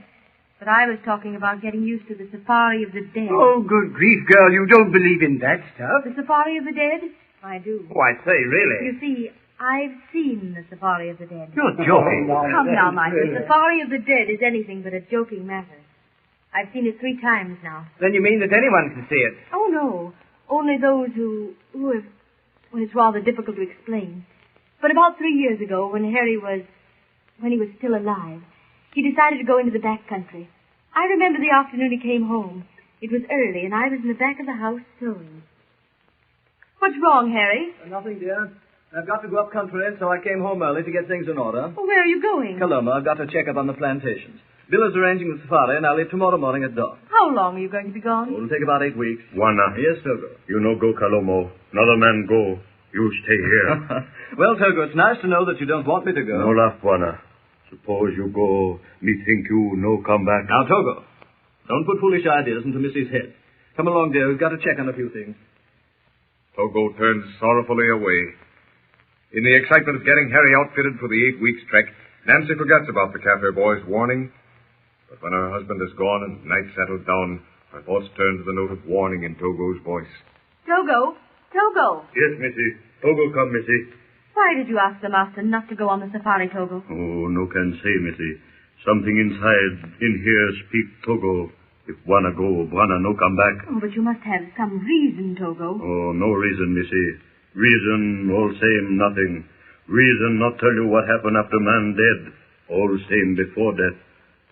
but I was talking about getting used to the safari of the dead. Oh, good grief, girl, you don't believe in that stuff. The safari of the dead? I do. Oh, I say, really? You see, I've seen the safari of the dead. You're joking. Come now, my dear. The safari of the dead is anything but a joking matter. I've seen it 3 times now. Then you mean that anyone can see it? Oh, no. Only those who have... Well, it's rather difficult to explain. But about 3 years ago, when he was still alive, he decided to go into the back country. I remember the afternoon he came home. It was early, and I was in the back of the house sewing. What's wrong, Harry? Nothing, dear. I've got to go up country, so I came home early to get things in order. Well, where are you going? Coloma. I've got to check up on the plantations. Bill is arranging the safari, and I'll leave tomorrow morning at dawn. How long are you going to be gone? It'll take about 8 weeks. Wana. Yes, Togo. You no go, Kalomo. Another man go. You stay here. Well, Togo, it's nice to know that you don't want me to go. No laugh, Wana. Suppose you go, me think you no come back. Now, Togo, don't put foolish ideas into Missy's head. Come along, dear. We've got to check on a few things. Togo turns sorrowfully away. In the excitement of getting Harry outfitted for the 8 weeks' trek, Nancy forgets about the cafe boy's warning. But when her husband is gone and night settles down, her thoughts turn to the note of warning in Togo's voice. Togo! Togo! Yes, Missy. Togo come, Missy. Why did you ask the master not to go on the safari, Togo? Oh, no can say, Missy. Something inside, in here, speak Togo. If wanna go, wanna no come back. Oh, but you must have some reason, Togo. Oh, no reason, Missy. Reason, all same, nothing. Reason not tell you what happened after man dead. All same before death.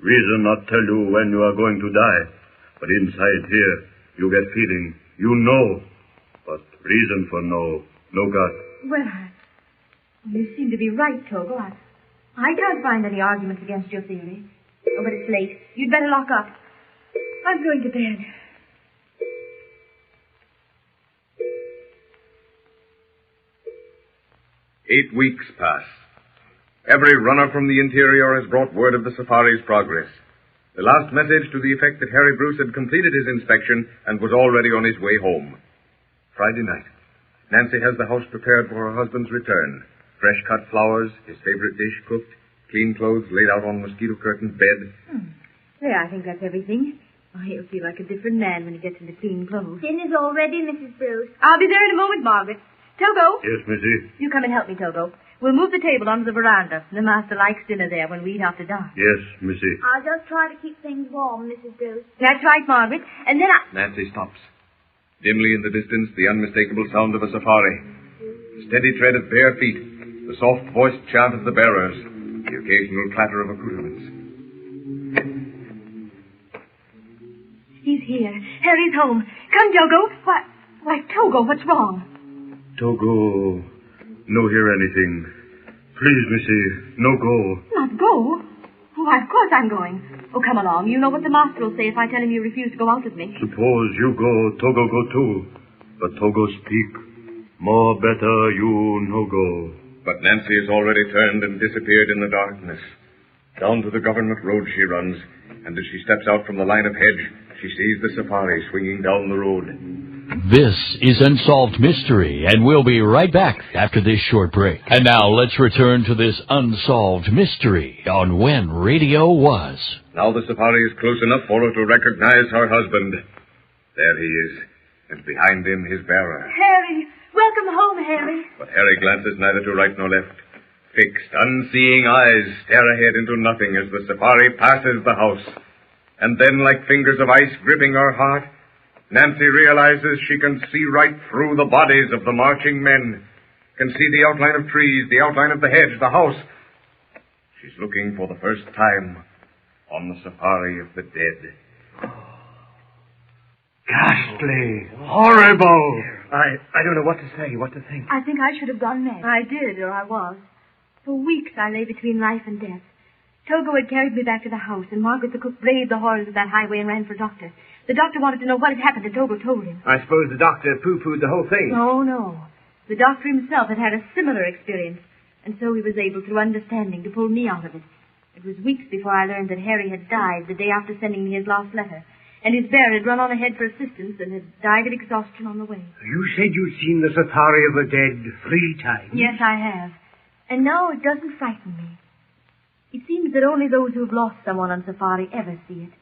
Reason not tell you when you are going to die. But inside here, you get feeling. You know. But reason for no got. Well, you seem to be right, Togo. I can't find any arguments against your theory. Oh, but it's late. You'd better lock up. I'm going to bed. Eight weeks pass. Every runner from the interior has brought word of the safari's progress. The last message to the effect that Harry Bruce had completed his inspection and was already on his way home. Friday night. Nancy has the house prepared for her husband's return. Fresh cut flowers, his favorite dish cooked, clean clothes laid out on mosquito-curtained bed. There, I think that's everything. Oh, he'll feel like a different man when he gets into clean clothes. Dinner's all ready, Mrs. Bruce. I'll be there in a moment, Margaret. Togo! Yes, Missy? You come and help me, Togo. We'll move the table onto the veranda. The master likes dinner there when we eat after dark. Yes, Missy. I'll just try to keep things warm, Mrs. Bruce. That's right, Margaret. And then Nancy stops. Dimly in the distance, the unmistakable sound of a safari. The steady tread of bare feet. The soft-voiced chant of the bearers. The occasional clatter of accoutrements. He's here. Harry's home. Come, Togo. Why, Togo, what's wrong? Togo, no hear anything. Please, missy, no go. Not go? Why, of course I'm going. Oh, come along. You know what the master will say if I tell him you refuse to go out with me. Suppose you go, Togo go too. But Togo speak. More better you no go. But Nancy has already turned and disappeared in the darkness. Down to the government road she runs, and as she steps out from the line of hedge, she sees the safari swinging down the road. This is Unsolved Mystery, and we'll be right back after this short break. And now let's return to this Unsolved Mystery on When Radio Was. Now the safari is close enough for her to recognize her husband. There he is, and behind him his bearer. Harry! Welcome home, Harry. But Harry glances neither to right nor left. Fixed, unseeing eyes stare ahead into nothing as the safari passes the house. And then, like fingers of ice gripping her heart, Nancy realizes she can see right through the bodies of the marching men, can see the outline of trees, the outline of the hedge, the house. She's looking for the first time on the safari of the dead. Ghastly. Horrible. I don't know what to say, what to think. I think I should have gone mad. I did, or I was. For weeks I lay between life and death. Togo had carried me back to the house, and Margaret the cook braved the horrors of that highway and ran for a doctor. The doctor wanted to know what had happened, and Togo told him. I suppose the doctor pooh-poohed the whole thing. No. The doctor himself had had a similar experience, and so he was able, through understanding, to pull me out of it. It was weeks before I learned that Harry had died the day after sending me his last letter, and his bear had run on ahead for assistance and had died of exhaustion on the way. You said you'd seen the safari of the dead 3 times. Yes, I have. And now it doesn't frighten me. It seems that only those who have lost someone on safari ever see it.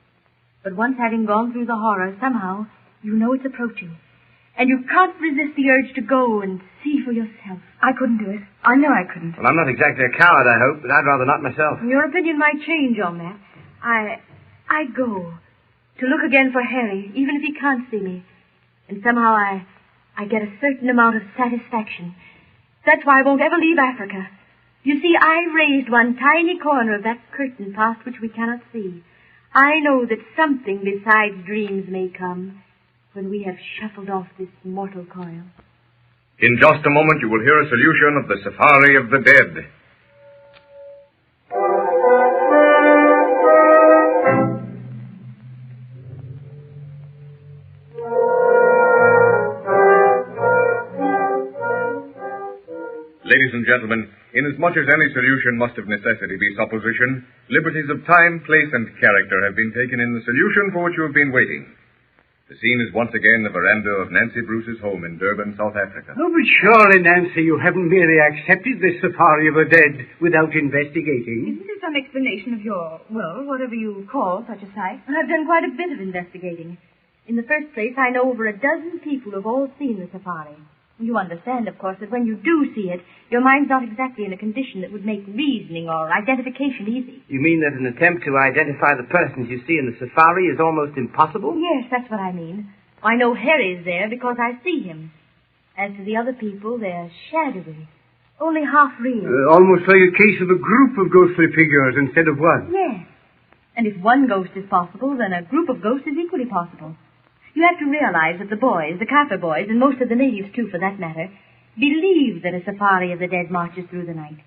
But once having gone through the horror, somehow, you know it's approaching. And you can't resist the urge to go and see for yourself. I couldn't do it. I know I couldn't. Well, I'm not exactly a coward, I hope, but I'd rather not myself. Your opinion might change on that. I'd go to look again for Harry, even if he can't see me. And somehow I get a certain amount of satisfaction. That's why I won't ever leave Africa. You see, I raised one tiny corner of that curtain past which we cannot see. I know that something besides dreams may come when we have shuffled off this mortal coil. In just a moment, you will hear a solution of the safari of the dead. Ladies and gentlemen, inasmuch as any solution must of necessity be supposition, liberties of time, place, and character have been taken in the solution for which you have been waiting. The scene is once again the veranda of Nancy Bruce's home in Durban, South Africa. Oh, but surely, Nancy, you haven't merely accepted this safari of the dead without investigating. Isn't there some explanation of your, whatever you call such a sight? I've done quite a bit of investigating. In the first place, I know over a dozen people who've all seen the safari. You understand, of course, that when you do see it, your mind's not exactly in a condition that would make reasoning or identification easy. You mean that an attempt to identify the persons you see in the safari is almost impossible? Yes, that's what I mean. I know Harry's there because I see him. As to the other people, they're shadowy, only half real. Almost like a case of a group of ghostly figures instead of one. Yes. And if one ghost is possible, then a group of ghosts is equally possible. You have to realize that the boys, the Kaffir boys, and most of the natives, too, for that matter, believe that a safari of the dead marches through the night.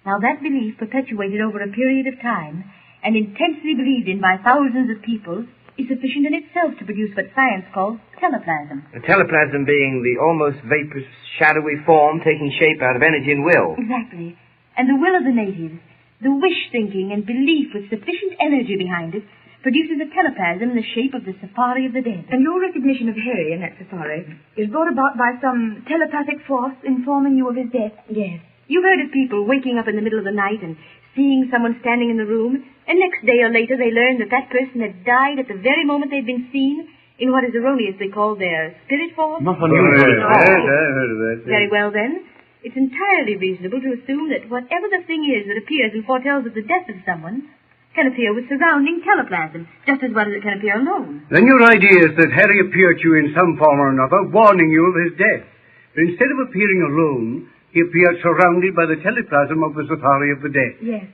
Now, that belief, perpetuated over a period of time, and intensely believed in by thousands of people, is sufficient in itself to produce what science calls teleplasm. The teleplasm being the almost vaporous, shadowy form taking shape out of energy and will. Exactly. And the will of the natives, the wish-thinking and belief with sufficient energy behind it, produces a teleplasm in the shape of the safari of the dead. And your recognition of Harry in that safari is brought about by some telepathic force informing you of his death? Yes. You've heard of people waking up in the middle of the night and seeing someone standing in the room, and next day or later they learn that that person had died at the very moment they'd been seen in what is erroneously called their spirit form? Not unusual at all. I heard of that. Very well, then. It's entirely reasonable to assume that whatever the thing is that appears and foretells of the death of someone can appear with surrounding teleplasm, just as well as it can appear alone. Then your idea is that Harry appeared to you in some form or another, warning you of his death. But instead of appearing alone, he appeared surrounded by the teleplasm of the safari of the dead. Yes.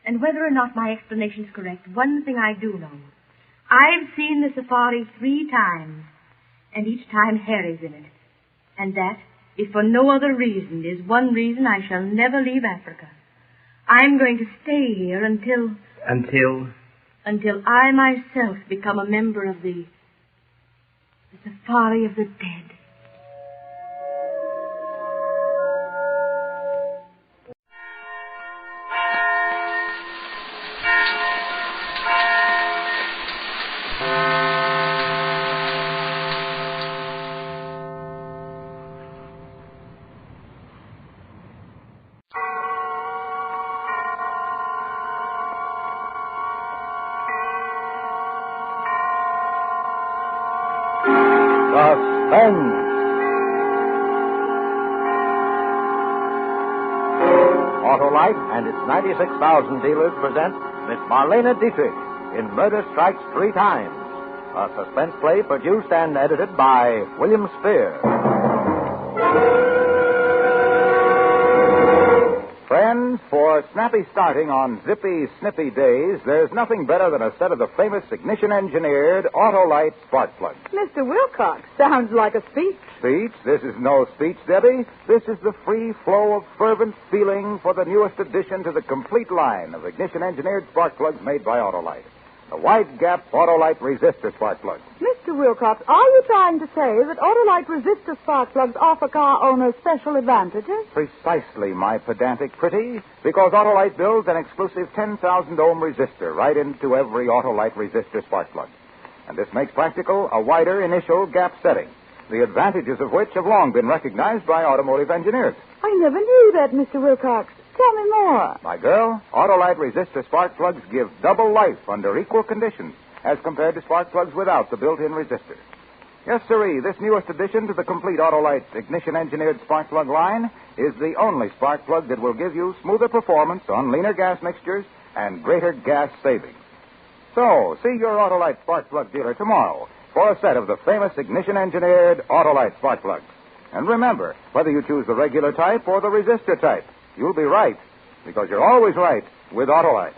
And whether or not my explanation is correct, one thing I do know. I've seen the safari 3 times, and each time Harry's in it. And that, if for no other reason, is one reason I shall never leave Africa. I'm going to stay here until I myself become a member of the Safari of the Dead. Suspense. Autolite and its 96,000 dealers present Miss Marlene Dietrich in Murder Strikes 3 Times, a suspense play produced and edited by William Spear. Friends, for snappy starting on zippy, snippy days, there's nothing better than a set of the famous ignition-engineered Autolite spark plugs. Mr. Wilcox, sounds like a speech. Speech? This is no speech, Debbie. This is the free flow of fervent feeling for the newest addition to the complete line of ignition-engineered spark plugs made by Autolite. The wide-gap Autolite resistor spark plugs. Mr. Wilcox, are you trying to say that Autolite resistor spark plugs offer car owners special advantages? Precisely, my pedantic pretty, because Autolite builds an exclusive 10,000-ohm resistor right into every Autolite resistor spark plug. And this makes practical a wider initial gap setting, the advantages of which have long been recognized by automotive engineers. I never knew that, Mr. Wilcox. Tell me more. My girl, Autolite resistor spark plugs give double life under equal conditions as compared to spark plugs without the built-in resistor. Yes, sirree, this newest addition to the complete Autolite ignition-engineered spark plug line is the only spark plug that will give you smoother performance on leaner gas mixtures and greater gas savings. So, see your Autolite spark plug dealer tomorrow for a set of the famous ignition-engineered Autolite spark plugs. And remember, whether you choose the regular type or the resistor type, you'll be right, because you're always right with Autolite.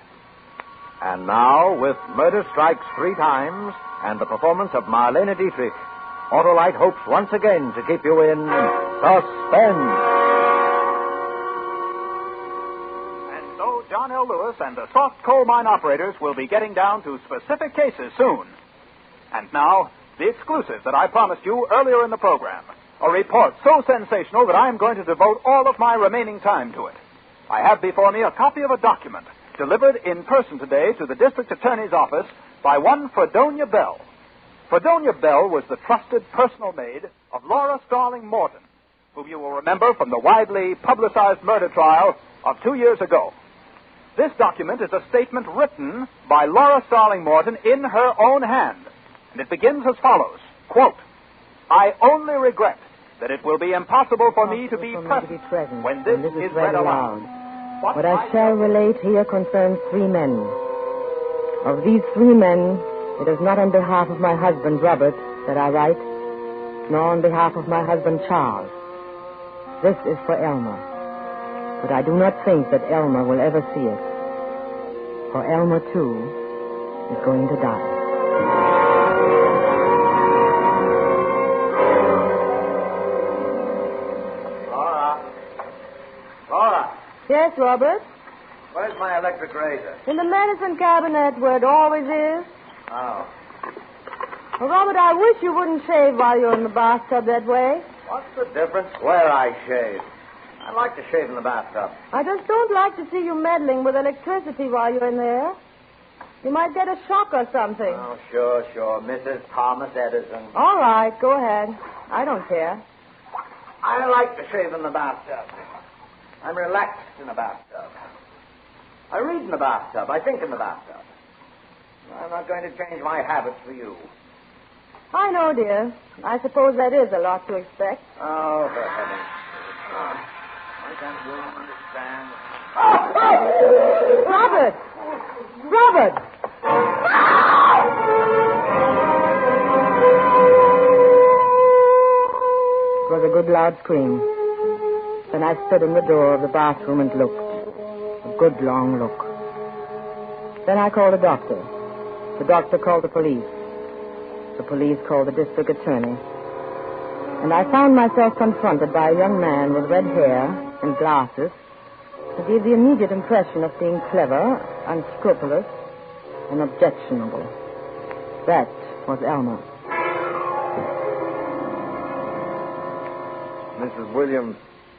And now, with Murder Strikes 3 Times and the performance of Marlene Dietrich, Autolite hopes once again to keep you in suspense. And so, John L. Lewis and the soft coal mine operators will be getting down to specific cases soon. And now, the exclusive that I promised you earlier in the program. A report so sensational that I am going to devote all of my remaining time to it. I have before me a copy of a document delivered in person today to the district attorney's office by one Fredonia Bell. Fredonia Bell was the trusted personal maid of Laura Starling Morton, whom you will remember from the widely publicized murder trial of 2 years ago. This document is a statement written by Laura Starling Morton in her own hand, and it begins as follows, quote, "I only regret that it will be impossible for me to be present when this is read aloud. What I shall relate here concerns 3 men. Of these 3 men, it is not on behalf of my husband, Robert, that I write, nor on behalf of my husband, Charles. This is for Elmer. But I do not think that Elmer will ever see it. For Elmer, too, is going to die." Yes, Robert? Where's my electric razor? In the medicine cabinet where it always is. Oh. Well, Robert, I wish you wouldn't shave while you're in the bathtub that way. What's the difference where I shave? I like to shave in the bathtub. I just don't like to see you meddling with electricity while you're in there. You might get a shock or something. Oh, sure. Mrs. Thomas Edison. All right, go ahead. I don't care. I like to shave in the bathtub. I'm relaxed in the bathtub. I read in the bathtub. I think in the bathtub. I'm not going to change my habits for you. I know, dear. I suppose that is a lot to expect. Oh, for heaven's sake. Why can't you understand? Robert! Robert! It was a good loud scream. Then I stood in the door of the bathroom and looked. A good long look. Then I called a doctor. The doctor called the police. The police called the district attorney. And I found myself confronted by a young man with red hair and glasses who gave the immediate impression of being clever, unscrupulous, and objectionable. That was Elmer. Mrs. Williams,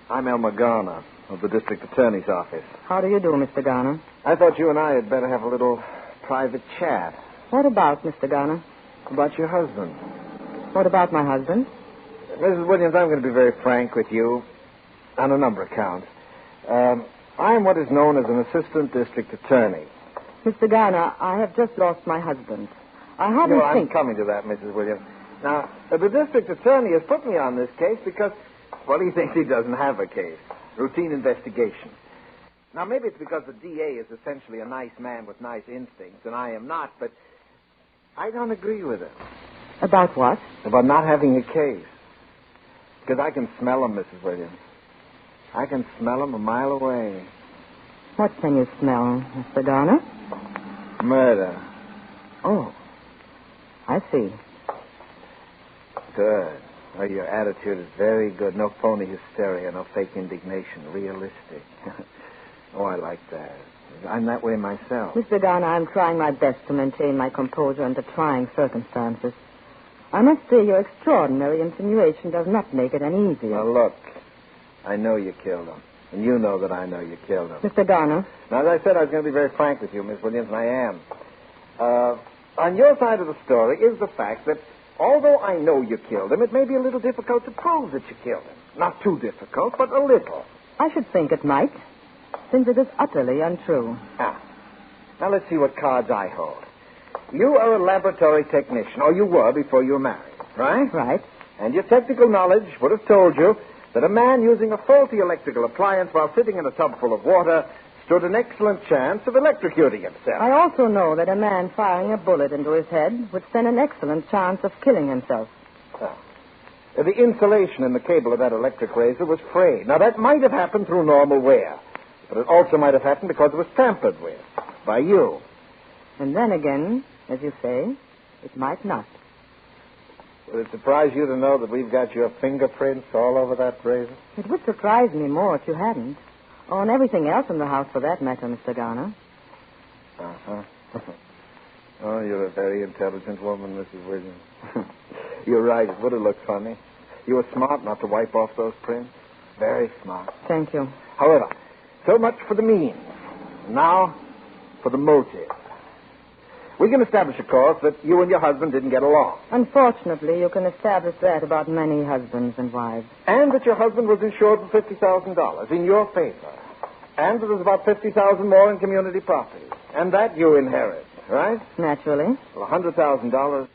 I'm Elmer Garner of the district attorney's office. How do you do, Mr. Garner? I thought you and I had better have a little private chat. What about, Mr. Garner? About your husband. What about my husband? Mrs. Williams, I'm going to be very frank with you on a number of counts. I'm what is known as an assistant district attorney. Mr. Garner, I have just lost my husband. I haven't I'm coming to that, Mrs. Williams. Now, the district attorney has put me on this case because, well, he thinks he doesn't have a case. Routine investigation. Now, maybe it's because the DA is essentially a nice man with nice instincts, and I am not, but I don't agree with him. About what? About not having a case. Because I can smell him, Mrs. Williams. I can smell him a mile away. What can you smell, Mr. Garner? Murder. Oh, I see. Good. Well, your attitude is very good. No phony hysteria, no fake indignation. Realistic. Oh, I like that. I'm that way myself. Mr. Garner, I'm trying my best to maintain my composure under trying circumstances. I must say your extraordinary insinuation does not make it any easier. Now, look. I know you killed him. And you know that I know you killed him. Mr. Garner. Now, as I said, I was going to be very frank with you, Miss Williams, and I am. On your side of the story is the fact that although I know you killed him, it may be a little difficult to prove that you killed him. Not too difficult, but a little. I should think it might, since it is utterly untrue. Now, let's see what cards I hold. You are a laboratory technician, or you were before you were married, right? Right. And your technical knowledge would have told you that a man using a faulty electrical appliance while sitting in a tub full of water stood an excellent chance of electrocuting himself. I also know that a man firing a bullet into his head would stand an excellent chance of killing himself. The insulation in the cable of that electric razor was frayed. Now, that might have happened through normal wear, but it also might have happened because it was tampered with by you. And then again, as you say, it might not. Would it surprise you to know that we've got your fingerprints all over that razor? It would surprise me more if you hadn't. Or on everything else in the house, for that matter, Mr. Garner. Uh-huh. Oh, you're a very intelligent woman, Mrs. Williams. You're right. It would have looked funny. You were smart not to wipe off those prints. Very smart. Thank you. However, so much for the means. Now, for the motive. We can establish, of course, that you and your husband didn't get along. Unfortunately, you can establish that about many husbands and wives. And that your husband was insured for $50,000 in your favor. And that there's about $50,000 more in community property. And that you inherit, right? Naturally. Well, $100,000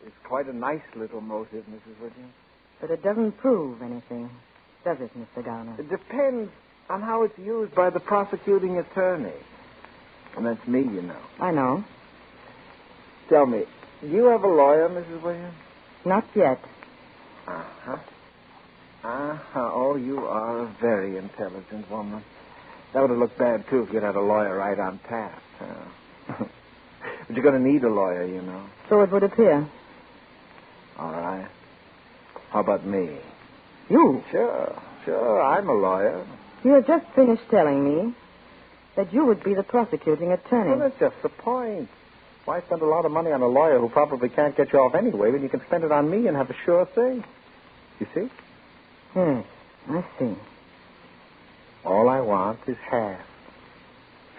is quite a nice little motive, Mrs. Williams. But it doesn't prove anything, does it, Mr. Garner? It depends on how it's used by the prosecuting attorney. And that's me, you know. I know. Tell me, do you have a lawyer, Mrs. Williams? Not yet. Uh-huh. Uh-huh. Oh, you are a very intelligent woman. That would have looked bad, too, if you'd had a lawyer right on tap. But you're going to need a lawyer, you know. So it would appear. All right. How about me? You? Sure, I'm a lawyer. You have just finished telling me that you would be the prosecuting attorney. Well, that's just the point. Why spend a lot of money on a lawyer who probably can't get you off anyway when you can spend it on me and have a sure thing? You see? I see. All I want is half.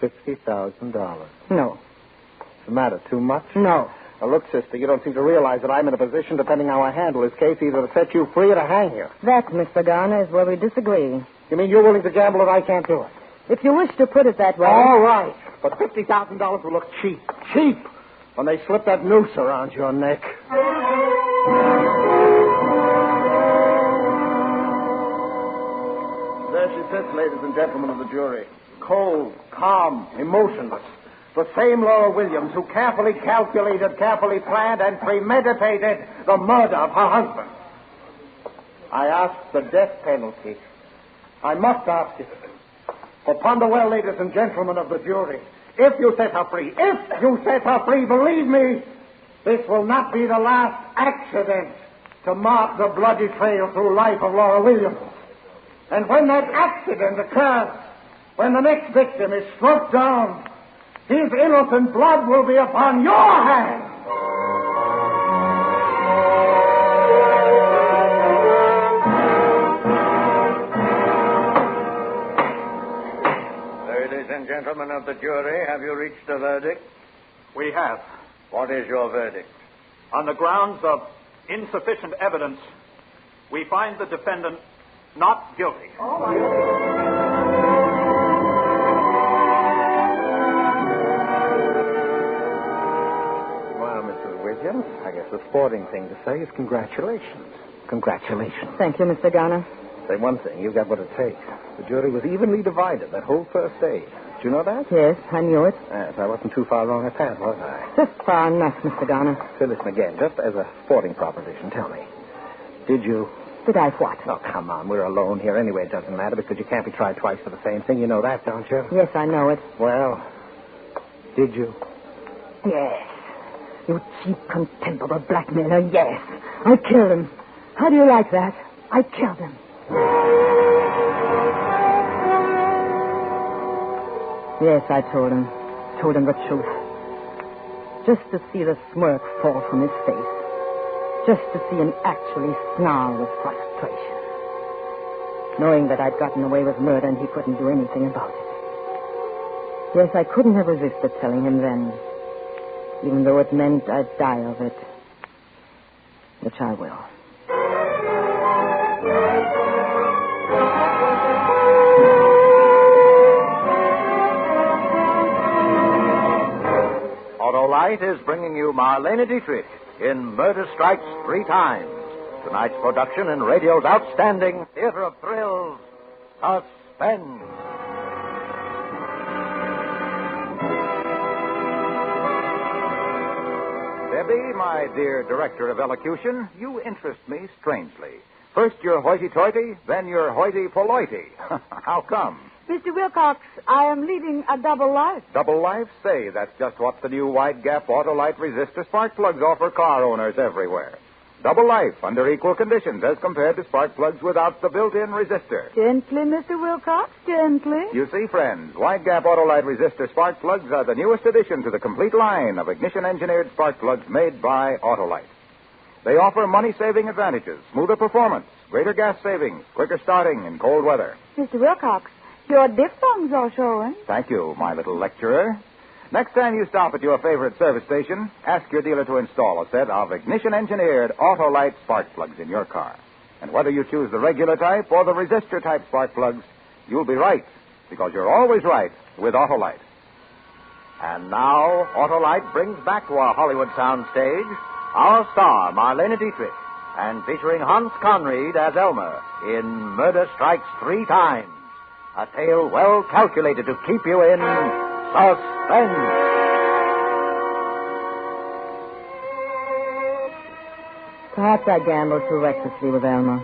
$50,000. No. What's the matter, too much? No. Now, look, sister, you don't seem to realize that I'm in a position, depending how I handle this case, either to set you free or to hang you. That, Mr. Garner, is where we disagree. You mean you're willing to gamble and I can't do it? If you wish to put it that way... All right. But $50,000 will look cheap. Cheap! When they slip that noose around your neck. There she sits, ladies and gentlemen of the jury. Cold, calm, emotionless. The same Laura Williams who carefully calculated, carefully planned, and premeditated the murder of her husband. I ask the death penalty. I must ask it. For ponder well, ladies and gentlemen of the jury, If you set her free, believe me, this will not be the last accident to mark the bloody trail through life of Laura Williams. And when that accident occurs, when the next victim is struck down, his innocent blood will be upon your hands. Ladies and gentlemen of the jury, have you reached a verdict? We have. What is your verdict? On the grounds of insufficient evidence, we find the defendant not guilty. Well, Mrs. Williams, I guess the sporting thing to say is congratulations. Congratulations. Thank you, Mr. Garner. Say one thing, you've got what it takes. The jury was evenly divided that whole first stage. Did you know that? Yes, I knew it. Yes, I wasn't too far wrong at that, was I? Just far enough, Mr. Garner. So listen again, just as a sporting proposition, tell me. Did you... Did I what? Oh, come on, we're alone here anyway. It doesn't matter because you can't be tried twice for the same thing. You know that, don't you? Yes, I know it. Well, did you? Yes. You cheap, contemptible blackmailer, yes. I killed him. How do you like that? I killed him. Yes, I told him. Told him the truth. Just to see the smirk fall from his face. Just to see him actually snarl with frustration. Knowing that I'd gotten away with murder and he couldn't do anything about it. Yes, I couldn't have resisted telling him then. Even though it meant I'd die of it. Which I will. Autolite is bringing you Marlene Dietrich in Murder Strikes 3 Times. Tonight's production in radio's outstanding theater of thrills, Suspense. Debbie, my dear director of elocution, you interest me strangely. First you're hoity-toity, then you're hoity-pollity. How come? Mr. Wilcox, I am leading a double life. Double life? Say, that's just what the new wide gap Autolite resistor spark plugs offer car owners everywhere. Double life under equal conditions as compared to spark plugs without the built-in resistor. Gently, Mr. Wilcox, gently. You see, friends, wide gap Autolite resistor spark plugs are the newest addition to the complete line of ignition-engineered spark plugs made by Autolite. They offer money-saving advantages, smoother performance, greater gas savings, quicker starting in cold weather. Mr. Wilcox, your diphthongs are showing. Thank you, my little lecturer. Next time you stop at your favorite service station, ask your dealer to install a set of ignition-engineered Autolite spark plugs in your car. And whether you choose the regular type or the resistor-type spark plugs, you'll be right, because you're always right with Autolite. And now, Autolite brings back to our Hollywood soundstage our star, Marlene Dietrich, and featuring Hans Conried as Elmer in Murder Strikes 3 Times. A tale well calculated to keep you in suspense. Perhaps I gambled too recklessly with Elmer.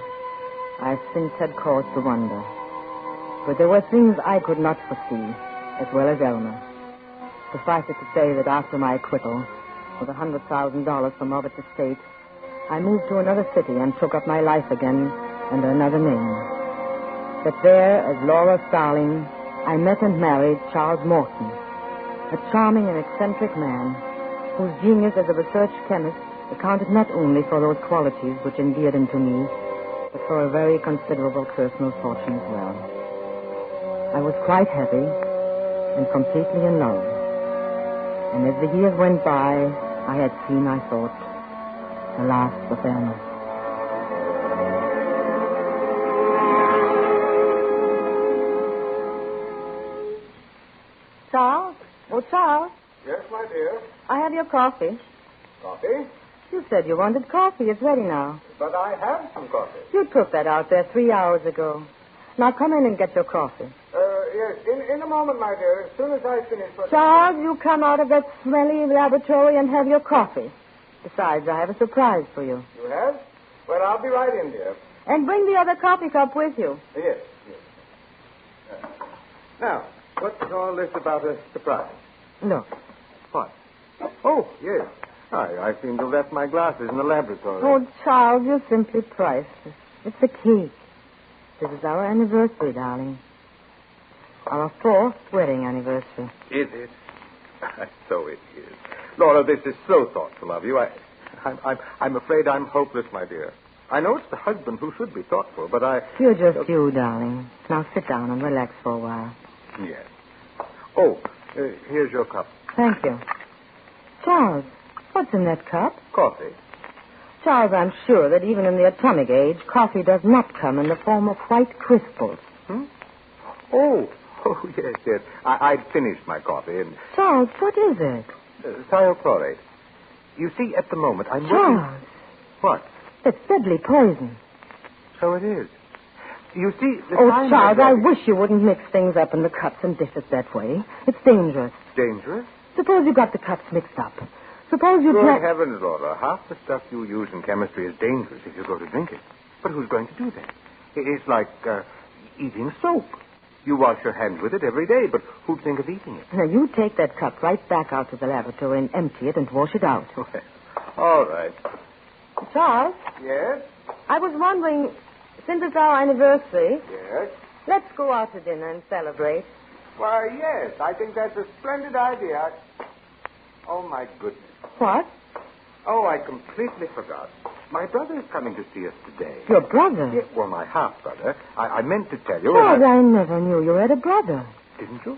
I since had cause to wonder. But there were things I could not foresee, as well as Elmer. Suffice it to say that after my acquittal, with $100,000 from Robert's estate, I moved to another city and took up my life again under another name. But there, as Laura Starling, I met and married Charles Morton, a charming and eccentric man whose genius as a research chemist accounted not only for those qualities which endeared him to me, but for a very considerable personal fortune as well. I was quite happy and completely in love. And as the years went by, I had seen, I thought, the last of Elmer. Charles? Oh, Charles, Yes, my dear. I have your coffee. Coffee? You said you wanted coffee. It's ready now. But I have some coffee. You took that out there 3 hours ago. Now come in and get your coffee. Yes, in a moment, my dear. As soon as I finish. Charles, you come out of that smelly laboratory and have your coffee. Besides, I have a surprise for you. You have? Well, I'll be right in, dear. And bring the other coffee cup with you. Yes. Now, what's all this about a surprise? Look. What? Oh, yes. I seem to have left my glasses in the laboratory. Oh, Charles, you're simply priceless. It's a cake. This is our anniversary, darling. Our 4th wedding anniversary. Is it? So it is. Laura, this is so thoughtful of you. I'm afraid I'm hopeless, my dear. I know it's the husband who should be thoughtful, but You're just you, darling. Now sit down and relax for a while. Yes. Oh, here's your cup. Thank you. Charles, what's in that cup? Coffee. Charles, I'm sure that even in the atomic age, coffee does not come in the form of white crystals. Oh, yes. I'd finished my coffee and... Charles, what is it? Thiochlorate. You see, at the moment, I'm... Charles. What? It's deadly poison. So it is. You see... Charles, I wish you wouldn't mix things up in the cups and dishes that way. It's dangerous. Dangerous? Suppose you got the cups mixed up. Suppose you... Good heavens, Laura. Half the stuff you use in chemistry is dangerous if you go to drink it. But who's going to do that? It's like eating soap. You wash your hands with it every day, but who'd think of eating it? Now, you take that cup right back out to the laboratory and empty it and wash it out. All right. Charles? Yes? I was wondering, since it's our anniversary... Yes? Let's go out to dinner and celebrate. Why, yes. I think that's a splendid idea. Oh, my goodness. What? Oh, I completely forgot. My brother is coming to see us today. Your brother? Yes, well, my half-brother. I meant to tell you... Charles, I never knew you had a brother. Didn't you?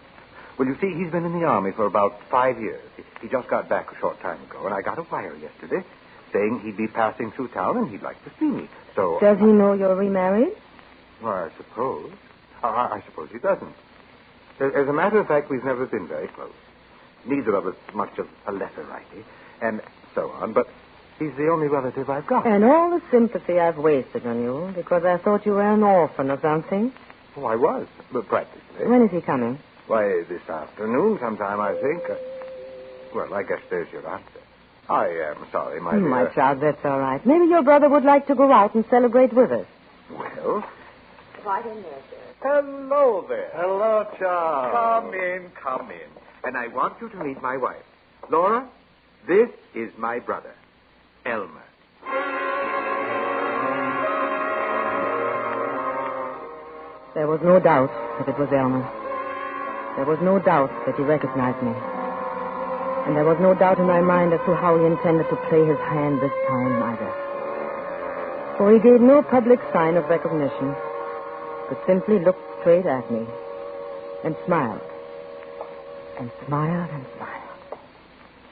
Well, you see, he's been in the Army for about 5 years. He just got back a short time ago, and I got a wire yesterday saying he'd be passing through town and he'd like to see me. So... Does he know you're remarried? Well, I suppose. I suppose he doesn't. As a matter of fact, we've never been very close. Neither of us much of a letter writing, and so on, but he's the only relative I've got. And all the sympathy I've wasted on you because I thought you were an orphan or something. Oh, I was, but practically. When is he coming? Why, this afternoon sometime, I think. Well, I guess there's your answer. I am sorry, my dear. My child, that's all right. Maybe your brother would like to go out and celebrate with us. Well... Right in there, sir. Hello there. Hello, Charles. Come in. And I want you to meet my wife. Laura, this is my brother, Elmer. There was no doubt that it was Elmer. There was no doubt that he recognized me. And there was no doubt in my mind as to how he intended to play his hand this time either. For he gave no public sign of recognition, but simply looked straight at me and smiled. And smiled and smiled.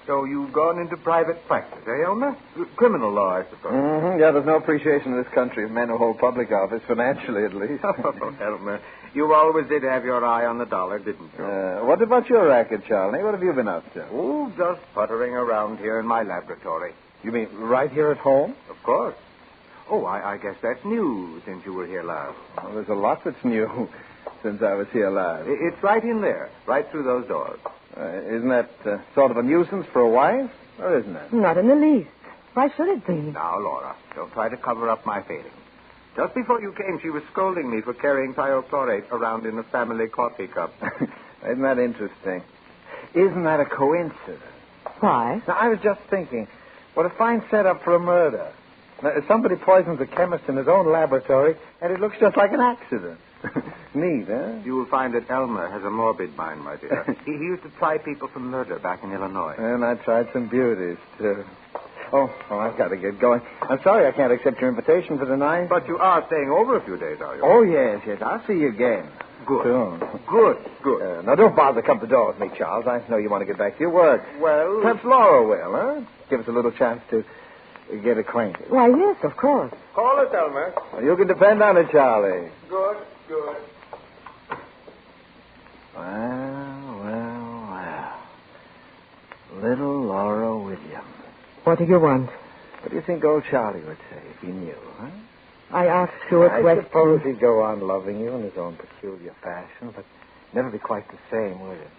So you've gone into private practice, eh, Elmer? Criminal law, I suppose. Mm-hmm. Yeah, there's no appreciation in this country of men who hold public office, financially at least. Oh, Elmer, you always did have your eye on the dollar, didn't you? What about your racket, Charlie? What have you been up to? Oh, just puttering around here in my laboratory. You mean right here at home? Of course. Oh, I guess that's new since you were here last. Well, there's a lot that's new since I was here last. It's right in there, right through those doors. Isn't that sort of a nuisance for a wife? Or isn't it? Not in the least. Why should it be? Now, Laura, don't try to cover up my failings. Just before you came, she was scolding me for carrying thiochlorate around in a family coffee cup. Isn't that interesting? Isn't that a coincidence? Why? Now, I was just thinking, what a fine setup for a murder. Now, somebody poisons a chemist in his own laboratory, and it looks just like an accident. Neat, huh? You will find that Elmer has a morbid mind, my dear. he used to try people for murder back in Illinois. And I tried some beauties, too. Oh, I've got to get going. I'm sorry I can't accept your invitation for tonight. But you are staying over a few days, are you? Oh, yes. I'll see you again. Good. Soon. Good. Now, don't bother to come to the door with me, Charles. I know you want to get back to your work. Well... Perhaps Laura will, huh? Give us a little chance to get acquainted. Why, yes, of course. Call us, Elmer. Well, you can depend on it, Charlie. Good. Well. Little Laura Williams. What do you want? What do you think old Charlie would say if he knew, huh? I asked you a question. I suppose he'd go on loving you in his own peculiar fashion, but never be quite the same, would it?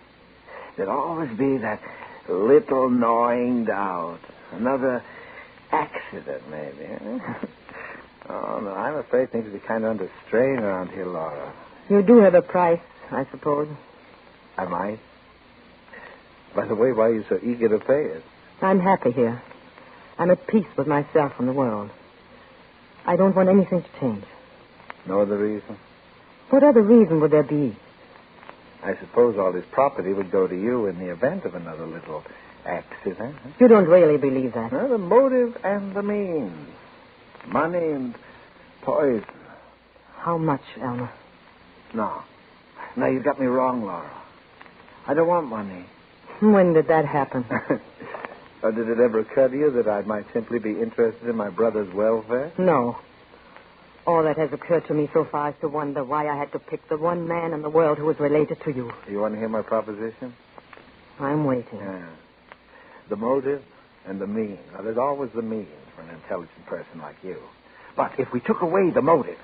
There'd always be that little gnawing doubt. Another accident, maybe, huh? Oh, no, I'm afraid things will be kind of under strain around here, Laura. You do have a price, I suppose. I might. By the way, why are you so eager to pay it? I'm happy here. I'm at peace with myself and the world. I don't want anything to change. No other reason? What other reason would there be? I suppose all this property would go to you in the event of another little accident. Huh? You don't really believe that. No, the motive and the means. Money and poison. How much, Elmer? No. No, you got me wrong, Laura. I don't want money. When did that happen? Or did it ever occur to you that I might simply be interested in my brother's welfare? No. All that has occurred to me so far is to wonder why I had to pick the one man in the world who was related to you. You want to hear my proposition? I'm waiting. Yeah. The motive and the means. Now, there's always the means for an intelligent person like you. But if we took away the motive...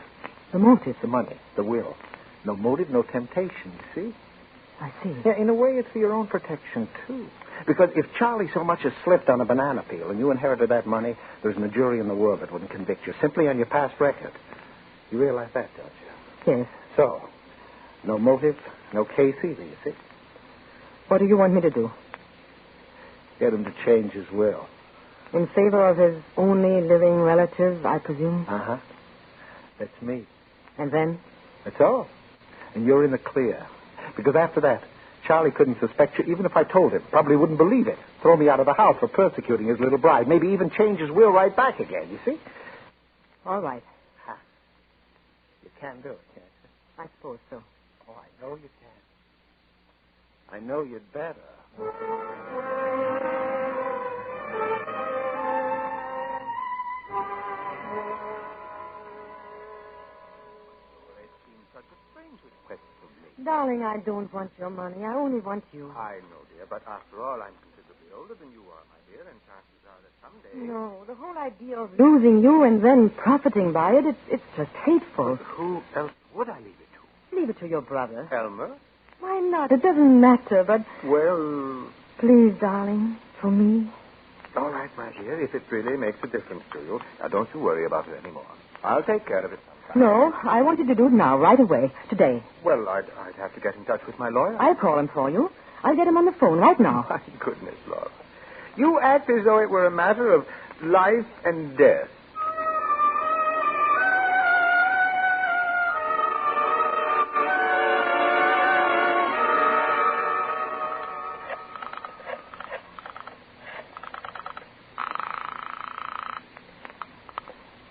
The motive? The money, the will. No motive, no temptation, you see? I see. Yeah, in a way, it's for your own protection, too. Because if Charlie so much as slipped on a banana peel and you inherited that money, there's no jury in the world that wouldn't convict you, simply on your past record. You realize that, don't you? Yes. So, no motive, no case either, you see? What do you want me to do? Get him to change his will. In favor of his only living relative, I presume? Uh-huh. That's me. And then? That's all. And you're in the clear. Because after that, Charlie couldn't suspect you even if I told him. Probably wouldn't believe it. Throw me out of the house for persecuting his little bride. Maybe even change his will right back again, you see? All right. You can do it, can't you? I suppose so. Oh, I know you can. I know you'd better. Darling, I don't want your money. I only want you. I know, dear, but after all, I'm considerably older than you are, my dear, and chances are that someday... No, the whole idea of losing you and then profiting by it, it's just hateful. Who else would I leave it to? Leave it to your brother. Elmer? Why not? It doesn't matter, but... Well... Please, darling, for me. All right, my dear, if it really makes a difference to you. Now, don't you worry about it anymore. I'll take care of it sometime. No, I want you to do it now, right away, today. Well, I'd have to get in touch with my lawyer. I'll call him for you. I'll get him on the phone right now. My goodness, Laura. You act as though it were a matter of life and death.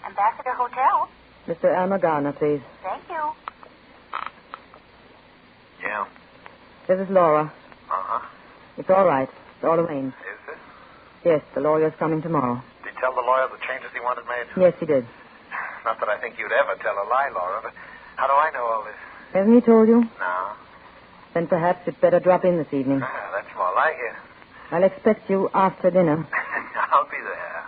Ambassador Hotel. Mr. Elmer Garner, please. Thank you. Yeah. This is Laura. Uh-huh. It's all right. It's all arranged. Is it? Yes, the lawyer's coming tomorrow. Did you tell the lawyer the changes he wanted made? Yes, he did. Not that I think you'd ever tell a lie, Laura, but how do I know all this? Hasn't he told you? No. Then perhaps it's better drop in this evening. That's more like it. I'll expect you after dinner. I'll be there.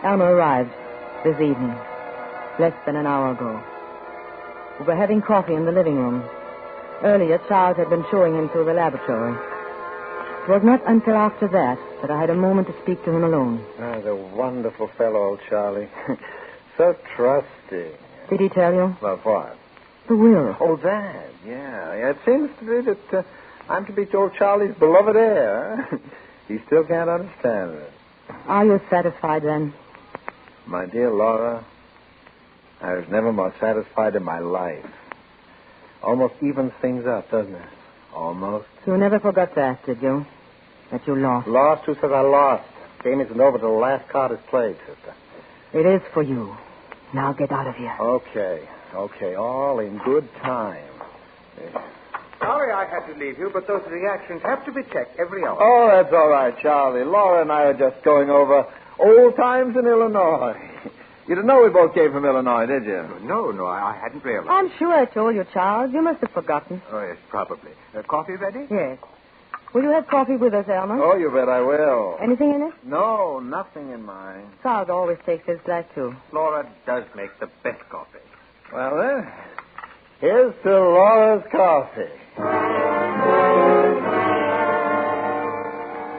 Elmer arrived this evening, less than an hour ago. We were having coffee in the living room. Earlier, Charles had been showing him through the laboratory. It was not until after that I had a moment to speak to him alone. Ah, the wonderful fellow, old Charlie. So trusting. Did he tell you? About what? The will. Oh, that, yeah. It seems to be that I'm to be old Charlie's beloved heir. Huh? He still can't understand it. Are you satisfied, then? My dear Laura, I was never more satisfied in my life. Almost evens things up, doesn't it? Almost. You never forgot that, did you? That you lost. Lost? Who says I lost? Game isn't over till the last card is played, sister. It is for you. Now get out of here. Okay. All in good time. Sorry I had to leave you, but those reactions have to be checked every hour. Oh, that's all right, Charlie. Laura and I are just going over old times in Illinois. You didn't know we both came from Illinois, did you? No, I hadn't realized. I'm sure I told you, Charles. You must have forgotten. Oh, yes, probably. Coffee ready? Yes. Will you have coffee with us, Elmer? Oh, you bet I will. Anything in it? No, nothing in mine. Charles always takes his glass, too. Laura does make the best coffee. Well, then, here's to Laura's coffee.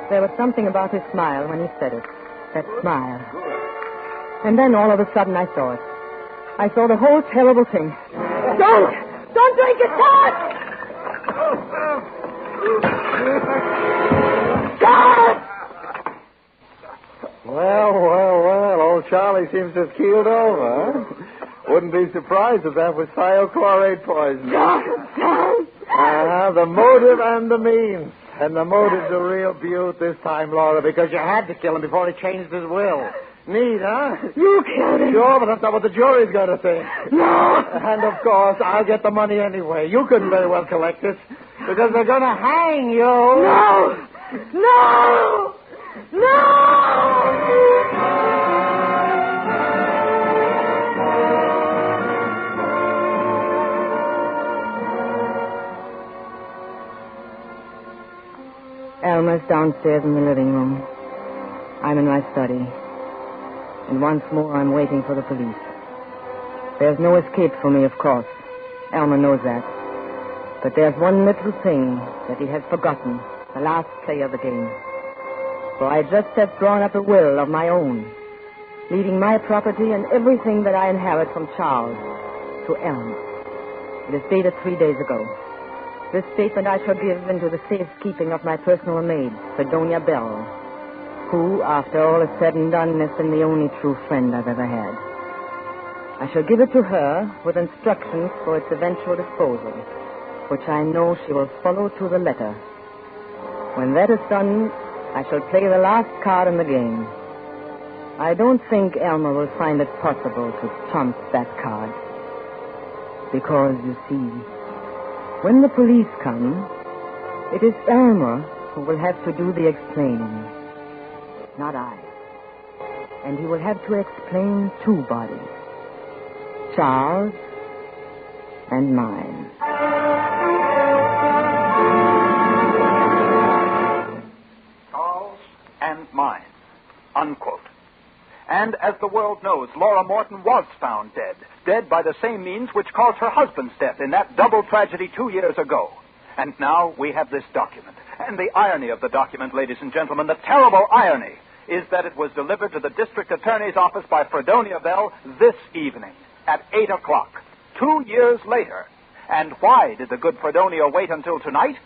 There was something about his smile when he said it. That smile. And then all of a sudden I saw it. I saw the whole terrible thing. Don't drink it, Todd! Todd! Well, old Charlie seems to have keeled over, huh? Wouldn't be surprised if that was thiochlorate poison. The motive and the means. And the motive's a real beaut this time, Laura, because you had to kill him before he changed his will. Neat, huh? You killed him. Sure, but that's not what the jury's going to think. No. And, of course, I'll get the money anyway. You couldn't very well collect it, because they're going to hang you. No! No! No! Elmer's downstairs in the living room. I'm in my study. And once more I'm waiting for the police. There's no escape for me, of course. Elmer knows that. But there's one little thing that he has forgotten, the last play of the game. For I just have drawn up a will of my own, leaving my property and everything that I inherit from Charles to Elmer. It is dated 3 days ago. This statement I shall give into the safekeeping of my personal maid, Fredonia Bell, who, after all is said and done, has been the only true friend I've ever had. I shall give it to her with instructions for its eventual disposal, which I know she will follow to the letter. When that is done, I shall play the last card in the game. I don't think Elmer will find it possible to trump that card. Because, you see, when the police come, it is Elmer who will have to do the explaining, not I. And he will have to explain two bodies, Charles and mine. Charles and mine, unquote. And as the world knows, Laura Morton was found dead by the same means which caused her husband's death in that double tragedy 2 years ago. And now we have this document. And the irony of the document, ladies and gentlemen, the terrible irony, is that it was delivered to the district attorney's office by Fredonia Bell this evening at 8 o'clock, 2 years later. And why did the good Fredonia wait until tonight?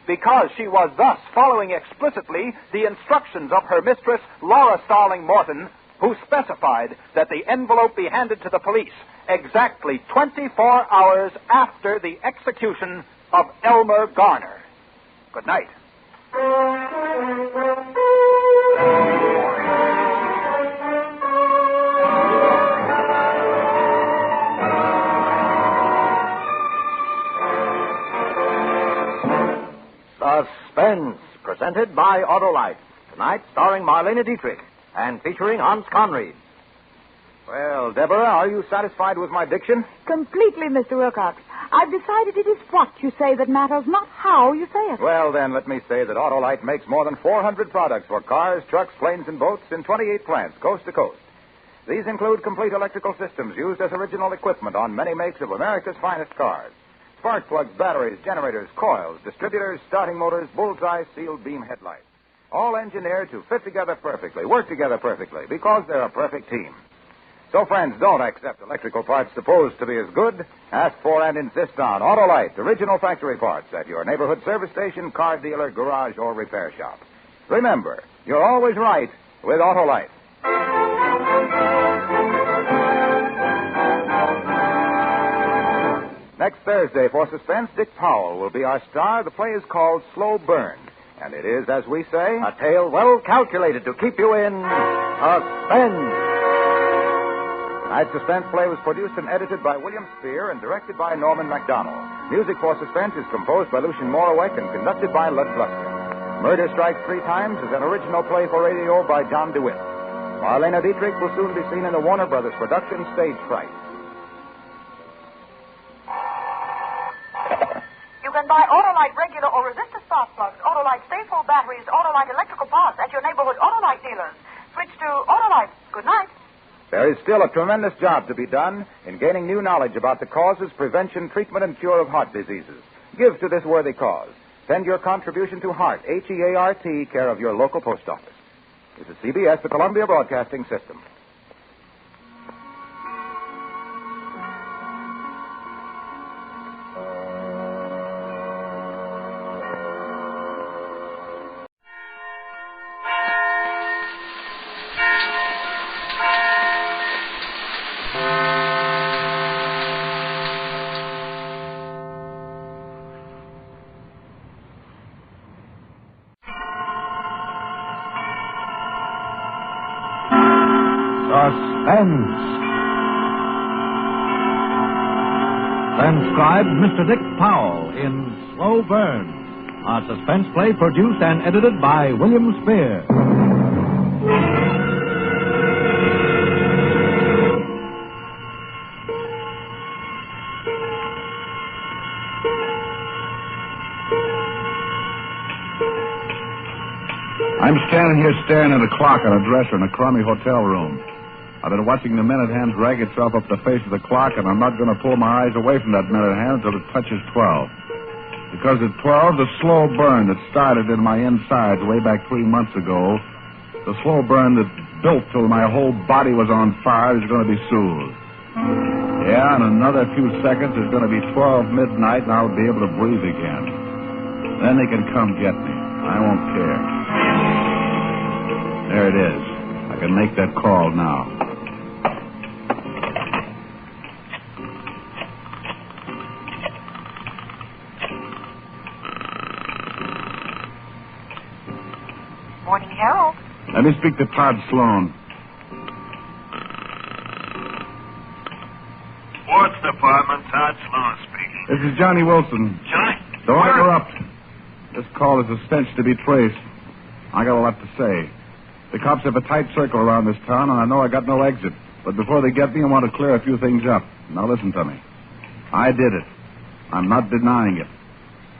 Because she was thus following explicitly the instructions of her mistress, Laura Starling Morton, who specified that the envelope be handed to the police exactly 24 hours after the execution of Elmer Garner. Good night. Suspense, presented by Autolite. Tonight, starring Marlene Dietrich and featuring Hans Conried. Well, Deborah, are you satisfied with my diction? Completely, Mr. Wilcox. I've decided it is what you say that matters, not how you say it. Well, then, let me say that Autolite makes more than 400 products for cars, trucks, planes, and boats in 28 plants, coast to coast. These include complete electrical systems used as original equipment on many makes of America's finest cars. Spark plugs, batteries, generators, coils, distributors, starting motors, bullseye, sealed beam headlights. All engineered to fit together perfectly, work together perfectly, because they're a perfect team. So, friends, don't accept electrical parts supposed to be as good. Ask for and insist on Autolite, original factory parts at your neighborhood service station, car dealer, garage, or repair shop. Remember, you're always right with Autolite. Next Thursday for Suspense, Dick Powell will be our star. The play is called Slow Burn. And it is, as we say, a tale well calculated to keep you in suspense. Tonight's Suspense play was produced and edited by William Spear and directed by Norman MacDonald. Music for Suspense is composed by Lucien Moraweck and conducted by Lud Gluskin. Murder Strikes Three Times is an original play for radio by John DeWitt. Marlene Dietrich will soon be seen in the Warner Brothers production Stage Fright. You can buy Autolite regular or resistor spark plugs, Autolite Stay-Full batteries, Autolite electrical parts at your neighborhood Autolite dealers. Switch to Autolite. Good night. There is still a tremendous job to be done in gaining new knowledge about the causes, prevention, treatment, and cure of heart diseases. Give to this worthy cause. Send your contribution to HEART, H-E-A-R-T, care of your local post office. This is CBS, the Columbia Broadcasting System. Suspense. Transcribed Mr. Dick Powell in Slow Burn, a suspense play produced and edited by William Spear. I'm standing here staring at a clock on a dresser in a crummy hotel room. I've been watching the minute hand drag itself up the face of the clock, and I'm not going to pull my eyes away from that minute hand until it touches 12. Because at 12, the slow burn that started in my insides way back 3 months ago, the slow burn that built till my whole body was on fire, is going to be soothed. Yeah, in another few seconds, it's going to be 12 midnight, and I'll be able to breathe again. Then they can come get me. I won't care. There it is. I can make that call now. Morning Herald. Let me speak to Todd Sloan. Sports Department, Todd Sloan speaking. This is Johnny Wilson. Johnny? Don't interrupt. This call is a stench to be traced. I got a lot to say. The cops have a tight circle around this town, and I know I got no exit. But before they get me, I want to clear a few things up. Now listen to me. I did it. I'm not denying it.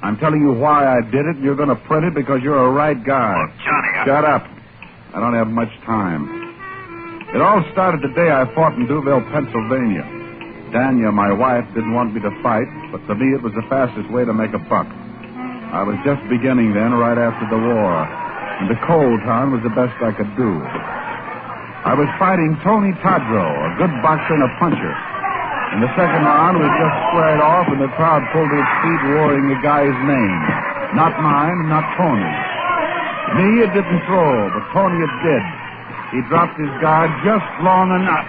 I'm telling you why I did it, and you're going to print it because you're a right guy. Look, Johnny, Shut up. I don't have much time. It all started the day I fought in Duville, Pennsylvania. Danya, my wife, didn't want me to fight, but to me it was the fastest way to make a buck. I was just beginning then, right after the war. And the cold town was the best I could do. I was fighting Tony Tadro, a good boxer and a puncher. In the second round, we just squared off, and the crowd pulled to its feet, roaring the guy's name. Not mine, not Tony. Me, it didn't throw, but Tony, it did. He dropped his guard just long enough.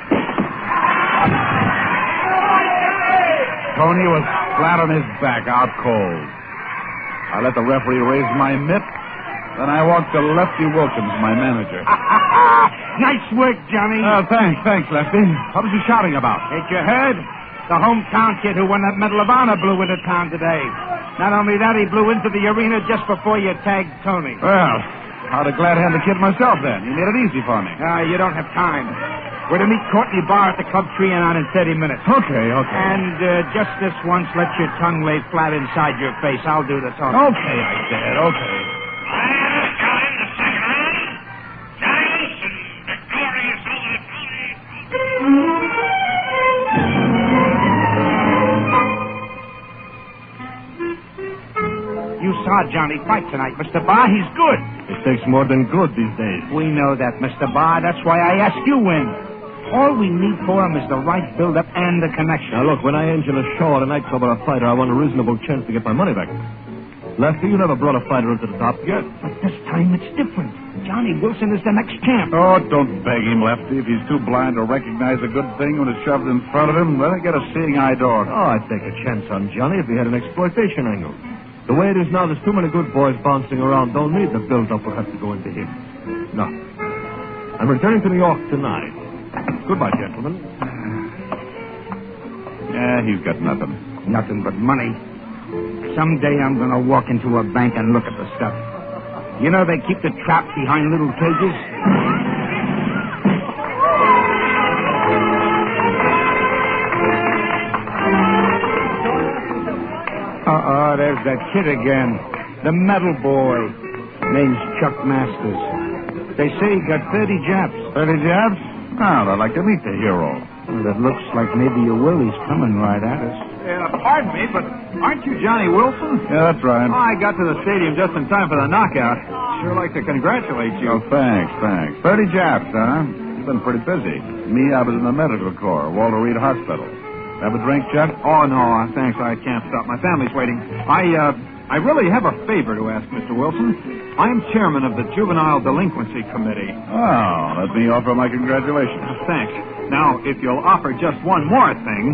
Tony was flat on his back, out cold. I let the referee raise my mitt. Then I walked to Lefty Wilkins, my manager. Nice work, Johnny. Thanks, Lefty. What was you shouting about? Ain't you heard? The hometown kid who won that Medal of Honor blew into town today. Not only that, he blew into the arena just before you tagged Tony. Well, I'd have glad hand the kid myself then. You made it easy for me. You don't have time. We're to meet Courtney Barr at the Club Trianon in 30 minutes. Okay. And just this once, let your tongue lay flat inside your face. I'll do the talking. Okay, I said. Okay. You saw Johnny fight tonight, Mr. Barr. He's good. It takes more than good these days. We know that, Mr. Barr. That's why I asked you in. All we need for him is the right build-up and the connection. Now, look, when I engine a show or a nightclub or a fighter, I want a reasonable chance to get my money back. Lefty, you never brought a fighter into the top yet. But this time it's different. Johnny Wilson is the next champ. Oh, don't beg him, Lefty. If he's too blind to recognize a good thing when it's shoved in front of him, let him get a seeing eye dog. Oh, I'd take a chance on Johnny if he had an exploitation angle. The way it is now, there's too many good boys bouncing around. Don't need the build-up will have to go into him. No. I'm returning to New York tonight. Goodbye, gentlemen. Yeah, he's got nothing. Nothing but money. Someday I'm going to walk into a bank and look at the stuff. You know they keep the traps behind little cages? There's that kid again. The metal boy. Name's Chuck Masters. They say he got 30 japs. 30 japs? Oh, I'd like to meet the hero. Well, it looks like maybe you will. He's coming right at us. Pardon me, but aren't you Johnny Wilson? Yeah, that's right. Oh, I got to the stadium just in time for the knockout. Sure like to congratulate you. Oh, thanks. 30 japs, huh? You've been pretty busy. Me, I was in the medical corps, Walter Reed Hospital. Have a drink, Chuck? Oh, no, thanks. I can't stop. My family's waiting. I really have a favor to ask, Mr. Wilson. I am chairman of the Juvenile Delinquency Committee. Oh, let me offer my congratulations. Thanks. Now, if you'll offer just one more thing,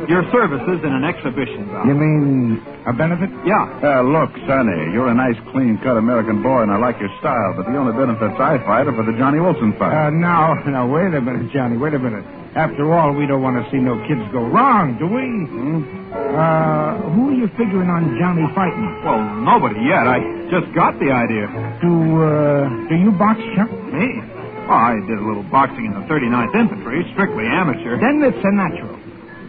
Your services in an exhibition bout. You mean a benefit? Yeah. Look, Sonny, you're a nice, clean-cut American boy, and I like your style, but the only benefits I fight are for the Johnny Wilson fight. No, wait a minute, Johnny, wait a minute. After all, we don't want to see no kids go wrong, do we? Who are you figuring on Johnny fighting? Well, nobody yet. I just got the idea. Do you box, Chuck? Me? Well, I did a little boxing in the 39th Infantry, strictly amateur. Then it's a natural.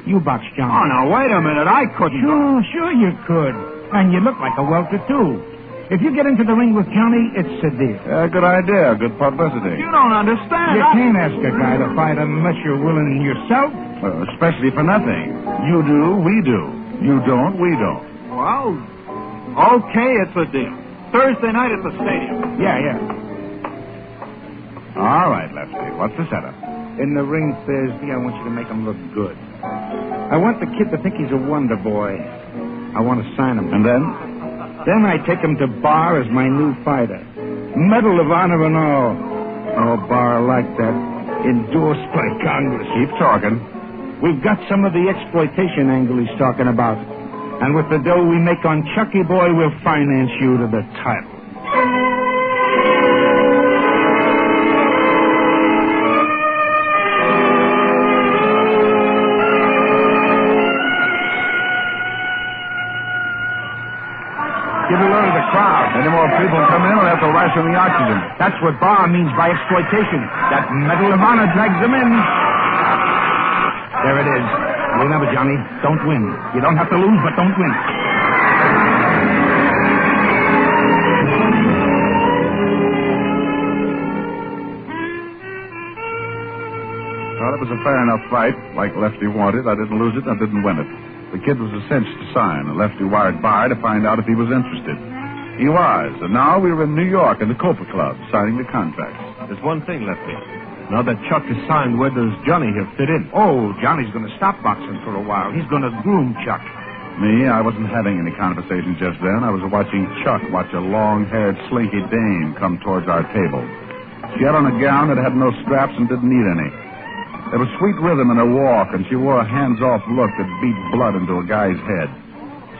You box, Johnny. Oh, now, wait a minute. I couldn't. Sure you could. And you look like a welter, too. If you get into the ring with Johnny, it's a deal. Good idea. Good publicity. You don't understand. You can't ask a guy to fight unless you're willing yourself. Especially for nothing. You do, we do. You don't, we don't. Well, okay, it's a deal. Thursday night at the stadium. Yeah. All right, Lefty. What's the setup? In the ring Thursday, I want you to make him look good. I want the kid to think he's a wonder boy. I want to sign him. And then? Then I take him to Bar as my new fighter. Medal of Honor and all. Oh, Bar like that. Endorsed by Congress. Keep talking. We've got some of the exploitation angle he's talking about. And with the dough we make on Chucky Boy, we'll finance you to the title. Give a load of the crowd. Any more people come in, we'll have to ration the oxygen. That's what Barr means by exploitation. That Medal of Honor drags them in. There it is. Remember, Johnny, don't win. You don't have to lose, but don't win. Well, it was a fair enough fight. Like Lefty wanted. I didn't lose it, I didn't win it. The kid was a cinch to sign, and Lefty wired Barr to find out if he was interested. He was, and now we were in New York in the Copa Club, signing the contracts. There's one thing, Lefty. Now that Chuck is signed, where does Johnny here fit in? Oh, Johnny's going to stop boxing for a while. He's going to groom Chuck. Me, I wasn't having any conversation just then. I was watching Chuck watch a long-haired, slinky dame come towards our table. She had on a gown that had no straps and didn't need any. There was sweet rhythm in her walk, and she wore a hands-off look that beat blood into a guy's head.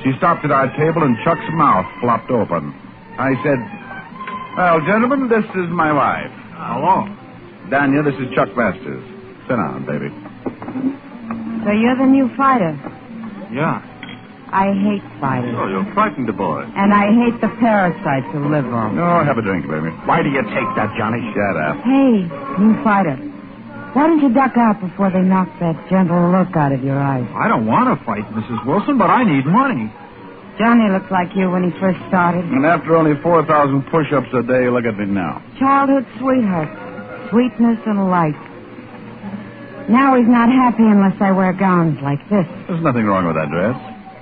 She stopped at our table, and Chuck's mouth flopped open. I said, "Well, gentlemen, this is my wife." Hello. Danya, this is Chuck Masters. Sit down, baby. So you're the new fighter. Yeah. I hate fighters. Oh, you're frightened the boy. And I hate the parasites who live on them. Oh, have a drink, baby. Why do you take that, Johnny? Shut up. Hey, new fighter. Why don't you duck out before they knock that gentle look out of your eyes? I don't want to fight Mrs. Wilson, but I need money. Johnny looked like you when he first started. And after only 4,000 push-ups a day, look at me now. Childhood sweetheart. Sweetness and light. Now he's not happy unless I wear gowns like this. There's nothing wrong with that dress.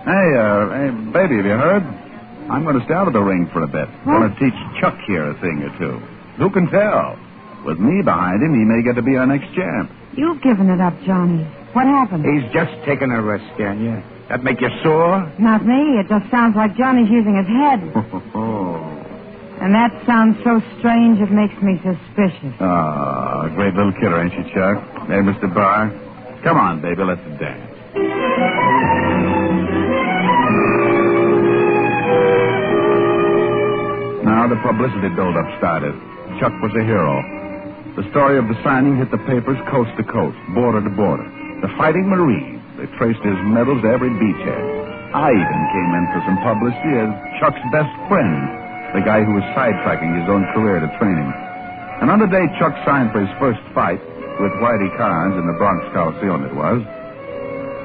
Hey, baby, have you heard? I'm going to stay out of the ring for a bit. What? Going to teach Chuck here a thing or two. Who can tell? With me behind him, he may get to be our next champ. You've given it up, Johnny. What happened? He's just taking a rest, Danya. That make you sore? Not me. It just sounds like Johnny's using his head. And that sounds so strange it makes me suspicious. Ah, great little kidder, ain't she, Chuck? Hey, Mr. Barr. Come on, baby, let's dance. Now the publicity build-up started. Chuck was a hero. The story of the signing hit the papers coast to coast, border to border. The Fighting Marines. They traced his medals to every beachhead. I even came in for some publicity as Chuck's best friend, the guy who was sidetracking his own career to train him. And on the day Chuck signed for his first fight, with Whitey Carnes in the Bronx Coliseum it was,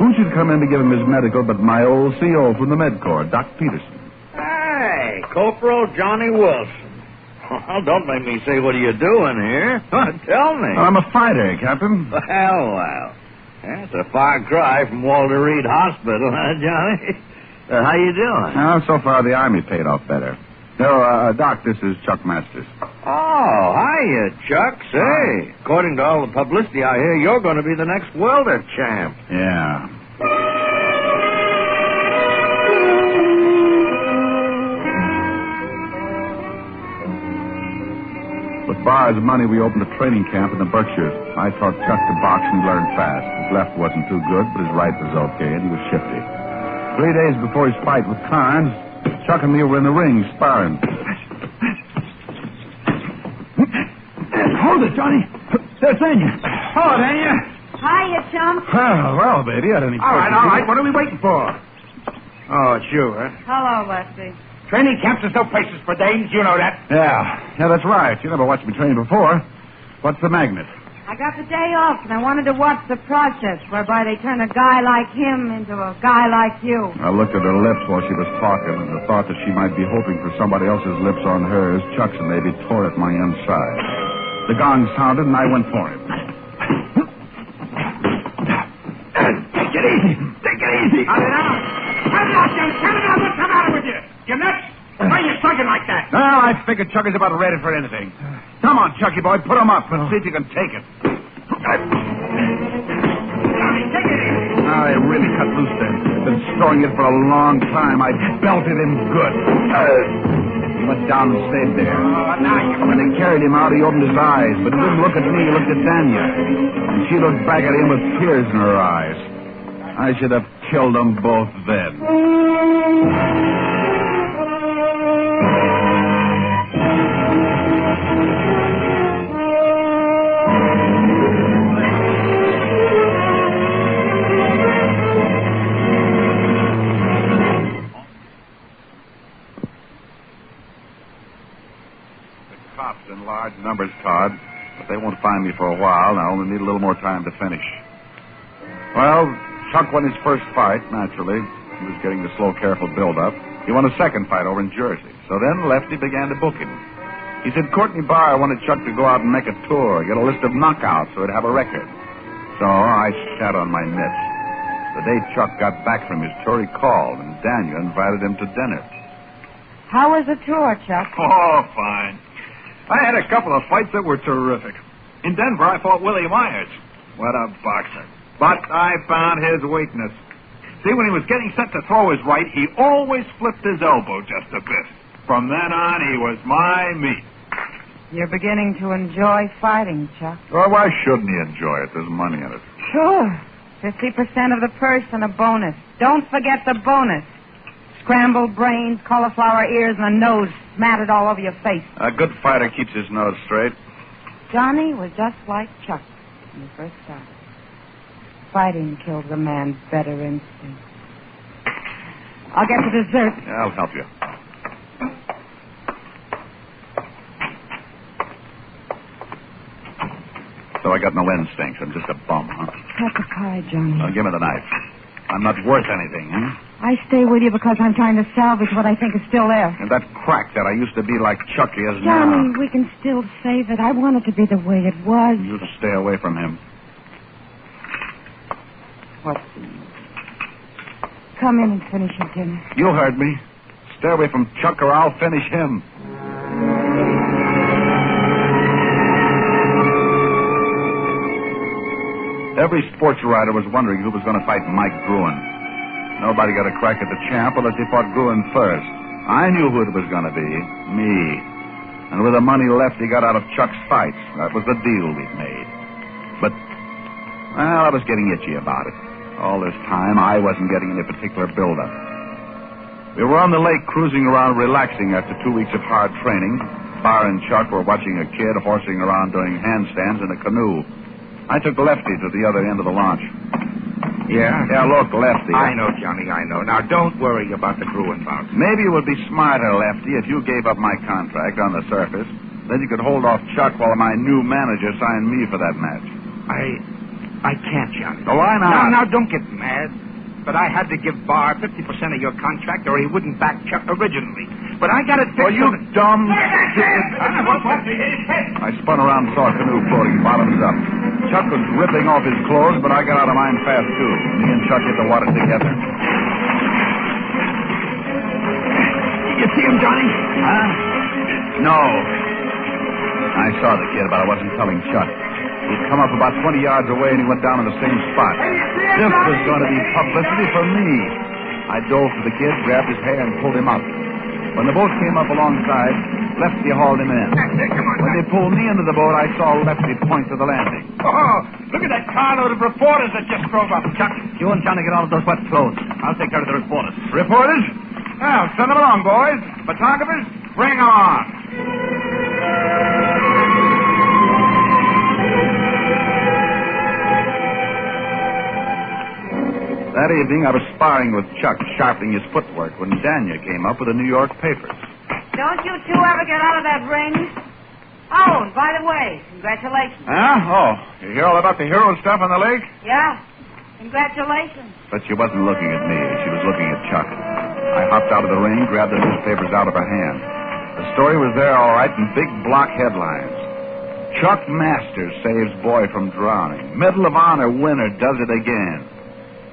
who should come in to give him his medical but my old CO from the Med Corps, Doc Peterson. Hey, Corporal Johnny Wilson. Well, don't make me say what are you doing here. Tell me. Well, I'm a fighter, Captain. Well. That's a far cry from Walter Reed Hospital, huh, Johnny? How you doing? So far, the Army paid off better. No, Doc, this is Chuck Masters. Oh, hiya, Chuck. Say, according to all the publicity I hear, you're going to be the next welter champ. Yeah. Barr's money, we opened a training camp in the Berkshires. I taught Chuck to box and he learned fast. His left wasn't too good, but his right was okay, and he was shifty. 3 days before his fight with Carnes, Chuck and me were in the ring sparring. Hold it, Johnny. There's Dania. Hello, Dania. Hiya, chum. Well, baby, I didn't All right. What are we waiting for? Oh, it's you, huh? Hello, Lefty. Training camps is no places for dames. You know that. Yeah, that's right. You never watched me train before. What's the magnet? I got the day off, and I wanted to watch the process whereby they turn a guy like him into a guy like you. I looked at her lips while she was talking, and the thought that she might be hoping for somebody else's lips on hers, Chuck's and maybe tore at my inside. The gong sounded, and I went for him. Take it easy. Cut it out, Jim. Cut it out. What's the matter with you? You nuts? Why are you slugging like that? Well, I figured Chuck is about ready for anything. Come on, Chucky boy, put him up and see if you can take it. Johnny, take it easy. I really cut loose then. Been storing it for a long time. I belted him good. He went down and stayed there. When they carried him out, he opened his eyes, but he didn't look at me. He looked at Dania. And she looked back at him with tears in her eyes. I should have killed them both then. In large numbers, Todd, but they won't find me for a while, and I only need a little more time to finish. Well, Chuck won his first fight, naturally. He was getting the slow, careful build-up. He won a second fight over in Jersey. So then Lefty began to book him. He said Courtney Barr wanted Chuck to go out and make a tour, get a list of knockouts so he'd have a record. So I sat on my mitts. The day Chuck got back from his tour, he called, and Daniel invited him to dinner. How was the tour, Chuck? Oh, fine. I had a couple of fights that were terrific. In Denver, I fought Willie Myers. What a boxer. But I found his weakness. See, when he was getting set to throw his right, he always flipped his elbow just a bit. From then on, he was my meat. You're beginning to enjoy fighting, Chuck. Well, why shouldn't he enjoy it? There's money in it. Sure. 50% of the purse and a bonus. Don't forget the bonus. Scrambled brains, cauliflower ears, and a nose smattered all over your face. A good fighter keeps his nose straight. Johnny was just like Chuck when he first started. Fighting kills a man's better instinct. I'll get the dessert. Yeah, I'll help you. So I got no instincts. I'm just a bum, huh? Cut the pie, Johnny. Well, give me the knife. I'm not worth anything, huh? I stay with you because I'm trying to salvage what I think is still there. And that crack that I used to be like Chucky is Johnny, now. we can still save it. I want it to be the way it was. You stay away from him. What's the use? Come in and finish your dinner. You heard me. Stay away from Chuck or I'll finish him. Every sports writer was wondering who was going to fight Mike Gruen. Nobody got a crack at the champ unless he fought Gruen first. I knew who it was going to be. Me. And with the money left he got out of Chuck's fights, that was the deal we'd made. But, well, I was getting itchy about it. All this time, I wasn't getting any particular build-up. We were on the lake cruising around relaxing after 2 weeks of hard training. Barr and Chuck were watching a kid horsing around doing handstands in a canoe. I took Lefty to the other end of the launch. Yeah? Yeah, look, Lefty. I know, Johnny, I know. Now, don't worry about the Gruen bout. Maybe it would be smarter, Lefty, if you gave up my contract on the surface. Then you could hold off Chuck while my new manager signed me for that match. I can't, Johnny. Oh, why not? Now, don't get mad. But I had to give Barr 50% of your contract or he wouldn't back Chuck originally. But I got it fixed. Oh, you dumb... I spun around and saw a canoe floating bottoms up. Chuck was ripping off his clothes, but I got out of mine fast, too. Me and Chuck hit the water together. You see him, Johnny? Huh? No. I saw the kid, but I wasn't telling Chuck. He'd come up about 20 yards away, and he went down in the same spot. This was going to be publicity for me. I dove for the kid, grabbed his hair, and pulled him up. When the boat came up alongside, Lefty hauled him in. When they pulled me into the boat, I saw Lefty point to the landing. Oh, look at that carload of reporters that just drove up. Chuck, you and Johnny get out of those wet clothes. I'll take care of the reporters. Reporters? Well, send them along, boys. Photographers? Bring them on. That evening, I was sparring with Chuck, sharpening his footwork, when Danya came up with the New York papers. Don't you two ever get out of that ring? Oh, and by the way, congratulations. Huh? Oh, you hear all about the hero stuff on the lake? Yeah, congratulations. But she wasn't looking at me. She was looking at Chuck. I hopped out of the ring, grabbed the newspapers out of her hand. The story was there, all right, in big block headlines. Chuck Masters saves boy from drowning. Medal of Honor winner does it again.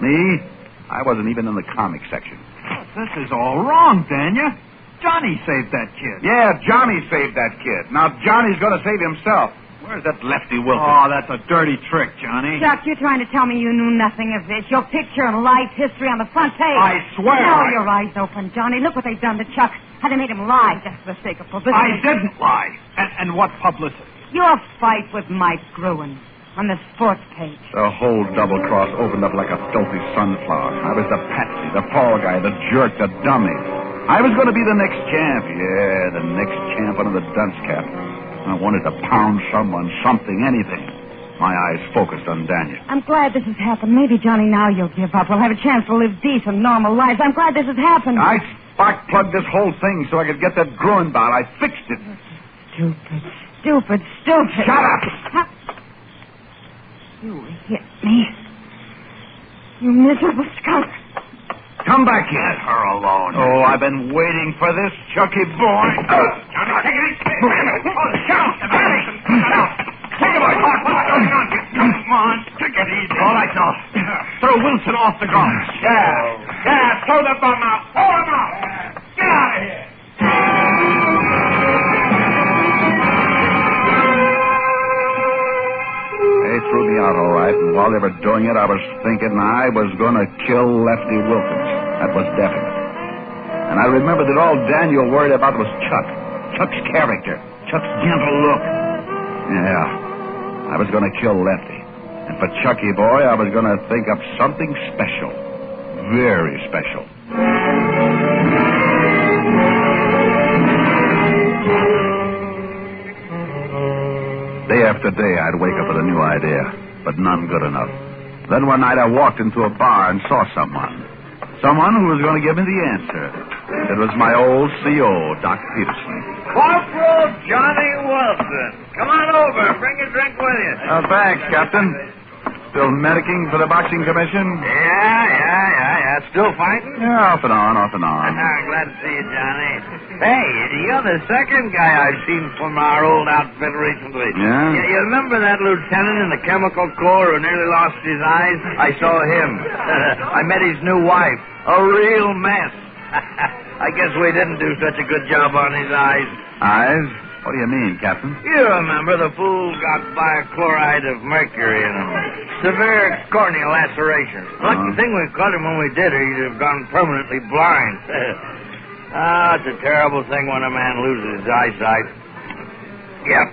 Me? I wasn't even in the comic section. Oh, this is all wrong, Danya. Johnny saved that kid. Yeah, Johnny saved that kid. Now Johnny's going to save himself. Where's that Lefty Wilkins? Oh, that's a dirty trick, Johnny. Chuck, you're trying to tell me you knew nothing of this. Your picture and life history on the front page. I swear. Now your eyes open, Johnny. Look what they've done to Chuck. How they made him lie just for the sake of publicity. I didn't lie. And what publicity? Your fight with Mike Gruen on the sports page. The whole double cross opened up like a filthy sunflower. I was the patsy, the fall guy, the jerk, the dummy. I was going to be the next champ. Yeah, the next champ under the dunce cap. I wanted to pound someone, something, anything. My eyes focused on Daniel. I'm glad this has happened. Maybe, Johnny, now you'll give up. We'll have a chance to live decent, normal lives. I'm glad this has happened. I spark-plugged this whole thing so I could get that Gruen bout. I fixed it. Stupid. Shut up! You hit me. You miserable skunk. Come back here. Let her alone. Oh, I've been waiting for this, Chucky boy. Johnny, take it easy. Shut up. Take it away. What's going on here? Come on. Take it easy. All right, now. Throw Wilson off the guard. Yeah. Throw the bum out. Throw him out. Get out of here. They threw me out all right, and while they were doing it, I was thinking I was going to kill Lefty Wilkins. That was definite. And I remembered that all Daniel worried about was Chuck. Chuck's character. Chuck's gentle look. Yeah, I was going to kill Lefty. And for Chucky boy, I was going to think up something special. Very special. Day after day, I'd wake up with a new idea, but none good enough. Then one night I walked into a bar and saw someone. Someone who was going to give me the answer. It was my old CO, Doc Peterson. Corporal Johnny Wilson. Come on over. Bring a drink with you. Thanks, Captain. Still medicing for the boxing commission? Yeah. Still fighting? Yeah, off and on. Glad to see you, Johnny. Hey, you're the second guy I've seen from our old outfit recently. Yeah? You remember that lieutenant in the chemical corps who nearly lost his eyes? I saw him. I met his new wife. A real mess. I guess we didn't do such a good job on his eyes. Eyes? What do you mean, Captain? You remember the fool got bichloride of mercury in him. Severe corneal laceration. Lucky thing we caught him when we did, or he'd have gone permanently blind. It's a terrible thing when a man loses his eyesight. Yep.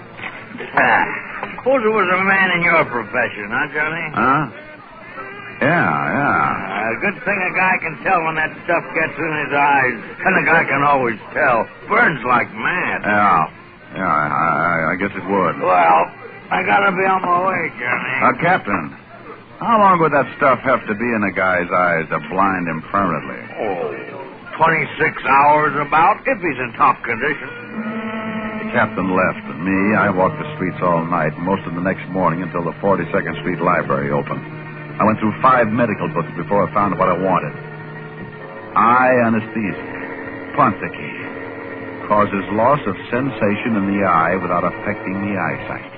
Suppose it was a man in your profession, huh, Johnny? Huh? Yeah. Good thing a guy can tell when that stuff gets in his eyes. And a guy can always tell. Burns like mad. Yeah, I guess it would. Well, I gotta be on my way, Johnny. Captain, how long would that stuff have to be in a guy's eyes to blind him permanently? 26 hours about, if he's in top condition. The captain left, and me, I walked the streets all night, most of the next morning until the 42nd Street Library opened. I went through 5 medical books before I found what I wanted. Eye anesthesia. Ponticate. Causes loss of sensation in the eye without affecting the eyesight.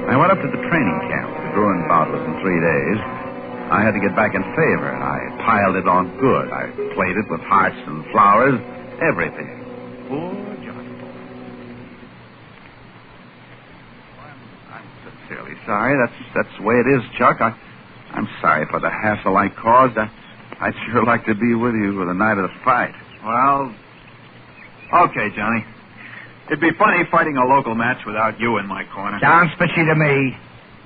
I went up to the training camp. The Gruen bout was in 3 days. I had to get back in favor. I piled it on good. I played it with hearts and flowers, everything. Poor Johnny. I'm sincerely sorry. That's the way it is, Chuck. I'm sorry for the hassle I caused. I'd sure like to be with you for the night of the fight. Well, okay, Johnny. It'd be funny fighting a local match without you in my corner. Sounds fishy to me.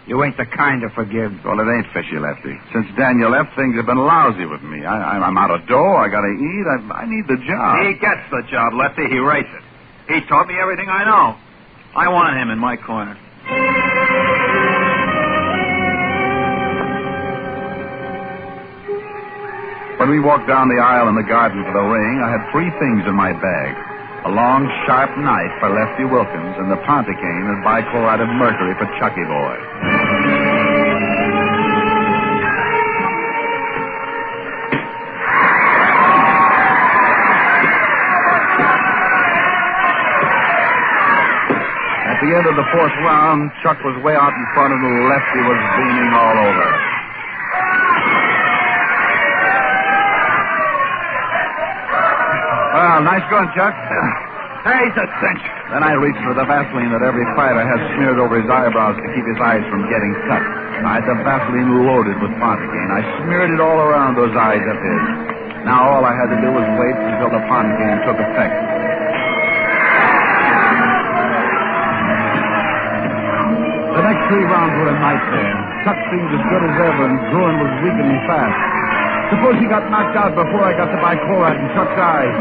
You ain't the kind to forgive. Well, it ain't fishy, Lefty. Since Daniel left, things have been lousy with me. I'm out of dough. I gotta eat. I need the job. He gets the job, Lefty. He rates it. He taught me everything I know. I want him in my corner. When we walked down the aisle in the garden for the ring, I had three things in my bag. A long, sharp knife for Lefty Wilkins and the Ponticane and bichloride of mercury for Chucky Boy. At the end of the fourth round, Chuck was way out in front and Lefty was beaming all over. Well, nice going, Chuck. Hey, he's a cinch. Then I reached for the Vaseline that every fighter has smeared over his eyebrows to keep his eyes from getting cut. I had the Vaseline loaded with Ponticane. I smeared it all around those eyes of his. Now all I had to do was wait until the Ponticane took effect. The next three rounds were a nightmare. Chuck seemed as good as ever, and Gruen was weakening fast. Suppose he got knocked out before I got the bichloride in Chuck's eyes.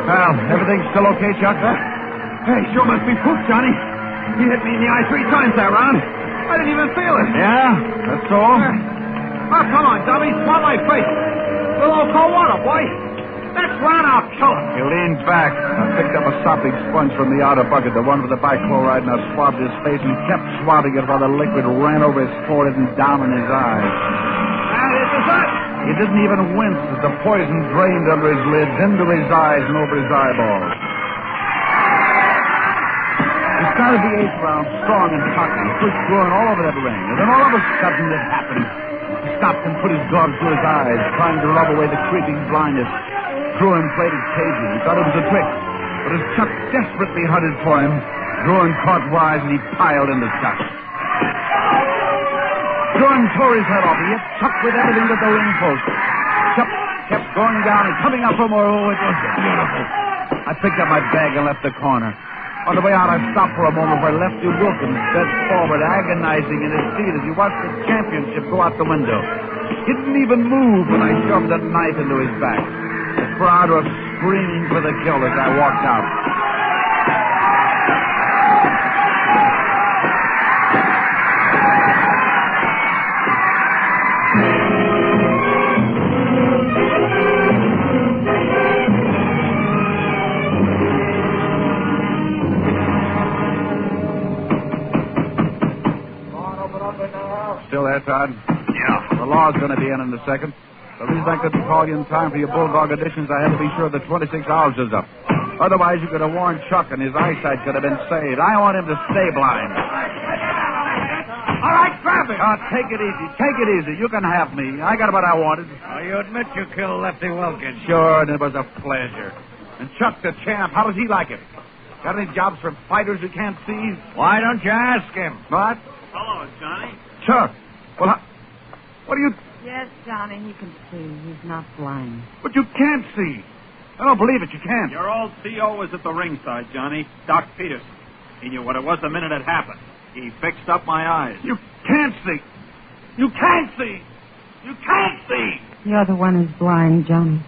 Well, everything's still okay, Chuck? Hey, sure must be proof, Johnny. He hit me in the eye 3 times that round. I didn't even feel it. Yeah? That's all? Oh, come on, dummy. Smell my face. Little cold water, boy. Next round, I'll kill him. He leaned back. I picked up a sopping sponge from the outer bucket, the one with the bichloride, and I swabbed his face and kept swabbing it while the liquid ran over his forehead and down in his eyes. And this is it. He didn't even wince as the poison drained under his lids, into his eyes and over his eyeballs. He started the 8th round strong and cocky, pushed Gruen all over that ring, and then all of a sudden it happened. He stopped and put his gloves to his eyes, trying to rub away the creeping blindness. Gruen played it cagey. He thought it was a trick. But as Chuck desperately hunted for him, Gruen caught wise and he piled into Chuck. Gruen tore his head off. He hit Chuck with everything but the ring post. Chuck kept going down and coming up for more. Oh, it was beautiful. I picked up my bag and left the corner. On the way out, I stopped for a moment where Lefty Wilkins bent forward, agonizing in his seat as he watched the championship go out the window. He didn't even move when I shoved a knife into his back. The crowd was screaming for the kill as I walked out. Still there, Todd? Yeah. The law's going to be in a second. The reason I couldn't call you in time for your Bulldog auditions, I had to be sure the 26 hours is up. Otherwise, you could have warned Chuck and his eyesight could have been saved. I want him to stay blind. All right, grab him. Take it easy. Take it easy. You can have me. I got what I wanted. You admit you killed Lefty Wilkins. Sure, and it was a pleasure. And Chuck the champ, how does he like it? Got any jobs for fighters who can't see? Why don't you ask him? What? Hello, Johnny. Chuck. Well, what do you... Yes, Johnny, he can see. He's not blind. But you can't see. I don't believe it. You can't. Your old CO was at the ringside, Johnny. Doc Peterson. He knew what it was the minute it happened. He fixed up my eyes. You can't see. You can't see. You can't see. You're the one who's blind, Johnny.